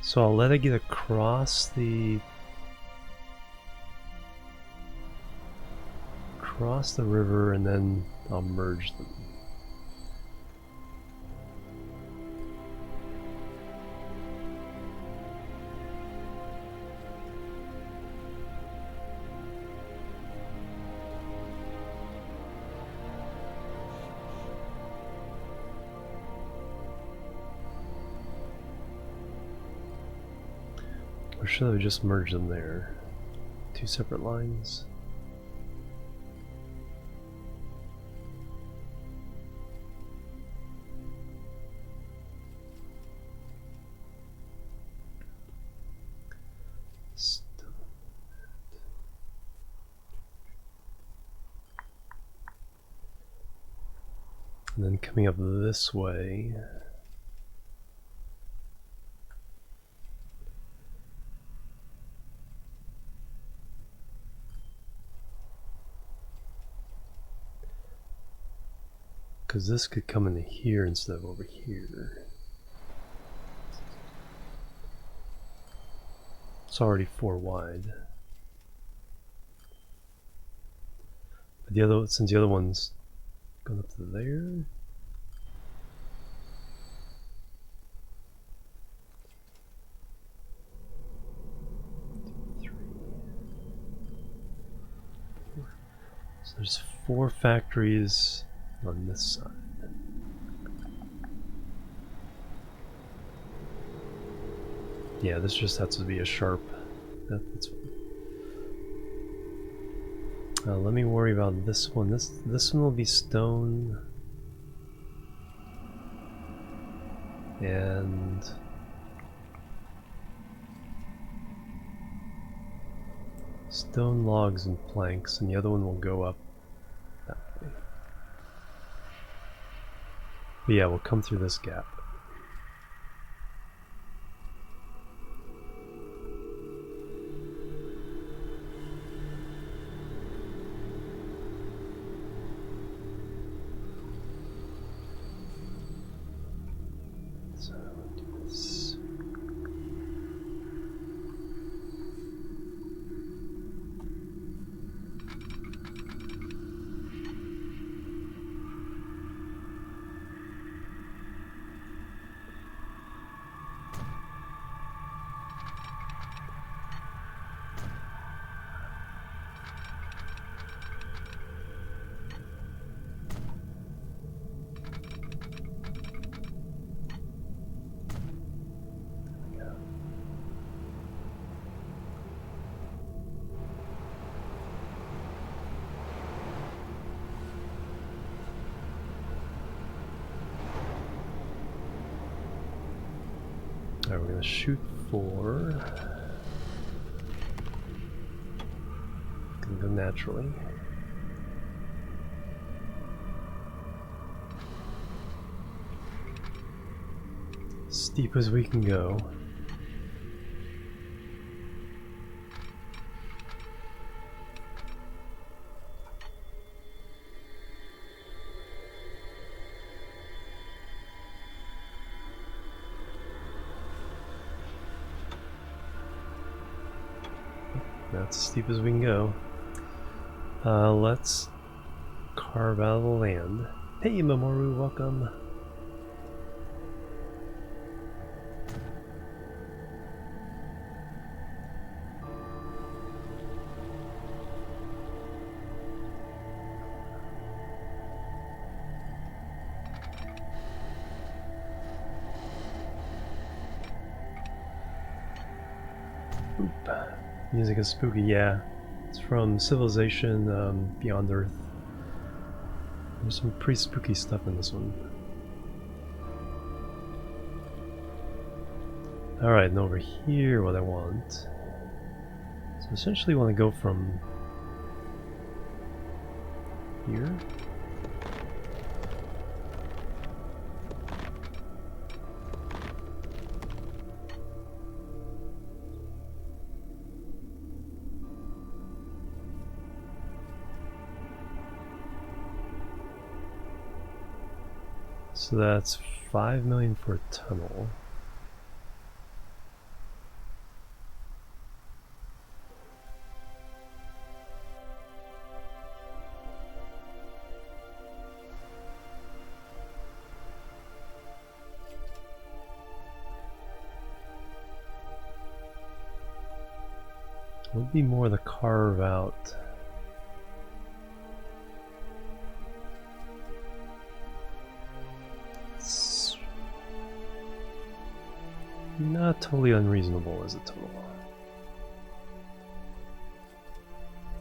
So I'll let it get across the river, and then I'll merge them. Or should I just merge them there? Two separate lines. And then coming up this way, because this could come into here instead of over here. It's already 4 wide. But the other, since the other one's going up to there. So there's 4 factories on this side. Yeah, this just has to be a sharp. That's fine. Let me worry about this one. This one will be stone. And Stone, logs, and planks, and the other one will go up that way. But yeah, we'll come through this gap. So we'll do this. Alright, we're gonna shoot for. Gonna go naturally. Steep as we can go. That's as steep as we can go. Let's carve out of the land. Hey Mamoru, welcome. Oop. Music is spooky, yeah. It's from Civilization Beyond Earth. There's some pretty spooky stuff in this one. Alright, and over here what I want. So essentially I want to go from here. So that's 5 million for a tunnel. Would be more the carve out. It's not totally unreasonable as a total.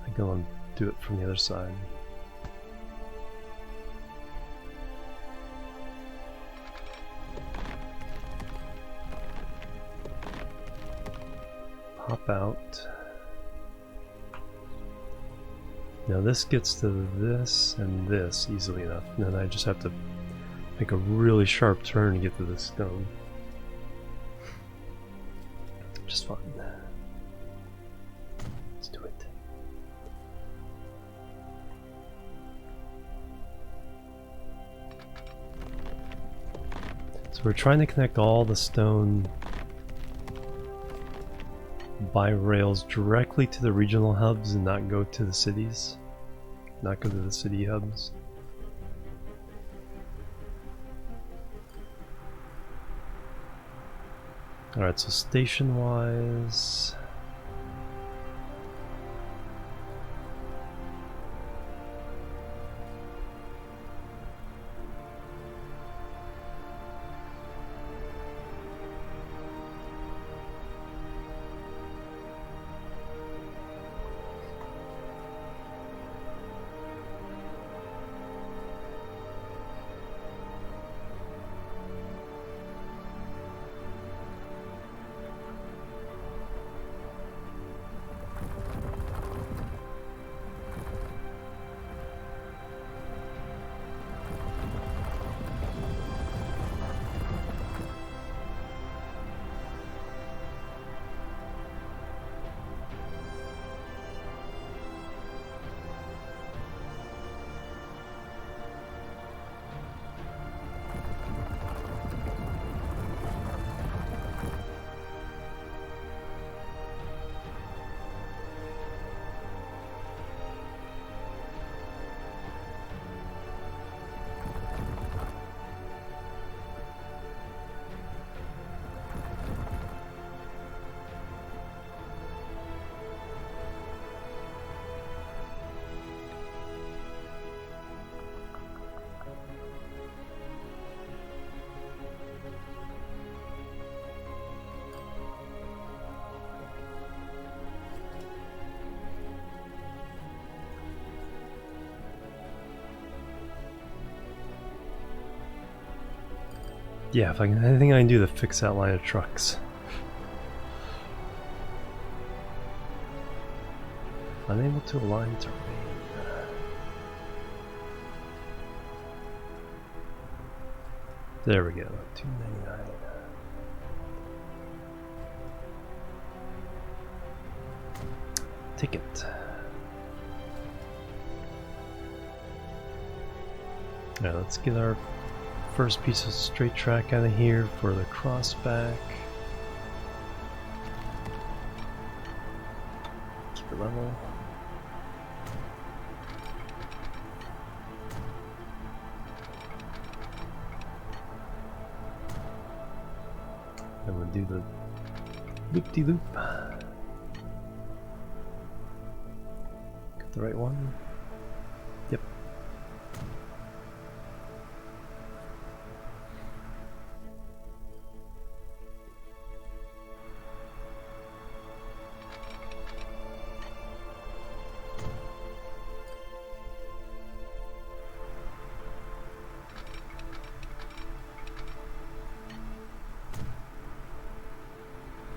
I go and do it from the other side. Pop out. Now this gets to this and this easily enough, and then I just have to make a really sharp turn to get to this stone. Just fine. Let's do it. So we're trying to connect all the stone by rails directly to the regional hubs and not go to the cities. Not go to the city hubs. Alright, so station wise. Yeah, if I can, anything I can do to fix that line of trucks. Unable to align terrain. There we go. 299. Ticket. Now let's get our first piece of straight track out of here for the crossback. Keep it level. Then we'll do the loop-de-loop. Got the right one? Yep.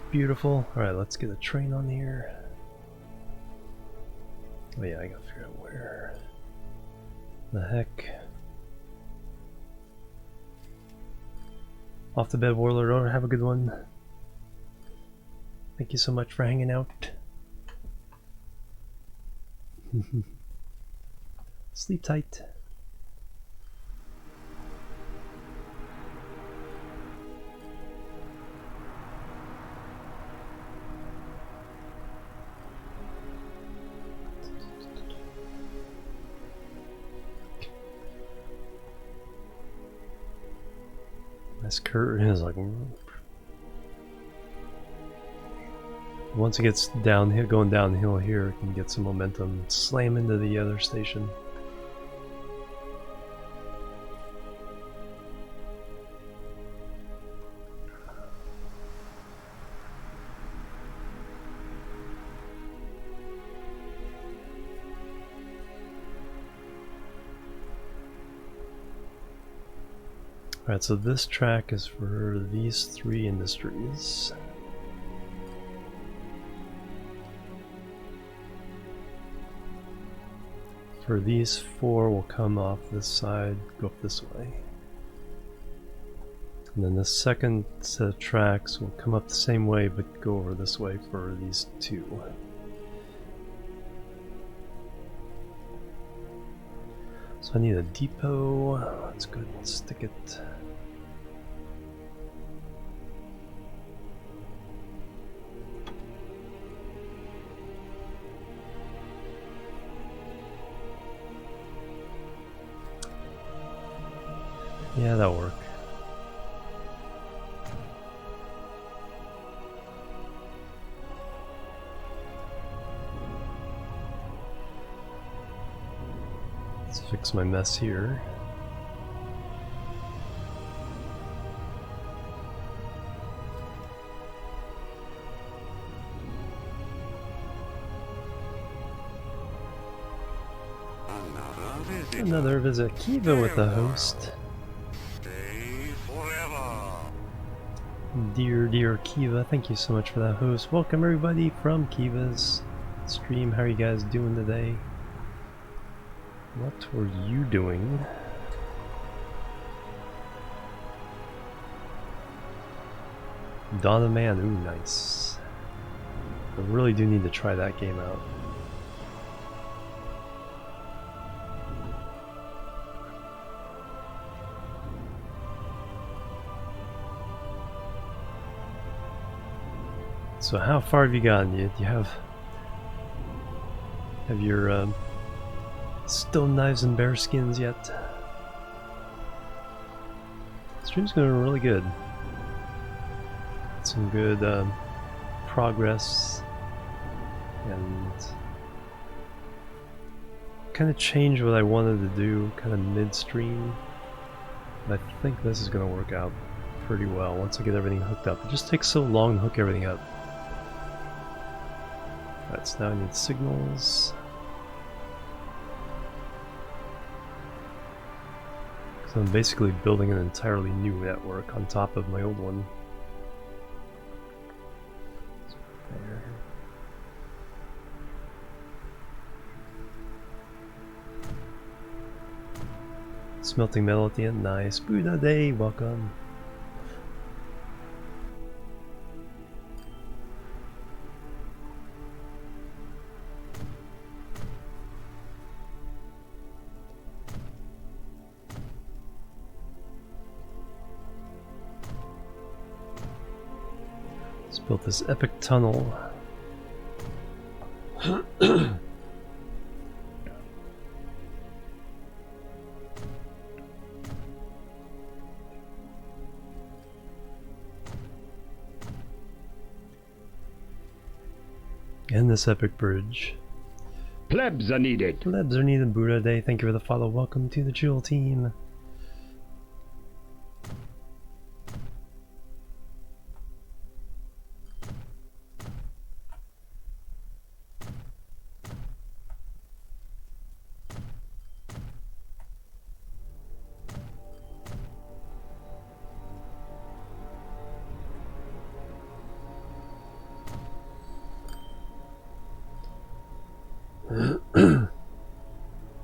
Beautiful. Alright, let's get a train on here. Oh yeah, I gotta figure out where the heck. Off the bed, Warlord. Have a good one. Thank you so much for hanging out. Sleep tight. This curtain is like, once it gets downhill, going downhill here, it can get some momentum, slam into the other station. Alright, so this track is for these three industries. For these four, we'll come off this side, go up this way. And then the second set of tracks will come up the same way, but go over this way for these two. So I need a depot. That's good, let's stick it. Yeah, that'll work. Let's fix my mess here. Another visit. Kiva with the host. Dear Kiva, thank you so much for that host. Welcome everybody from Kiva's stream. How are you guys doing today? What were you doing? Dawn of Man, ooh, nice. I really do need to try that game out. So how far have you gotten? Do you have your stone knives and bear skins yet? Stream's going really good. Some good progress, and kind of changed what I wanted to do kind of midstream. But I think this is going to work out pretty well once I get everything hooked up. It just takes so long to hook everything up. Alright, so now I need signals. So I'm basically building an entirely new network on top of my old one. There. Smelting metal at the end, nice. Buddha Day, welcome. Let's build this epic tunnel. And this epic bridge. Plebs are needed. Plebs are needed, Buddha Day. Thank you for the follow. Welcome to the Jewel team.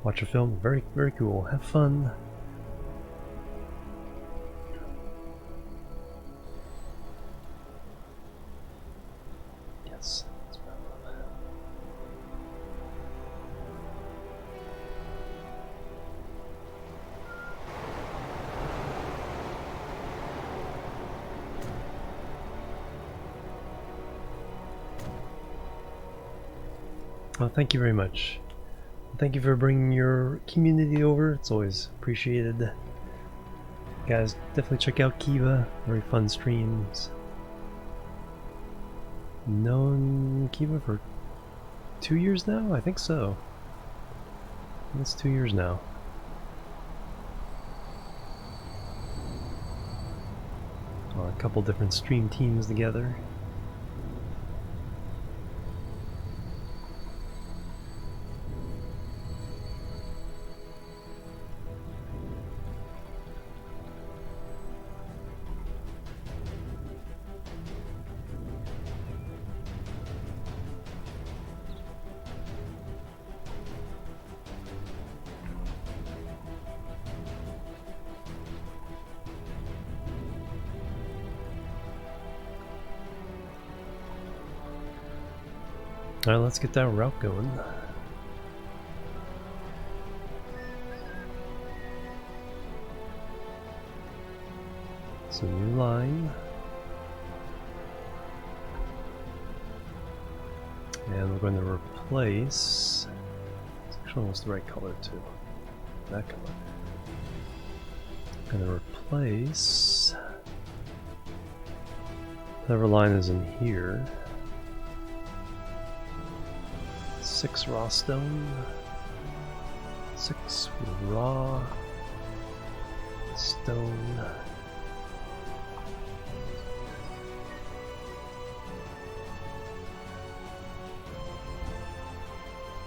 Watch a film, very, very cool. Have fun. Yes. Well, thank you very much. Thank you for bringing your community over. It's always appreciated. Guys, definitely check out Kiva. Very fun streams. Known Kiva for 2 years now? I think so. It's 2 years now. A couple different stream teams together. Alright, let's get that route going. So new line. And we're going to replace... It's actually almost the right color too. That color. I'm going to replace... whatever line is in here. 6 raw stone, 6 raw stone,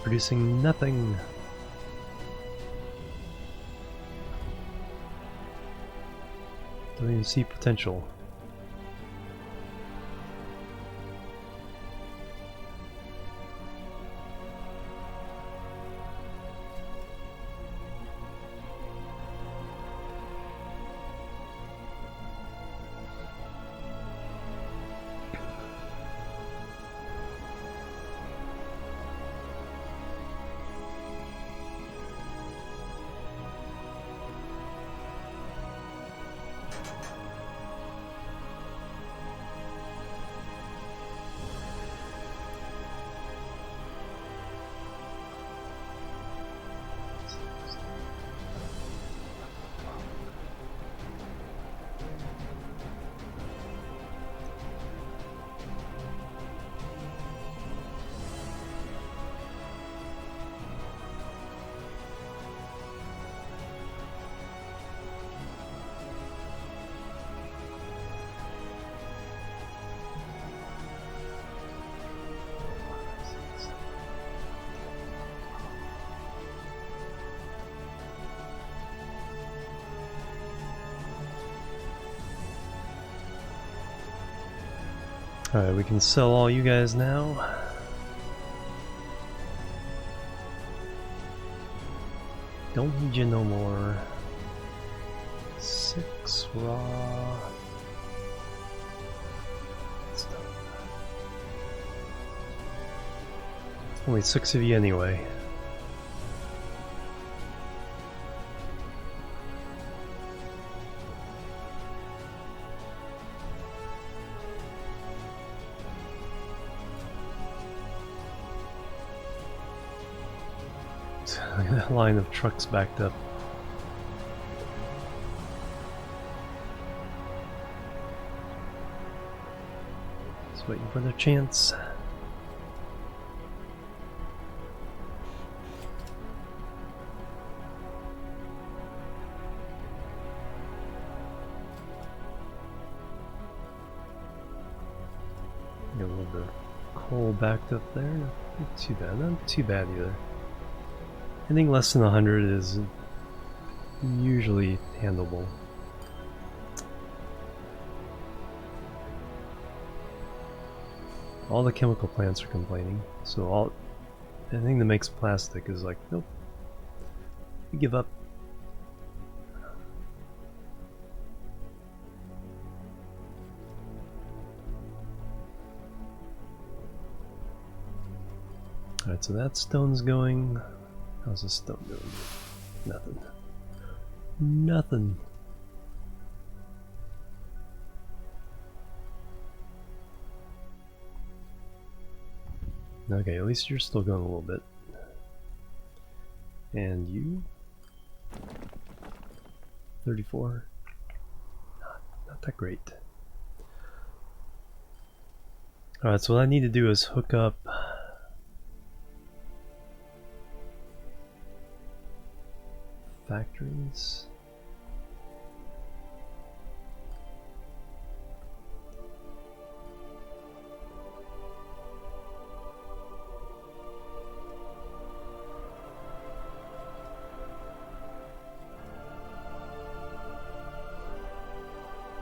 producing nothing. Don't even see potential. Alright, we can sell all you guys now. Don't need you no more. 6 raw. Stone. Only 6 of you anyway. Look at that line of trucks backed up. Just waiting for their chance. Got a little bit of coal backed up there. Not too bad. Not too bad either. Anything less than 100 is usually handleable. All the chemical plants are complaining, so anything that makes plastic is like, nope, we give up. Alright, so that stone's going. How's this stone doing? Nothing. Nothing. Okay, at least you're still going a little bit. And you? 34. Not that great. Alright, so what I need to do is hook up factories.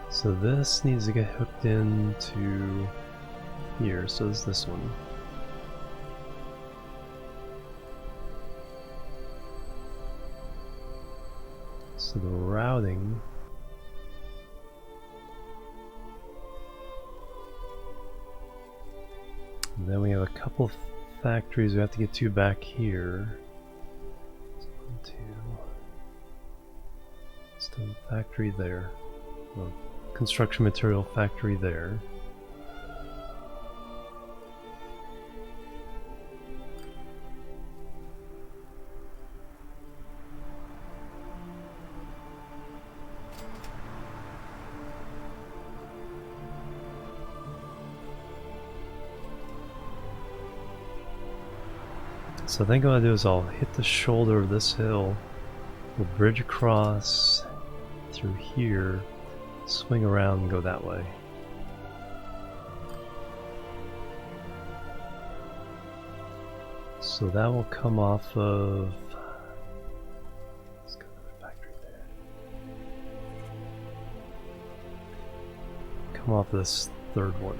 So this needs to get hooked into here, so is this one. So the routing and then we have a couple factories we have to get to back here. So 1, 2. Stone factory there. Well, construction material factory there. So I think what I'll do is I'll hit the shoulder of this hill, we'll bridge across through here, swing around and go that way. So that will come off of, let's go to the factory there. Come off this third one.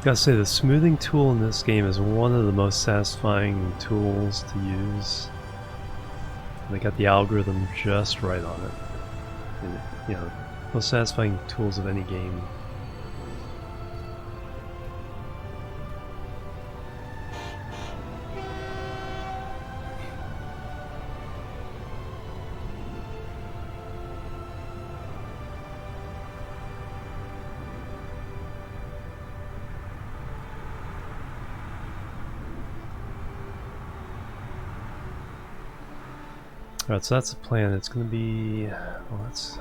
Gotta say, the smoothing tool in this game is one of the most satisfying tools to use. They got the algorithm just right on it. And, you know, most satisfying tools of any game. Alright, so that's the plan. It's going to be... well, that's...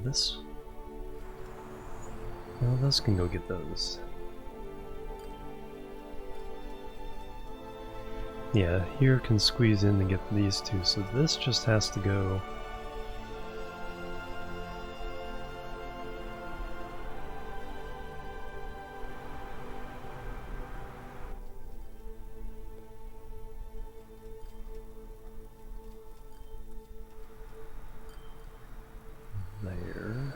this... well, those can go get those. Yeah, here can squeeze in and get these two, so this just has to go... there.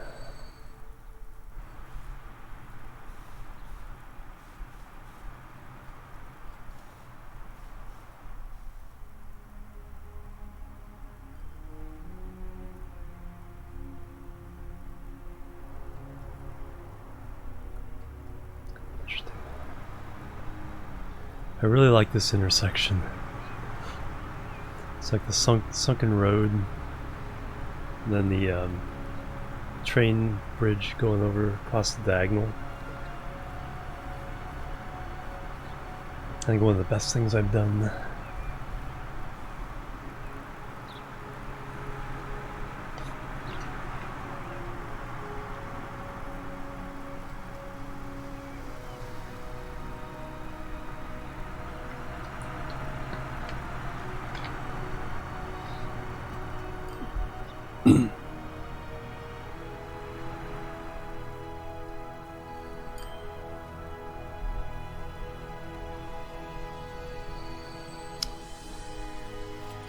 Interesting. I really like this intersection. It's like the sunken road, and then the train bridge going over across the diagonal. I think one of the best things I've done.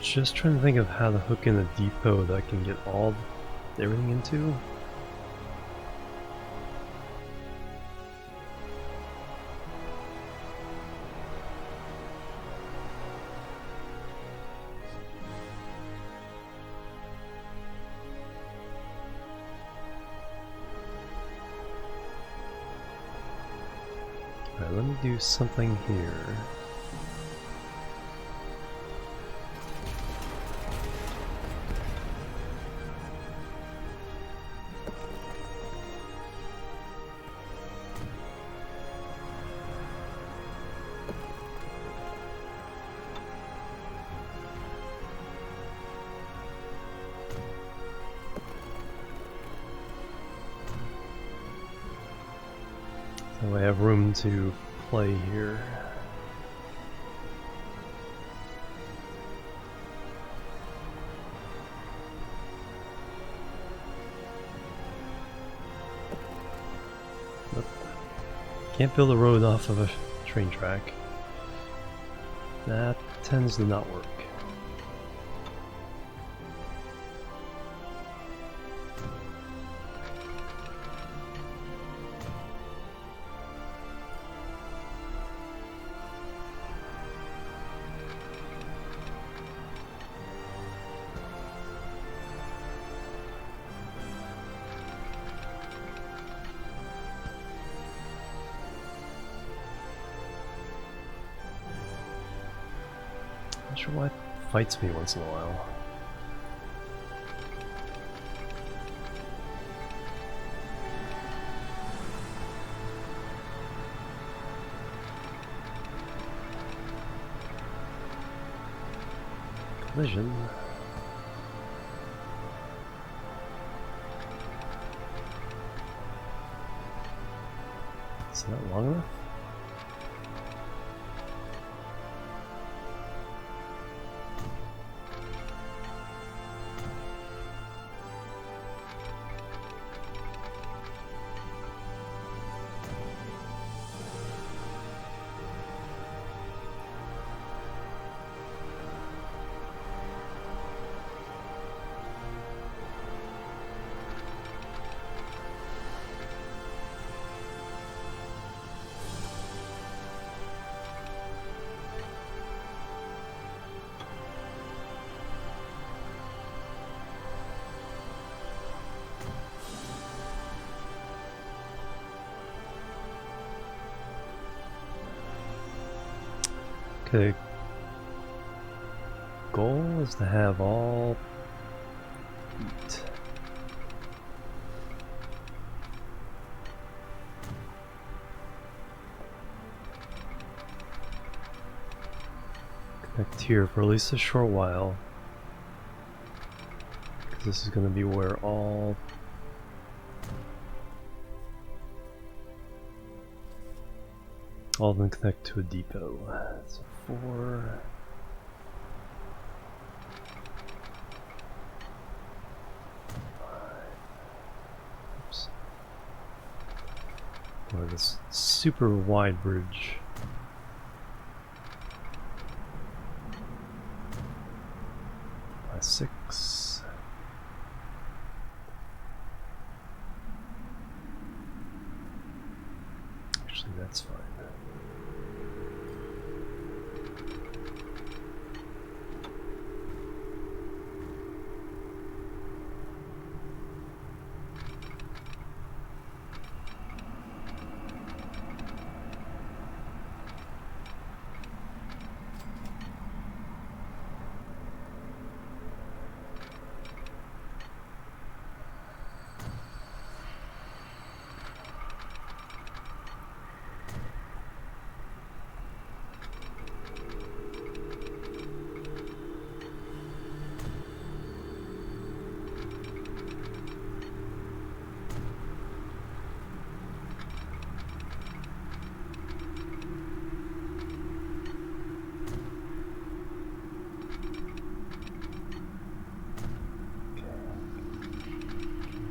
Just trying to think of how to hook in a depot that I can get everything into. Alright, let me do something here. So I have room to play here. Nope. Can't build a road off of a train track. That tends to not work. Not sure why it fights me once in a while. Collision. Is that long enough? The goal is to have all feet. Connect here for at least a short while, because this is going to be where all of them connect to a depot. So 4. Oops. Or this super wide bridge. By 6. Actually, that's fine.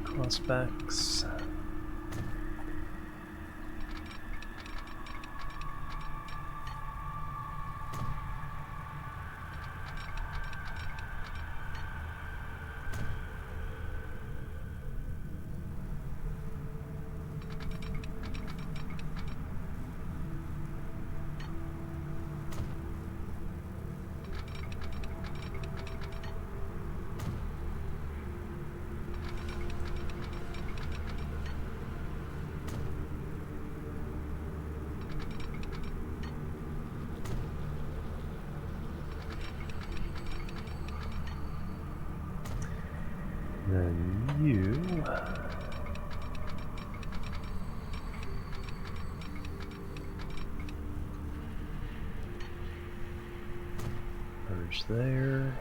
Crossbacks. Then you merge there.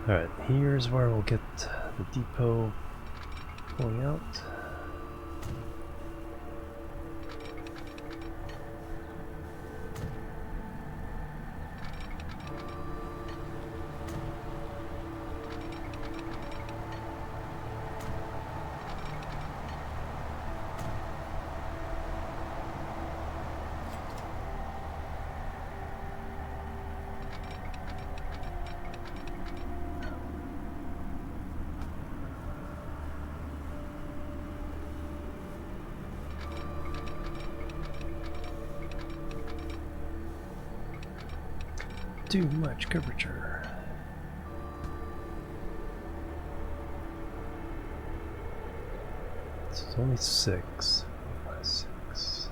Alright, here's where we'll get the depot pulling out. Too much curvature. So it's only 6. 6.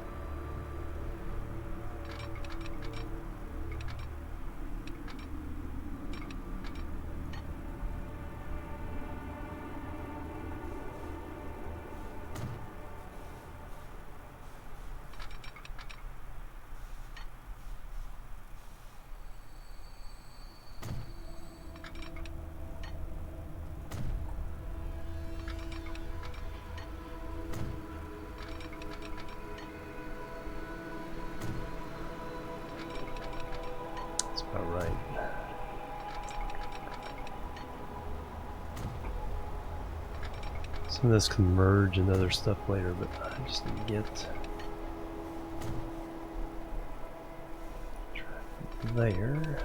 Alright. Some of this can merge and other stuff later, but I just need to get traffic there.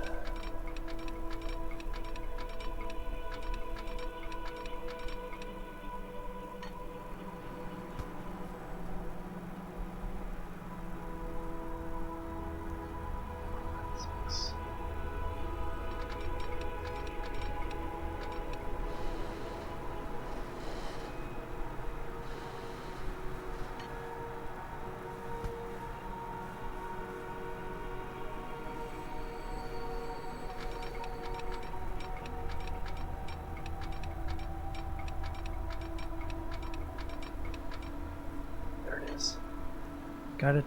Got it.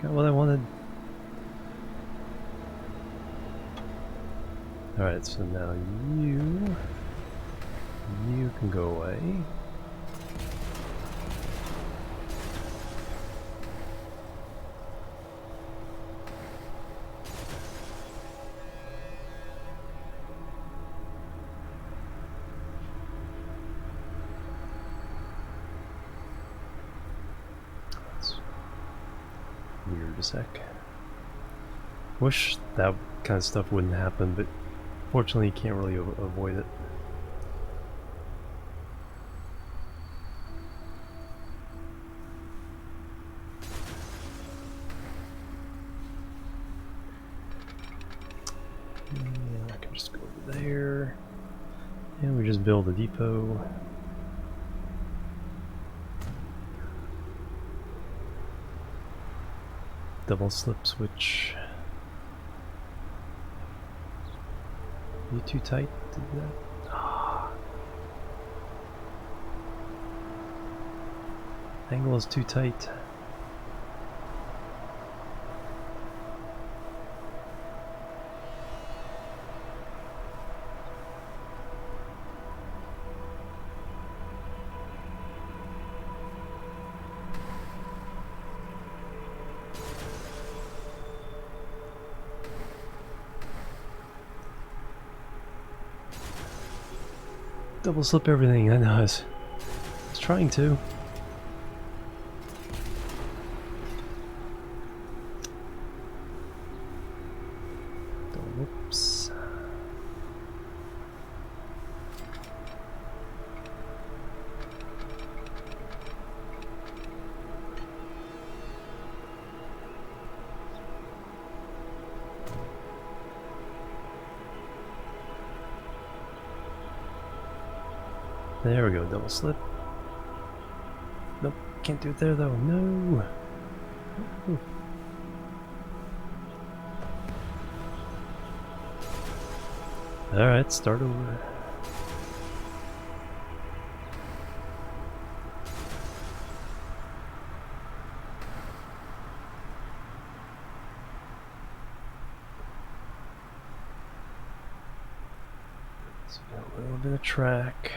Got what I wanted. Alright, so now you can go away. Weird as heck. Wish that kind of stuff wouldn't happen, but fortunately you can't really avoid it. And I can just go over there, and we just build a depot. Double slip switch. You too tight to do that? Ah. Angle is too tight. Double slip everything, I know. I was trying to. Whoops. There we go, double slip. Nope, can't do it there though, no! Ooh. Alright, start over. So we got a little bit of track.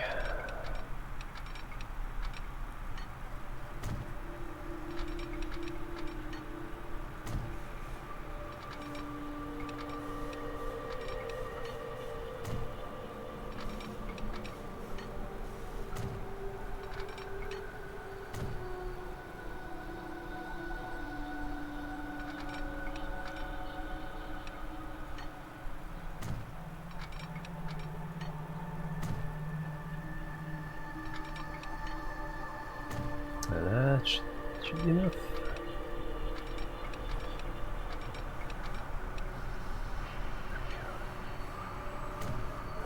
That should be enough.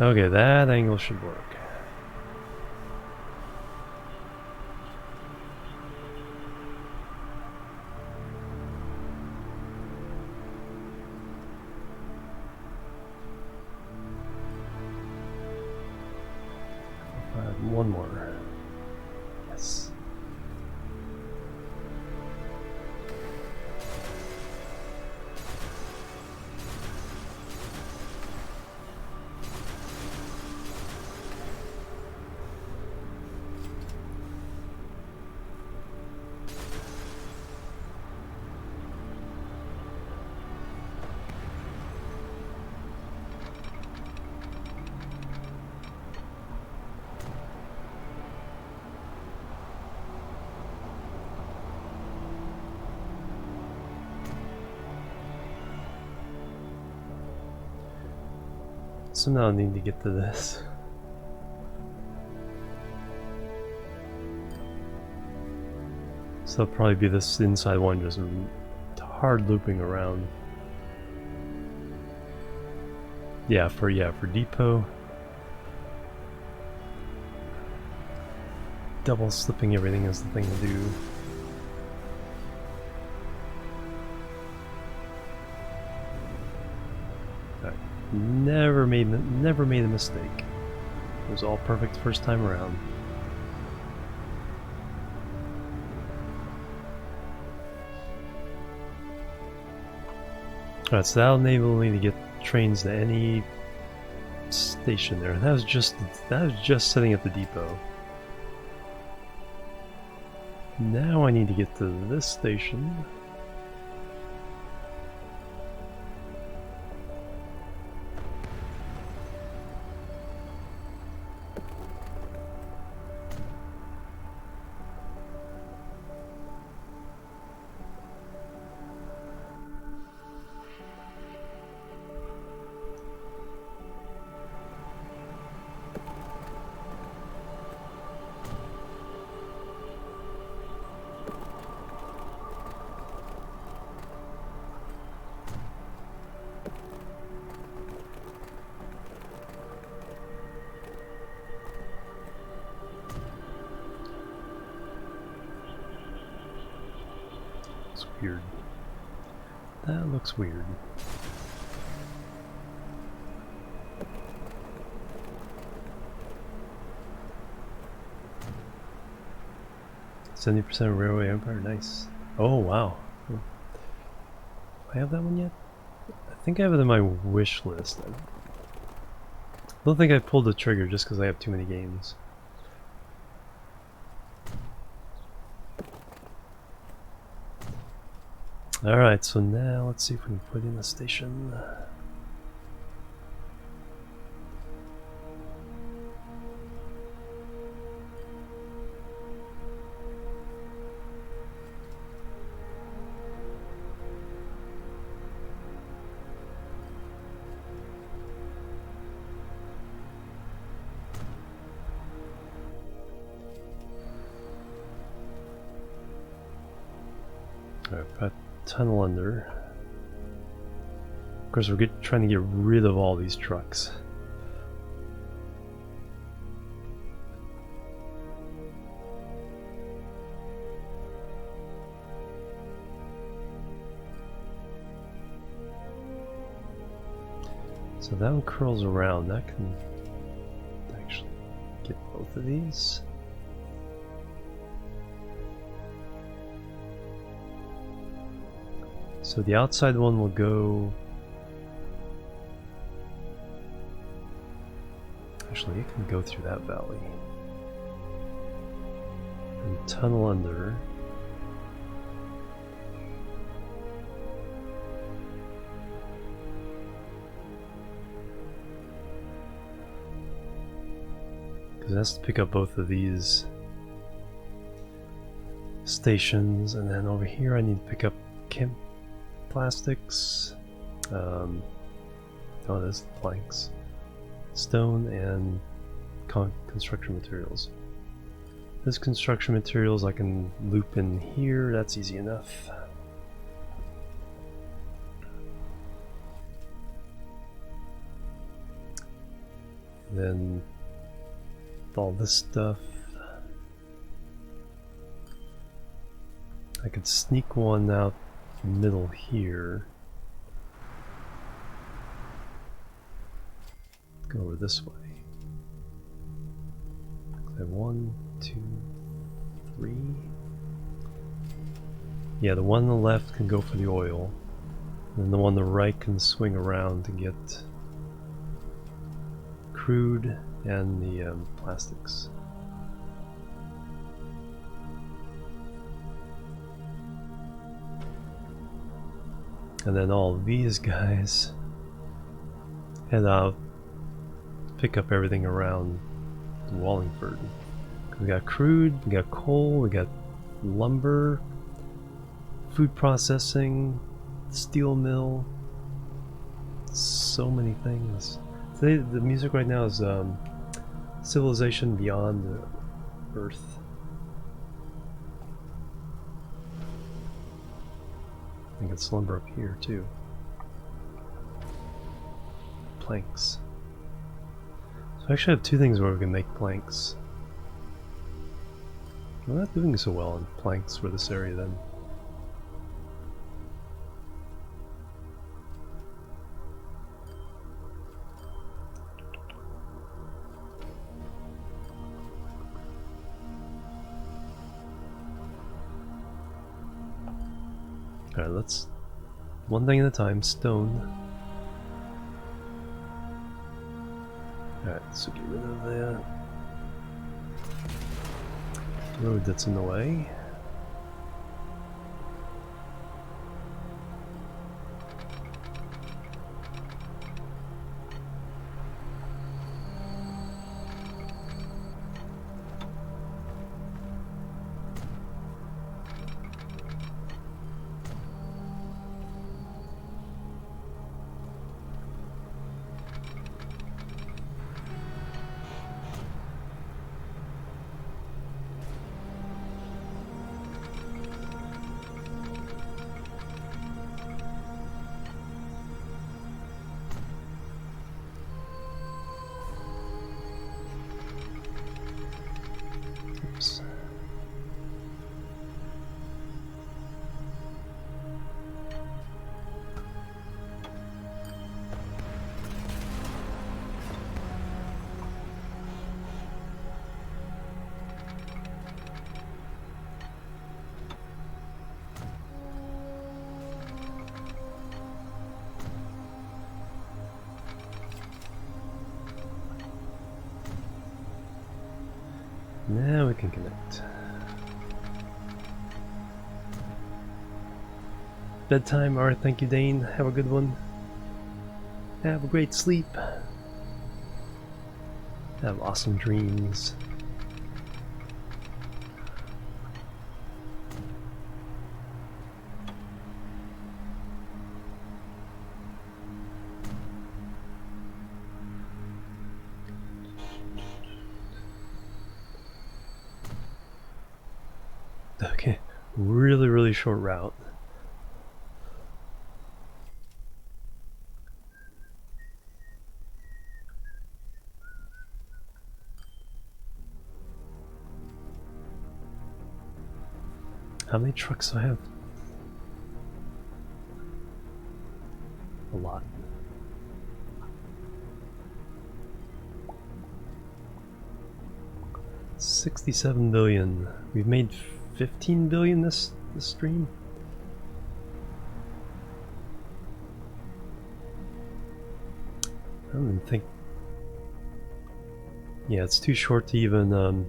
Okay, that angle should work. One more. Yes. So now I need to get to this. So it'll probably be this inside one just hard looping around. Yeah, for depot. Double slipping everything is the thing to do. Never made a mistake. It was all perfect first time around. Alright, so that'll enable me to get trains to any station there. That was just sitting at the depot. Now I need to get to this station. Looks weird. That looks weird. "70% Railway Empire, nice." Oh wow. Do I have that one yet? I think I have it in my wish list. I don't think I pulled the trigger just because I have too many games. Alright, so now let's see if we can put in a station. Alright, put tunnel under. Of course, we're trying to get rid of all these trucks. So that one curls around. That can actually get both of these. So the outside one will go... Actually, it can go through that valley. And tunnel under. Because it has to pick up both of these stations, and then over here I need to pick up plastics, oh, there's planks, stone, and construction materials. This construction materials I can loop in here, that's easy enough. Then all this stuff, I could sneak one out middle here. Go over this way. I have 1, 2, 3. Yeah, the one on the left can go for the oil, and the one on the right can swing around to get crude and the plastics. And then all these guys head out, pick up everything around Wallingford. We got crude, we got coal, we got lumber, food processing, steel mill, so many things. Today, the music right now is Civilization Beyond the Earth. I think it's lumber up here too. Planks. So I actually have two things where we can make planks. We're not doing so well on planks for this area then. Alright, let's One thing at a time. Stone. Alright, so get rid of that road that's in the way. Oops. Now we can connect. Bedtime. Alright, thank you, Dane. Have a good one. Have a great sleep. Have awesome dreams. Okay, really short route. How many trucks do I have? A lot. $67 billion. We've made 15 billion this stream. I don't even think. Yeah, it's too short to even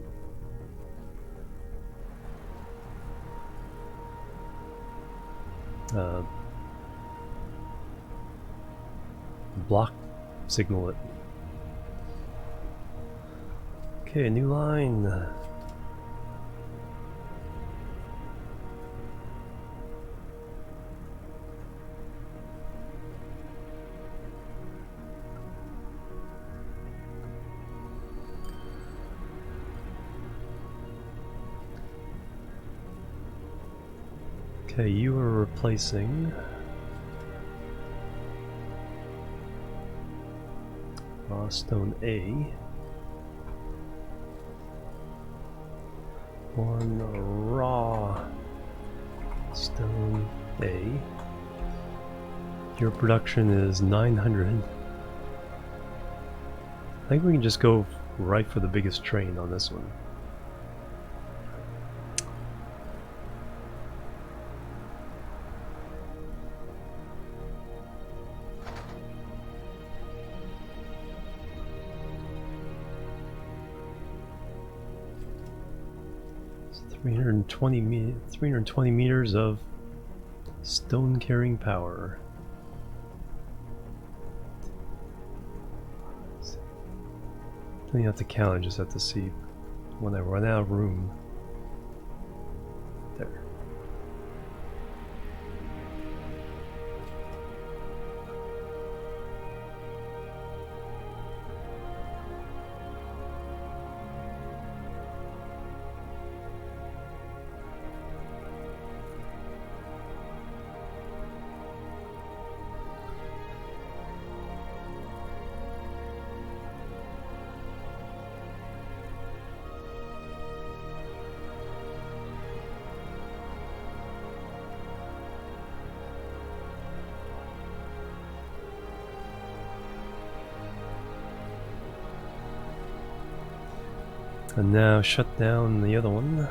block signal it. Okay, new line. Okay, you are replacing raw stone A. One raw stone A. Your production is 900. I think we can just go right for the biggest train on this one. It's 320 meters of stone carrying power. Don't even have to count, I just have to see when I run out of room. There. And now shut down the other one.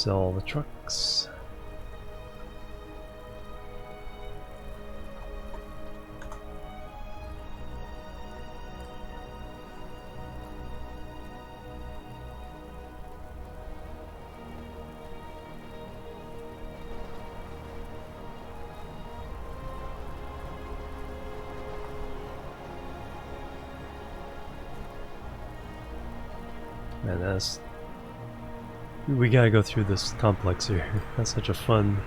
Sell the trucks. Man, we gotta go through this complex here. That's such a fun,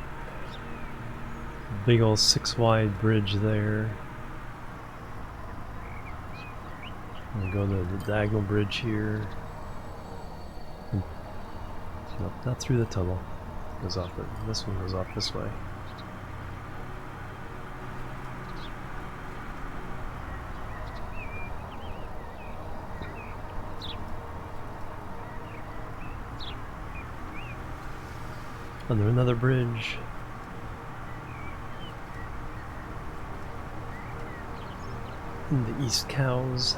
big old 6-wide bridge there. I'm going to the diagonal bridge here. Nope, not through the tunnel. Goes off it. This one goes off this way. Under another bridge. And the East Cows.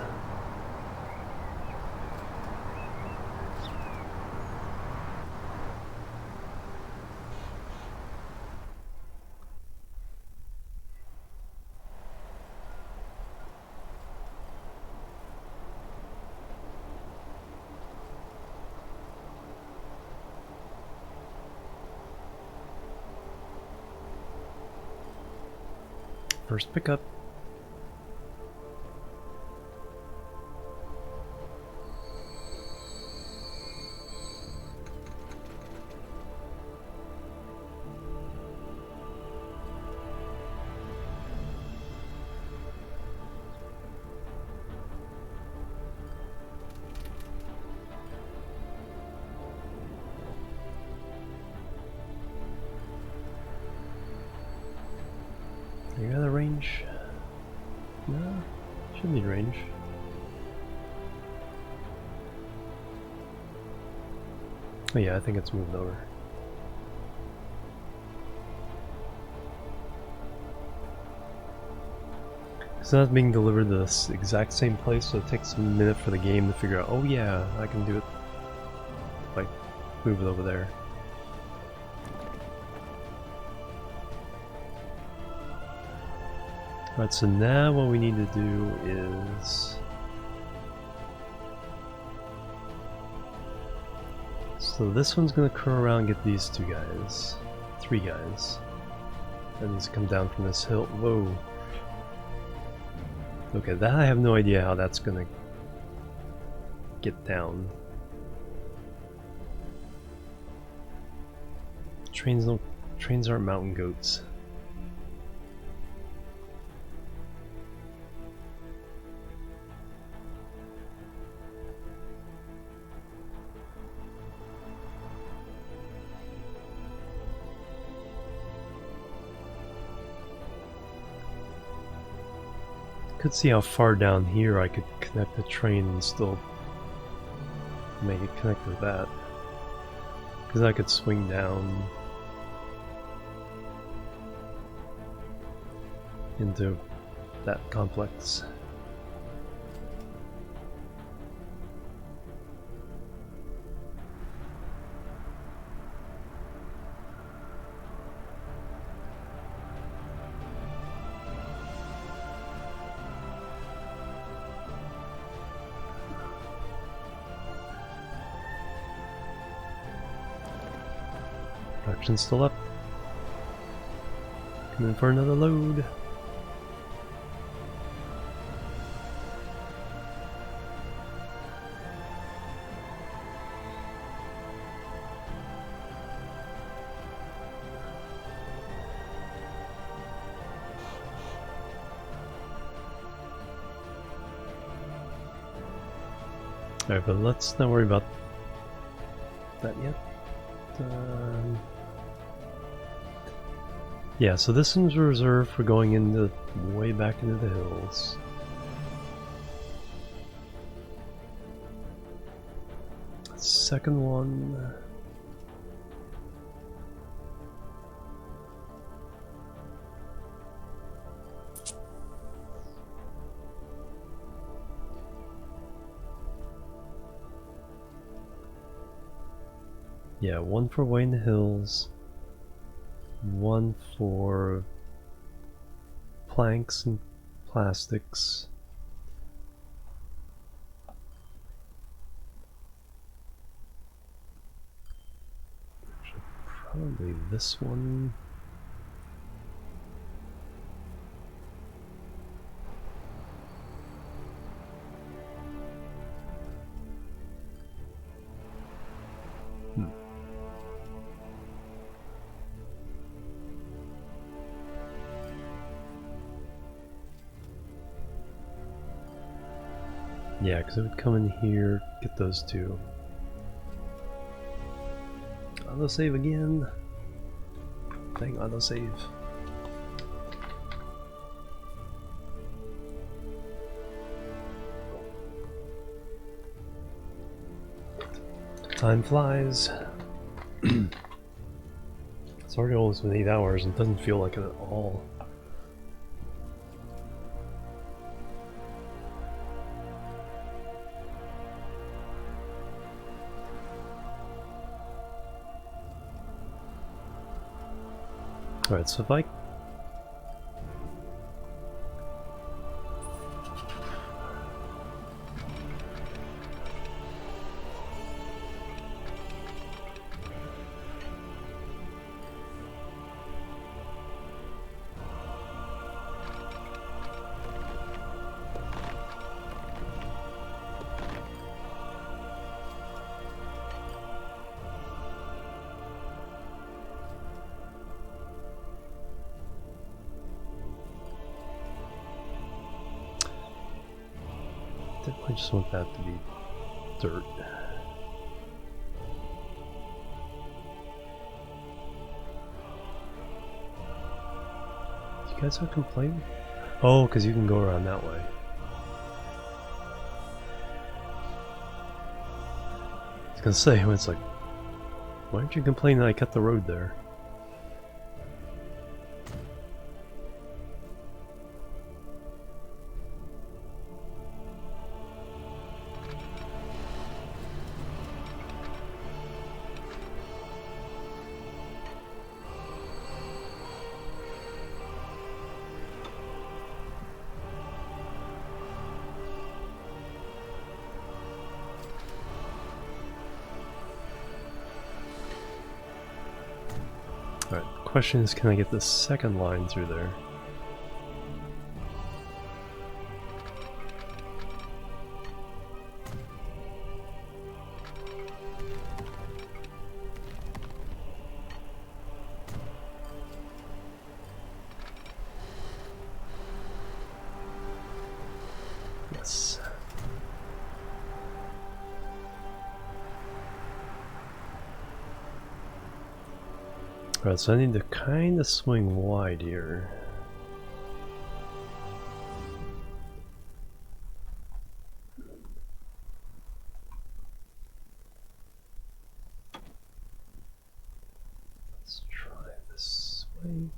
First pickup. You got a range? No, should need range. Oh yeah, I think it's moved over. It's not being delivered to this exact same place, so it takes a minute for the game to figure out, oh yeah, I can do it if I move it over there. Alright, so now what we need to do is... So this one's gonna curl around and get these two guys. 3 guys. That needs to come down from this hill. Whoa. Okay, that I have no idea how that's gonna get down. Trains aren't mountain goats. Could see how far down here I could connect the train and still make it connect with that. Because I could swing down into that complex. Production's still up. Coming for another load. Alright, but let's not worry about that yet. Yeah, so this one's reserved for going into way back into the hills. Second one. Yeah, one for way in the hills, one for planks and plastics. Actually, probably this one. Yeah, because it would come in here, get those two. Autosave again. Dang, autosave. Time flies. It's already almost been 8 hours and it doesn't feel like it at all. Alright, so if I... I just want that to be dirt. You guys are complaining? Oh, because you can go around that way. I was gonna say, it's like, why aren't you complaining that I cut the road there? Alright, question is, can I get the second line through there? Yes. Alright, so I need to kind of swing wide here. Let's try this way.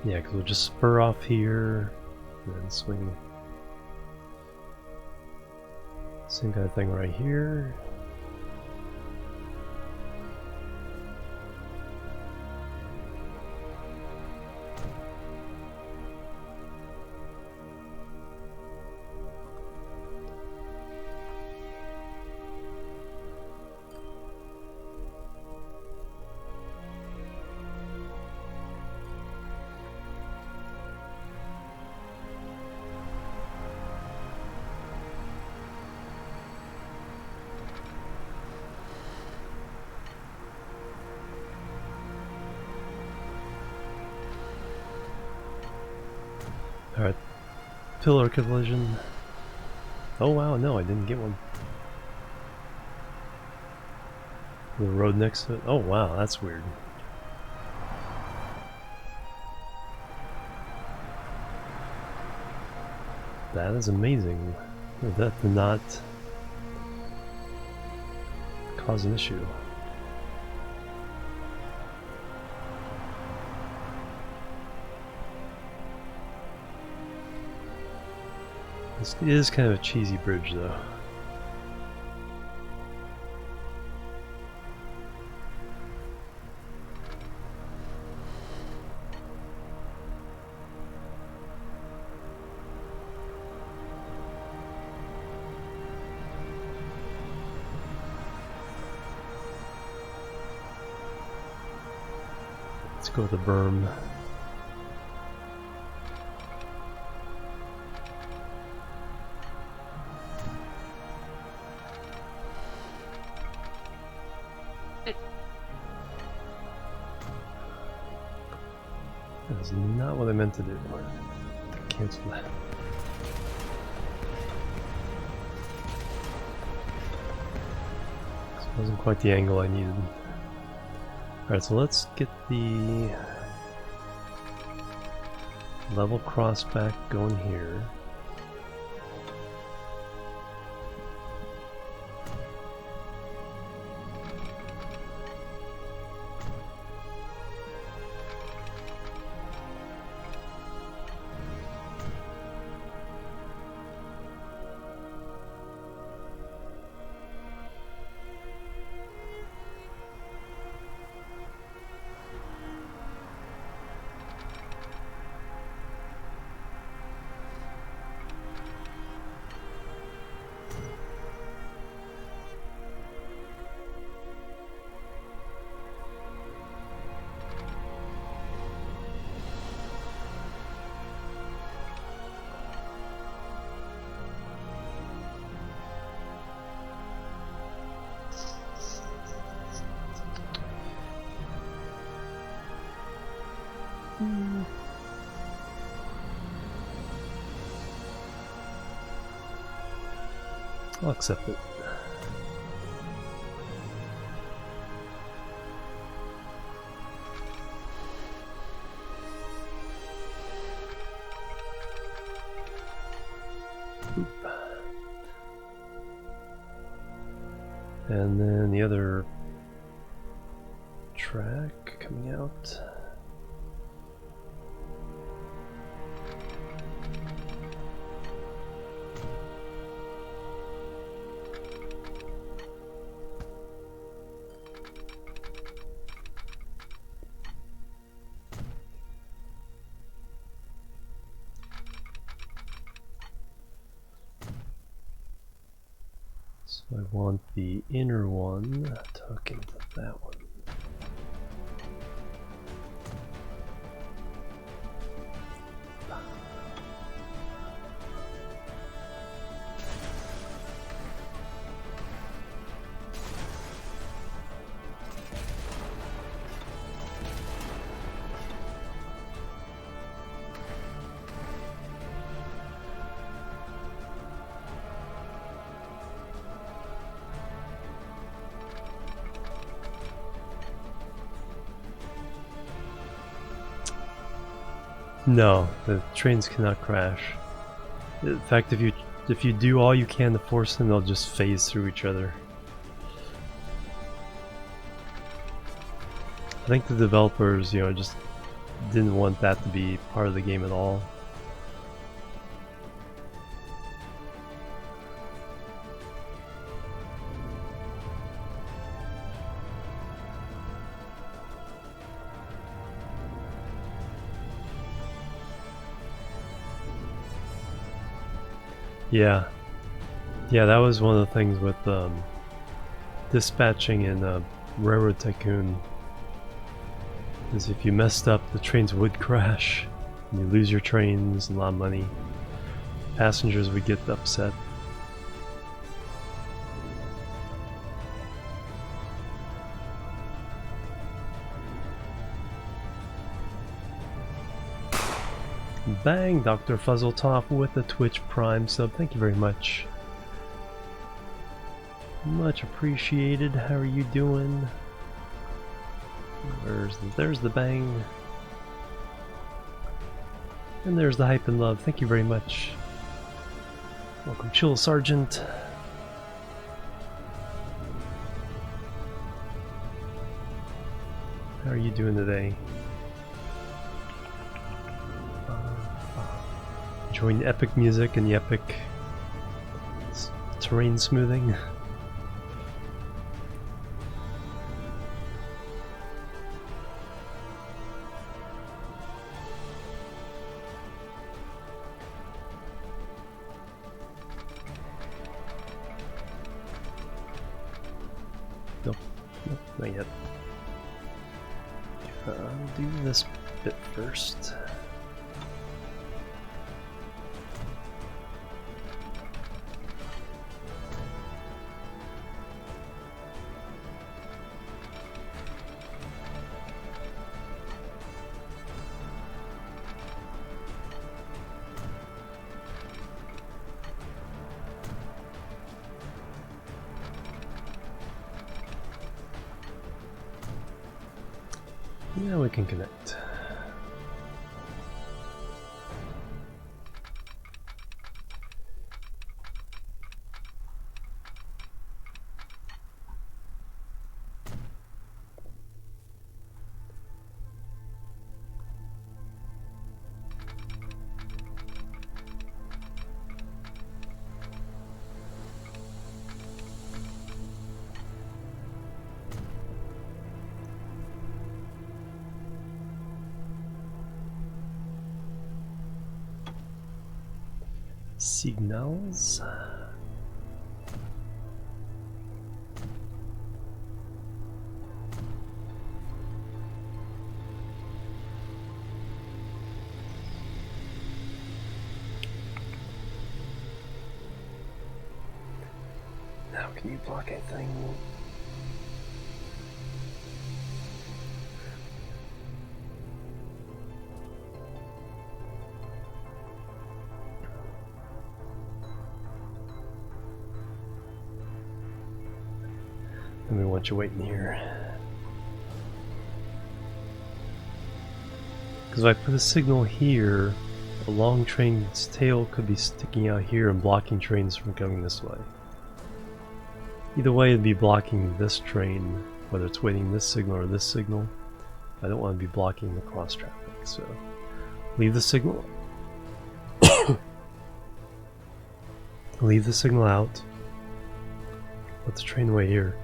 Yeah, because we'll just spur off here and then swing. Same kind of thing right here. Alright, pillar collision. Oh wow, no, I didn't get one. The road next to it. Oh wow, that's weird. That is amazing. That did not cause an issue. This is kind of a cheesy bridge, though. Let's go with the berm. That is not what I meant to do. Cancel that. This wasn't quite the angle I needed. Alright, so let's get the level crossback going here. I'll accept it. Oop. And then the other track coming out. So I want the inner one to hook into that one. No, the trains cannot crash. In fact, if you do all you can to force them, they'll just phase through each other. I think the developers, just didn't want that to be part of the game at all. Yeah, that was one of the things with dispatching in Railroad Tycoon. Is if you messed up, the trains would crash, and you lose your trains and a lot of money. Passengers would get upset. Bang! Dr. Fuzzletop with a Twitch Prime sub. Thank you very much. Much appreciated. How are you doing? There's the bang. And there's the hype and love. Thank you very much. Welcome, Chill Sergeant. How are you doing today? Enjoying the epic music and the epic terrain smoothing? Nope, not yet. I'll do this bit first. Now we can connect. Signals. Now can you block anything? And we want you waiting here. Because if I put a signal here, a long train's tail could be sticking out here and blocking trains from coming this way. Either way, it'd be blocking this train, whether it's waiting this signal or this signal. I don't want to be blocking the cross traffic, so leave the signal. Leave the signal out. Let the train wait here.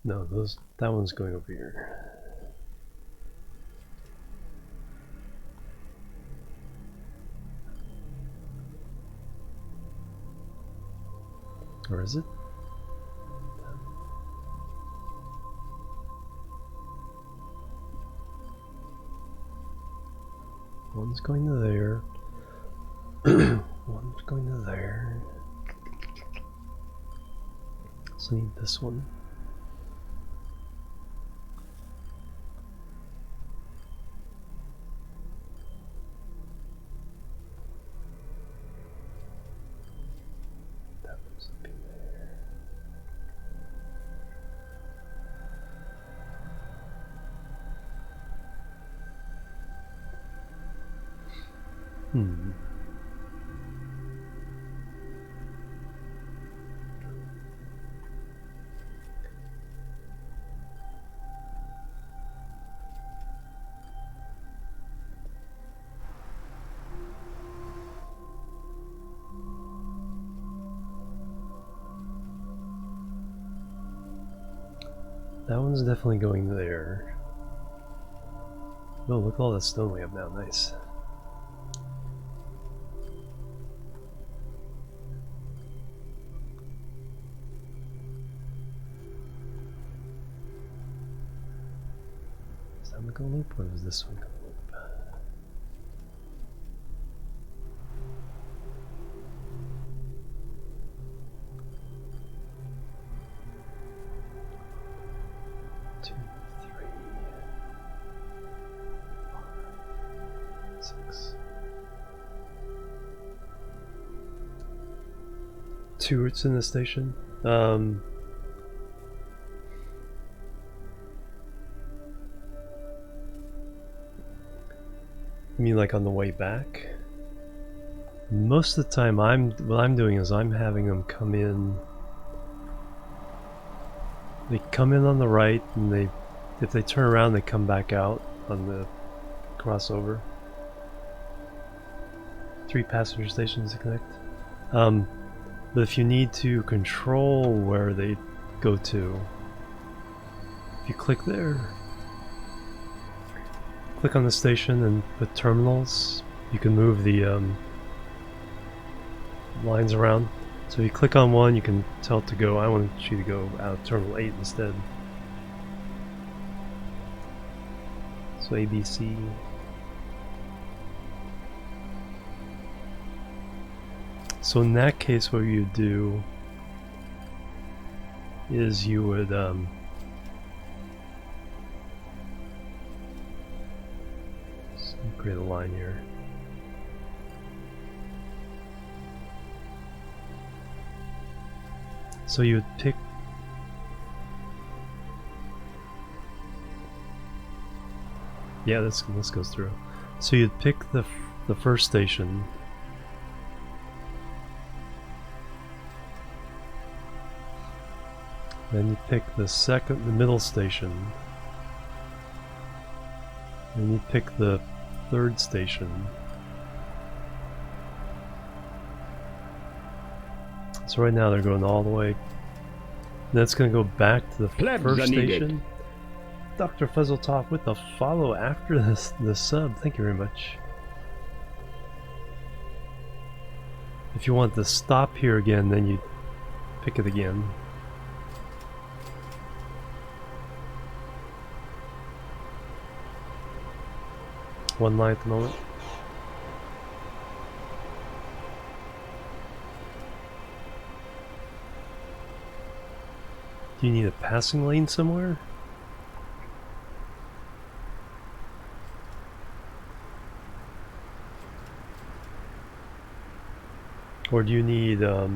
No, that one's going over here. Or is it? One's going to there. One's going to there. So I need this one. Hmm. That one's definitely going there. Oh, look at all that stone we have now. Nice. Is that one gonna loop or is this one gonna loop? Two, three, 6. 2 routes in the station. You mean like on the way back? Most of the time, what I'm doing is I'm having them come in. They come in on the right, and if they turn around, they come back out on the crossover. 3 passenger stations to connect. But if you need to control where they go to, if you click there, click on the station and put terminals, you can move the lines around. So if you click on one, you can tell it to go, I want you to go out of terminal 8 instead. So ABC. So in that case, what you would do is you would create a line here. So you would pick this goes through. So you'd pick the first station. Then you pick the middle station. Then you pick the third station. So right now they're going all the way. That's going to go back to the first station. Dr. Fuzzletalk with the follow after the sub. Thank you very much. If you want to stop here again, then you pick it again. One line at the moment. Do you need a passing lane somewhere? Or do you need yeah,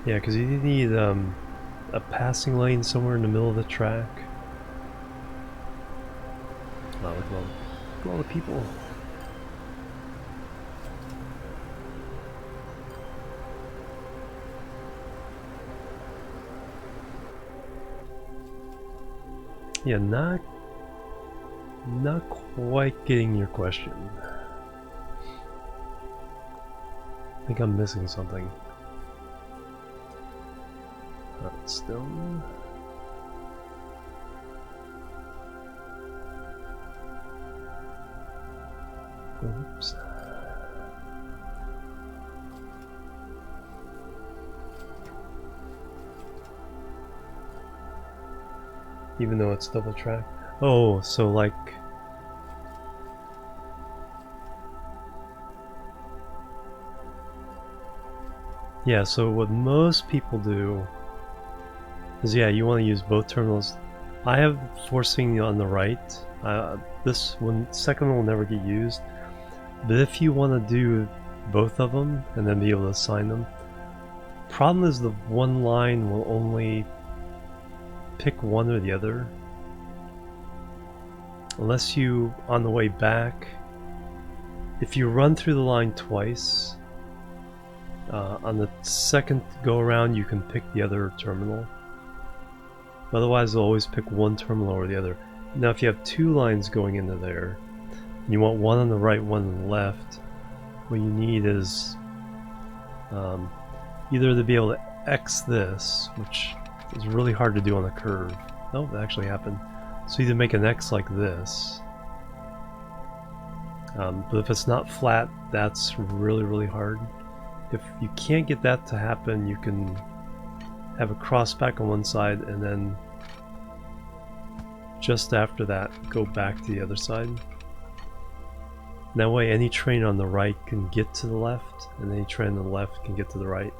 because you need a passing lane somewhere in the middle of the track. Oh, look at all the people. Yeah, not quite getting your question. I think I'm missing something. Stone. Oops. Even though it's double track. Oh, so like yeah, so what most people do is, yeah, you want to use both terminals. I have forcing on the right. This one, second one will never get used. But if you want to do both of them and then be able to assign them, problem is the one line will only pick one or the other. unless you, on the way back, if you run through the line twice, on the second go around you can pick the other terminal. Otherwise you'll always pick one terminal or the other. Now if you have two lines going into there, and you want one on the right, one on the left, what you need is either to be able to X this, which is really hard to do on a curve. Oh, that actually happened. So either make an X like this, but if it's not flat, that's really, really hard. If you can't get that to happen, you can have a cross back on one side and then just after that go back to the other side. That way any train on the right can get to the left and any train on the left can get to the right.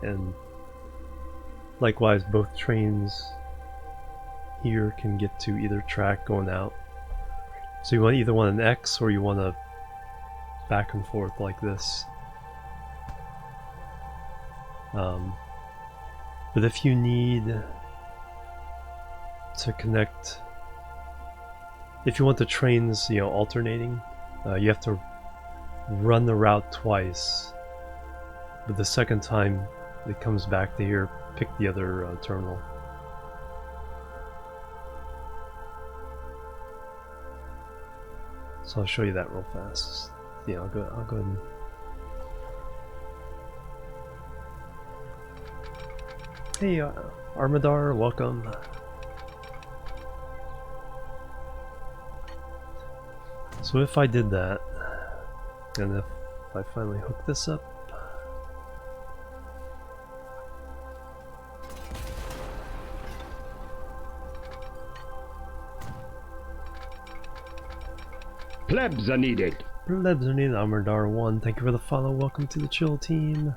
And likewise both trains here can get to either track going out. So you either want an X or you want a back and forth like this. But if you need to connect, if you want the trains, you know, alternating, you have to run the route twice. But the second time it comes back to here, pick the other terminal. So I'll show you that real fast. Yeah, I'll go ahead and... Hey, Armadar, welcome. So if I did that, and if I finally hook this up, Plebs are needed. Plebs are needed. Armadar 1, thank you for the follow. Welcome to the chill team.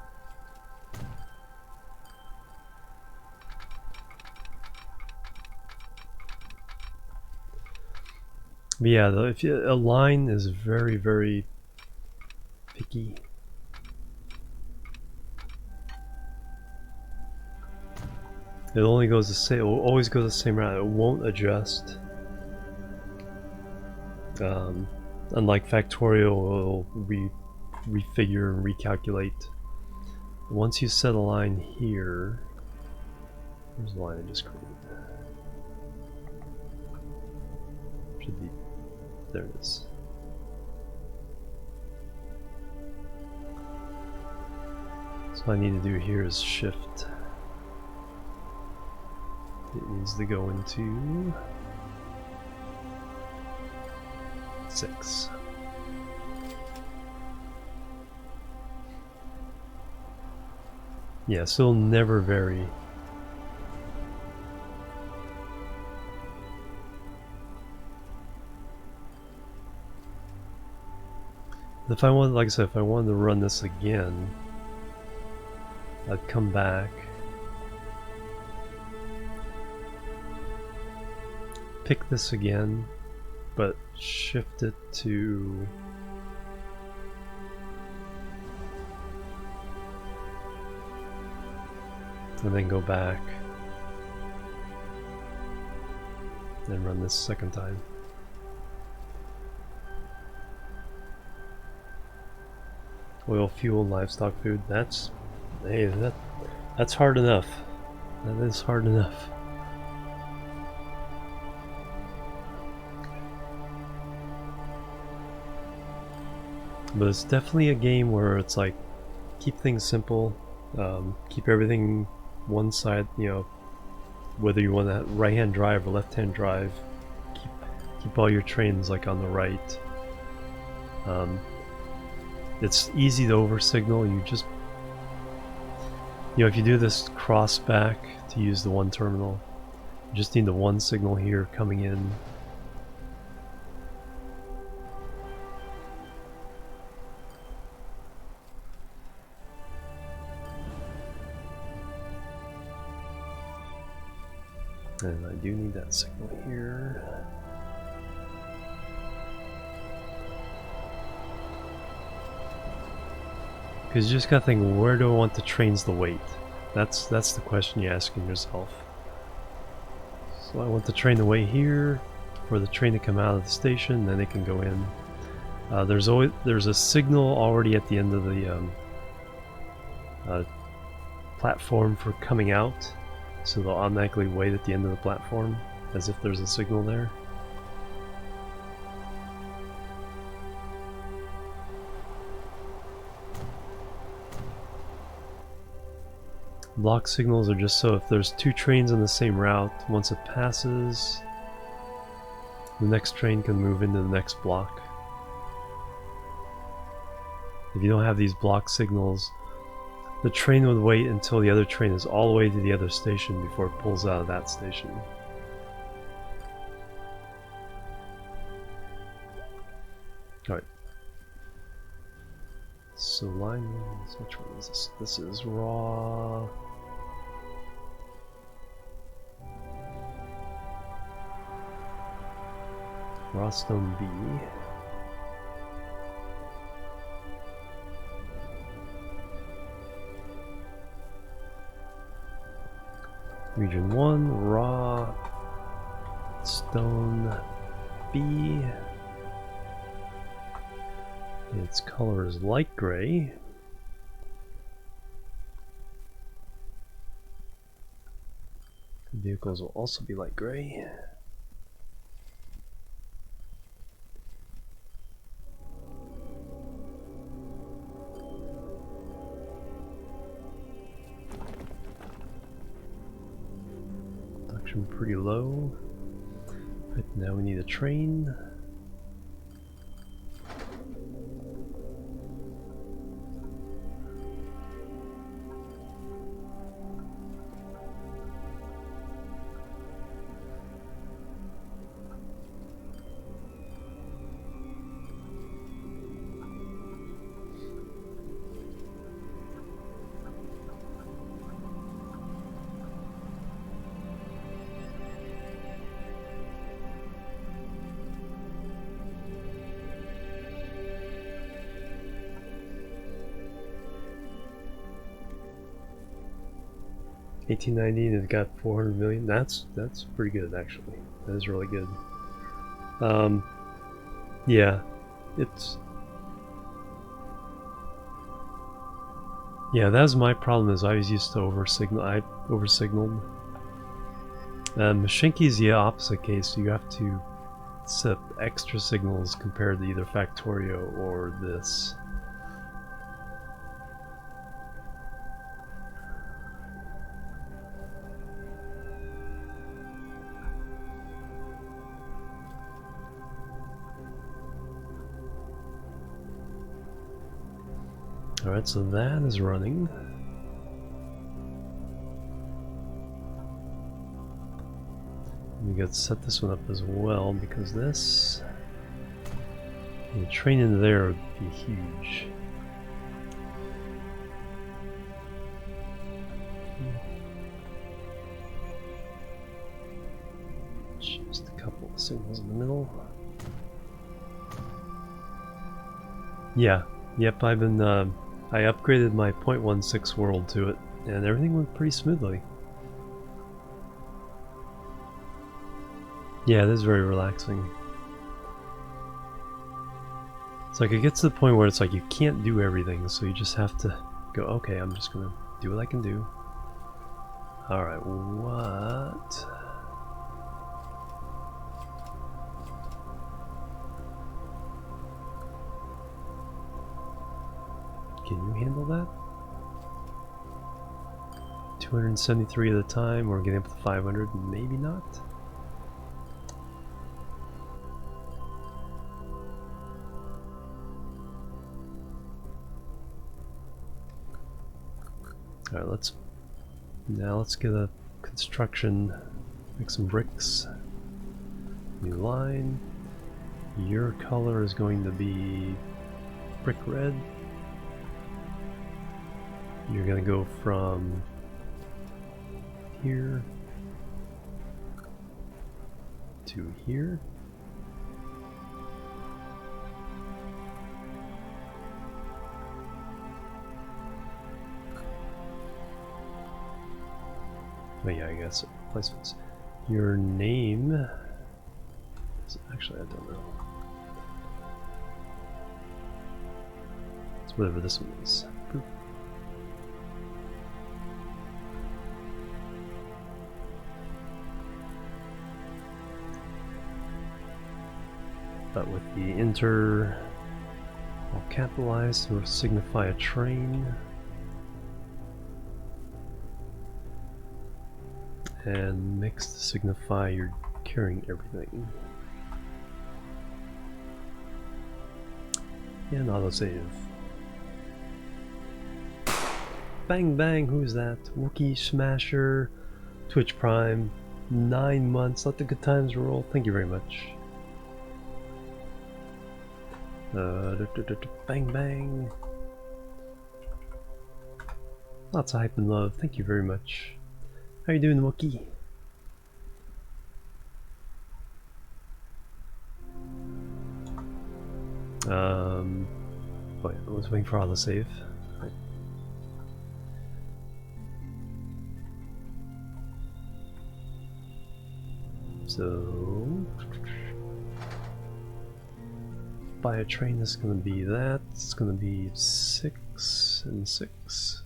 But yeah, a line is very, very picky. It only goes the same. It will always go the same route. It won't adjust. Unlike Factorial, it will refigure and recalculate. Once you set a line here, here's the line I just created. Should be. There it is. So what I need to do here is shift. It needs to go into 6. Yeah, so it'll never vary. If I wanted, like I said, if I wanted to run this again, I'd come back, pick this again, but shift it to and then go back and run this second time. Oil, fuel, livestock food, that's, hey, that's hard enough. That is hard enough. But it's definitely a game where it's like, keep things simple, keep everything one side, you know, whether you want a right-hand drive or left-hand drive, keep all your trains like on the right. It's easy to over signal. You just, you know, if you do this cross back to use the one terminal, you just need the one signal here coming in. And I do need that signal here. Because you just gotta think, where do I want the trains to wait? That's the question you're asking yourself. So I want the train to wait here. for the train to come out of the station, then it can go in. There's a signal already at the end of the platform for coming out, so they'll automatically wait at the end of the platform as if there's a signal there. Block signals are just so if there's two trains on the same route, once it passes, the next train can move into the next block. If you don't have these block signals, the train would wait until the other train is all the way to the other station before it pulls out of that station. Alright. So line ones, which one is this? This is raw. Raw stone B. Region 1, raw stone B. Its color is light gray. The vehicles will also be light gray. Production pretty low. Right, now we need a train. $18.90 and it's got 400 million. That's pretty good actually. That is really good. Yeah, that was my problem. Is I was used to I over signaled. Mashinki's the opposite case. You have to set up extra signals compared to either Factorio or this. Alright, so that is running. We got to set this one up as well because this, the train into there would be huge. Just a couple of signals in the middle. Yeah, yep, I've been I upgraded my 0.16 world to it, and everything went pretty smoothly. Yeah, it is very relaxing. It's like it gets to the point where it's like you can't do everything, so you just have to go, okay, I'm just gonna do what I can do. Alright, what? Can you handle that? 273 at a time, we're getting up to 500, maybe not. Alright, let's get a construction, make some bricks. New line. Your color is going to be brick red. You're gonna go from here to here. Oh yeah, I guess placements. Your name Actually, I don't know. It's whatever this one is. Boop. But with the enter all capitalized to signify a train. And mix to signify you're carrying everything. And autosave. Bang bang, who's that? Wookie Smasher, Twitch Prime, 9 months, let the good times roll. Thank you very much. Bang bang. Lots of hype and love, thank you very much. How you doing, Wookie? Oh yeah, I was waiting for autosave. Right. So, buy a train is going to be that. It's going to be 6 and 6.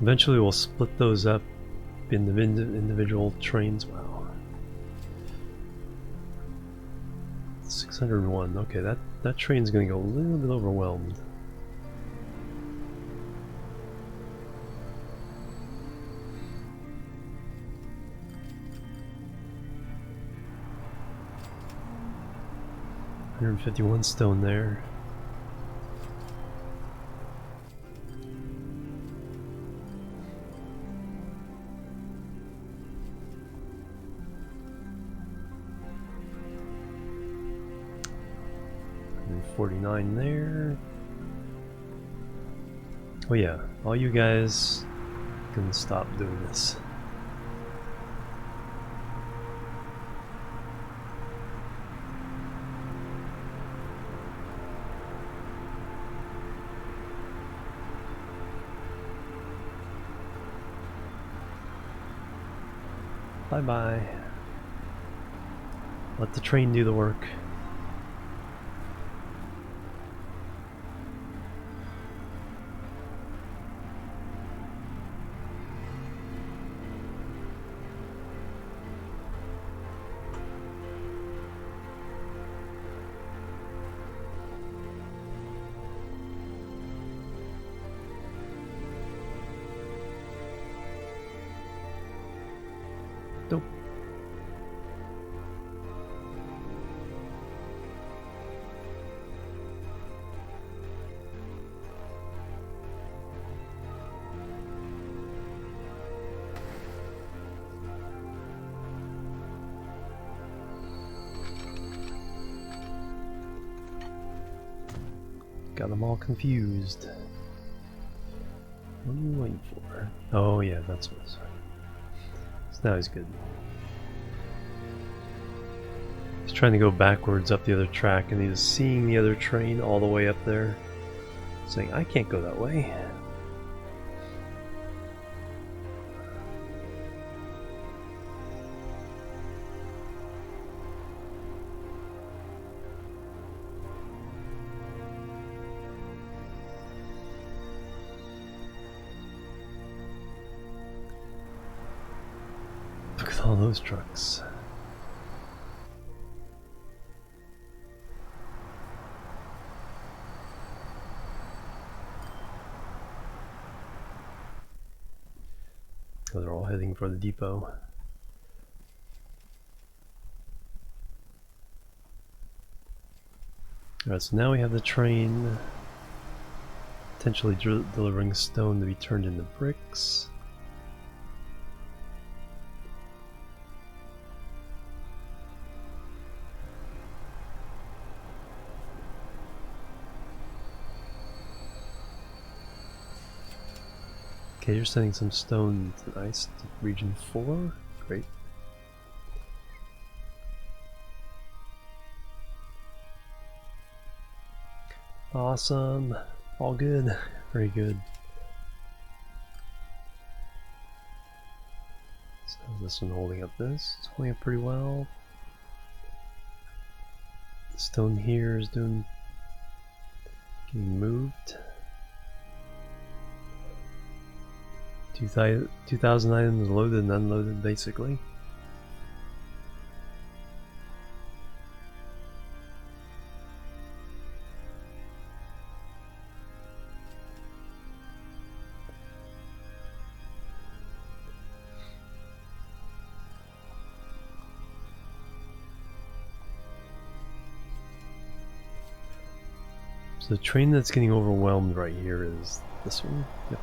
Eventually we'll split those up into individual trains. Wow. 601. Okay, that train's gonna go a little bit overwhelmed. $151 stone there. $49 there. Oh yeah, all you guys can stop doing this. Bye bye. Let the train do the work. Nope. Got them all confused. What are you waiting for? Oh yeah, that's what it is. So now he's good. He's trying to go backwards up the other track and he's seeing the other train all the way up there. Saying, I can't go that way. Look at all those trucks. They're all heading for the depot. Alright, so now we have the train potentially delivering stone to be turned into bricks. Okay, you're sending some stone to ice to region 4. Great. Awesome. All good. Very good. So this one holding up this. It's holding up pretty well. The stone here is getting moved. 2,000 items loaded and unloaded basically. So the train that's getting overwhelmed right here is this one. Yep.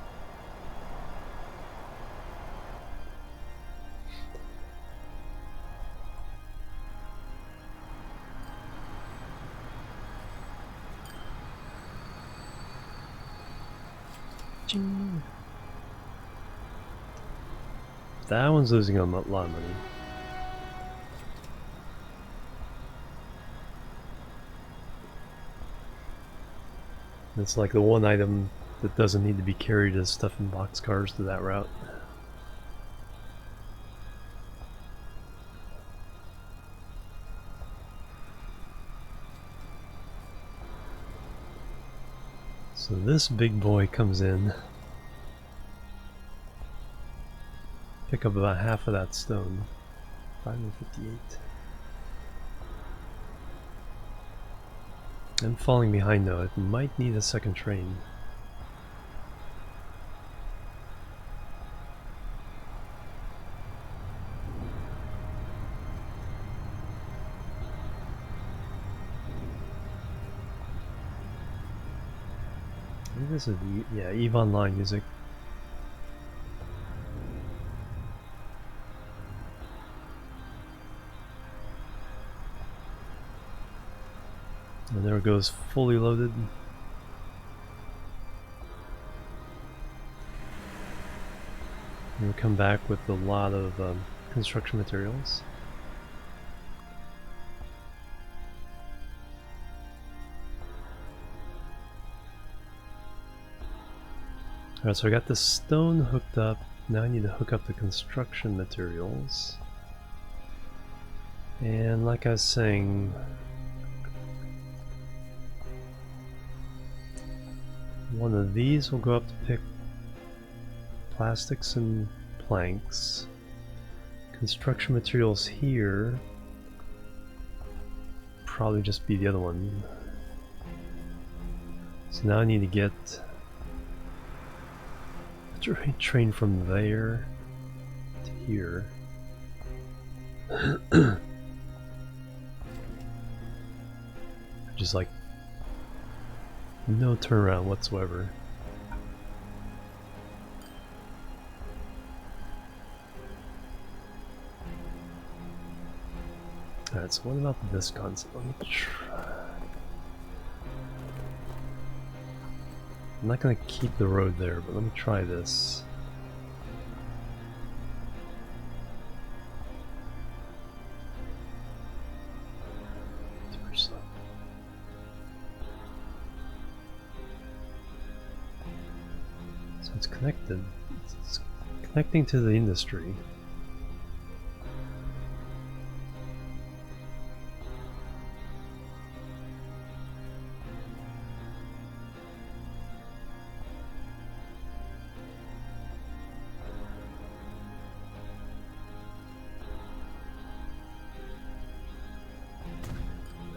Ching. That one's losing a lot of money. It's like the one item that doesn't need to be carried as stuff in boxcars to that route. So this big boy comes in, pick up about half of that stone, 558. I'm falling behind though, it might need a second train. I think this is, yeah, EVE Online music. And there it goes, fully loaded. And we'll come back with a lot of construction materials. Alright, so I got the stone hooked up. Now I need to hook up the construction materials. And like I was saying, one of these will go up to pick plastics and planks. Construction materials here, probably just be the other one. So now I need to get a train from there to here. Just like no turnaround whatsoever. Alright, so what about this concept? Let me try. I'm not going to keep the road there, but let me try this. Super slow. So it's connected. It's connecting to the industry.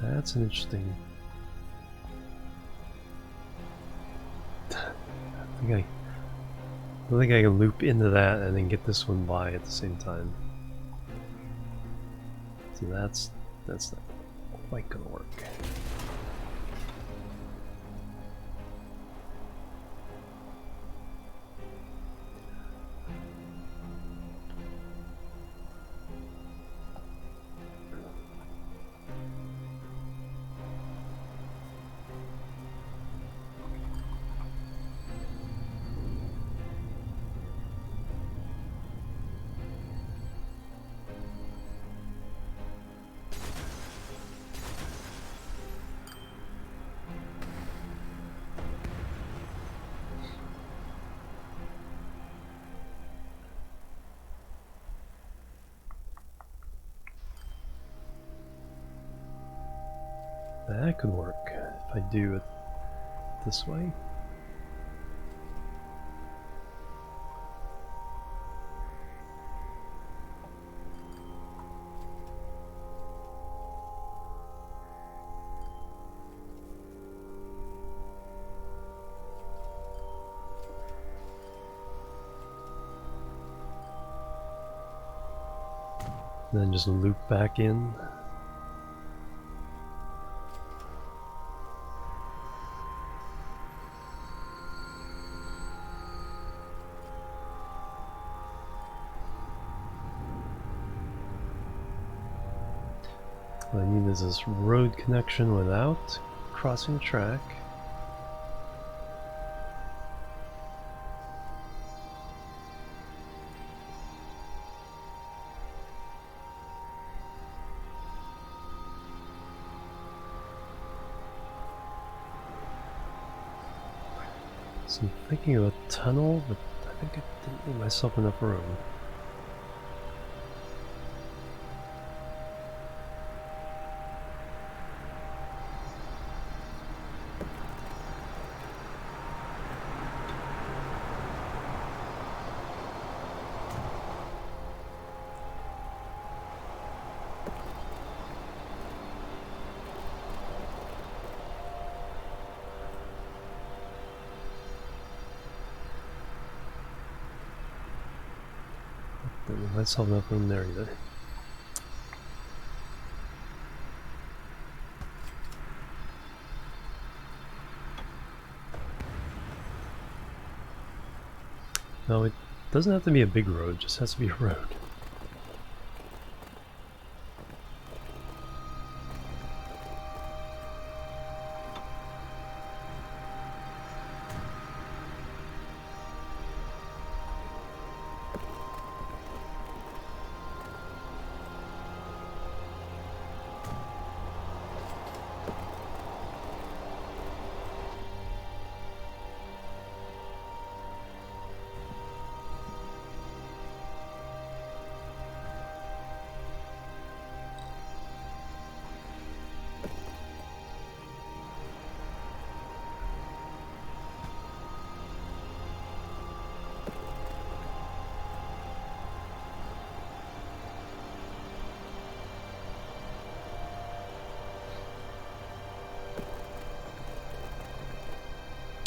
That's an interesting. I don't think I can loop into that and then get this one by at the same time. So that's not quite gonna work. That could work if I do it this way. Then just loop back in. What I need is this road connection without crossing the track. So I'm thinking of a tunnel, but I think I didn't leave myself enough room. Didn't leave myself enough room there either. No, it doesn't have to be a big road, it just has to be a road.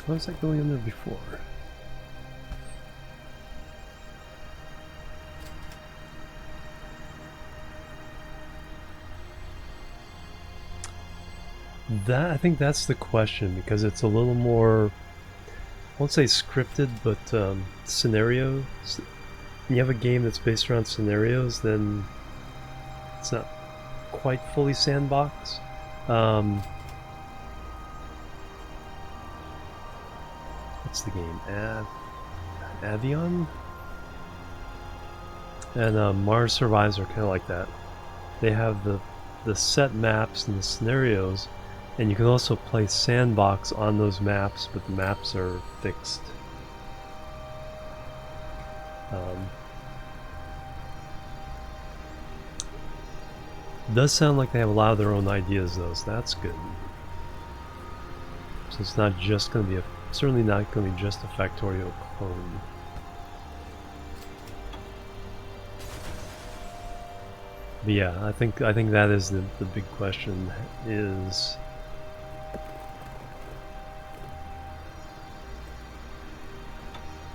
Why was that going in there before? That, I think that's the question, because it's a little more, I won't say scripted, but scenario. When you have a game that's based around scenarios, then it's not quite fully sandbox. What's the game? Avion? And Mars Survives are kind of like that. They have the set maps and the scenarios, and you can also play sandbox on those maps, but the maps are fixed. It does sound like they have a lot of their own ideas though, so that's good. So it's not just going to be a, certainly not going to be just a Factorio clone. But yeah, I think that is the big question, is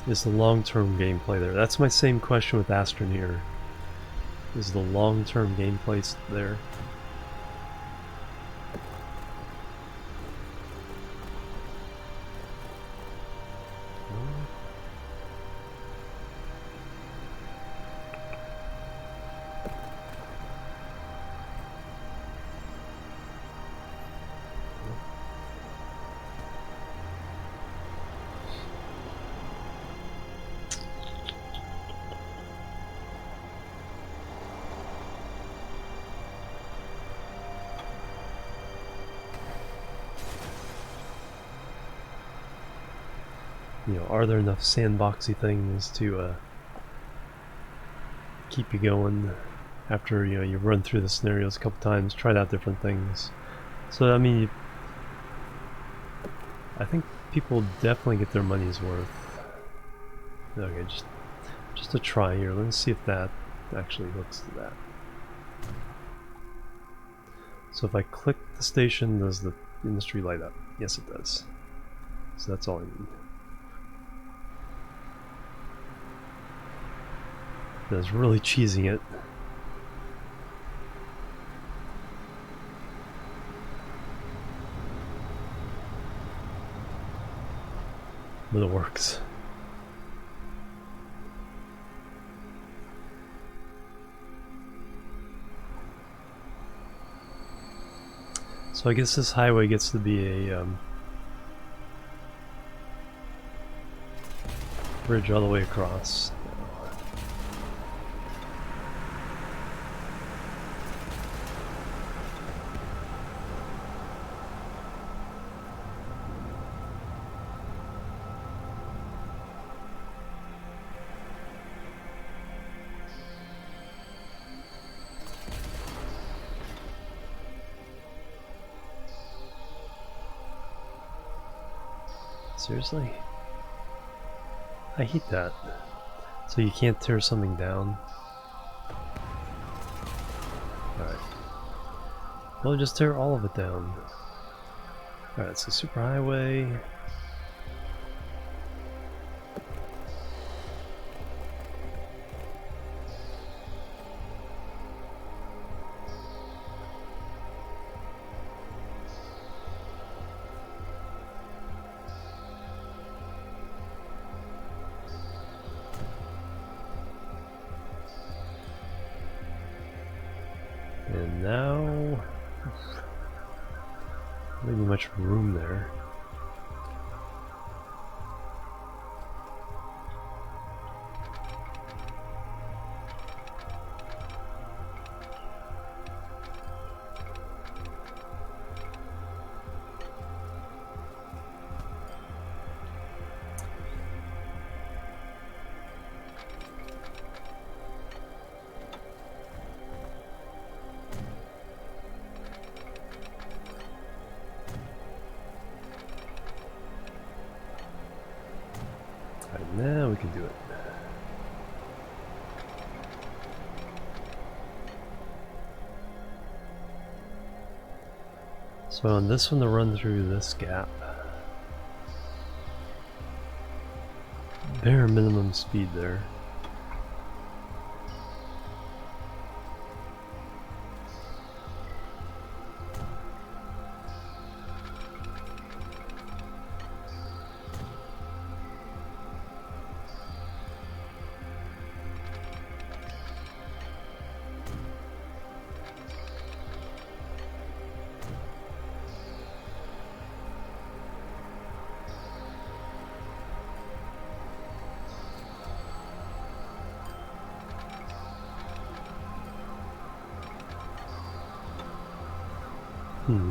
the long-term gameplay there? That's my same question with Astroneer. Is the long-term gameplay there? You know, are there enough sandboxy things to keep you going after, you know, you run through the scenarios a couple times, tried out different things, So I mean, I think people definitely get their money's worth. Okay, just a try here. Let's see if that actually hooks to that. So if I click the station, does the industry light up? Yes, it does. So that's all I need. That's really cheesing it. But it works. So I guess this highway gets to be a bridge all the way across. Seriously? I hate that. So you can't tear something down? Alright. Well, just tear all of it down. Alright, so superhighway. And now, maybe much room there. Alright, now we can do it. So on this one to run through this gap. Bare minimum speed there.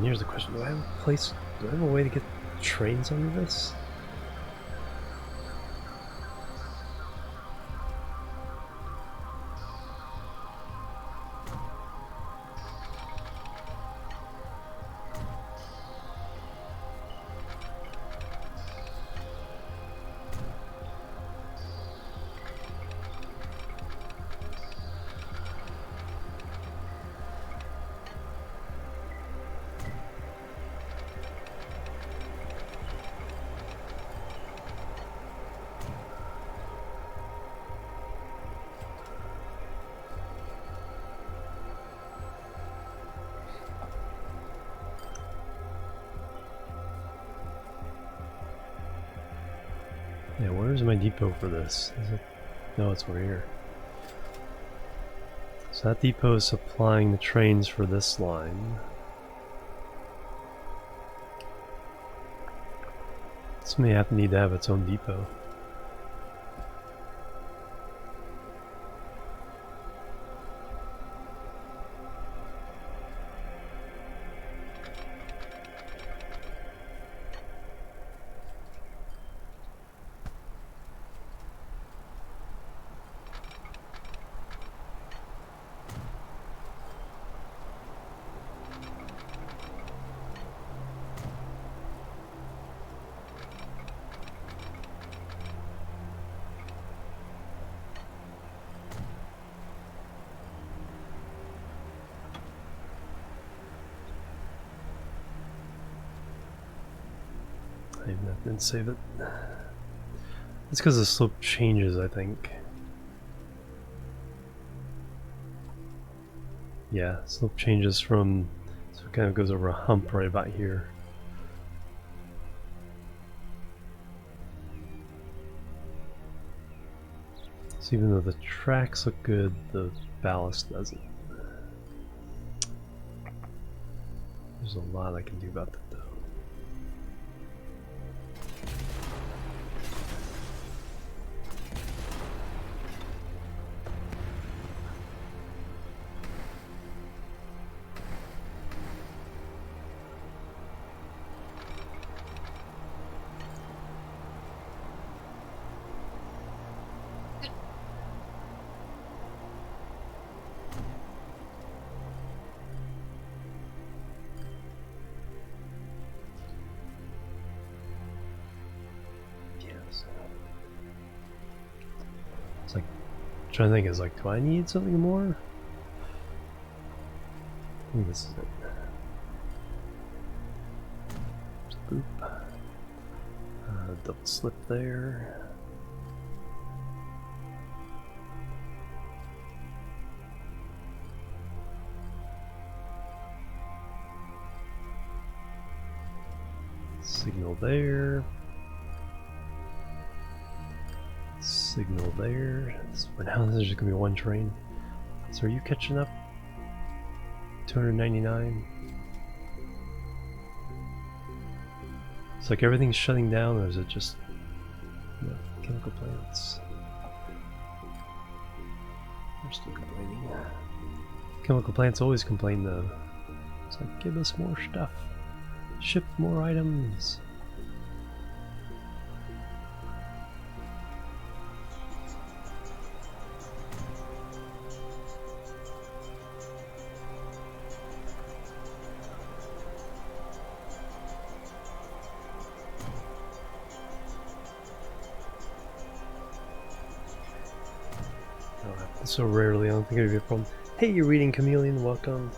Here's the question. Do I have a place, do I have a way to get trains under this? Yeah, where's my depot for this? Is it? No, it's over here. So that depot is supplying the trains for this line. This may need to have its own depot. I didn't save it. It's because the slope changes, I think. Yeah, slope changes from, so it kind of goes over a hump right about here. So even though the tracks look good, the ballast doesn't. There's a lot I can do about that though. It's like, trying to think, is like, do I need something more? I think this is it. Boop. Double slip there. Signal there. Signal there. But now there's just gonna be one train. So are you catching up? 299. It's like everything's shutting down, or is it just chemical plants? They're still complaining. Chemical plants always complain though. It's like, give us more stuff. Ship more items. So rarely, I don't think it'd be a problem. Hey, you're reading Chameleon, welcome.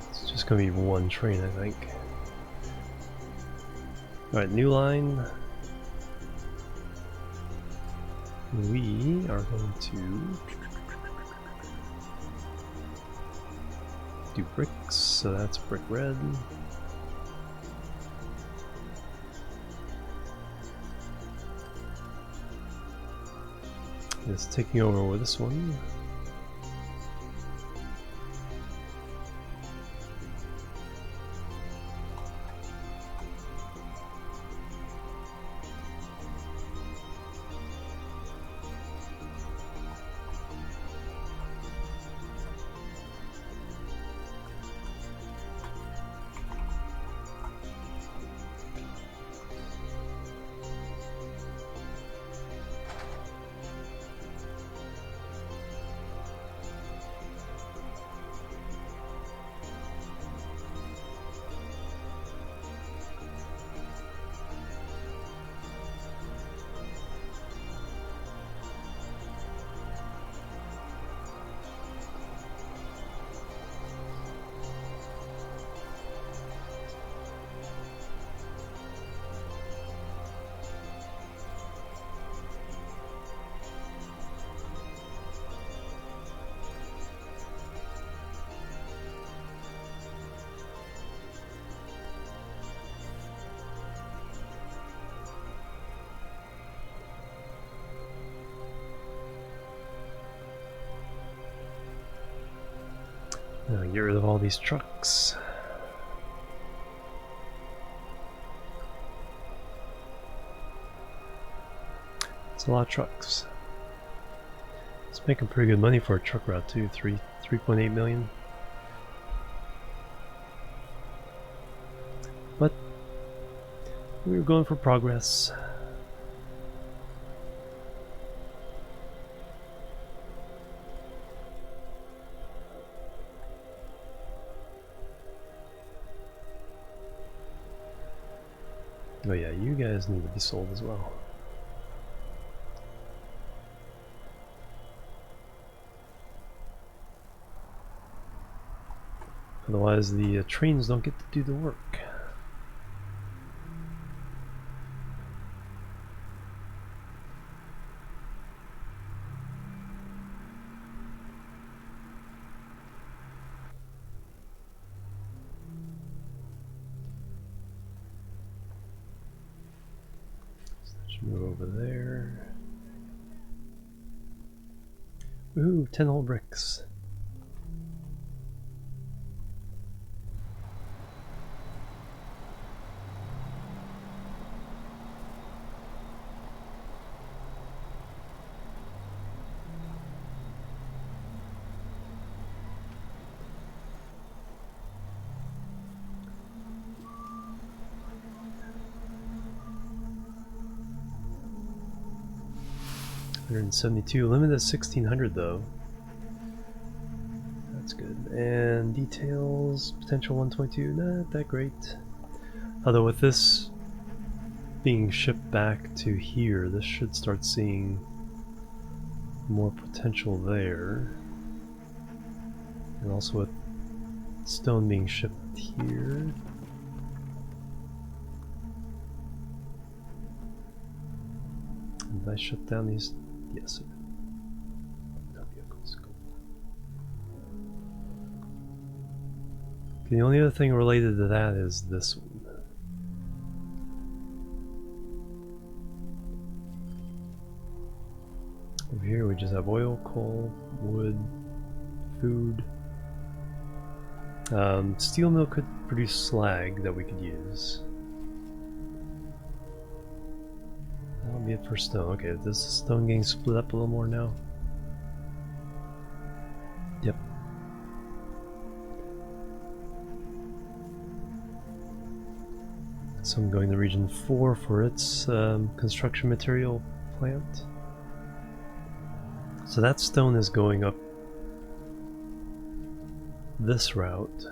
It's just gonna be one train, I think. Alright, new line. We are going to do bricks, so that's brick red. It's taking over with this one. Now get rid of all these trucks. It's a lot of trucks. It's making pretty good money for a truck route too. 3.8 million. But we were going for progress. Oh yeah, you guys need to be sold as well. Otherwise the trains don't get to do the work. Move over there. Ooh, 10 whole bricks. $172, limited at 1600 though. That's good. And details, potential 122, not that great. Although with this being shipped back to here, this should start seeing more potential there. And also with stone being shipped here. Did I shut down these? Yes, sir. No vehicles. Okay, the only other thing related to that is this one. Over here we just have oil, coal, wood, food. Steel mill could produce slag that we could use. That'll be it for stone. Okay, is this stone getting split up a little more now? Yep. So I'm going to region 4 for its construction material plant. So that stone is going up this route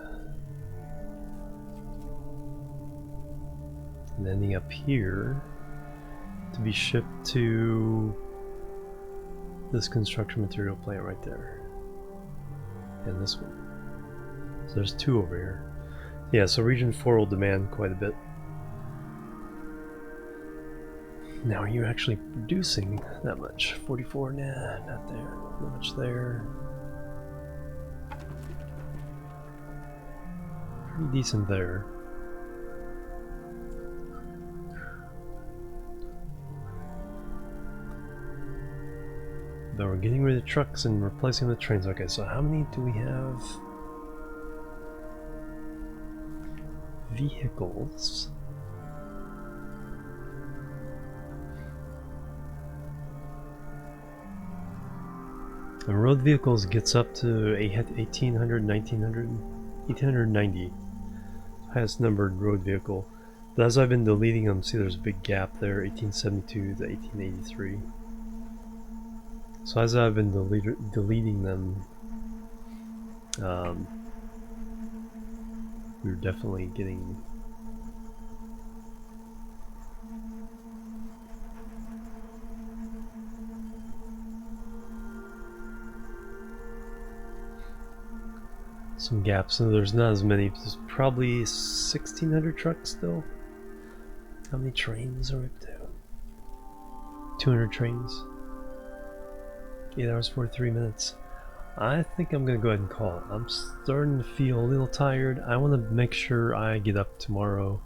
and ending up here to be shipped to this construction material plant right there, and this one. So there's 2 over here. Yeah, so region 4 will demand quite a bit. Now, are you actually producing that much? 44? Nah, not there. Not much there. Pretty decent there. But we're getting rid of trucks and replacing the trains. Okay, so how many do we have? Vehicles. And road vehicles gets up to 1800, 1900, 1890. Highest numbered road vehicle. But as I've been deleting them, see there's a big gap there, 1872 to 1883. So as I've been deleting them, we're definitely getting some gaps. So there's not as many. There's probably 1,600 trucks still. How many trains are up to? 200 trains. 8 hours 43 minutes. I think I'm gonna go ahead and call it. I'm starting to feel a little tired. I want to make sure I get up tomorrow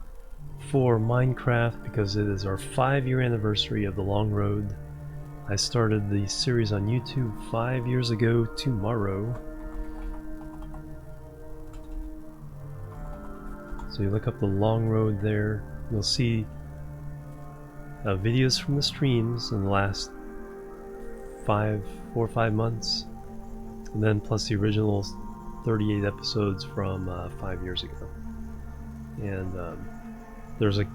for Minecraft because it is our 5-year anniversary of the long road. I started the series on YouTube 5 years ago tomorrow. So you look up the long road there, you'll see videos from the streams in the last 4 or 5 months, and then plus the original 38 episodes from 5 years ago. And there's a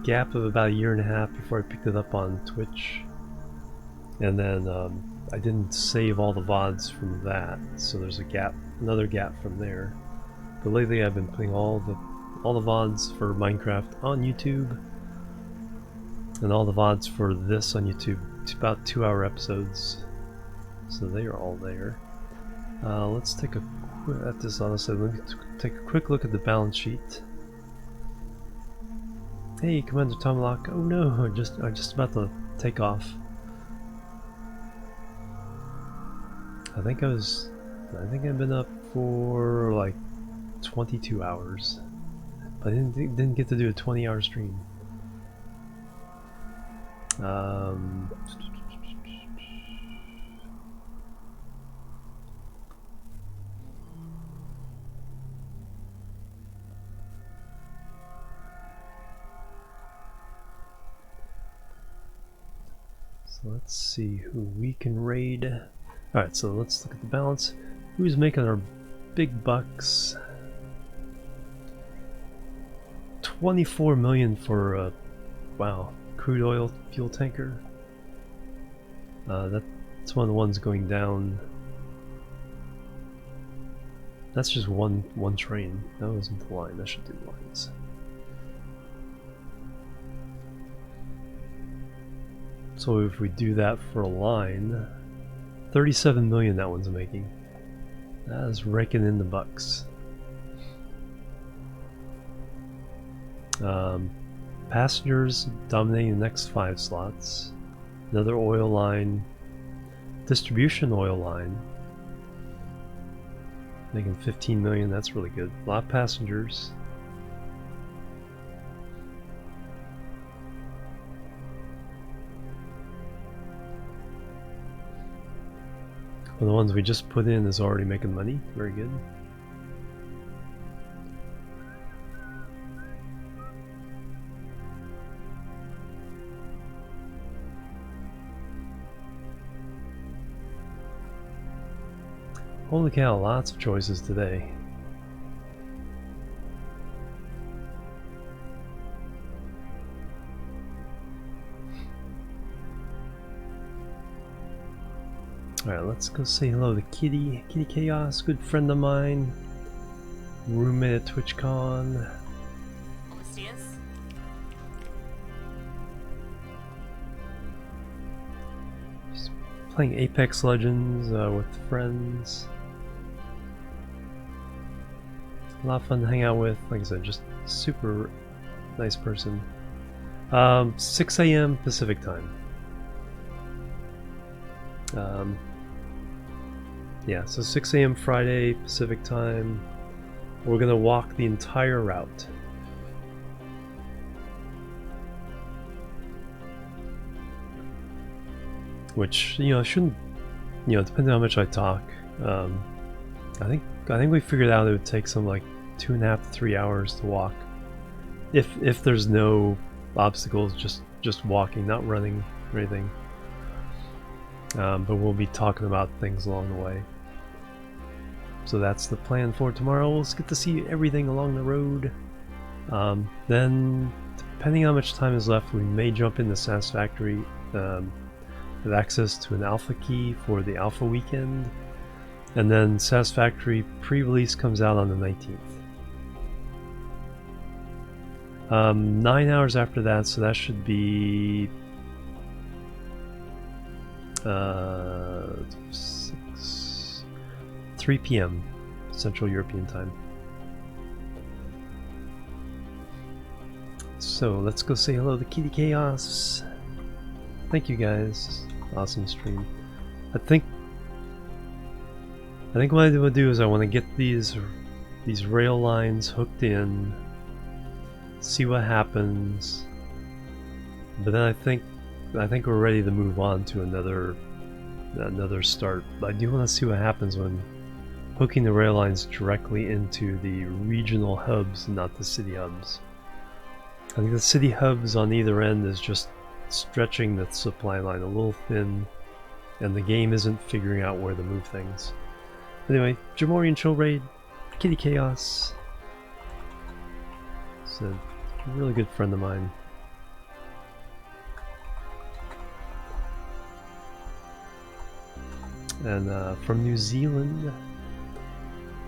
gap of about 1.5 years before I picked it up on Twitch, and then I didn't save all the VODs from that, so there's a gap, another gap from there. But lately I've been putting all the VODs for Minecraft on YouTube, and all the VODs for this on YouTube. It's about 2-hour episodes, so they are all there. Let's take a at this honestly. Let me take a quick look at the balance sheet. Hey, Commander Tomlock. Oh no, I'm just about to take off. I think I've been up for like 22 hours. But I didn't get to do a 20-hour stream. So let's see who we can raid. Alright, so let's look at the balance. Who's making our big bucks? 24 million for a, wow, crude oil fuel tanker. That's one of the ones going down. That's just one train. That wasn't the line. That should do lines. So if we do that for a line, 37 million that one's making. That is raking in the bucks. Passengers dominating the next 5 slots. Another oil line. Distribution oil line. Making 15 million, that's really good. A lot of passengers. Well, the ones we just put in is already making money. Very good. Holy cow, lots of choices today. Alright, let's go say hello to Kitty. Kitty Chaos, good friend of mine. Roommate at TwitchCon. Just playing Apex Legends with friends. A lot of fun to hang out with. Like I said, just super nice person. 6 a.m. Pacific time. Yeah, so 6 a.m. Friday Pacific time. We're gonna walk the entire route. Which, you know, shouldn't, you know, depending on how much I talk. I think we figured out it would take some like 2.5 to 3 hours to walk. If there's no obstacles, just walking, not running or anything. But we'll be talking about things along the way. So that's the plan for tomorrow. We'll get to see everything along the road. Then, depending on how much time is left, we may jump into Satisfactory with access to an alpha key for the alpha weekend. And then Satisfactory pre-release comes out on the 19th. 9 hours after that, so that should be 3 p.m. Central European time. So let's go say hello to Kitty Chaos. Thank you guys. Awesome stream. I think what I want to do is I want to get these rail lines hooked in, see what happens, but then I think we're ready to move on to another start. But I do want to see what happens when hooking the rail lines directly into the regional hubs, not the city hubs. I think the city hubs on either end is just stretching the supply line a little thin, and the game isn't figuring out where to move things. Anyway, Jimorian Chill Raid, Kitty Chaos. It's a really good friend of mine. And from New Zealand.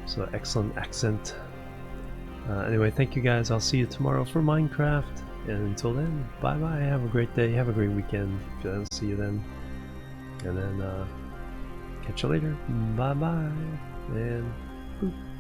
So excellent accent. Anyway, thank you guys. I'll see you tomorrow for Minecraft. And until then, bye bye. Have a great day. Have a great weekend. If I don't see you then. And then catch you later. Bye bye. And Boop.